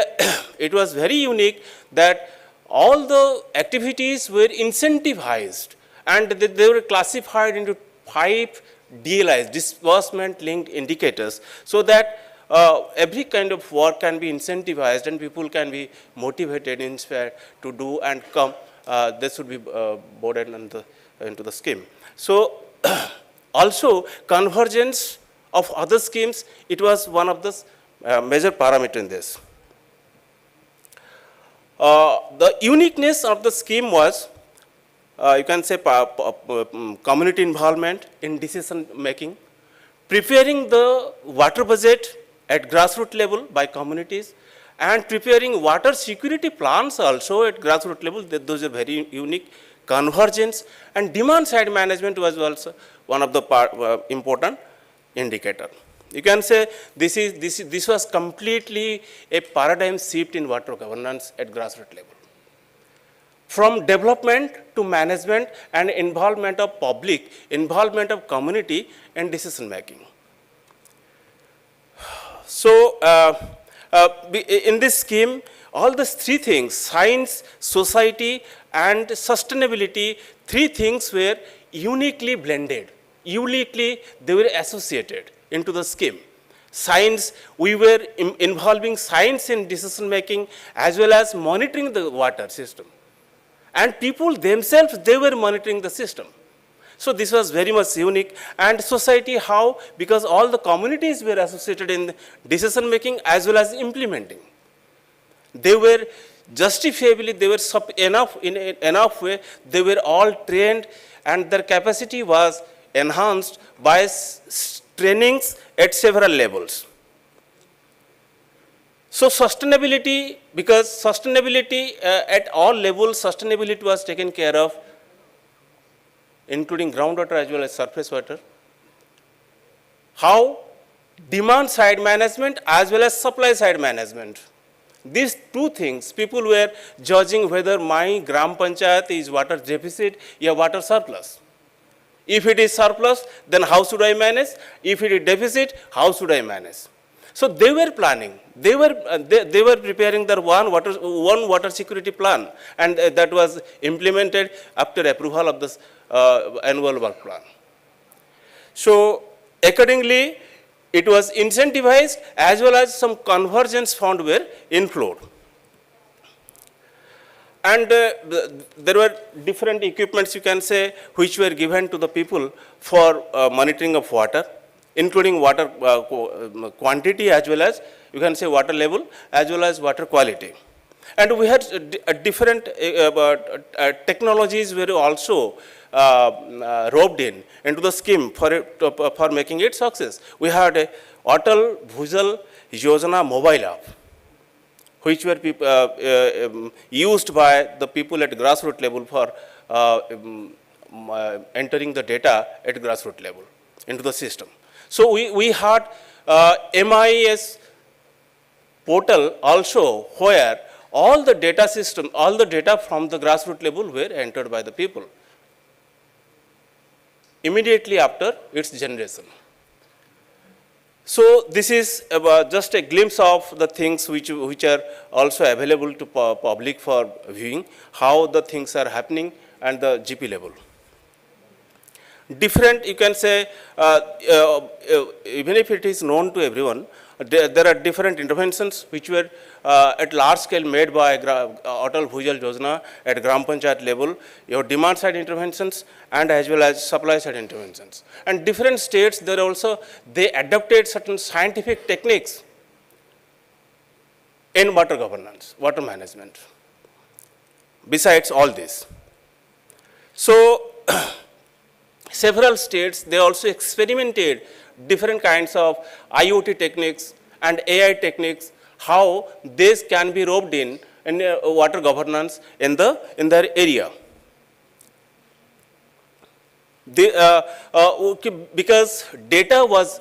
Speaker 10: it was very unique that all the activities were incentivized, and they were classified into 5 DLIs, disbursement linked indicators, so that every kind of work can be incentivized and people can be motivated, inspired to do and come. This should be boarded into the scheme. So also convergence of other schemes, it was one of the major parameters in this. The uniqueness of the scheme was, you can say, community involvement in decision making, preparing the water budget at grassroots level by communities, and preparing water security plans also at grassroots level. Those are very unique. Convergence and demand side management was also one of the important indicator. You can say this was completely a paradigm shift in water governance at grassroots level. From development to management and involvement of public, involvement of community in decision making. So, in this scheme, all these three things, science, society, and sustainability, three things were uniquely blended. Uniquely, they were associated into the scheme. Science, we were involving science in decision making as well as monitoring the water system. And people themselves, they were monitoring the system. So this was very much unique. And society, how? Because all the communities were associated in decision making as well as implementing. They were justifiably, they were in enough way, they were all trained, and their capacity was enhanced by trainings at several levels. So sustainability, because sustainability at all levels, sustainability was taken care of, including groundwater as well as surface water. How? Demand side management as well as supply side management. These two things, people were judging whether my Gram Panchayat is water deficit or water surplus. If it is surplus, then how should I manage? If it is deficit, how should I manage? So they were planning. They were preparing their one water security plan, and that was implemented after approval of this annual work plan. So accordingly, it was incentivized as well as some convergence fund were inflowed. And there were different equipments, you can say, which were given to the people for monitoring of water, including water quantity as well as, you can say, water level as well as water quality. And we had different technologies were also roped into the scheme for making it success. We had a Atal Bhujal Yojana mobile app, which were used by the people at grassroots level for entering the data at grassroots level into the system. So we had MIS portal also, where all the data system, all the data from the grassroots level were entered by the people immediately after its generation. So this is just a glimpse of the things which are also available to public for viewing, how the things are happening at the GP level. Different, you can say, even if it is known to everyone, there are different interventions which were at large scale made by Atal Bhujal Yojana at Gram Panchayat level, your demand side interventions and as well as supply side interventions. And different states, there also, they adopted certain scientific techniques in water governance, water management, besides all this. So, several states, they also experimented different kinds of IoT techniques and AI techniques, how this can be roped in water governance in their area. Because data was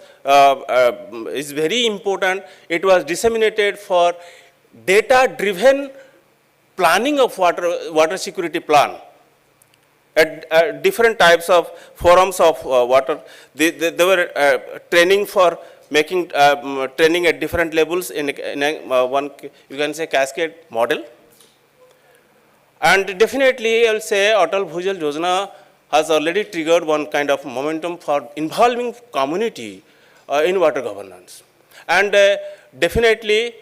Speaker 10: is very important, it was disseminated for data-driven planning of water security plan. At different types of forums of water, they were training for making training at different levels in one, you can say, cascade model. And definitely, I will say Atal Bhujal Yojana has already triggered one kind of momentum for involving community in water governance. And definitely,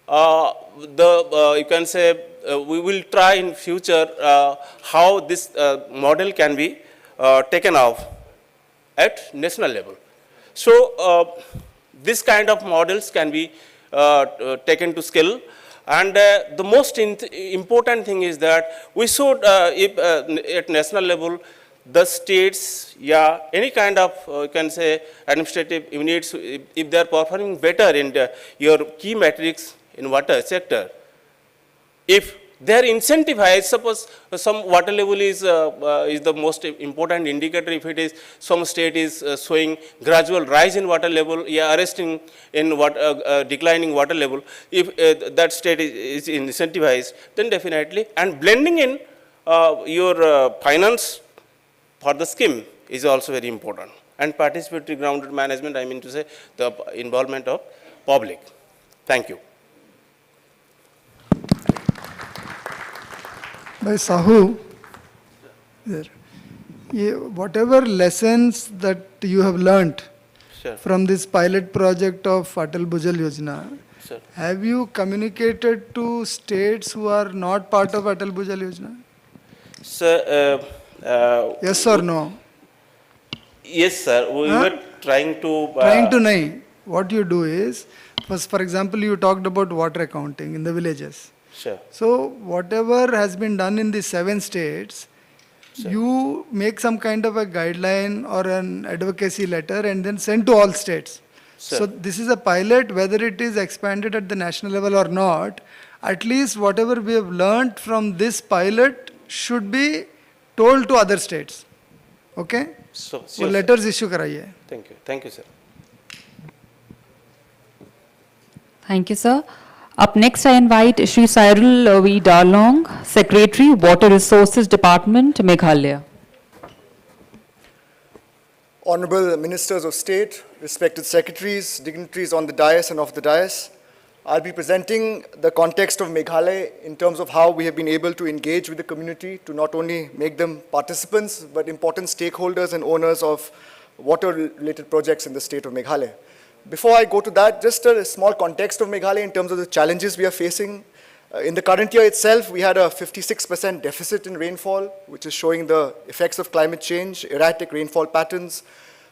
Speaker 10: you can say, we will try in future how this model can be taken off at national level. So this kind of models can be taken to scale, And the most important thing is that we should, if at national level, the states, yeah, any kind of, you can say, administrative units, if they are performing better in your key metrics in water sector, if they are incentivized, suppose some water level is the most important indicator. If it is some state is showing gradual rise in water level, yeah, arresting in declining water level, if that state is incentivized, then definitely, and blending in your finance for the scheme is also very important. And participatory grounded management, I mean to say, the involvement of public. Thank you.
Speaker 2: By Sahu, whatever lessons that you have learnt from this pilot project of Atal Bhujal Yojana, have you communicated to states who are not part of Atal Bhujal Yojana?
Speaker 10: Sir,
Speaker 2: Yes or no?
Speaker 10: Yes, sir. We were trying to...
Speaker 2: Trying to nahi. What you do is, for example, you talked about water accounting in the villages.
Speaker 10: Sure.
Speaker 2: So whatever has been done in the 7 states, you make some kind of a guideline or an advocacy letter and then send to all states. So this is a pilot, whether it is expanded at the national level or not, at least whatever we have learned from this pilot should be told to other states. Okay?
Speaker 10: So
Speaker 2: letters issue karaiye.
Speaker 10: Thank you. Thank you, sir.
Speaker 3: Thank you, sir. Up next, I invite Shri Cyril V. Darlong, Secretary, Water Resources Department, Meghalaya.
Speaker 4: Honorable Ministers of State, respected secretaries, dignitaries on the dais and off the dais, I'll be presenting the context of Meghalaya in terms of how we have been able to engage with the community to not only make them participants, but important stakeholders and owners of water-related projects in the state of Meghalaya. Before I go to that, just a small context of Meghalaya in terms of the challenges we are facing. In the current year itself, we had a 56% deficit in rainfall, which is showing the effects of climate change, erratic rainfall patterns.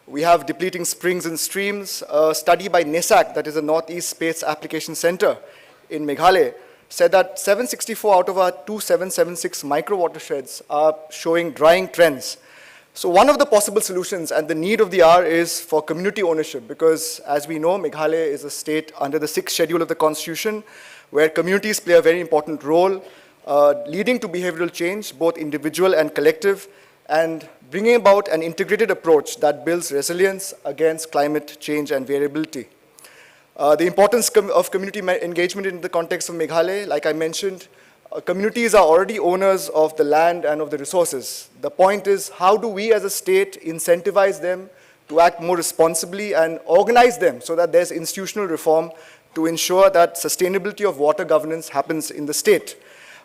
Speaker 4: We have depleting springs and streams. A study by NESAC, that is the Northeast Space Application Center in Meghalaya, said that 764 out of our 2776 micro watersheds are showing drying trends. So one of the possible solutions and the need of the hour is for community ownership, because as we know, Meghalaya is a state under the 6th schedule of the Constitution, where communities play a very important role, leading to behavioral change, both individual and collective, and bringing about an integrated approach that builds resilience against climate change and variability. The importance of community engagement in the context of Meghalaya, like I mentioned, communities are already owners of the land and of the resources. The point is, how do we as a state incentivize them to act more responsibly and organize them so that there's institutional reform to ensure that sustainability of water governance happens in the state.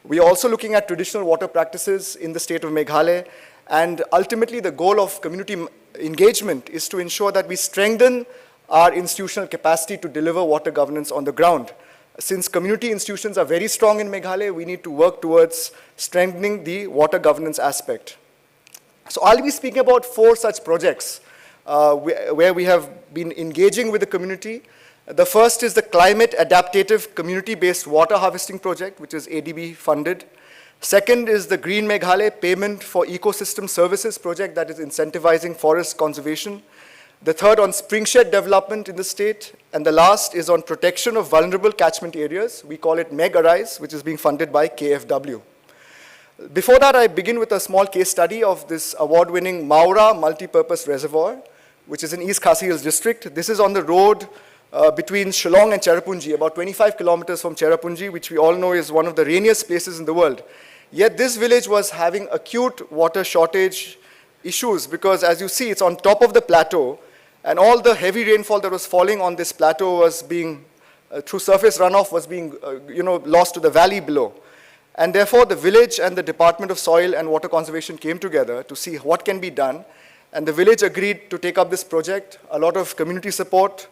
Speaker 4: We are also looking at traditional water practices in the state of Meghalaya, and ultimately the goal of community engagement is to ensure that we strengthen our institutional capacity to deliver water governance on the ground. Since community institutions are very strong in Meghalaya, we need to work towards strengthening the water governance aspect. So I'll be speaking about 4 such projects where we have been engaging with the community. The first is the Climate Adaptative Community-Based Water Harvesting Project, which is ADB funded. Second is the Green Meghalaya Payment for Ecosystem Services project that is incentivizing forest conservation. The third on springshed development in the state, and the last is on protection of vulnerable catchment areas. We call it Meg Arise, which is being funded by KFW. Before that, I begin with a small case study of this award-winning Maura Multipurpose Reservoir, which is in East Khasi Hills district. This is on the road between Shillong and Cherrapunji, about 25 kilometers from Cherrapunji, which we all know is one of the rainiest places in the world. Yet this village was having acute water shortage issues because, as you see, it's on top of the plateau, and all the heavy rainfall that was falling on this plateau was being, through surface runoff, was being lost to the valley below. And therefore, the village and the Department of Soil and Water Conservation came together to see what can be done. And the village agreed to take up this project. A lot of community support.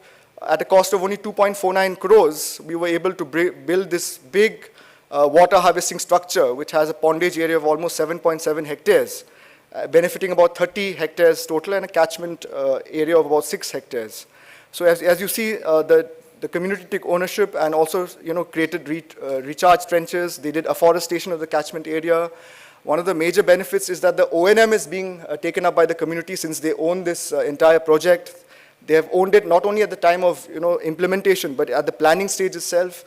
Speaker 4: At a cost of only 2.49 crores, we were able to build this big water harvesting structure, which has a pondage area of almost 7.7 hectares. Benefiting about 30 hectares total and a catchment area of about 6 hectares. So as you see, the the community took ownership and also, created recharge trenches. They did afforestation of the catchment area. One of the major benefits is that the O&M is being taken up by the community since they own this entire project. They have owned it not only at the time of, implementation, but at the planning stage itself.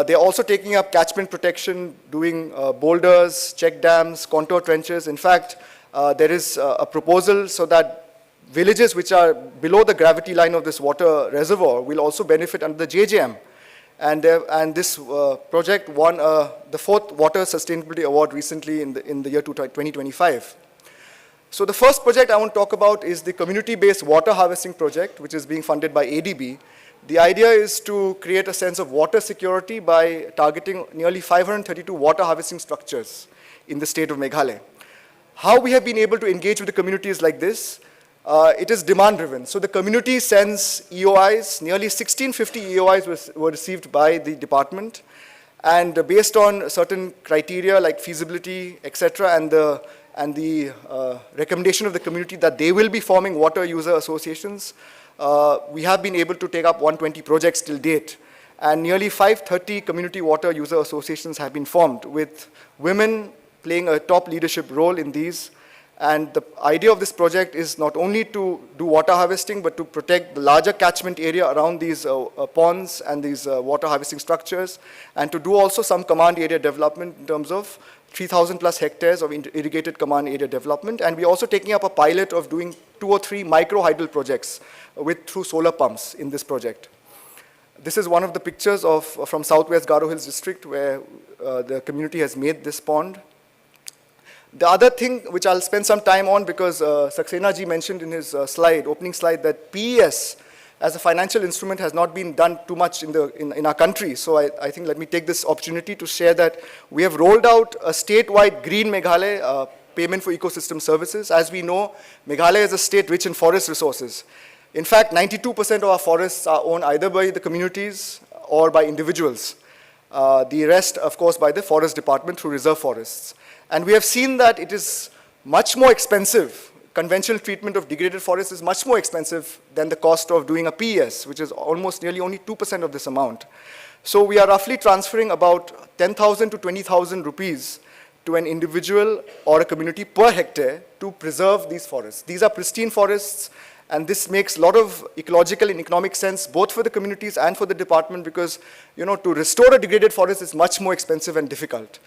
Speaker 4: They're also taking up catchment protection, doing boulders, check dams, contour trenches. In fact, there is a proposal so that villages which are below the gravity line of this water reservoir will also benefit under the JJM. And this project won the 4th Water Sustainability Award recently in the year 2025. So the first project I want to talk about is the community-based water harvesting project, which is being funded by ADB. The idea is to create a sense of water security by targeting nearly 532 water harvesting structures in the state of Meghalaya. How we have been able to engage with the communities like this, it is demand-driven. So the community sends EOIs, nearly 1650 EOIs were received by the department, and based on certain criteria like feasibility, etc., and the recommendation of the community that they will be forming water user associations, we have been able to take up 120 projects till date. And nearly 530 community water user associations have been formed, with women playing a top leadership role in these. And the idea of this project is not only to do water harvesting, but to protect the larger catchment area around these ponds and these water harvesting structures, and to do also some command area development in terms of 3,000 plus hectares of irrigated command area development. And we're also taking up a pilot of doing 2 or 3 micro-hydel projects through solar pumps in this project. This is one of the pictures from Southwest Garo Hills district where the community has made this pond. The other thing which I'll spend some time on, because Saxena ji mentioned in his opening slide, that PES as a financial instrument has not been done too much in our country. So I think let me take this opportunity to share that we have rolled out a statewide Green Meghalaya payment for ecosystem services. As we know, Meghalaya is a state rich in forest resources. In fact, 92% of our forests are owned either by the communities or by individuals. The rest, of course, by the forest department through reserve forests. And we have seen that it is much more expensive. Conventional treatment of degraded forests is much more expensive than the cost of doing a PES, which is almost nearly only 2% of this amount. So we are roughly transferring about 10,000 to 20,000 rupees to an individual or a community per hectare to preserve these forests. These are pristine forests, and this makes a lot of ecological and economic sense both for the communities and for the department, because to restore a degraded forest is much more expensive and difficult.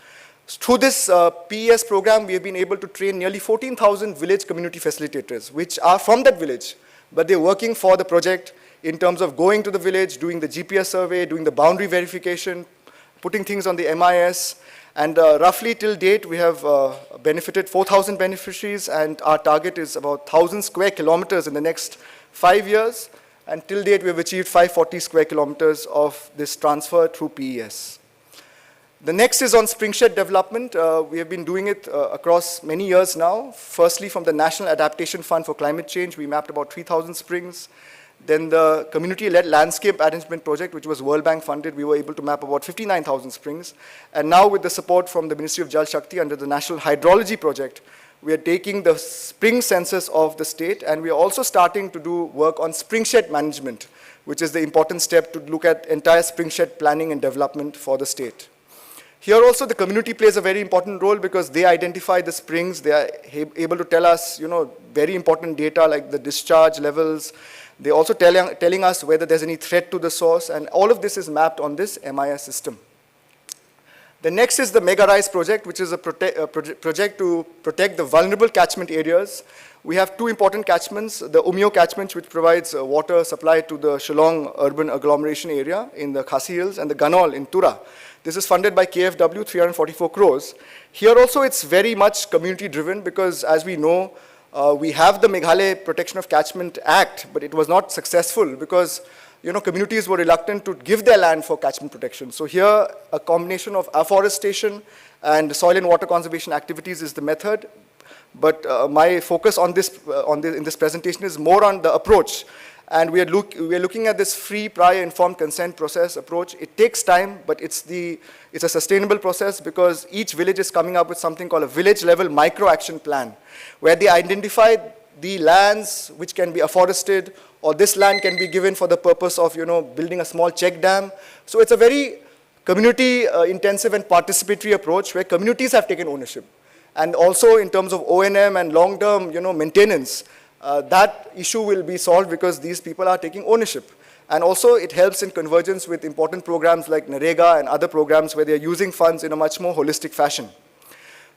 Speaker 4: Through this PES program, we have been able to train nearly 14,000 village community facilitators, which are from that village, but they're working for the project in terms of going to the village, doing the GPS survey, doing the boundary verification, putting things on the MIS, and roughly till date, we have benefited 4,000 beneficiaries, and our target is about 1,000 square kilometers in the next 5 years, and till date, we have achieved 540 square kilometers of this transfer through PES. The next is on spring shed development. We have been doing it across many years now. Firstly, from the National Adaptation Fund for Climate Change, we mapped about 3,000 springs. Then the community-led landscape arrangement project, which was World Bank funded, we were able to map about 59,000 springs. And now with the support from the Ministry of Jal Shakti under the National Hydrology Project, we are taking the spring census of the state, and we are also starting to do work on spring shed management, which is the important step to look at entire spring shed planning and development for the state. Here also the community plays a very important role because they identify the springs. They are able to tell us, very important data like the discharge levels. They're also telling us whether there's any threat to the source, and all of this is mapped on this MIS system. The next is the Mega Rise project, which is a project to protect the vulnerable catchment areas. We have 2 important catchments, the Umyo catchment, which provides water supply to the Shillong urban agglomeration area in the Khasi Hills, and the Ganol in Tura. This is funded by KFW, 344 crores. Here also it's very much community driven because as we know, we have the Meghalaya Protection of Catchment Act, but it was not successful because communities were reluctant to give their land for catchment protection. So here a combination of afforestation and soil and water conservation activities is the method. But my focus on in this presentation is more on the approach. And we are looking at this free, prior, informed consent process approach. It takes time, but it's a sustainable process because each village is coming up with something called a village-level micro-action plan, where they identify the lands which can be afforested or this land can be given for the purpose of, building a small check dam. So it's a very community intensive and participatory approach where communities have taken ownership. And also in terms of O&M and long-term, maintenance, that issue will be solved because these people are taking ownership. And also it helps in convergence with important programs like NREGA and other programs where they're using funds in a much more holistic fashion.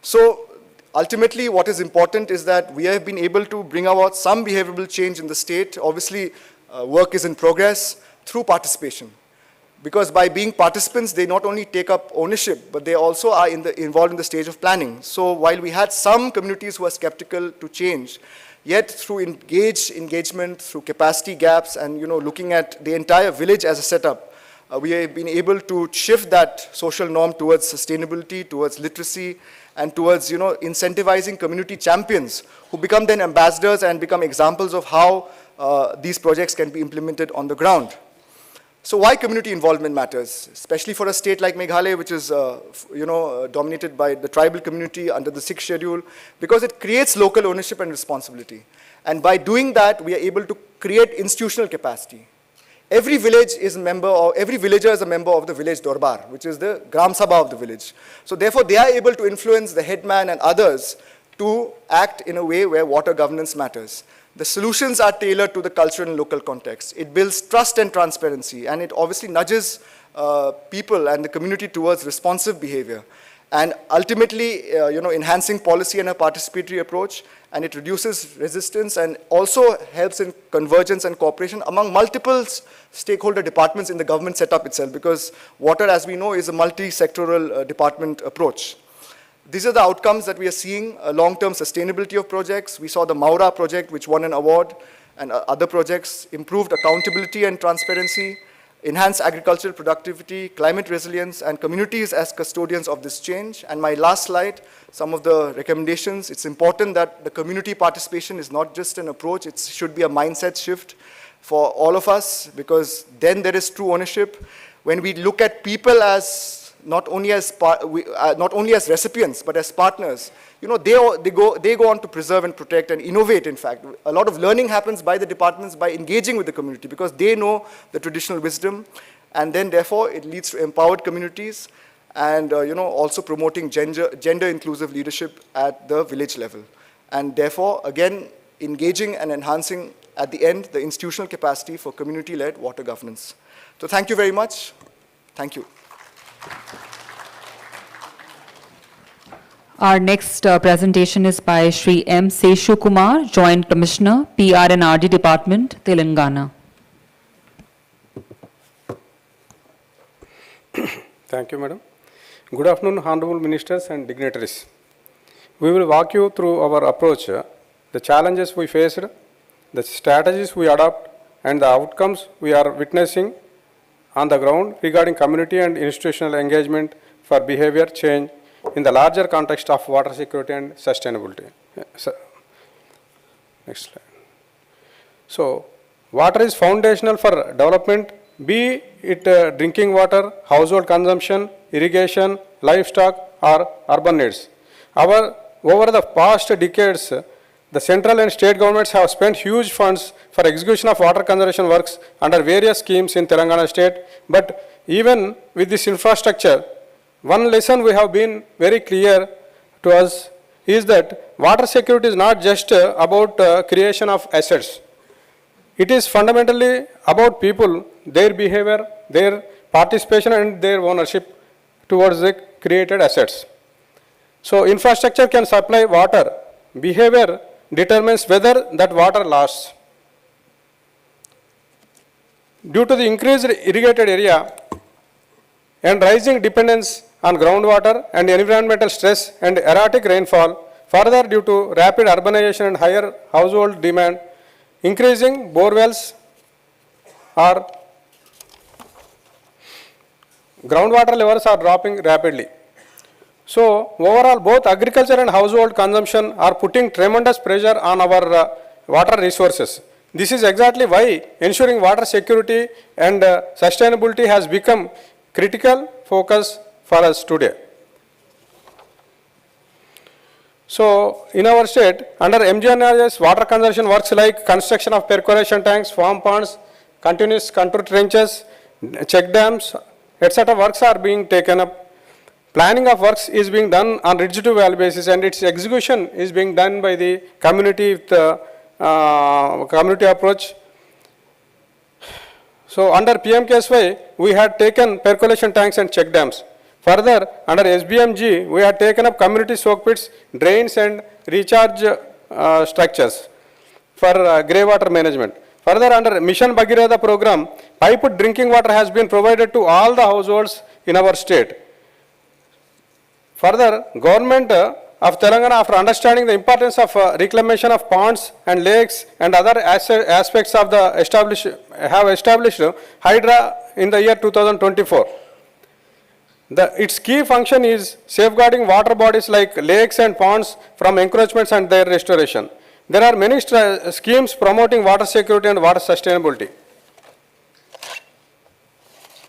Speaker 4: So ultimately what is important is that we have been able to bring about some behavioral change in the state. Obviously work is in progress through participation. Because by being participants, they not only take up ownership, but they also are involved in the stage of planning. So while we had some communities who are skeptical to change, yet through engagement, through capacity gaps, and looking at the entire village as a setup, we have been able to shift that social norm towards sustainability, towards literacy, and towards incentivizing community champions who become then ambassadors and become examples of how these projects can be implemented on the ground. So why community involvement matters, especially for a state like Meghalaya, which is dominated by the tribal community under the 6th schedule, because it creates local ownership and responsibility. And by doing that, we are able to create institutional capacity. Every village is a member, or every villager is a member of the village Dorbar, which is the Gram Sabha of the village. So therefore, they are able to influence the headman and others to act in a way where water governance matters. The solutions are tailored to the cultural and local context. It builds trust and transparency, and it obviously nudges people and the community towards responsive behavior. And ultimately, enhancing policy and a participatory approach, and it reduces resistance and also helps in convergence and cooperation among multiple stakeholder departments in the government setup itself, because water, as we know, is a multi-sectoral department approach. These are the outcomes that we are seeing, long-term sustainability of projects. We saw the Maura project, which won an award, and other projects, improved accountability and transparency, enhanced agricultural productivity, climate resilience, and communities as custodians of this change. And my last slide, some of the recommendations. It's important that the community participation is not just an approach, it should be a mindset shift for all of us, because then there is true ownership. When we look at people as not only as recipients, but as partners, they go on to preserve and protect and innovate. In fact, a lot of learning happens by the departments by engaging with the community, because they know the traditional wisdom, and then therefore it leads to empowered communities, and also promoting gender inclusive leadership at the village level, and therefore again engaging and enhancing at the end the institutional capacity for community-led water governance. So thank you very much. Thank you.
Speaker 3: Our next presentation is by Shri M. Seshu Kumar, Joint Commissioner, PR and RD Department, Telangana.
Speaker 8: Thank you, Madam. Good afternoon, Honorable Ministers and dignitaries. We will walk you through our approach, the challenges we faced, the strategies we adopt, and the outcomes we are witnessing on the ground regarding community and institutional engagement for behavior change in the larger context of water security and sustainability. Next slide. So, water is foundational for development, be it drinking water, household consumption, irrigation, livestock, or urban needs. Over the past decades, the central and state governments have spent huge funds for execution of water conservation works under various schemes in Telangana state. But even with this infrastructure, one lesson we have been very clear to us is that water security is not just about creation of assets. It is fundamentally about people, their behavior, their participation, and their ownership towards the created assets. So infrastructure can supply water. Behavior determines whether that water lasts. Due to the increased irrigated area and rising dependence on groundwater and environmental stress and erratic rainfall, further due to rapid urbanization and higher household demand, increasing borewells or groundwater levels are dropping rapidly. So overall, both agriculture and household consumption are putting tremendous pressure on our water resources. This is exactly why ensuring water security and sustainability has become critical focus for us today. So, in our state, under MGNRS, water conservation works like construction of percolation tanks, farm ponds, continuous contour trenches, check dams, etc. works are being taken up. Planning of works is being done on ridge to valley basis, and its execution is being done by the community with community approach. So, under PMKSY, we had taken percolation tanks and check dams. Further, under SBMG, we had taken up community soak pits, drains and recharge structures for grey water management. Further, under Mission Bhagiratha program, piped drinking water has been provided to all the households in our state. Further, government of Telangana, after understanding the importance of reclamation of ponds and lakes and other aspects of the established Hydra in the year 2024. Its key function is safeguarding water bodies like lakes and ponds from encroachments and their restoration. There are many schemes promoting water security and water sustainability.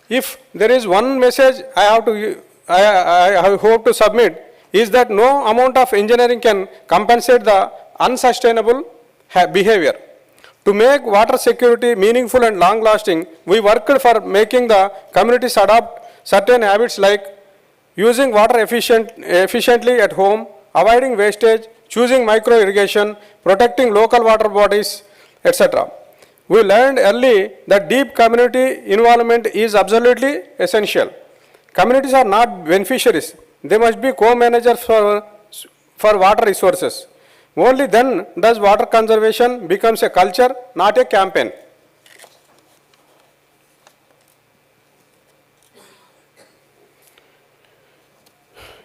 Speaker 8: If there is one message I hope to submit, is that no amount of engineering can compensate the unsustainable behavior. To make water security meaningful and long-lasting, we worked for making the communities adopt certain habits like using water efficiently at home, avoiding wastage, choosing micro irrigation, protecting local water bodies, etc. We learned early that deep community involvement is absolutely essential. Communities are not beneficiaries. They must be co-managers for water resources. Only then does water conservation becomes a culture, not a campaign.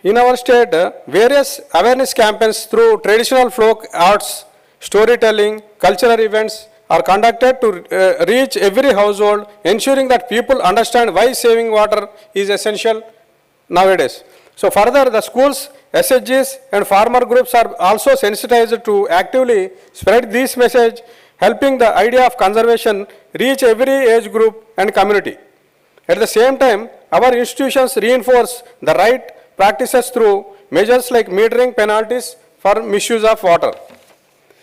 Speaker 8: In our state, various awareness campaigns through traditional folk arts, storytelling, cultural events are conducted to reach every household, ensuring that people understand why saving water is essential nowadays. So further, the schools, SHGs and farmer groups are also sensitized to actively spread this message, helping the idea of conservation reach every age group and community. At the same time, our institutions reinforce the right practices through measures like metering penalties for misuse of water.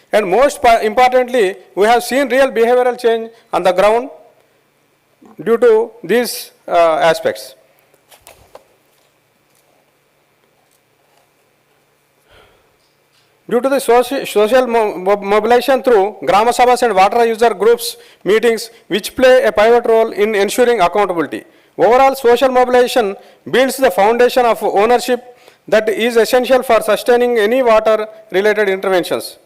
Speaker 8: And most importantly, we have seen real behavioral change on the ground due to these aspects. Due to the social mobilization through Grama Sabhas and water user groups meetings, which play a pivot role in ensuring accountability. Overall, social mobilization builds the foundation of ownership that is essential for sustaining any water-related interventions.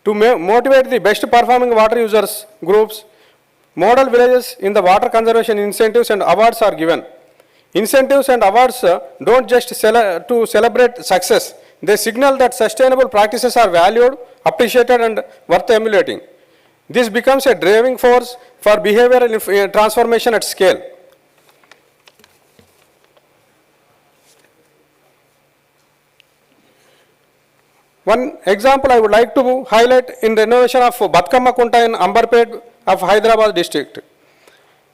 Speaker 8: To motivate the best performing water users groups, model villages in the water conservation incentives and awards are given. Incentives and awards don't just celebrate success, they signal that sustainable practices are valued, appreciated and worth emulating. This becomes a driving force for behavioral transformation at scale. One example I would like to highlight in the renovation of Batkama Kunta in Ambarpet of Hyderabad district.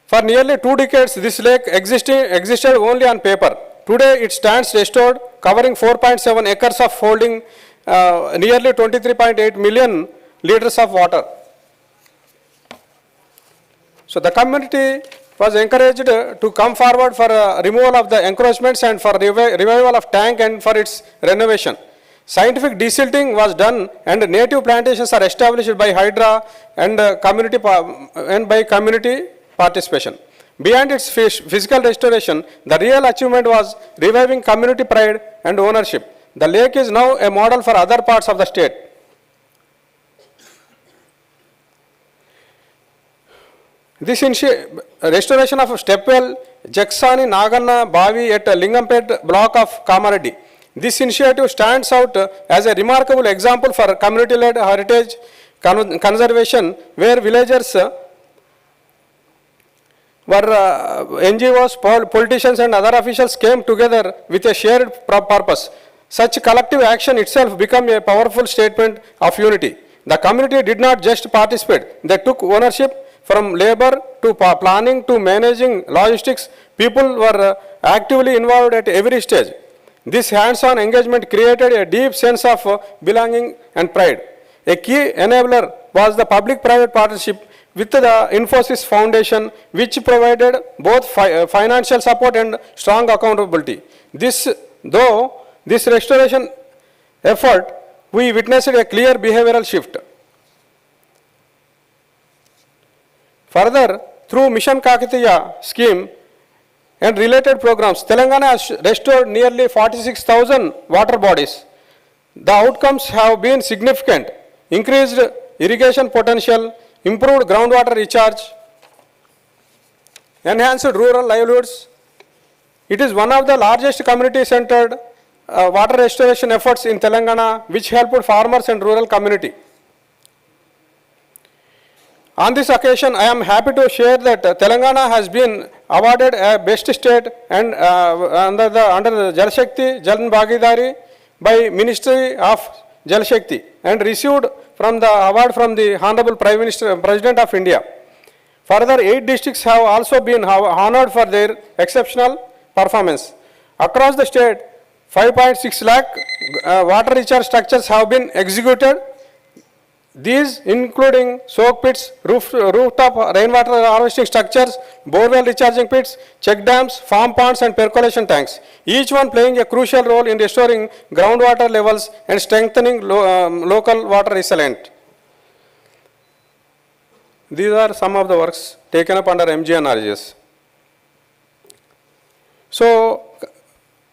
Speaker 8: For nearly 2 decades, this lake existed only on paper. Today, it stands restored, covering 4.7 acres of holding nearly 23.8 million liters of water. So the community was encouraged to come forward for removal of the encroachments and for revival of tank and for its renovation. Scientific desilting was done and native plantations are established by Hydra and by community participation. Beyond its physical restoration, the real achievement was reviving community pride and ownership. The lake is now a model for other parts of the state. This restoration of Stepwell, Jaksani Naganna Bavi at Lingampet block of Kamareddy. This initiative stands out as a remarkable example for community-led heritage conservation, where villagers NGOs, politicians and other officials came together with a shared purpose. Such collective action itself became a powerful statement of unity. The community did not just participate, they took ownership from labor to planning to managing logistics. People were actively involved at every stage. This hands-on engagement created a deep sense of belonging and pride. A key enabler was the public-private partnership with the Infosys Foundation, which provided both financial support and strong accountability. Though this restoration effort, we witnessed a clear behavioral shift. Further, through Mission Kakatiya scheme and related programs, Telangana has restored nearly 46,000 water bodies. The outcomes have been significant: increased irrigation potential, improved groundwater recharge, enhanced rural livelihoods. It is one of the largest community-centered water restoration efforts in Telangana, which helped farmers and rural community. On this occasion, I am happy to share that Telangana has been awarded a best state and under the Jal Shakti Jan Bhagidari by Ministry of Jal Shakti and received from the award from the Hon'ble President of India. Further, 8 districts have also been honored for their exceptional performance. Across the state, 5.6 lakh water recharge structures have been executed. These including soak pits, rooftop rainwater harvesting structures, borewell recharging pits, check dams, farm ponds and percolation tanks, each one playing a crucial role in restoring groundwater levels and strengthening local water resilience. These are some of the works taken up under MGNRGS. So,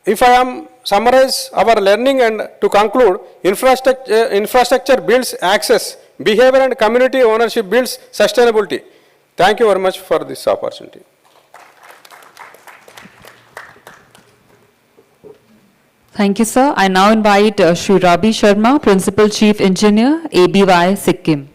Speaker 8: if I am summarize our learning and to conclude, infrastructure builds access, behavior and community ownership builds sustainability. Thank you very much for this opportunity.
Speaker 3: Thank you, sir. I now invite Shri Rabi Sharma, Principal Chief Engineer, ABY, Sikkim.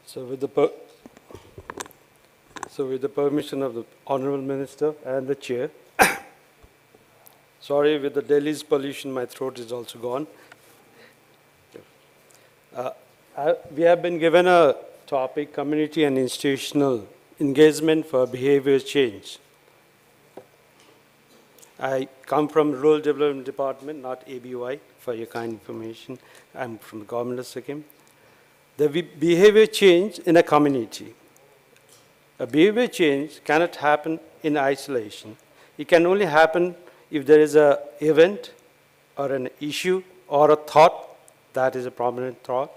Speaker 5: So with the permission of the Honorable Minister and the Chair, sorry, with the Delhi's pollution, my throat is also gone. We have been given a topic, community and institutional engagement for behavior change. I come from Rural Development Department, not ABY, for your kind information. I'm from the Government of Sikkim. The behavior change in a community. A behavior change cannot happen in isolation. It can only happen if there is an event or an issue or a thought that is a prominent thought.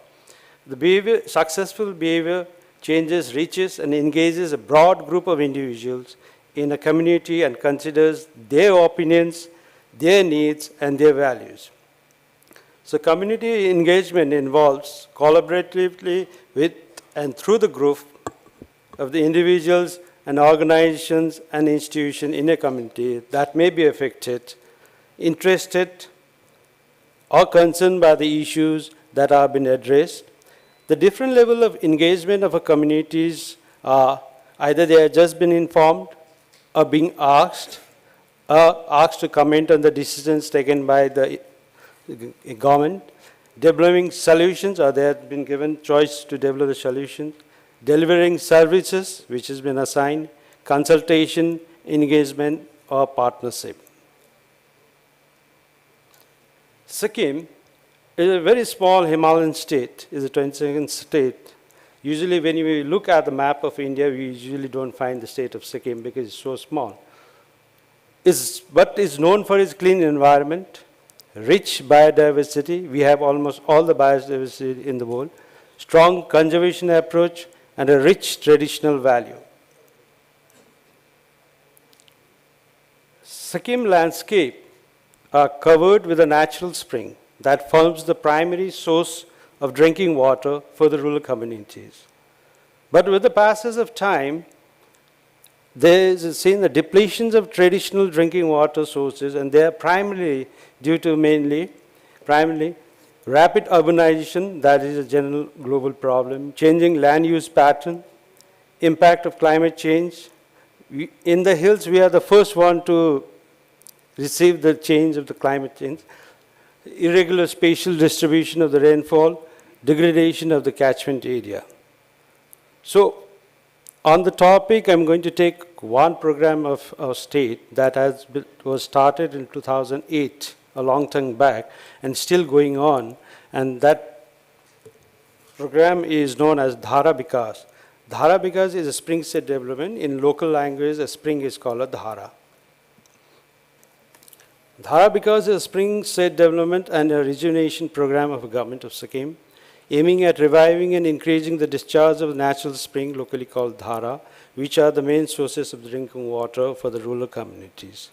Speaker 5: The successful behavior changes, reaches and engages a broad group of individuals in a community and considers their opinions, their needs and their values. So community engagement involves collaboratively with and through the group of the individuals and organizations and institutions in a community that may be affected, interested, or concerned by the issues that have been addressed. The different level of engagement of a communities are either they have just been informed or being asked to comment on the decisions taken by the government, developing solutions, or they have been given choice to develop the solutions, delivering services which has been assigned, consultation, engagement, or partnership. Sikkim is a very small Himalayan state, is the 22nd state. Usually when we look at the map of India, we usually don't find the state of Sikkim because it's so small. But is known for its clean environment, rich biodiversity. We have almost all the biodiversity in the world, strong conservation approach, and a rich traditional value. Sikkim landscape are covered with a natural spring that forms the primary source of drinking water for the rural communities. But with the passage of time, there is seen the depletions of traditional drinking water sources, and they are primarily due to primarily rapid urbanization, that is a general global problem, changing land use pattern, impact of climate change. In the hills, we are the first one to
Speaker 9: receive the change of the climate change, irregular spatial distribution of the rainfall, degradation of the catchment area. So, on the topic, I'm going to take one program of our state that was started in 2008, a long time back, and still going on, and that program is known as Dhara Vikas. Dhara Vikas is a spring set development. In local language, a spring is called a Dhara. Dhara Vikas is a spring set development and a rejuvenation program of the government of Sikkim, aiming at reviving and increasing the discharge of natural spring, locally called Dhara, which are the main sources of drinking water for the rural communities.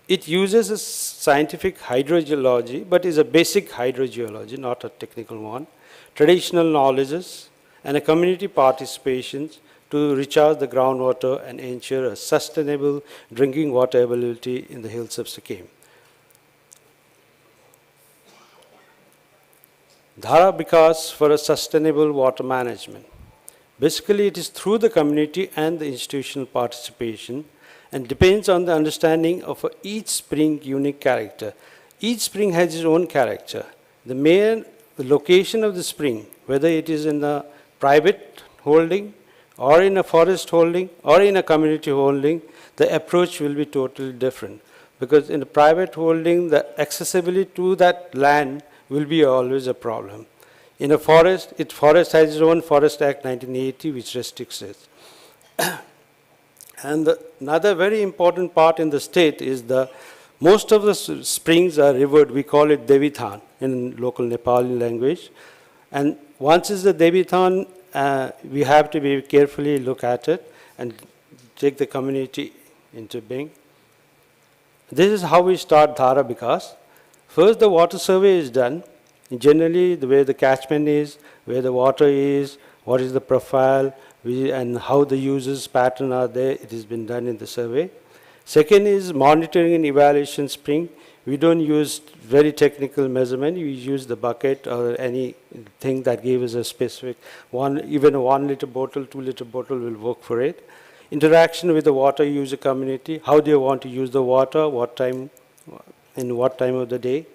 Speaker 9: It uses a scientific hydrogeology, but is a basic hydrogeology, not a technical one, traditional knowledges, and a community participation to recharge the groundwater and ensure a sustainable drinking water availability in the hills of Sikkim. Dhara Vikas for a sustainable water management. Basically, it is through the community and the institutional participation and depends on the understanding of each spring unique character. Each spring has its own character. The location of the spring, whether it is in the private holding or in a forest holding or in a community holding, the approach will be totally different. Because in a private holding, the accessibility to that land will be always a problem. In a forest, forest has its own Forest Act 1980 which restricts it. And another very important part in the state is most of the springs are rivered, we call it Devithan in local Nepali language. And once is the Devithan, we have to be carefully look at it and take the community into being. This is how we start Dhara Vikas. First, the water survey is done. Generally, the way the catchment is, where the water is, what is the profile, and how the users' pattern are there, it has been done in the survey. Second is monitoring and evaluation spring. We don't use very technical measurement. We use the bucket or anything that gives us a specific one, even a 1 liter bottle, 2 liter bottle will work for it. Interaction with the water user community, how do you want to use the water, what time, in what time of the day.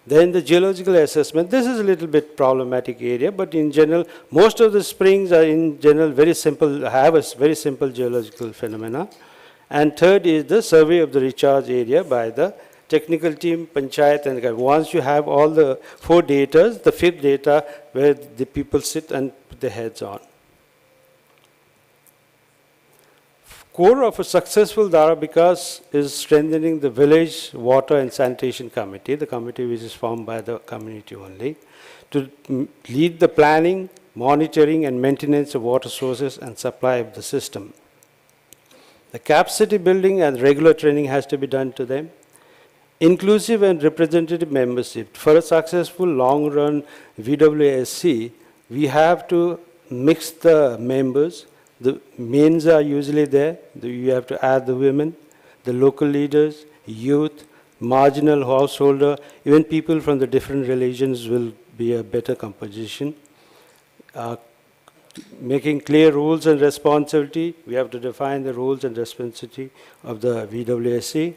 Speaker 9: Then the geological assessment. This is a little bit problematic area, but in general, most of the springs are in general very simple, have a very simple geological phenomena. And third is the survey of the recharge area by the technical team, panchayat, and once you have all the 4 data, the 5th data where the people sit and put their heads on. Core of a successful Dhara Vikas is strengthening the village water and sanitation committee, the committee which is formed by the community only, to lead the planning, monitoring and maintenance of water sources and supply of the system. The capacity building and regular training has to be done to them. Inclusive and representative membership. For a successful long-run VWSC, we have to mix the members. The men are usually there. You have to add the women, the local leaders, youth, marginal householder, even people from the different religions will be a better composition. Making clear rules and responsibility. We have to define the rules and responsibility of the VWSC.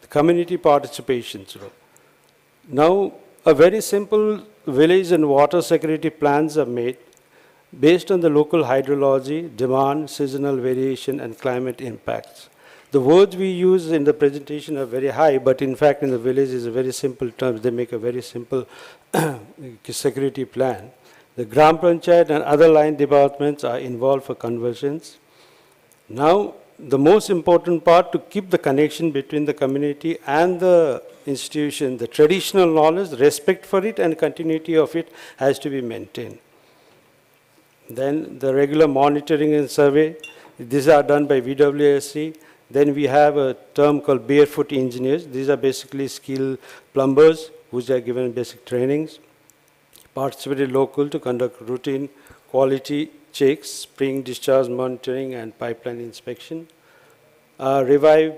Speaker 9: The community participation. Now, a very simple village and water security plans are made based on the local hydrology, demand, seasonal variation, and climate impacts. The words we use in the presentation are very high, but in fact in the village is a very simple term. They make a very simple security plan. The Gram Panchayat and other line departments are involved for conversions. Now, the most important part to keep the connection between the community and the institution, the traditional knowledge, respect for it and continuity of it has to be maintained. Then the regular monitoring and survey, these are done by VWSC. Then we have a term called barefoot engineers. These are basically skilled plumbers which are given basic trainings. Participated local to conduct routine quality checks, spring discharge monitoring and pipeline inspection. Revive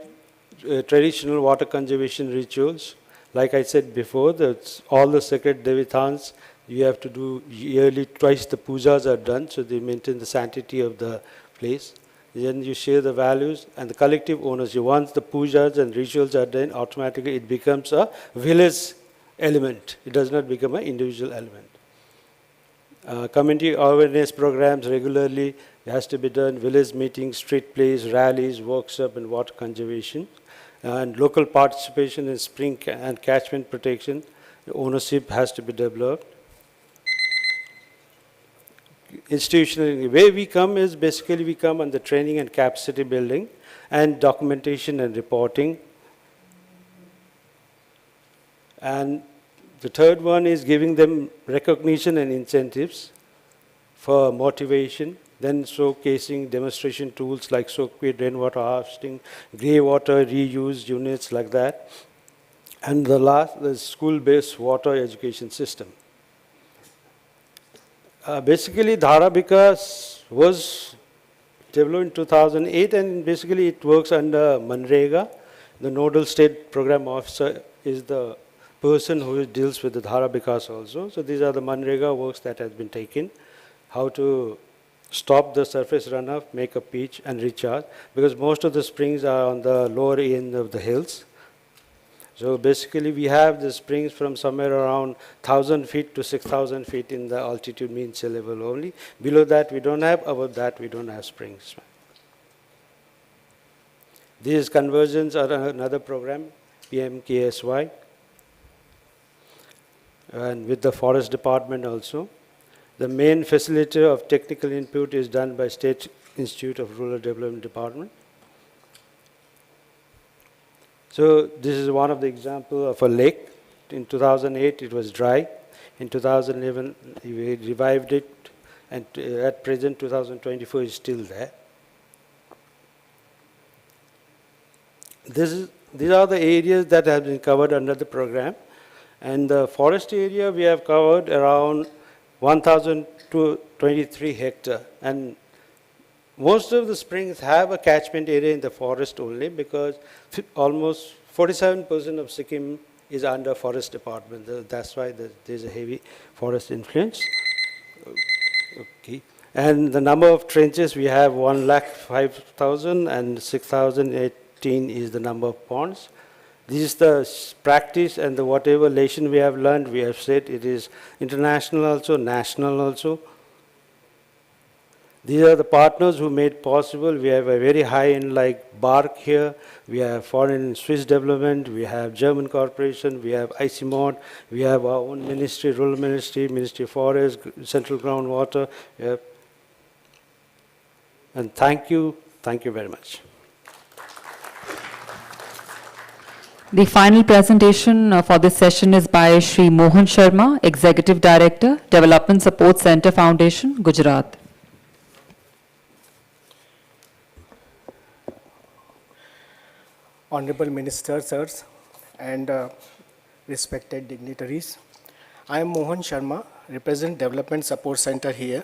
Speaker 9: traditional water conservation rituals. Like I said before, that's all the sacred Devithans, you have to do yearly, twice the pujas are done, so they maintain the sanctity of the place. then you share the values and the collective ownership. Once the pujas and rituals are done, automatically it becomes a village element. It does not become an individual element. Community awareness programs regularly has to be done, village meetings, street plays, rallies, workshop, and water conservation. And local participation in spring and catchment protection, ownership has to be developed. Institutionally, where we come is basically we come on the training and capacity building and documentation and reporting. And the third one is giving them recognition and incentives for motivation, then showcasing demonstration tools like soak-pit, rainwater harvesting, grey water reuse units like that. And the last, the school-based water education system. Basically, Dhara Vikas was developed in 2008, and basically it works under Manrega. The nodal state program officer is the person who deals with the Dhara Vikas also. So these are the Manrega works that has been taken. How to stop the surface runoff, make a pitch and recharge, because most of the springs are on the lower end of the hills. So basically we have the springs from somewhere around 1,000 feet to 6,000 feet in the altitude mean sea level only. Below that we don't have, above that we don't have springs. These conversions are another program, PMKSY, and with the Forest Department also. The main facilitator of technical input is done by State Institute of Rural Development Department. So this is one of the examples of a lake. In 2008 it was dry. In 2011 we revived it, and at present 2024 is still there. These are the areas that have been covered under the program. And the forest area we have covered around 1,023 hectare. And most of the springs have a catchment area in the forest only, because almost 47% of Sikkim is under forest department. That's why there's a heavy forest influence. Okay. And the number of trenches, we have 1,05,000 and 6,018 is the number of ponds. This is the practice, and the whatever lesson we have learned, we have said it is international also, national also. These are the partners who made possible. We have a very high-end like BARC here. We have foreign and Swiss development. We have German corporation. We have ICMOD. We have our own ministry, rural ministry, Ministry of Forest, Central Groundwater. And thank you very much.
Speaker 3: The final presentation for this session is by Shri Mohan Sharma, Executive Director, Development Support Center Foundation, Gujarat.
Speaker 11: Honorable Ministers, sirs, and respected dignitaries. I am Mohan Sharma, represent Development Support Center here.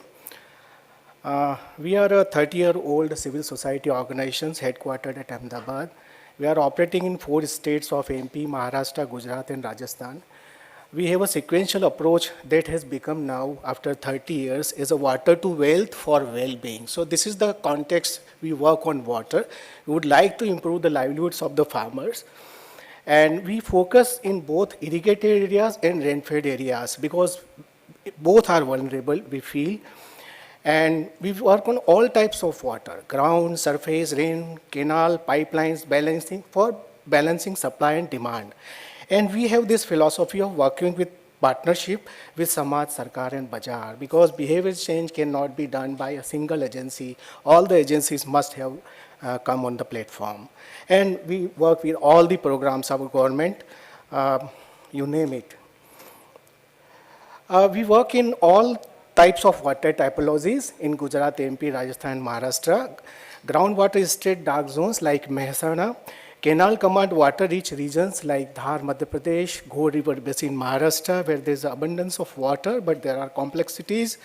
Speaker 11: We are a 30-year-old civil society organization headquartered at Ahmedabad. We are operating in 4 states of MP, Maharashtra, Gujarat, and Rajasthan. We have a sequential approach that has become now, after 30 years, is a water to wealth for well-being. So this is the context we work on water. We would like to improve the livelihoods of the farmers. And we focus in both irrigated areas and rain-fed areas, because both are vulnerable, we feel. And we work on all types of water, ground, surface, rain, canal, pipelines, balancing supply and demand. And we have this philosophy of working with partnership with Samaj, Sarkar and Bazaar, because behavior change cannot be done by a single agency. All the agencies must have come on the platform. And we work with all the programs of our government, you name it. We work in all types of water typologies in Gujarat, MP, Rajasthan, Maharashtra. Groundwater state dark zones like Mehsana, canal command water-rich regions like Dhar, Madhya Pradesh, Ghor River Basin, Maharashtra, where there is abundance of water, but there are complexities.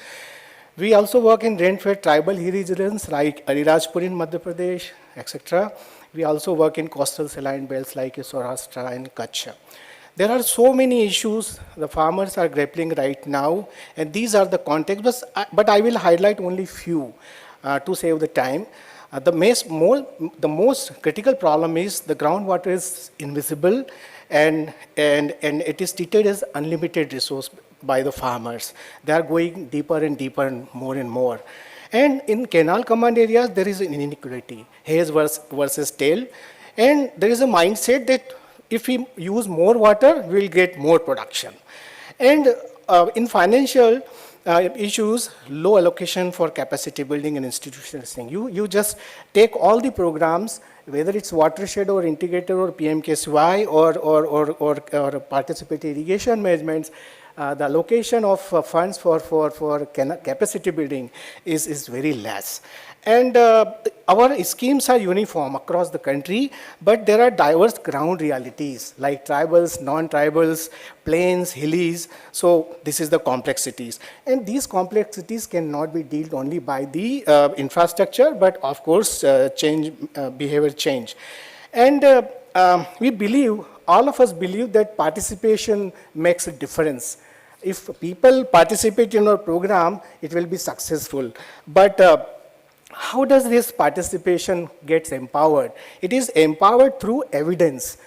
Speaker 11: We also work in rain-fed tribal regions like Arirajpur in Madhya Pradesh, etc. We also work in coastal saline belts like Saurashtra and Kutch. There are so many issues the farmers are grappling right now, and these are the contexts, but I will highlight only few to save the time. The most critical problem is the groundwater is invisible and it is treated as unlimited resource by the farmers. They are going deeper and deeper and more. And in canal command areas, there is an inequality, hairs versus tail. And there is a mindset that if we use more water, we will get more production. And in financial issues, low allocation for capacity building and institutionalizing. You just take all the programs, whether it's watershed or integrated or PMKSY or participatory irrigation management, the allocation of funds for capacity building is very less. And our schemes are uniform across the country, but there are diverse ground realities like tribals, non-tribals, plains, hillies. So this is the complexities. And these complexities cannot be dealt only by the infrastructure, but of course behavior change. And we believe, all of us believe that participation makes a difference. If people participate in our program, it will be successful. But how does this participation gets empowered? It is empowered through evidence.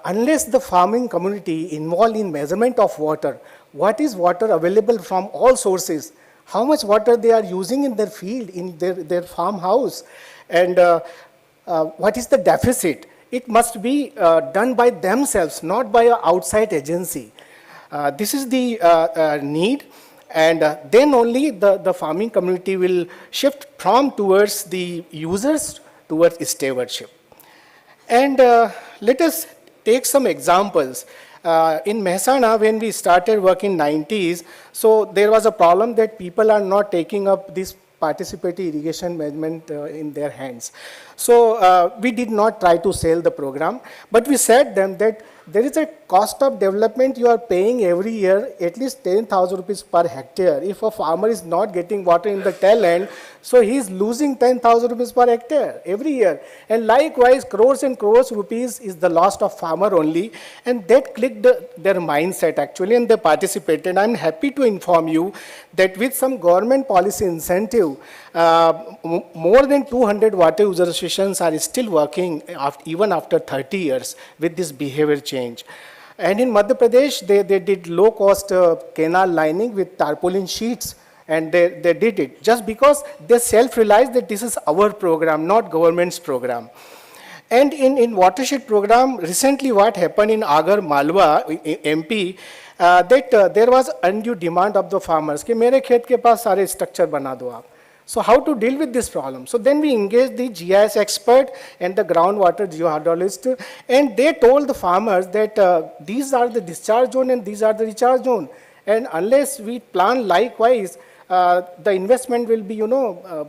Speaker 11: Unless the farming community involved in measurement of water, what is water available from all sources, how much water they are using in their field, in their farmhouse, and what is the deficit, it must be done by themselves, not by an outside agency. This is the need. And then only the farming community will shift from towards the users towards stewardship. And let us take some examples. In Mehsana, when we started working in 90s, so there was a problem that people are not taking up this participatory irrigation management in their hands. So we did not try to sell the program, but we said them that there is a cost of development you are paying every year, at least 10,000 rupees per hectare. If a farmer is not getting water in the tail end, so he is losing 10,000 rupees per hectare every year. And likewise, crores and crores rupees is the loss of farmer only. And that clicked their mindset actually, and they participated. I'm happy to inform you that with some government policy incentive, more than 200 water user associations are still working even after 30 years with this behavior change. And in Madhya Pradesh, they did low-cost canal lining with tarpaulin sheets, and they did it just because they self-realized that this is our program, not government's program. And in watershed program, recently what happened in Agar Malwa, MP, that there was undue demand of the farmers कि मेरे खेत के पास सारे structure बना दो आप. So how to deal with this problem? So then we engaged the GIS expert and the groundwater geohydrologist, and they told the farmers that these are the discharge zone and these are the recharge zone. And unless we plan likewise, the investment will be, no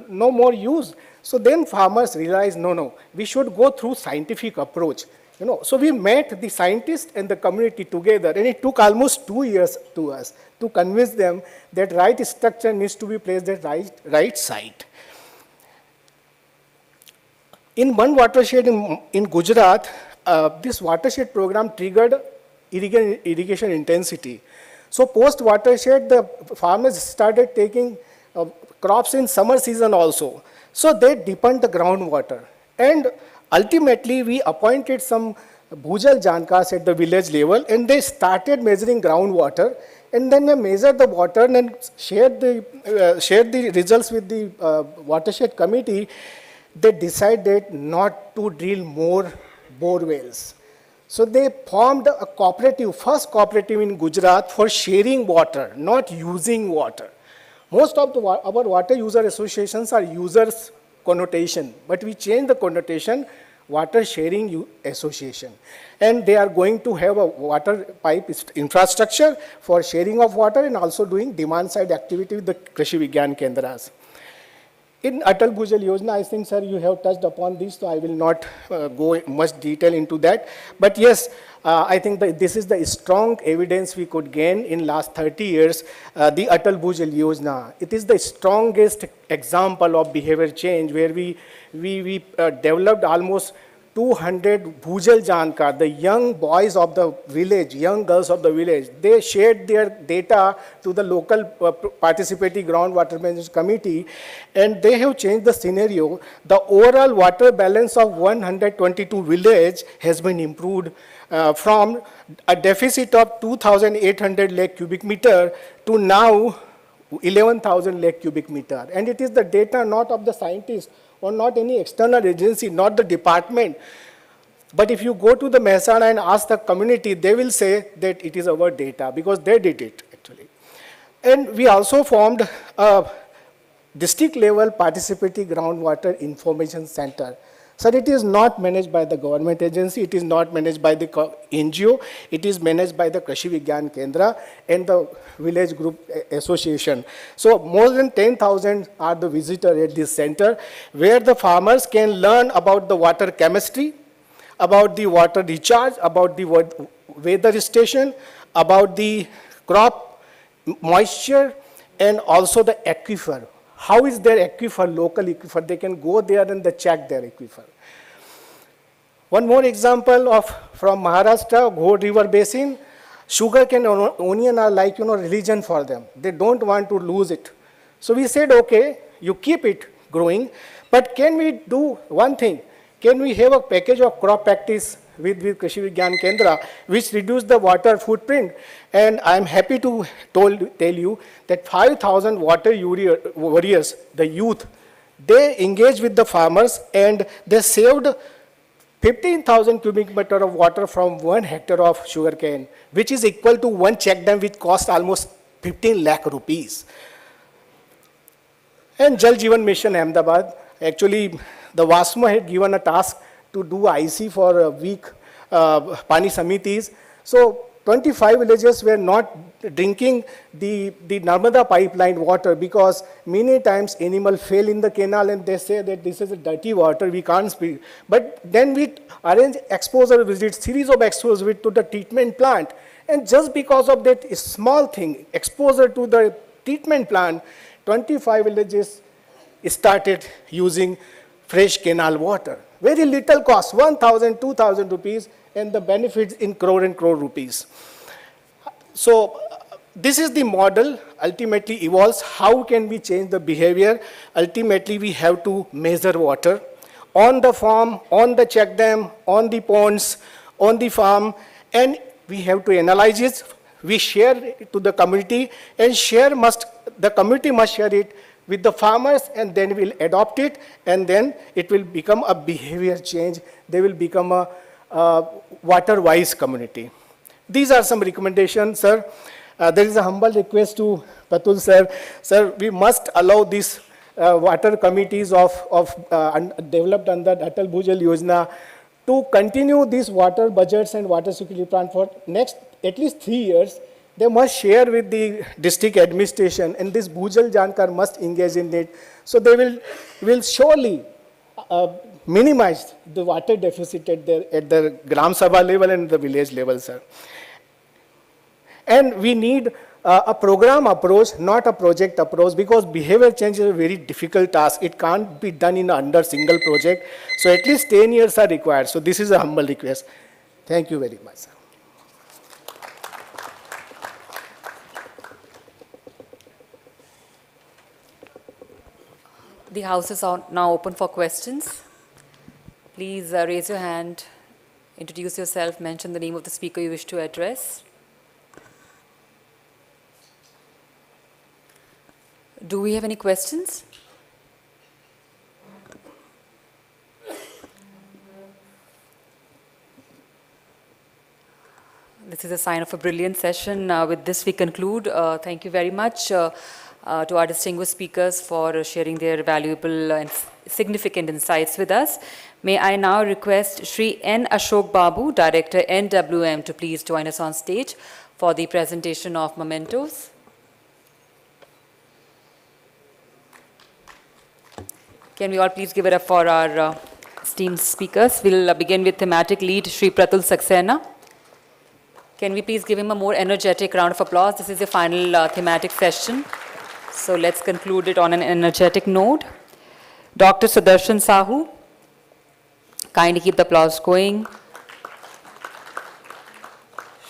Speaker 11: more use. So then farmers realized, no, we should go through scientific approach. So we met the scientists and the community together, and it took almost 2 years to us to convince them that right structure needs to be placed at right site. In one watershed in Gujarat, this watershed program triggered irrigation intensity. So post watershed, the farmers started taking crops in summer season also. So they deepened the groundwater. And ultimately, we appointed some Bhujal Jankars at the village level, and they started measuring groundwater. And then they measured the water and shared the results with the watershed committee. They decided not to drill more bore wells. So they formed a cooperative, first cooperative in Gujarat for sharing water, not using water. Most of our water user associations are users connotation, but we changed the connotation, water sharing association. And they are going to have a water pipe infrastructure for sharing of water and also doing demand side activity with the Krishi Vigyan Kendras. In Atal Bhujal Yojana, I think, sir, you have touched upon this, so I will not go in much detail into that. But yes, I think that this is the strong evidence we could gain in last 30 years, the Atal Bhujal Yojana. It is the strongest example of behavior change where we developed almost 200 Bhujal Jankar, the young boys of the village, young girls of the village, they shared their data to the local participating groundwater management committee, and they have changed the scenario. The overall water balance of 122 village has been improved from a deficit of 2,800 lakh cubic meter to now 11,000 lakh cubic meter. And it is the data not of the scientists or not any external agency, not the department. But if you go to the Mehsana and ask the community, they will say that it is our data because they did it actually. And we also formed a district level participatory groundwater information center. Sir, it is not managed by the government agency, it is not managed by the NGO, it is managed by the Krishi Vigyan Kendra and the Village Group Association. So more than 10,000 are the visitors at this center, where the farmers can learn about the water chemistry, about the water recharge, about the weather station, about the crop moisture, and also the aquifer. How is their aquifer, local aquifer? They can go there and they check their aquifer. One more example from Maharashtra, Ghod River Basin. Sugarcane and onion are like, religion for them. They don't want to lose it. So we said, okay, you keep it growing, but can we do one thing? Can we have a package of crop practice with Krishi Vigyan Kendra, which reduce the water footprint? And I'm happy to tell you that 5,000 water warriors, the youth, they engaged with the farmers and they saved 15,000 cubic meter of water from 1 hectare of sugarcane, which is equal to one check dam which cost almost 15 lakh rupees. And Jal Jeevan Mission Ahmedabad, actually the WASMO had given a task to do IC for a week Pani Samitis. So 25 villages were not drinking the Narmada pipeline water because many times animals fell in the canal and they say that this is a dirty water, we can't speak. But then we arrange exposure visits, series of exposure visits to the treatment plant. And just because of that small thing, exposure to the treatment plant, 25 villages started using fresh canal water. Very little cost, 1,000, 2,000 rupees, and the benefits in crore and crore rupees. So this is the model ultimately evolves. How can we change the behavior? Ultimately, we have to measure water on the farm, on the check dam, on the ponds, on the farm, and we have to analyze it. We share it to the community, and the community must share it with the farmers, and then we'll adopt it, and then it will become a behavior change. They will become a water-wise community. These are some recommendations, sir. There is a humble request to Patul, sir. Sir, we must allow these water committees developed under Atal Bhujal Yojana to continue these water budgets and water security plan for next at least 3 years. They must share with the district administration, and this Bhujal Jankar must engage in it. So they will surely minimize the water deficit at the Gram Sabha level and the village level, sir. And we need a program approach, not a project approach, because behavior change is a very difficult task. It can't be done in under single project. So at least 10 years are required. So this is a humble request. Thank you very much, sir.
Speaker 3: The House is now open for questions. Please raise your hand, introduce yourself, mention the name of the speaker you wish to address. Do we have any questions? This is a sign of a brilliant session. With this, we conclude. Thank you very much to our distinguished speakers for sharing their valuable and significant insights with us. May I now request Shri N. Ashok Babu, Director NWM, to please join us on stage for the presentation of mementos. Can we all please give it up for our esteemed speakers? We'll begin with thematic lead, Shri Pratul Saxena. Can we please give him a more energetic round of applause? This is the final thematic session. So let's conclude it on an energetic note. Dr. Sudarshan Sahu, Kindly keep the applause going.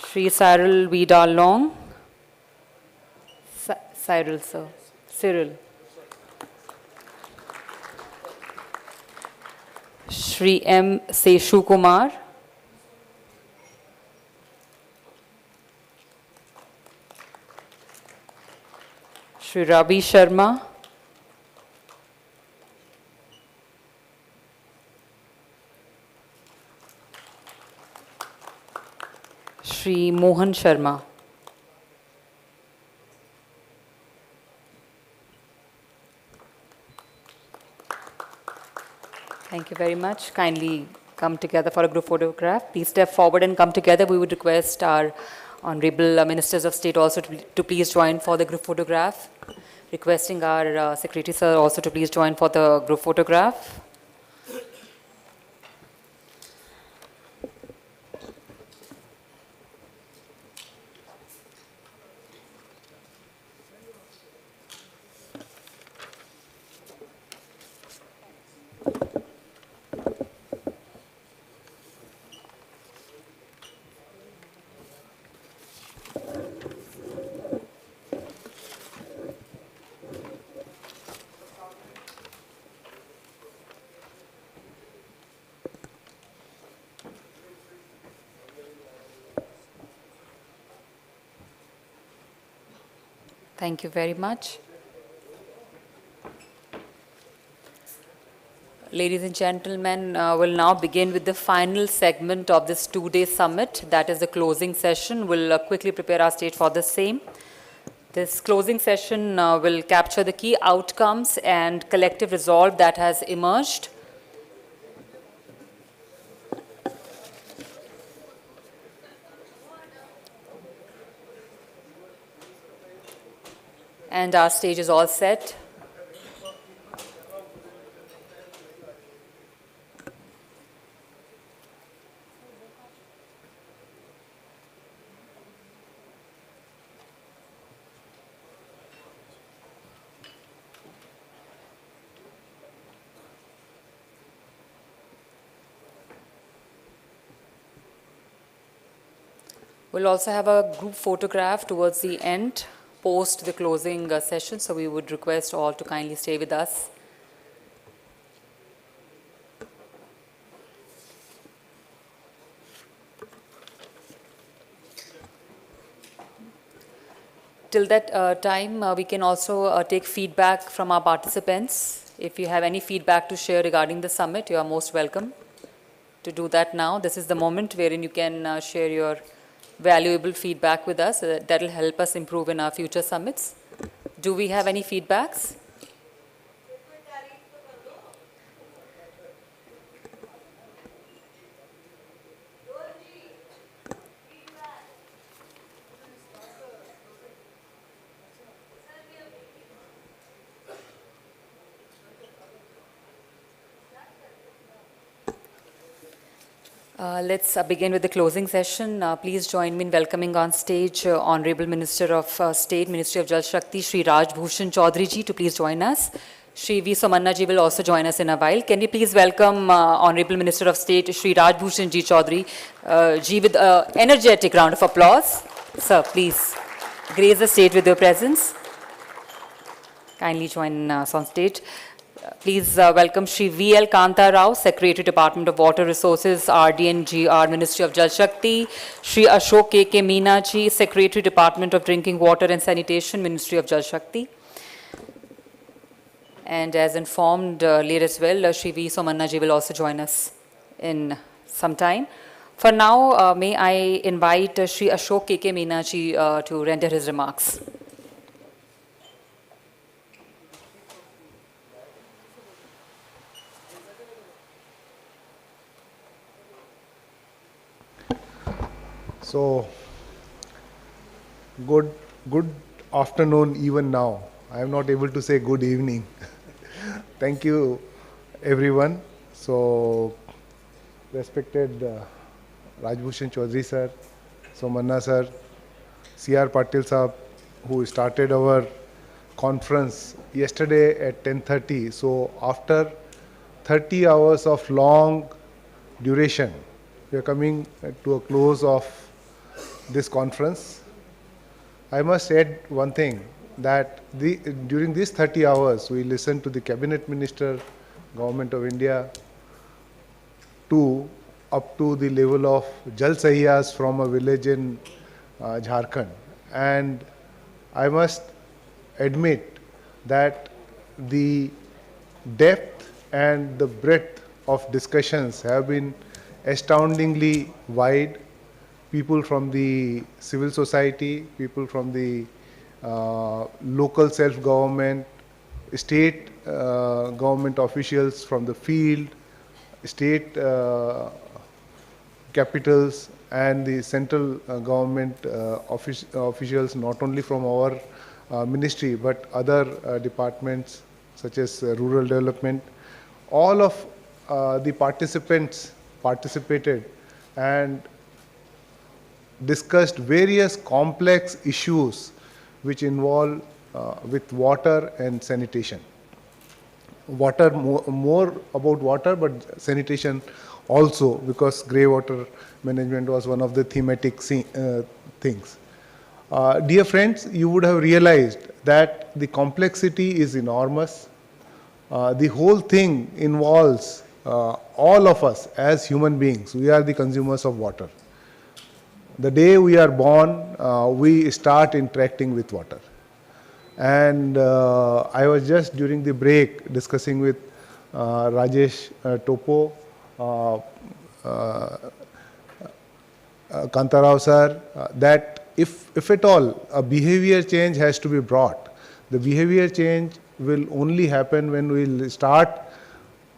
Speaker 3: Shri Cyril Vidal Long. Cyril, sir. Cyril. Shri M. Seshu Kumar. Shri Ravi Sharma. Shri Mohan Sharma. Thank you very much. Kindly come together for a group photograph. Please step forward and come together. We would request our Honorable Ministers of State also to please join for the group photograph. Requesting our Secretary Sir also to please join for the group photograph. Thank you very much. Ladies and gentlemen, we'll now begin with the final segment of this two-day summit, that is the closing session. We'll quickly prepare our stage for the same. This closing session will capture the key outcomes and collective resolve that has emerged. And our stage is all set. We'll also have a group photograph towards the end, post the closing session, so we would request all to kindly stay with us. Till that time, we can also take feedback from our participants. If you have any feedback to share regarding the summit, you are most welcome to do that now. This is the moment wherein you can share your valuable feedback with us. That will help us improve in our future summits. Do we have any feedbacks? Let's begin with the closing session. Please join me in welcoming on stage Honorable Minister of State, Ministry of Jal Shakti, Shri Raj Bhushan Chaudhary ji to please join us. Shri V. Somanna ji will also join us in a while. Can we please welcome Honorable Minister of State, Shri Raj Bhushan ji Chaudhary ji with an energetic round of applause. Sir, please grace the stage with your presence. Kindly join us on stage. Please welcome Shri V.L. Kanta Rao, Secretary, Department of Water Resources, RD&GR, Ministry of Jal Shakti. Shri Ashok K.K. Meena ji, Secretary, Department of Drinking Water and Sanitation, Ministry of Jal Shakti. And as informed later as well, Shri V. Somanna ji will also join us in some time. For now, may I invite Shri Ashok K.K. Meena ji to render his remarks.
Speaker 13: So, good afternoon even now. I am not able to say good evening. Thank you everyone. So, respected Rajbhushan Chaudhary sir, Somanna sir, C.R. Patil sahab, who started our conference yesterday at 10:30. So, after 30 hours of long duration, we are coming to a close of this conference. I must add one thing, that during these 30 hours, we listened to the Cabinet Minister, Government of India, up to the level of Jal Sahiyas from a village in Jharkhand. And I must admit that the depth and the breadth of discussions have been astoundingly wide. People from the civil society, people from the local self-government, state government officials from the field, state capitals, and the central government officials, not only from our ministry but other departments such as rural development. All of the participants participated and discussed various complex issues which involve with water and sanitation. Water, more about water, but sanitation also, because grey water management was one of the thematic things. Dear friends, you would have realized that the complexity is enormous. The whole thing involves all of us as human beings. We are the consumers of water. The day we are born, we start interacting with water. And I was just during the break discussing with Rajesh Topo, Kantarao sir, that if at all a behavior change has to be brought, the behavior change will only happen when we will start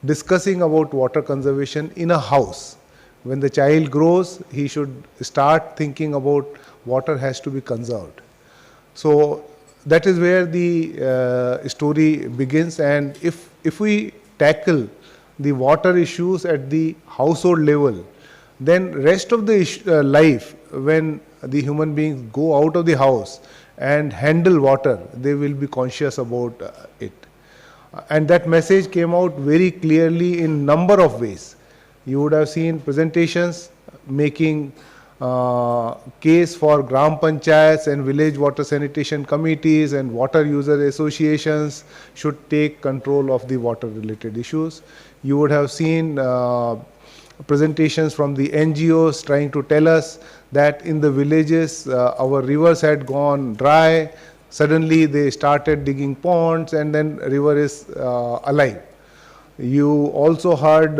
Speaker 13: discussing about water conservation in a house. When the child grows, he should start thinking about water has to be conserved. So that is where the story begins. And if we tackle the water issues at the household level, then rest of the life, when the human beings go out of the house and handle water, they will be conscious about it. And that message came out very clearly in number of ways. You would have seen presentations making case for Gram Panchayats and village water sanitation committees and water user associations should take control of the water related issues. You would have seen presentations from the NGOs trying to tell us that in the villages our rivers had gone dry, suddenly they started digging ponds and then river is alive. You also heard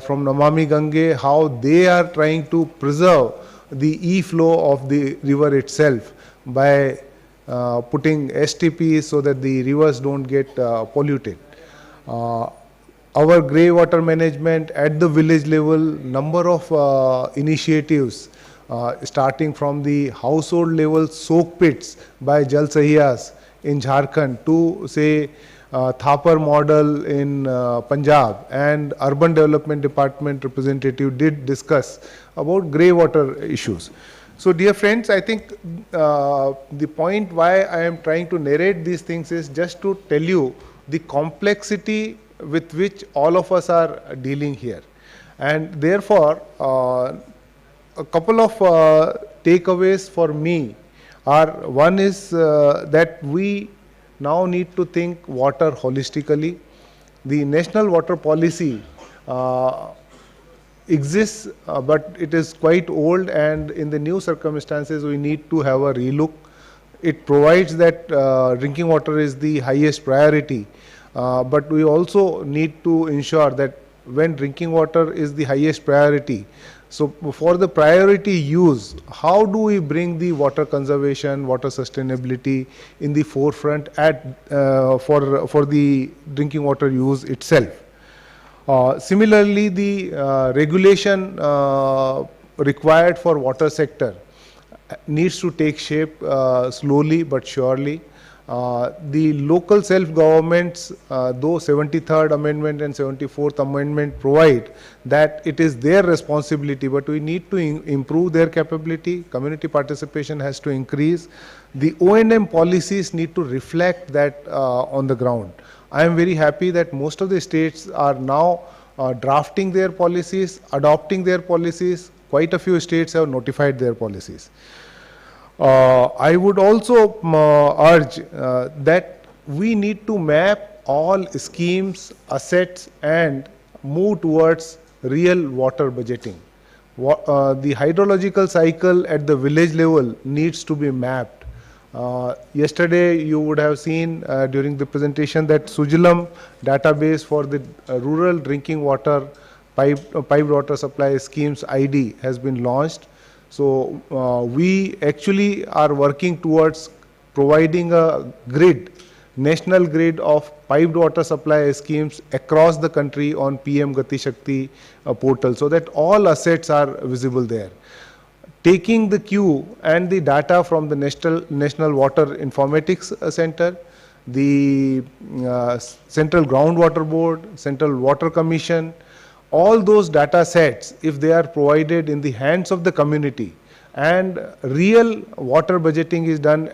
Speaker 13: from Namami Gange how they are trying to preserve the e-flow of the river itself by putting STPs so that the rivers don't get polluted. Our grey water management at the village level, number of initiatives starting from the household level soak pits by Jal Sahiyas in Jharkhand to say Thapar model in Punjab, and Urban Development Department representative did discuss about grey water issues. So dear friends, I think the point why I am trying to narrate these things is just to tell you the complexity with which all of us are dealing here. And therefore, a couple of takeaways for me are, one is that we now need to think water holistically. The national water policy exists, but it is quite old, and in the new circumstances we need to have a relook. It provides that drinking water is the highest priority, but we also need to ensure that when drinking water is the highest priority, so for the priority use, how do we bring the water conservation, water sustainability in the forefront for the drinking water use itself? Similarly, the regulation required for water sector needs to take shape slowly but surely. The local self-governments, though 73rd Amendment and 74th Amendment provide that it is their responsibility, but we need to improve their capability. Community participation has to increase. The O&M policies need to reflect that on the ground. I am very happy that most of the states are now drafting their policies, adopting their policies. Quite a few states have notified their policies. I would also urge that we need to map all schemes, assets, and move towards real water budgeting. The hydrological cycle at the village level needs to be mapped. Yesterday, you would have seen during the presentation that Sujalam database for the rural drinking water piped water supply schemes ID has been launched. So we actually are working towards providing a grid, national grid of piped water supply schemes across the country on PM Gati Shakti portal, so that all assets are visible there. Taking the cue and the data from the National Water Informatics Center, the Central Groundwater Board, Central Water Commission, all those data sets, if they are provided in the hands of the community and real water budgeting is done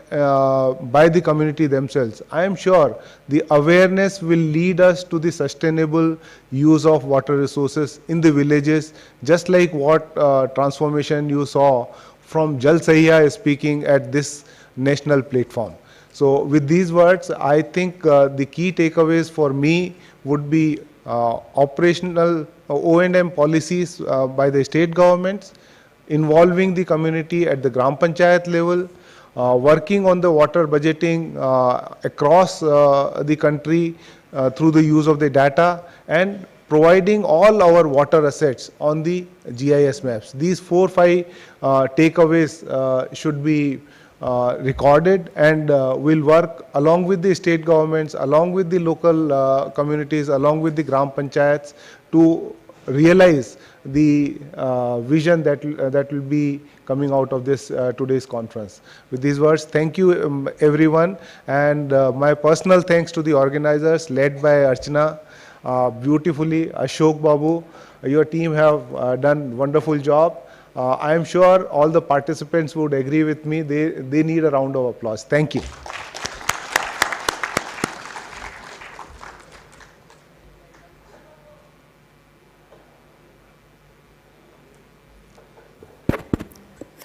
Speaker 13: by the community themselves, I am sure the awareness will lead us to the sustainable use of water resources in the villages, just like what transformation you saw from Jal Sahiya speaking at this national platform. So with these words, I think the key takeaways for me would be operational O&M policies by the state governments, involving the community at the Gram Panchayat level, working on the water budgeting across the country through the use of the data, and providing all our water assets on the GIS maps. These 4-5 takeaways should be recorded, and will work along with the state governments, along with the local communities, along with the Gram Panchayats to realize the vision that will be coming out of this today's conference. With these words, thank you everyone, and my personal thanks to the organizers led by Archana, beautifully Ashok Babu. Your team have done wonderful job. I am sure all the participants would agree with me. They need a round of applause. Thank you.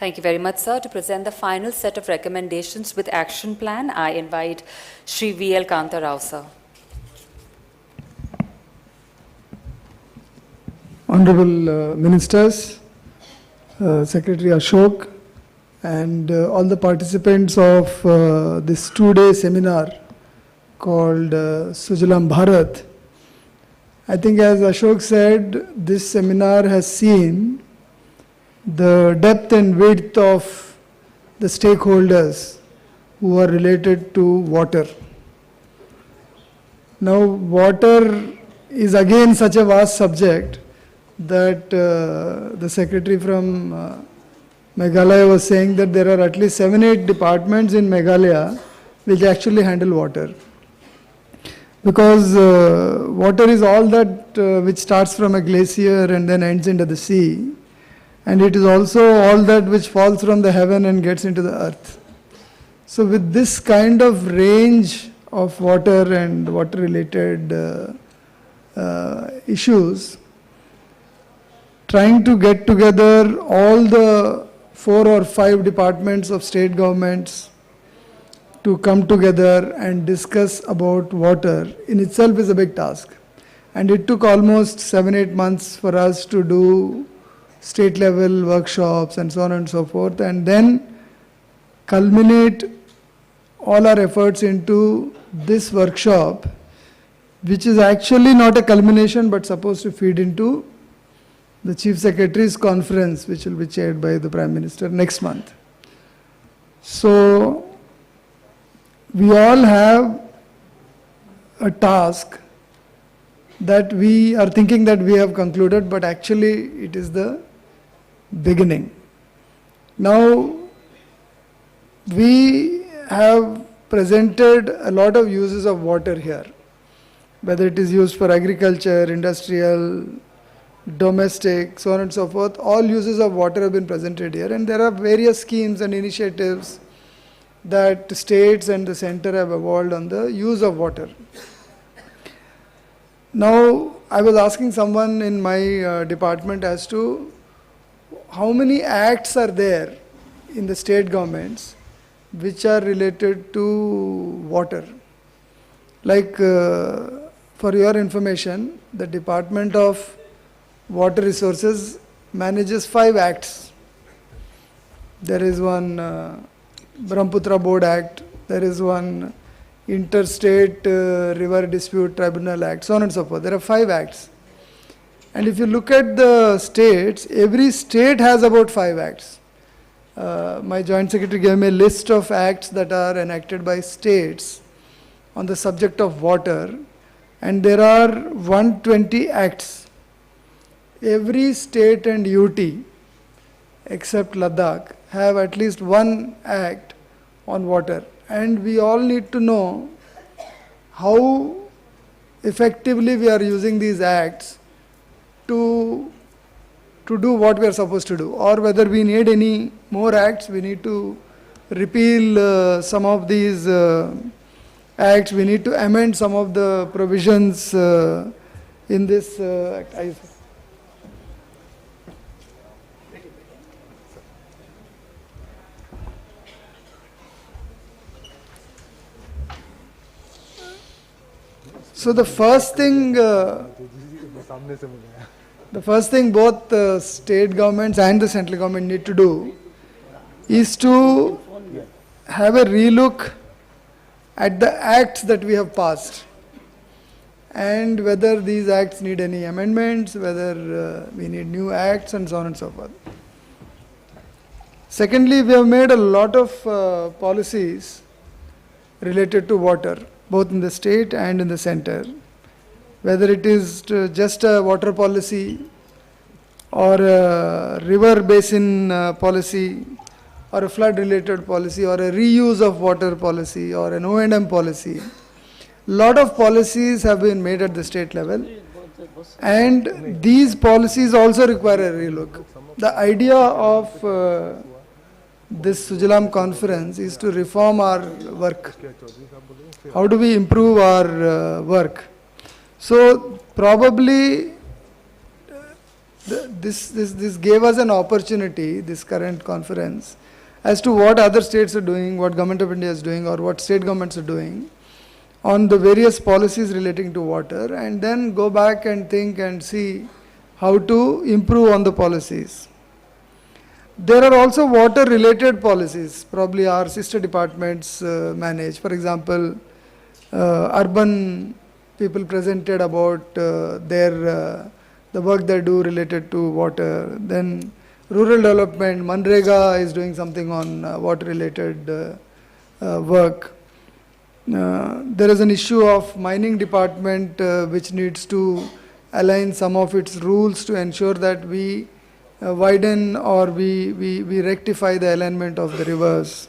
Speaker 3: Thank you very much, sir. To present the final set of recommendations with action plan, I invite Shri V.L. Kanta Rao, sir.
Speaker 2: Honorable Ministers, Secretary Ashok, and all the participants of this two-day seminar called Sujalam Bharat. I think, as Ashok said, this seminar has seen the depth and width of the stakeholders who are related to water. Now, water is again such a vast subject that the secretary from Meghalaya was saying that there are at least 7-8 departments in Meghalaya which actually handle water. Because water is all that which starts from a glacier and then ends into the sea. And it is also all that which falls from the heaven and gets into the earth. So with this kind of range of water and water-related issues, trying to get together all the 4 or 5 departments of state governments to come together and discuss about water in itself is a big task. And it took almost 7-8 months for us to do state level workshops and so on and so forth, and then culminate all our efforts into this workshop, which is actually not a culmination but supposed to feed into the Chief Secretary's conference, which will be chaired by the Prime Minister next month. So we all have a task that we are thinking that we have concluded, but actually it is the beginning. Now, we have presented a lot of uses of water here, whether it is used for agriculture, industrial, domestic, so on and so forth. All uses of water have been presented here, and there are various schemes and initiatives that states and the center have evolved on the use of water. Now, I was asking someone in my department as to how many acts are there in the state governments which are related to water. Like, for your information, the Department of Water Resources manages 5 acts. There is one Brahmaputra Board Act, there is one Interstate River Dispute Tribunal Act, so on and so forth. There are 5 acts. And if you look at the states, every state has about 5 acts. My Joint Secretary gave me a list of acts that are enacted by states on the subject of water, and there are 120 acts. Every state and UT, except Ladakh, have at least one act on water. And we all need to know how effectively we are using these acts to do what we are supposed to do, or whether we need any more acts. We need to repeal some of these acts. We need to amend some of the provisions in this act. So the first thing both state governments and the central government need to do is to have a relook at the acts that we have passed and whether these acts need any amendments, whether we need new acts, and so on and so forth. Secondly, we have made a lot of policies related to water, both in the state and in the center. Whether it is just a water policy or a river basin policy or a flood related policy or a reuse of water policy or an O&M policy. Lot of policies have been made at the state level, and these policies also require a relook. The idea of this Sujalam conference is to reform our work. How do we improve our work? So probably this gave us an opportunity, this current conference, as to what other states are doing, what Government of India is doing, or what state governments are doing on the various policies relating to water, and then go back and think and see how to improve on the policies. There are also water related policies, probably our sister departments manage. For example, urban people presented about the work they do related to water. Then rural development, Manrega is doing something on water related work. There is an issue of mining department which needs to align some of its rules to ensure that we widen or we rectify the alignment of the rivers.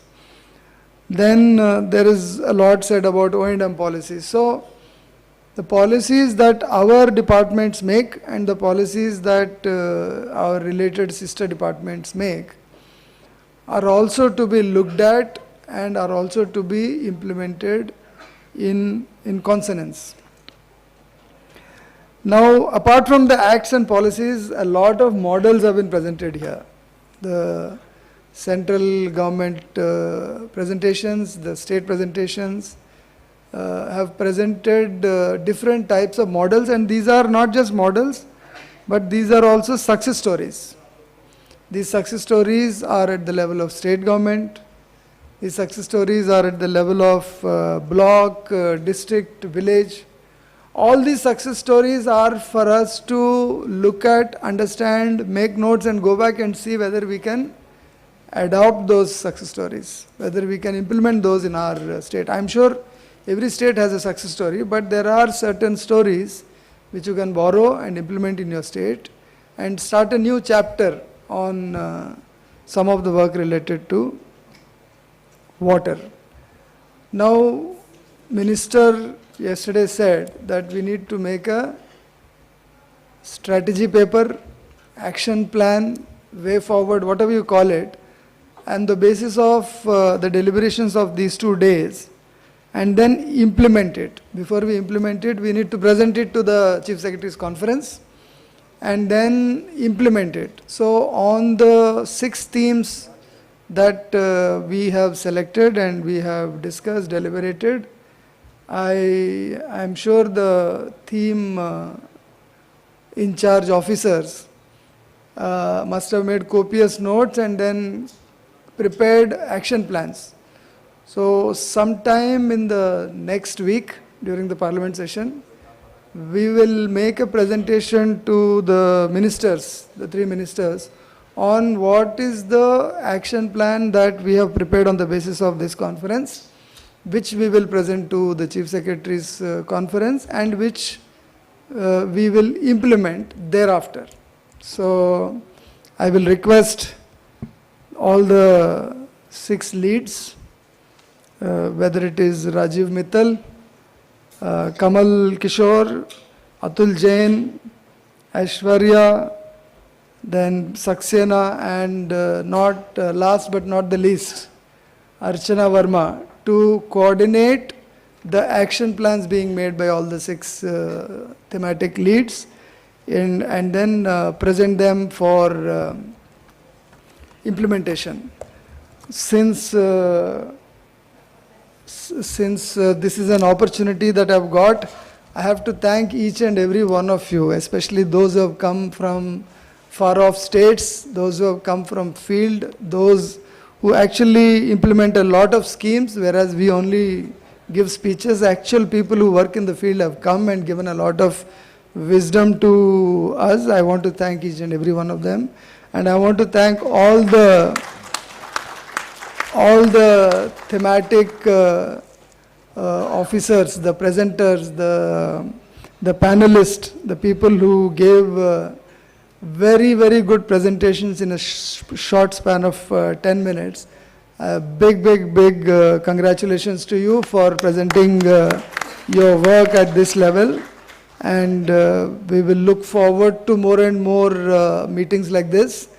Speaker 2: Then there is a lot said about O&M policies. So the policies that our departments make and the policies that our related sister departments make are also to be looked at and are also to be implemented in consonance. Now, apart from the acts and policies, a lot of models have been presented here. The central government presentations, the state presentations have presented different types of models, and these are not just models, but these are also success stories. These success stories are at the level of state government. These success stories are at the level of block, district, village. All these success stories are for us to look at, understand, make notes, and go back and see whether we can adopt those success stories, whether we can implement those in our state. I'm sure every state has a success story, but there are certain stories which you can borrow and implement in your state and start a new chapter on some of the work related to water. Now, Minister yesterday said that we need to make a strategy paper, action plan, way forward, whatever you call it, and the basis of the deliberations of these 2 days, and then implement it. Before we implement it, we need to present it to the Chief Secretary's conference and then implement it. So on the 6 themes that we have selected and we have discussed, deliberated, I am sure the theme in charge officers must have made copious notes and then prepared action plans. So sometime in the next week during the Parliament session, we will make a presentation to the ministers, the 3 ministers, on what is the action plan that we have prepared on the basis of this conference, which we will present to the Chief Secretary's conference and which we will implement thereafter. So I will request all the 6 leads, whether it is Rajiv Mittal, Kamal Kishore, Atul Jain, Aishwarya, then Saxena, and not last but not the least, Archana Verma, to coordinate the action plans being made by all the 6 thematic leads and then present them for implementation. Since this is an opportunity that I've got, I have to thank each and every one of you, especially those who have come from far off states, those who have come from field, those who actually implement a lot of schemes, whereas we only give speeches. Actual people who work in the field have come and given a lot of wisdom to us. I want to thank each and every one of them. And I want to thank all the thematic officers, the presenters, the panelists, the people who gave very, very good presentations in a short span of 10 minutes. Big congratulations to you for presenting your work at this level. And we will look forward to more and more meetings like this.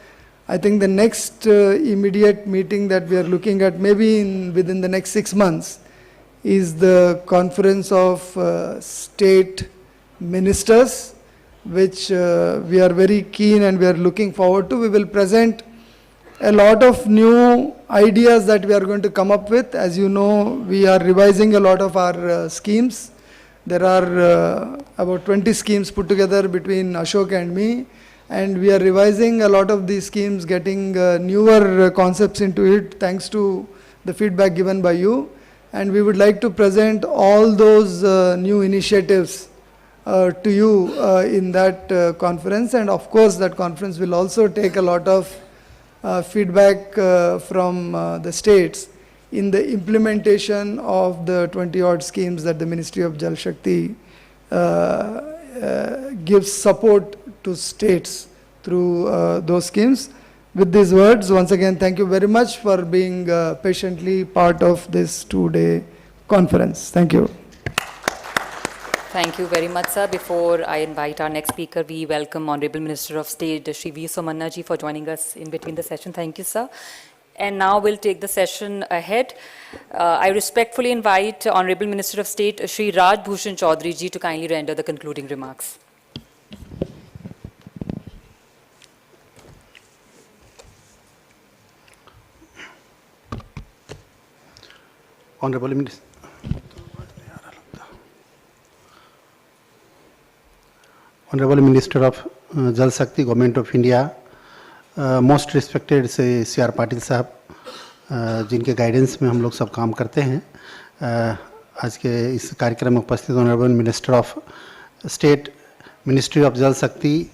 Speaker 2: I think the next immediate meeting that we are looking at, maybe within the next 6 months, is the conference of state ministers, which we are very keen and we are looking forward to. We will present a lot of new ideas that we are going to come up with. As you know, we are revising a lot of our schemes. There are about 20 schemes put together between Ashok and me, and we are revising a lot of these schemes, getting newer concepts into it thanks to the feedback given by you. And we would like to present all those new initiatives to you in that conference. And of course, that conference will also take a lot of feedback from the states in the implementation of the 20-odd schemes that the Ministry of Jal Shakti gives support to states through those schemes. With these words, once again, thank you very much for being patiently part of this 2-day conference. Thank you.
Speaker 3: Thank you very much, sir. Before I invite our next speaker, we welcome Honorable Minister of State, Shri V. Somanna ji, for joining us in between the session. Thank you, sir. And now we'll take the session ahead. I respectfully invite Honorable Minister of State, Shri Raj Bhushan Chaudhary ji, to kindly render the concluding remarks.
Speaker 14: Honorable Minister. Honorable Minister of Jal Shakti, Government of India, most respected से C.R. Patil साहब, जिनके guidance में हम लोग सब काम करते हैं, आज के इस कार्यक्रम में उपस्थित honourable minister of state, ministry of Jal Shakti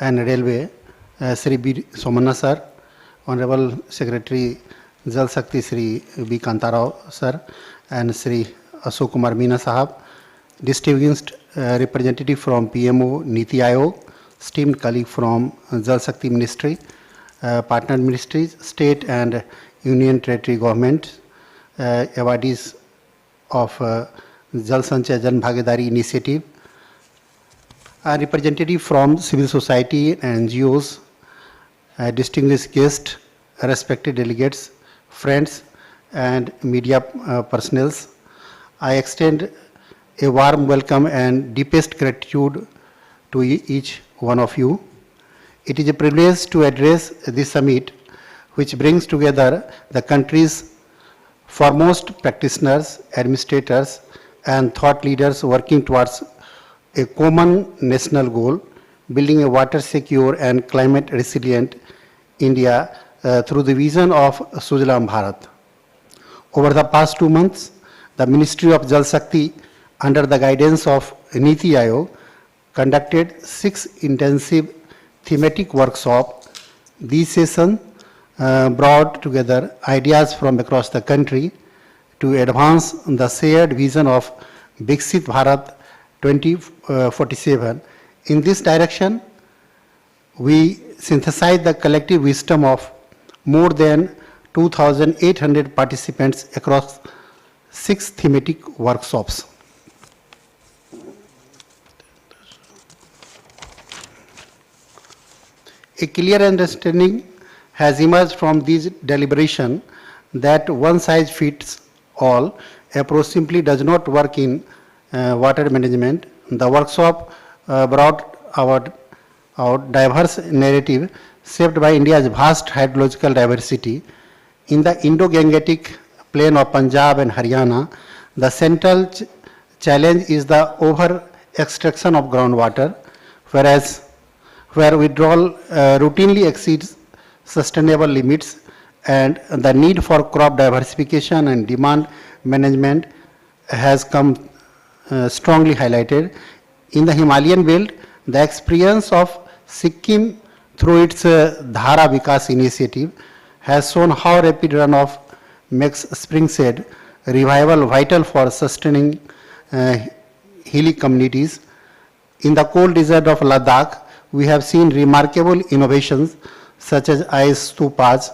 Speaker 14: and railway, Shri B Somanna sir, honourable secretary Jal Shakti Shri B Kantarao sir, and Shri Ashok Kumar Meena sahab, distinguished representative from PMO, Niti Aayog, esteemed colleague from Jal Shakti Ministry, partner ministries, state and union territory government, awardees of Jal Sanchay Jan Bhagidari initiative, representative from civil society and NGOs, distinguished guests, respected delegates, friends and media personnel. I extend a warm welcome and deepest gratitude to each one of you. It is a privilege to address this summit, which brings together the country's foremost practitioners, administrators, and thought leaders working towards a common national goal, building a water secure and climate resilient India through the vision of Sujalam Bharat. Over the past 2 months, the Ministry of Jal Shakti, under the guidance of Niti Aayog, conducted 6 intensive thematic workshops. These sessions brought together ideas from across the country to advance the shared vision of Viksit Bharat 2047. In this direction, we synthesized the collective wisdom of more than 2,800 participants across 6 thematic workshops. A clear understanding has emerged from these deliberations that one size fits all approach simply does not work in water management. The workshop brought our diverse narrative shaped by India's vast hydrological diversity. In the Indo-Gangetic plain of Punjab and Haryana, the central challenge is the over-extraction of groundwater, where withdrawal routinely exceeds sustainable limits, and the need for crop diversification and demand management has come strongly highlighted. In the Himalayan belt, the experience of Sikkim through its Dhara Vikas initiative has shown how rapid runoff makes springside revival vital for sustaining hilly communities. In the cold desert of Ladakh, we have seen remarkable innovations such as ice stupas,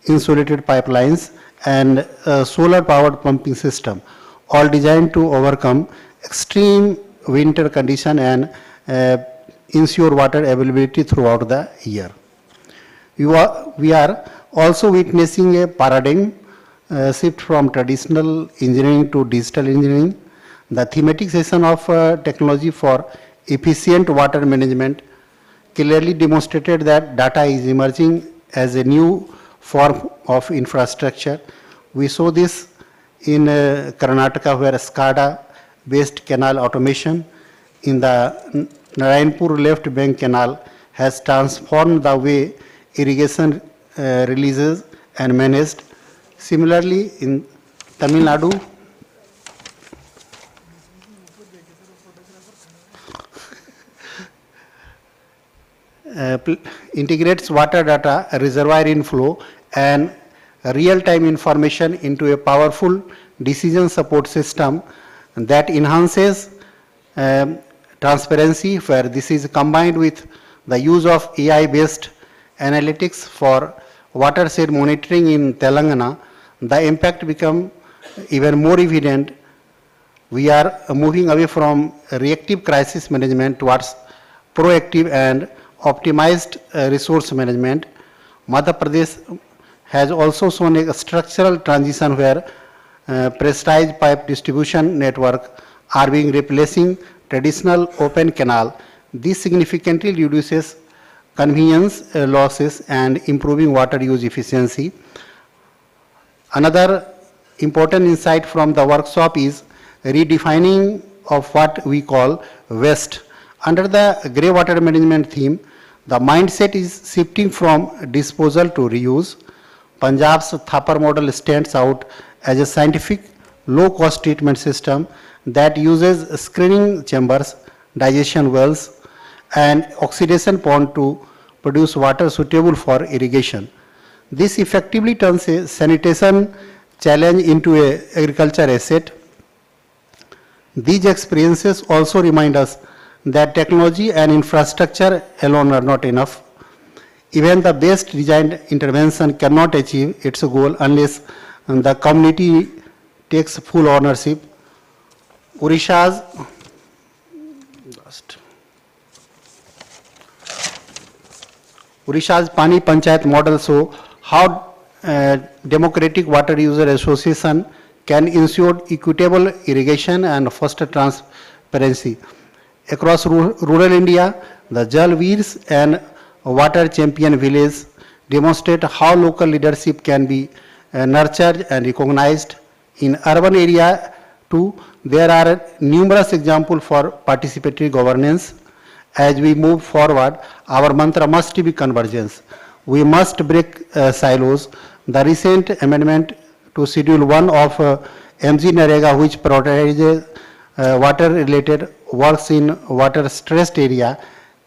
Speaker 14: insulated pipelines, and solar-powered pumping system, all designed to overcome extreme winter condition and ensure water availability throughout the year. We are also witnessing a paradigm shift from traditional engineering to digital engineering. The thematic session of technology for efficient water management clearly demonstrated that data is emerging as a new form of infrastructure. We saw this in Karnataka, where SCADA-based canal automation in the Narayanpur left bank canal has transformed the way irrigation releases and managed. Similarly, in Tamil Nadu, integrates water data, reservoir inflow, and real-time information into a powerful decision support system that enhances transparency, where this is combined with the use of AI-based analytics for watershed monitoring in Telangana. The impact becomes even more evident. We are moving away from reactive crisis management towards proactive and optimized resource management. Madhya Pradesh has also shown a structural transition where pressurized pipe distribution network are being replacing traditional open canal. This significantly reduces convenience losses and improving water use efficiency. Another important insight from the workshop is redefining of what we call waste. Under the grey water management theme, the mindset is shifting from disposal to reuse. Punjab's Thapar model stands out as a scientific, low-cost treatment system that uses screening chambers, digestion wells, and oxidation pond to produce water suitable for irrigation. This effectively turns a sanitation challenge into an agriculture asset. These experiences also remind us that technology and infrastructure alone are not enough. Even the best designed intervention cannot achieve its goal unless the community takes full ownership. Odisha's Pani Panchayat model show how democratic water user association can ensure equitable irrigation and foster transparency. Across rural India, the Jal Veers and Water Champion Village demonstrate how local leadership can be nurtured and recognized. In urban area too, there are numerous examples for participatory governance. As we move forward, our mantra must be convergence. We must break silos. The recent amendment to Schedule 1 of MG Narega, which prioritizes water-related works in water-stressed area,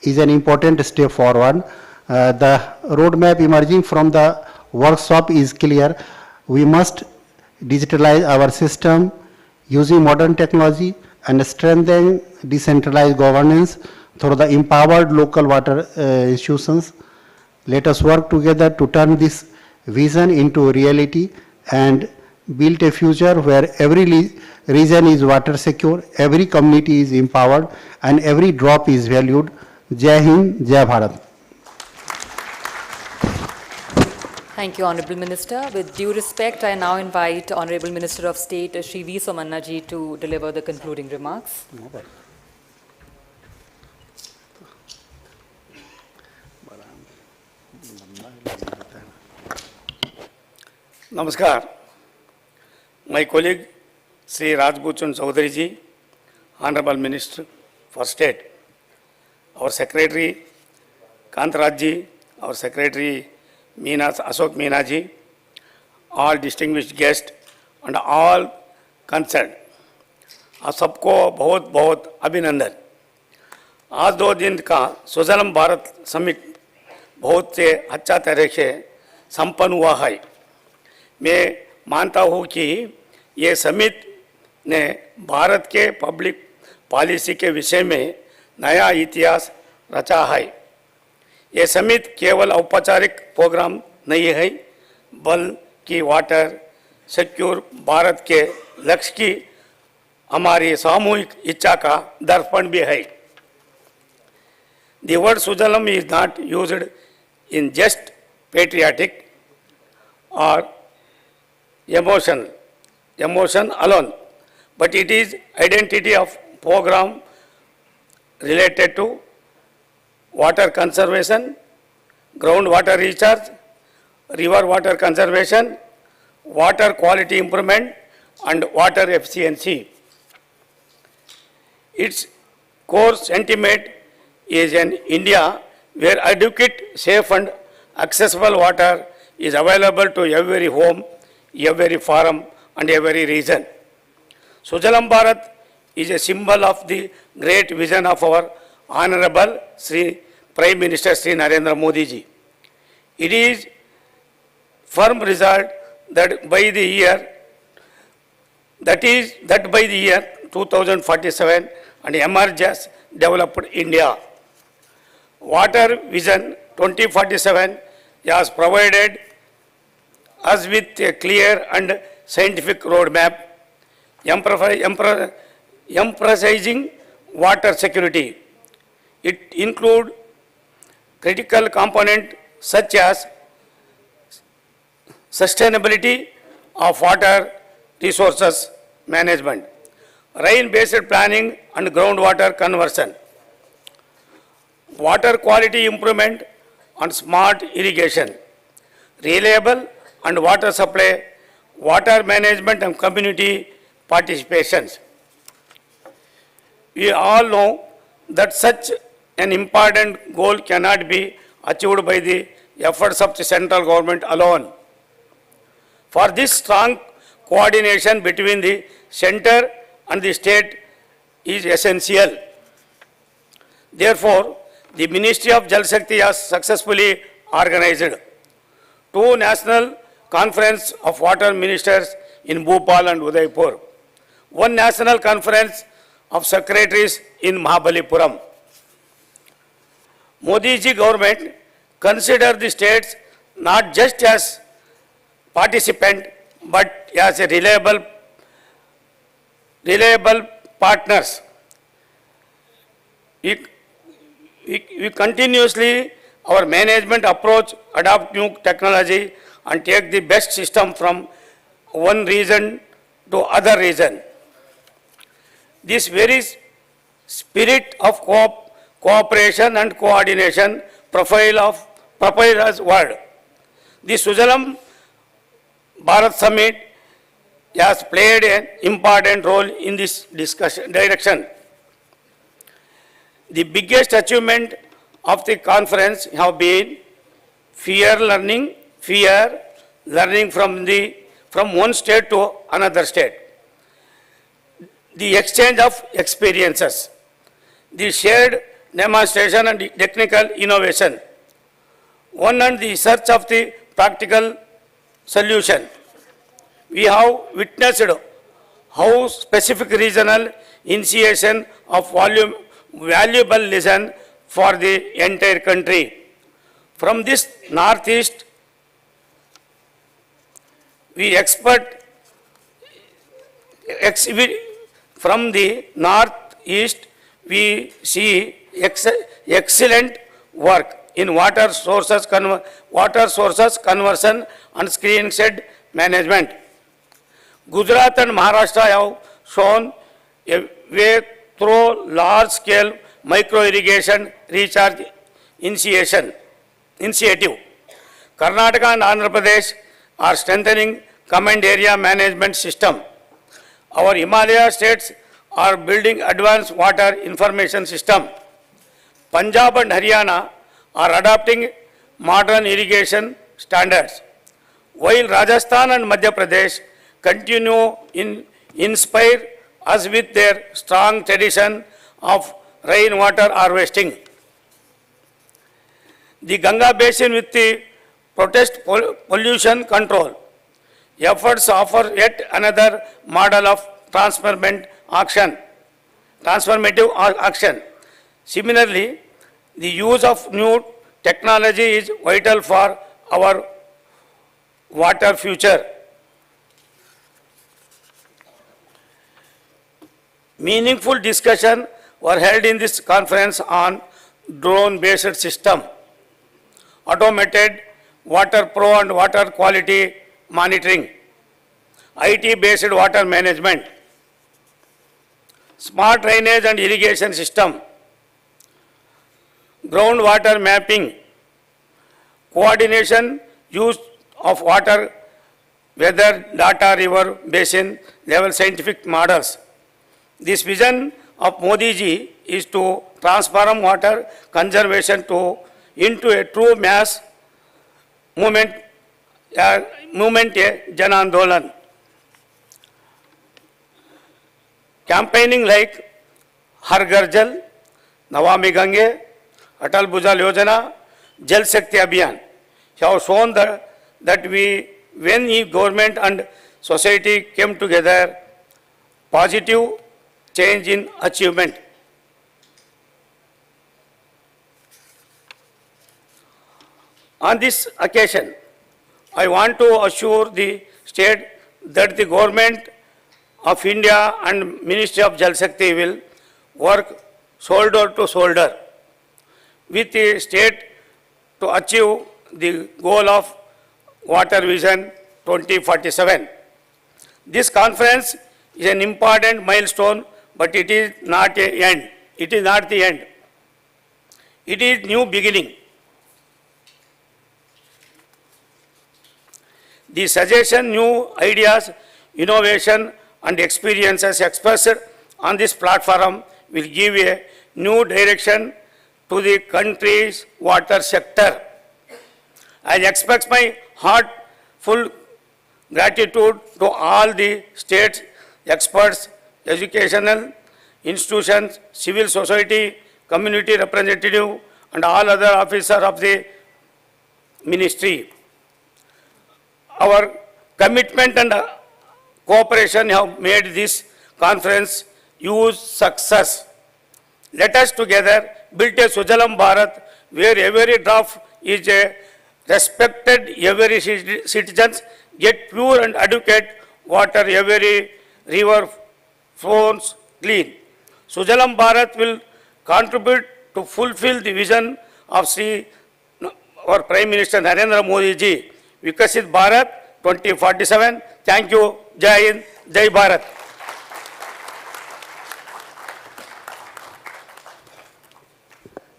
Speaker 14: is an important step forward. The roadmap emerging from the workshop is clear. We must digitalize our system using modern technology and strengthen decentralized governance through the empowered local water institutions. Let us work together to turn this vision into reality and build a future where every region is water secure, every community is empowered, and every drop is valued. Jai Hind, Jai Bharat.
Speaker 3: Thank you, Honorable Minister. With due respect, I now invite Honorable Minister of State Shri V. Somanna ji to deliver the concluding remarks.
Speaker 7: Namaskar. My colleague Sri Rajbhushan Chaudhary ji, Honorable Minister for State, our Secretary Kantaraj ji, our Secretary Ashok Meena ji, all distinguished guests and all concerned, आप सबको बहुत बहुत अभिनंदन। आज 2 दिन का Sujalam Bharat summit बहुत से अच्छा तरह से संपन्न हुआ है। मैं मानता हूँ कि ये समिट ने भारत के पब्लिक पॉलिसी के विषय में नया इतिहास रचा है। ये समिट केवल औपचारिक प्रोग्राम नहीं है, बल्कि वाटर सिक्योर भारत के लक्ष्य की हमारी सामूहिक इच्छा का दर्पण भी है। The word Sujalam is not used in just patriotic or emotion alone, but it is identity of program related to water conservation, groundwater recharge, river water conservation, water quality improvement, and water efficiency. Its core sentiment is an India where adequate, safe and accessible water is available to every home, every farm and every region. Sujalam Bharat is a symbol of the great vision of our Honorable Sri Prime Minister Sri Narendra Modi ji. It is firm result that by the year 2047 and emerges developed India. Water Vision 2047 has provided us with a clear and scientific roadmap emphasizing water security. It includes critical components such as sustainability of water resources management, rain-based planning and groundwater conversion, water quality improvement and smart irrigation, reliable and water supply, water management and community participations. We all know that such an important goal cannot be achieved by the efforts of the central government alone. For this, strong coordination between the center and the state is essential. Therefore, the Ministry of Jal Shakti has successfully organized 2 national conference of water ministers in Bhopal and Udaipur, 1 national conference of secretaries in Mahabalipuram. Modi ji government consider the states not just as participant but as a reliable partners. We continuously, our management approach, adopt new technology and take the best system from one region to other region. This very spirit of cooperation and coordination profile us world. The Sujalam Bharat Summit has played an important role in this direction. The biggest achievement of the conference have been learning from one state to another state, the exchange of experiences, the shared demonstration and technical innovation, and the search of the practical solution. We have witnessed how specific regional initiation of valuable lesson for the entire country. From this northeast, from the northeast, we see excellent work in water sources conversion and screen shed management. Gujarat and Maharashtra have shown a way through large-scale micro-irrigation recharge initiative. Karnataka and Andhra Pradesh are strengthening command area management system. Our Himalaya states are building advanced water information system. Punjab and Haryana are adopting modern irrigation standards, while Rajasthan and Madhya Pradesh continue to inspire us with their strong tradition of rainwater harvesting. The Ganga Basin with the protest pollution control efforts offer yet another model of transformative action. Similarly, the use of new technology is vital for our water future. Meaningful discussion were held in this conference on drone-based system, automated water pro and water quality monitoring, IT-based water management, smart drainage and irrigation system, groundwater mapping, coordination, use of water, weather data, river basin level scientific models. This vision of Modi ji is to transform water conservation into a true mass movement, Jan Andolan. Campaigning like Har Ghar Jal, Nawami Gange, Atal Bhujal Yojana, Jal Shakti Abhiyan have shown that when the government and society came together, positive change in achievement. On this occasion, I want to assure the state that the government of India and Ministry of Jal Shakti will work shoulder to shoulder with the state to achieve the goal of Water Vision 2047. This conference is an important milestone, but it is not the end. It is not the end. It is new beginning. The suggestion, new ideas, innovation and experiences expressed on this platform will give a new direction to the country's water sector. I express my heartfelt gratitude to all the states, experts, educational institutions, civil society, community representative, and all other officers of the ministry. Our commitment and cooperation have made this conference huge success. Let us together build a Sujalam Bharat where every drop is respected, every citizens get pure and adequate water, every river flows clean. Sujalam Bharat will contribute to fulfill the vision of our Prime Minister Narendra Modi ji, Vikasit Bharat 2047. Thank you. Jai Hind. जय Bharat.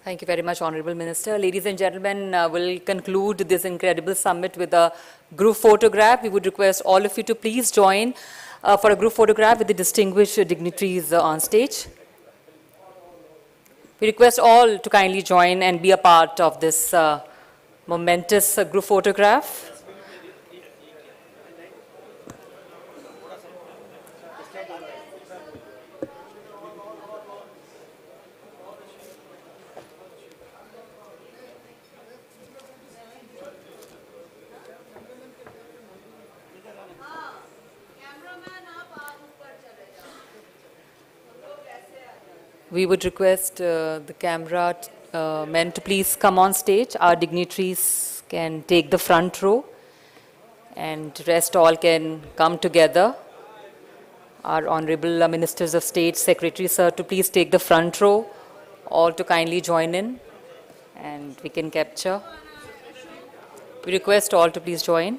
Speaker 3: Thank you very much, Honorable Minister. Ladies and gentlemen, we'll conclude this incredible summit with a group photograph. We would request all of you to please join for a group photograph with the distinguished dignitaries on stage. We request all to kindly join and be a part of this momentous group photograph. We would request the camera men to please come on stage. Our dignitaries can take the front row and rest all can come together. Our Honorable Ministers of State, Secretary Sir, to please take the front row, all to kindly join in and we can capture. We request all to please join.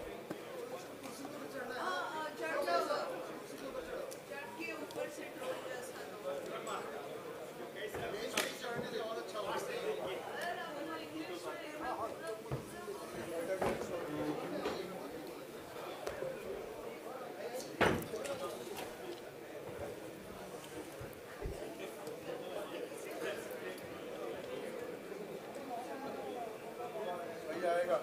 Speaker 4: जाएगा